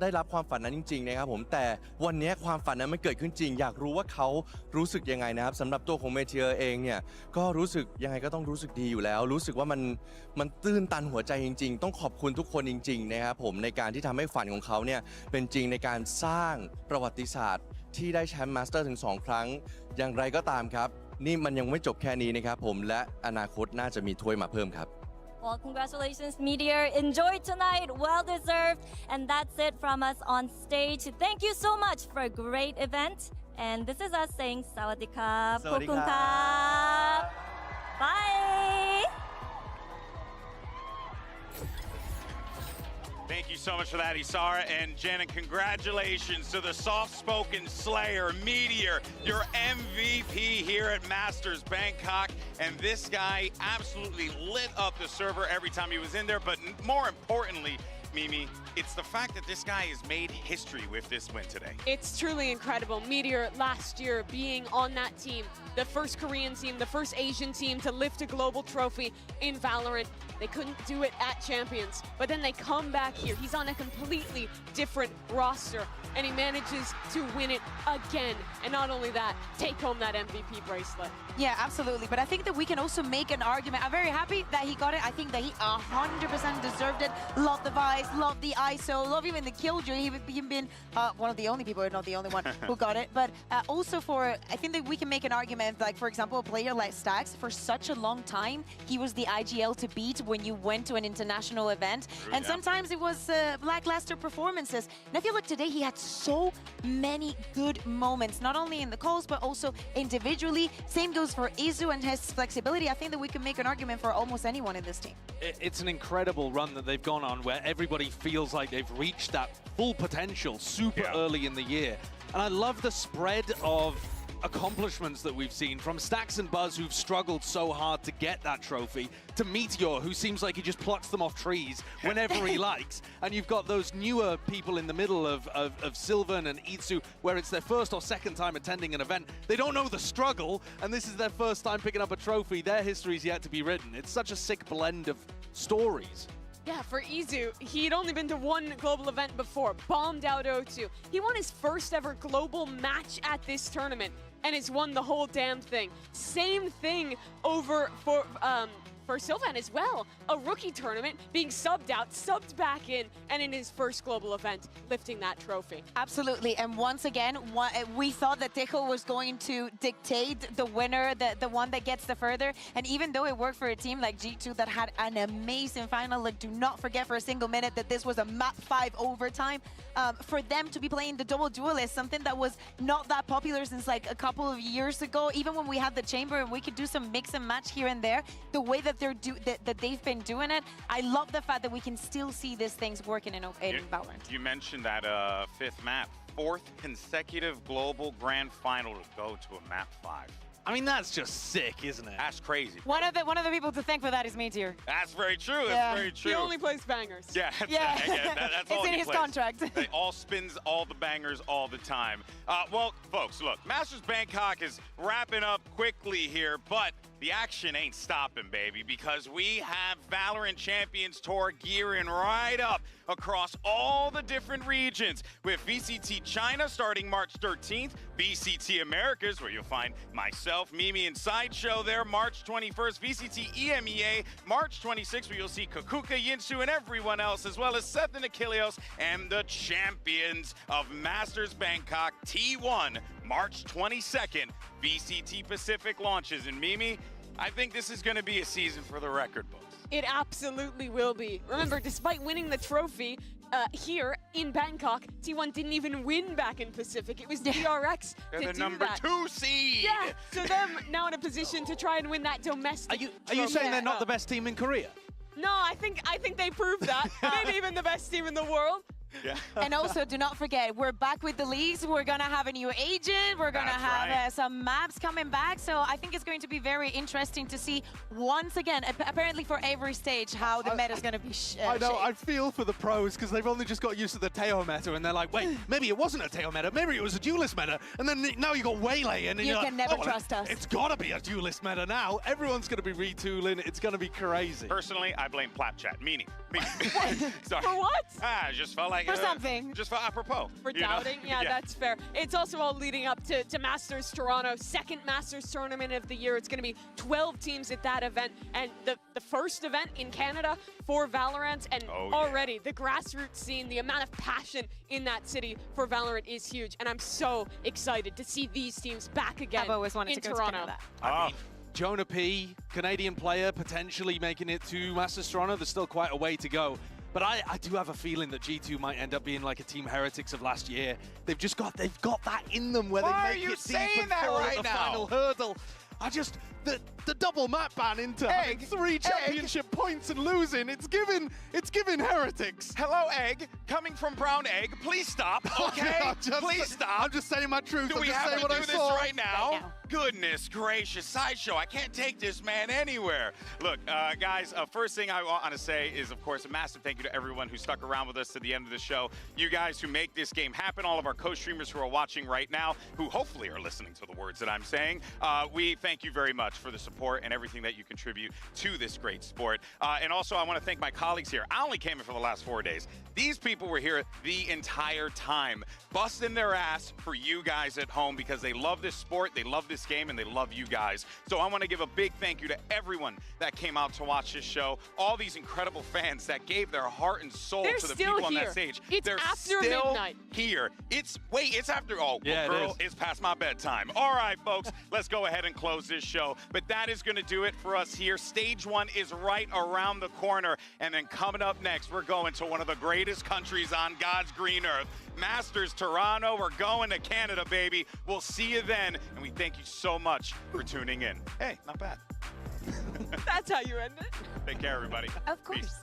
ได้รับความฝันนั้นจริงๆนะครับผมแต่วันนี้ความฝันนั้นมันเกิดขึ้นจริงอยากรู้ว่าเขารู้สึกยังไงนะครับสำหรับตัวของเมเทียเองเนี่ยก็รู้สึกยังไงก็ต้องรู้สึกดีอยู่แล้วรู้สึกว่ามันตื้นตันหัวใจจริงๆต้องขอบคุณทุกคนจริงๆนะครับผมในการที่ทำให้ฝันของเขาเนี่ยเป็นจริงในการสร้างประวัติศาสตร์ที่ได้แชมป์มาสเตอร์ถึง2ครั้งอย่างไรก็ตามครับนี่มันยังไม่จบแค่นี้นะครับผมและอนาคตน่าจะมีถ้วยมาเพิ่มครับWell, congratulations, Meteor. Enjoy tonight. Well deserved. And that's it from us on stage. Thank you so much for a great event. And this is us saying Sawadee Krap. Sawadee Kokun Krap. Bye. Thank you so much for that, Isara and Jen, and congratulations to the soft-spoken slayer, Meteor, your MVP here at Masters Bangkok. And this guy absolutely lit up the server every time he was in there, but more importantly, Mimi, it's the fact that this guy has made history with this win today. It's truly incredible. Meteor last year being on that team, the first Korean team, the first Asian team to lift a global trophy in Valorant. They couldn't do it at Champions, but then they come back here. He's on a completely different roster, and he manages to win it again. And not only that, take home that MVP bracelet. Yeah, absolutely. But I think that we can also make an argument. I'm very happy that he got it. I think that he 100% deserved it. Love the vibes, love the ISO, love even the killjoy. He's been one of the only people, not the only one, who got it. But also I think that we can make an argument, like, for example, a player like Stax, for such a long time, he was the IGL to beat when you went to an international event. And sometimes it was lackluster performances. And I feel like today he had so many good moments, not only in the calls, but also individually. Same goes for Izu and his flexibility. I think that we can make an argument for almost anyone in this team. It's an incredible run that they've gone on where everybody feels like they've reached that full potential super early in the year. And I love the spread of accomplishments that we've seen, from Stax and Buzz, who've struggled so hard to get that trophy, to Meteor, who seems like he just plucks them off trees whenever he likes. And you've got those newer people in the middle of Sylvan and Itsu, where it's their first or second time attending an event. They don't know the struggle, and this is their first time picking up a trophy. Their history's yet to be written. It's such a sick blend of stories. Yeah, for Izu, he'd only been to one global event before, bombed out 0-2. He won his first ever global match at this tournament, and has won the whole damn thing. Same thing over for Sylvan as well. A rookie tournament, being subbed out, subbed back in, and in his first global event, lifting that trophy. Absolutely, and once again, we thought that Tejo was going to dictate the winner, the one that gets the further, and even though it worked for a team like G2 that had an amazing final, like, do not forget for a single minute that this was a map 5 overtime, for them to be playing the double duel is something that was not that popular since like a couple of years ago. Even when we had the chamber and we could do some mix and match here and there, the way that they've been doing it, I love the fact that we can still see these things working in Valorant. You mentioned that fifth map, 4th consecutive global grand final to go to a map 5. I mean, that's just sick, isn't it? That's crazy. One of the people to thank for that is Meteor. That's very true. That's very true. He only plays bangers. Yeah, that's all it's in he his plays. contract. They all spins all the bangers all the time. Well, folks, look, Masters Bangkok is wrapping up quickly here, but the action ain't stopping, baby, because we have Valorant Champions Tour gearing right up across all the different regions, with VCT China starting March 13th, VCT Americas, where you'll find myself, Mimi, and Sideshow there, March 21st, VCT EMEA, March 26th, where you'll see Kakuka, Yinsu, and everyone else, as well as Seth and Achilleos, and the champions of Masters Bangkok T1, March 22nd, VCT Pacific launches. And Mimi, I think this is going to be a season for the record books. It absolutely will be. Remember, despite winning the trophy here in Bangkok, T1 didn't even win back in Pacific. It was DRX They're to the do number that. 2 seed. Yeah, so them now in a position to try and win that domestic. Are you saying they're not the best team in Korea? No, I think they proved that. Maybe even the best team in the world. Yeah. And also, do not forget, we're back with the leagues. We're going to have a new agent. We're going to have some maps coming back. So I think it's going to be very interesting to see, once again, apparently for every stage, how the meta is going to be I know, I feel for the pros, because they've only just got used to the Teo meta, and they're like, wait, maybe it wasn't a Teo meta, maybe it was a duelist meta, and then now you got Waylay, and you you're can like, never trust us. It's got to be a duelist meta now. Everyone's going to be retooling. It's going to be crazy. Personally, I blame Plapchat. Meaning. Sorry. For what? I just felt like... For something. Just for apropos. For doubting? Yeah, that's fair. It's also all leading up to Masters Toronto, second Masters tournament of the year. It's going to be 12 teams at that event, and the first event in Canada for Valorant, and already the grassroots scene, the amount of passion in that city for Valorant is huge, and I'm so excited to see these teams back again I've always wanted in to go Toronto. to Canada. I mean, Jonah P, Canadian player, potentially making it to Masters Toronto. There's still quite a way to go. But I do have a feeling that G2 might end up being like a Team Heretics of last year. They've got that in them where they make it deep and fall at the final hurdle. the double map ban into having 3 championship points and losing. It's given heretics. Hello, Egg. Coming from Brown Egg. Please stop, okay? Please stop. I'm just saying my truth. Do we have to do this right now? Goodness gracious, Sideshow, I can't take this man anywhere. Look, guys, first thing I want to say is, of course, a massive thank you to everyone who stuck around with us to the end of the show. You guys who make this game happen, all of our co-streamers who are watching right now, who hopefully are listening to the words that I'm saying. We thank you very much for the support and everything that you contribute to this great sport. And also, I want to thank my colleagues here. I only came in for the last 4 days. These people were here the entire time, busting their ass for you guys at home because they love this sport, they love this game, and they love you guys. So I want to give a big thank you to everyone that came out to watch this show, all these incredible fans that gave their heart and soul to the people on that stage. They're after still midnight. Here. It's after, yeah, girl, it's past my bedtime. All right, folks, let's go ahead and close this show. But that is going to do it for us here. Stage 1 is right around the corner. And then coming up next, we're going to one of the greatest countries on God's green earth, Masters Toronto. We're going to Canada, baby. We'll see you then. And we thank you so much for tuning in. Hey, not bad. That's how you end it. Take care, everybody. Of course. Peace.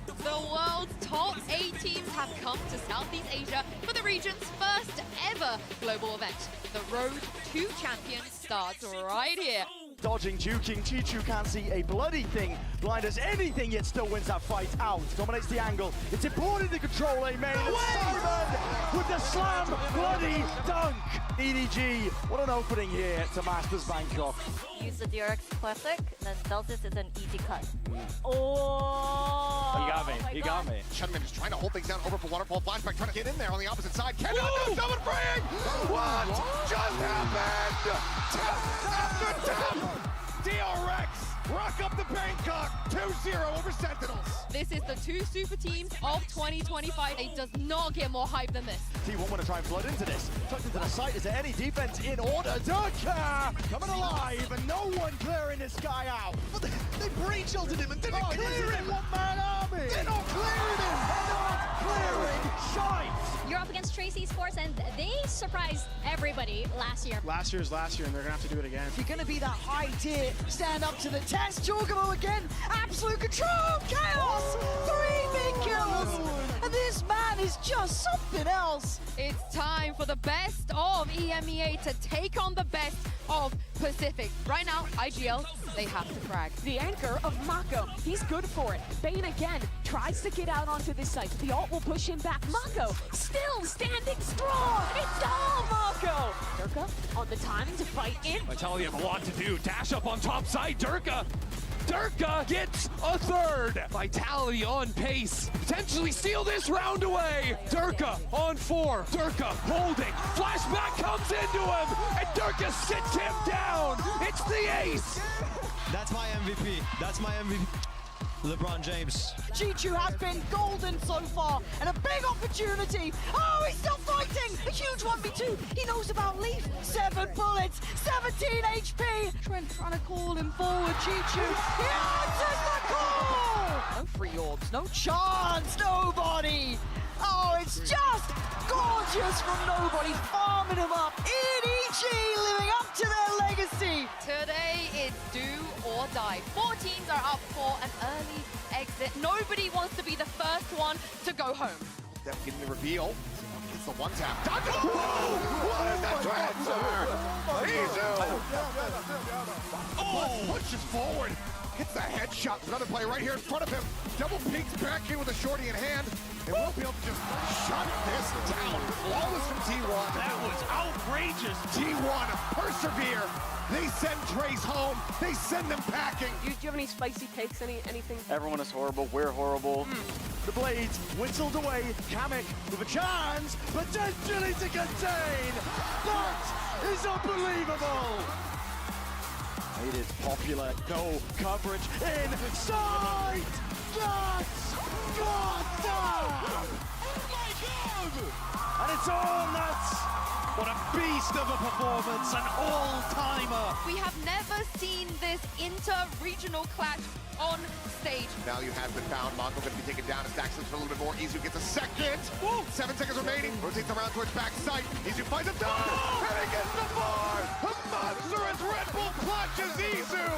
The world's top 8 teams have come to Southeast Asia for the region's first ever global event. The Road to Champions starts right here. Dodging, juking, Chichu can't see a bloody thing. Blind as anything, yet still wins that fight out. Dominates the angle. It's important to control A main. Simon with the slam, bloody dunk. EDG, what an opening here to Masters Bangkok. Use the DRX Classic, then Celsius is an easy cut. Oh, you got me. You got me. Shunman is trying to hold things down over for Waterfall. Flashback trying to get in there on the opposite side. Canada, someone freeing! What just happened? Tap after tap! DRX rock up the Bangkok 2-0 over Sentinels. This is the 2 super teams of 2025. It does not get more hype than this. T1 want to try and flood into this. Tucked into the site. Is there any defense in order? Durka coming alive, and no one clearing this guy out. But they breach-ulted him and didn't clear him. One-man army. They're not clearing him. They're not clearing shite. You're up against Tracy Sports, and they surprised everybody last year. Last year's last year, and they're going to have to do it again. If you're going to be that high tier, stand up to the test. Jorgamo again, absolute control, chaos, 3 big kills, and this man is just something else. It's time for the best of EMEA to take on the best of Pacific. Right now, IGL, they have to frag. The anchor of Mako, he's good for it. Bane again tries to get out onto this site. The ult will push him back. Mako still standing strong. It's all Mako. Durka on the timing to fight in. Vitality have a lot to do. Dash up on top side. Durka gets a third. Vitality on pace. Potentially steal this round away. Durka on 4. Durka holding. Flashback comes into him. And Durka sits him down. It's the ace. That's my MVP. That's my MVP. LeBron James. Chichu has been golden so far, and a big opportunity. Oh, he's still fighting! A huge 1v2. He knows about Leaf. 7 bullets, 17 HP. Trent trying to call him forward. Chichu, he answers the call! No free orbs, no chance, nobody. Oh, it's just gorgeous from nobody, farming him up. EDG living up to their legacy. Today is do or die. 4 teams are up for an early exit. Nobody wants to be the first one to go home. Steph getting the reveal. Gets the one tap. What is that transfer? Oh, pushes forward. Hits the headshot. Another play right here in front of him. Double peeks back in with a shorty in hand. They won't be able to just shut this down. Flawless from T1. That was outrageous. T1 persevere. They send Trace home. They send them packing. Do you have any spicy takes? Anything? Everyone is horrible. We're horrible. The blades whistled away. Kamek with a chance, potentially to contain. That is unbelievable. It is popular. No coverage inside. That's goddamn. Oh my God! And it's all nuts. What a beast of a performance, an all-timer. We have never seen this inter-regional clash on stage. Value has been found. Monko going to be taken down. As Dax looks for a little bit more. Izu gets a second. Woo! 7 seconds remaining. Rotates around towards backside. Izu finds a dog. And he gets the bar. A monstrous Red Bull clutches Izu.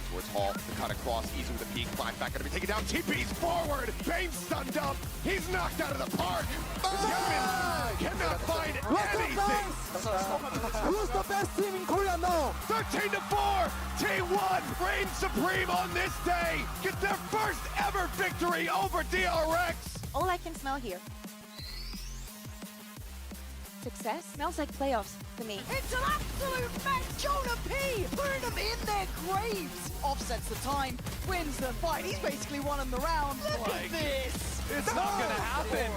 Towards Hall. The cut across. Izu with a peek. Flash back. Going to be taken down. TP's forward. Bane stunned up. He's knocked out of the park. Yemin cannot find anything. Who's the best team in Korea now? 13-4. T1 reigns supreme on this day. Get their first ever victory over DRX. All I can smell here. Success smells like playoffs to me. It's an absolute mess. Jonah P putting them in their graves. Offsets the time, wins the fight. He's basically won the round. Look at this. It's not gonna happen.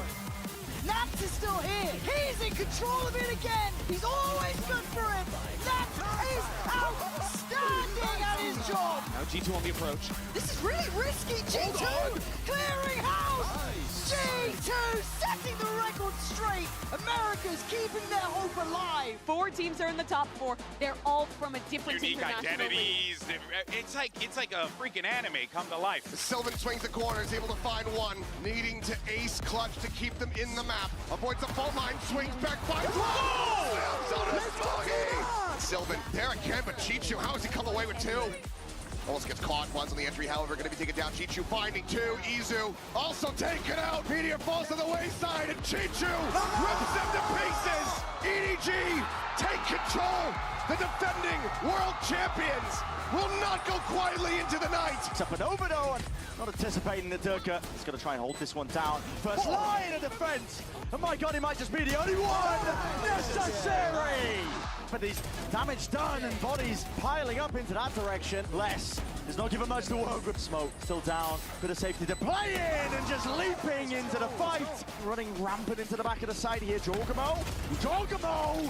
Nats is still here. He's in control of it again. He's always good for it. Nats is outstanding at his job. Now G2 on the approach. This is really risky. G2 clearing house. G2 setting the record straight. America's keeping their hope alive. 4 teams are in the top 4. They're all from a different Unique international league. identities. It's like a freaking anime come to life. Sylvan swings the corner, is able to find one, needing to ace clutch to keep them in the map. Avoids the fault line, swings back, finds one. Sylvan there again, but Chichu, how has he come away with 2? Almost gets caught, one's on the entry, however, going to be taken down. Chichu finding 2, Izu also taken out. Meteor falls to the wayside, and Chichu rips him to pieces. EDG take control. The defending world champions will not go quietly into the night. It's up and over though, and not anticipating that Durka is going to try and hold this one down. First line of defense, and my God, he might just be the only one necessary. But these damage done and bodies piling up into that direction. Bless is not given much to work with. Smoke still down, bit of safety to play in, and just leaping into the fight. Running rampant into the back of the side here, Jorgamo!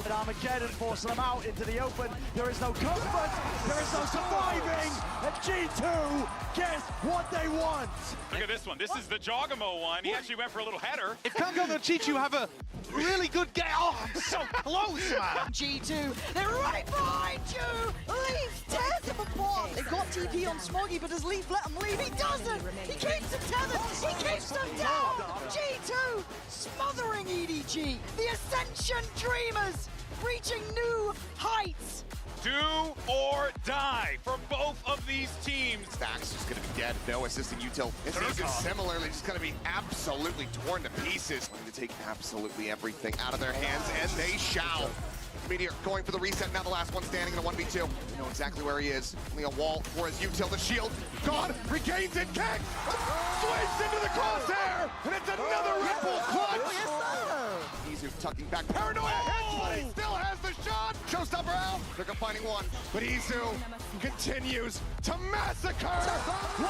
And Armageddon forcing them out into the open. There is no comfort, there is no surviving, and G2 get what they want. Look at this one. This is the Jogamo one. He actually went for a little header. If Kangong and Chichu have a really good game, oh, I'm so close, man. G2, they're right behind you! Leaf tears them apart! They've got TP on Smoggy, but does Leaf let him leave? He doesn't! He keeps them tethered! He keeps them down! G2 smothering EDG! The Ascension Dreamers reaching new heights! Do or die for both of these teams. Dax is going to be dead. No assisting util. This is similarly just going to be absolutely torn to pieces. Going to take absolutely everything out of their hands, and they shall. Meteor going for the reset, now the last one standing in a 1v2. You know exactly where he is. Only a wall for his util. The shield gone, regains it, kicks, swipes into the crosshair, and it's another Red Bull clutch. Izu tucking back, paranoia hits, but he still has the shot. Showstopper out. They're finding one, but Izu continues to massacre. 1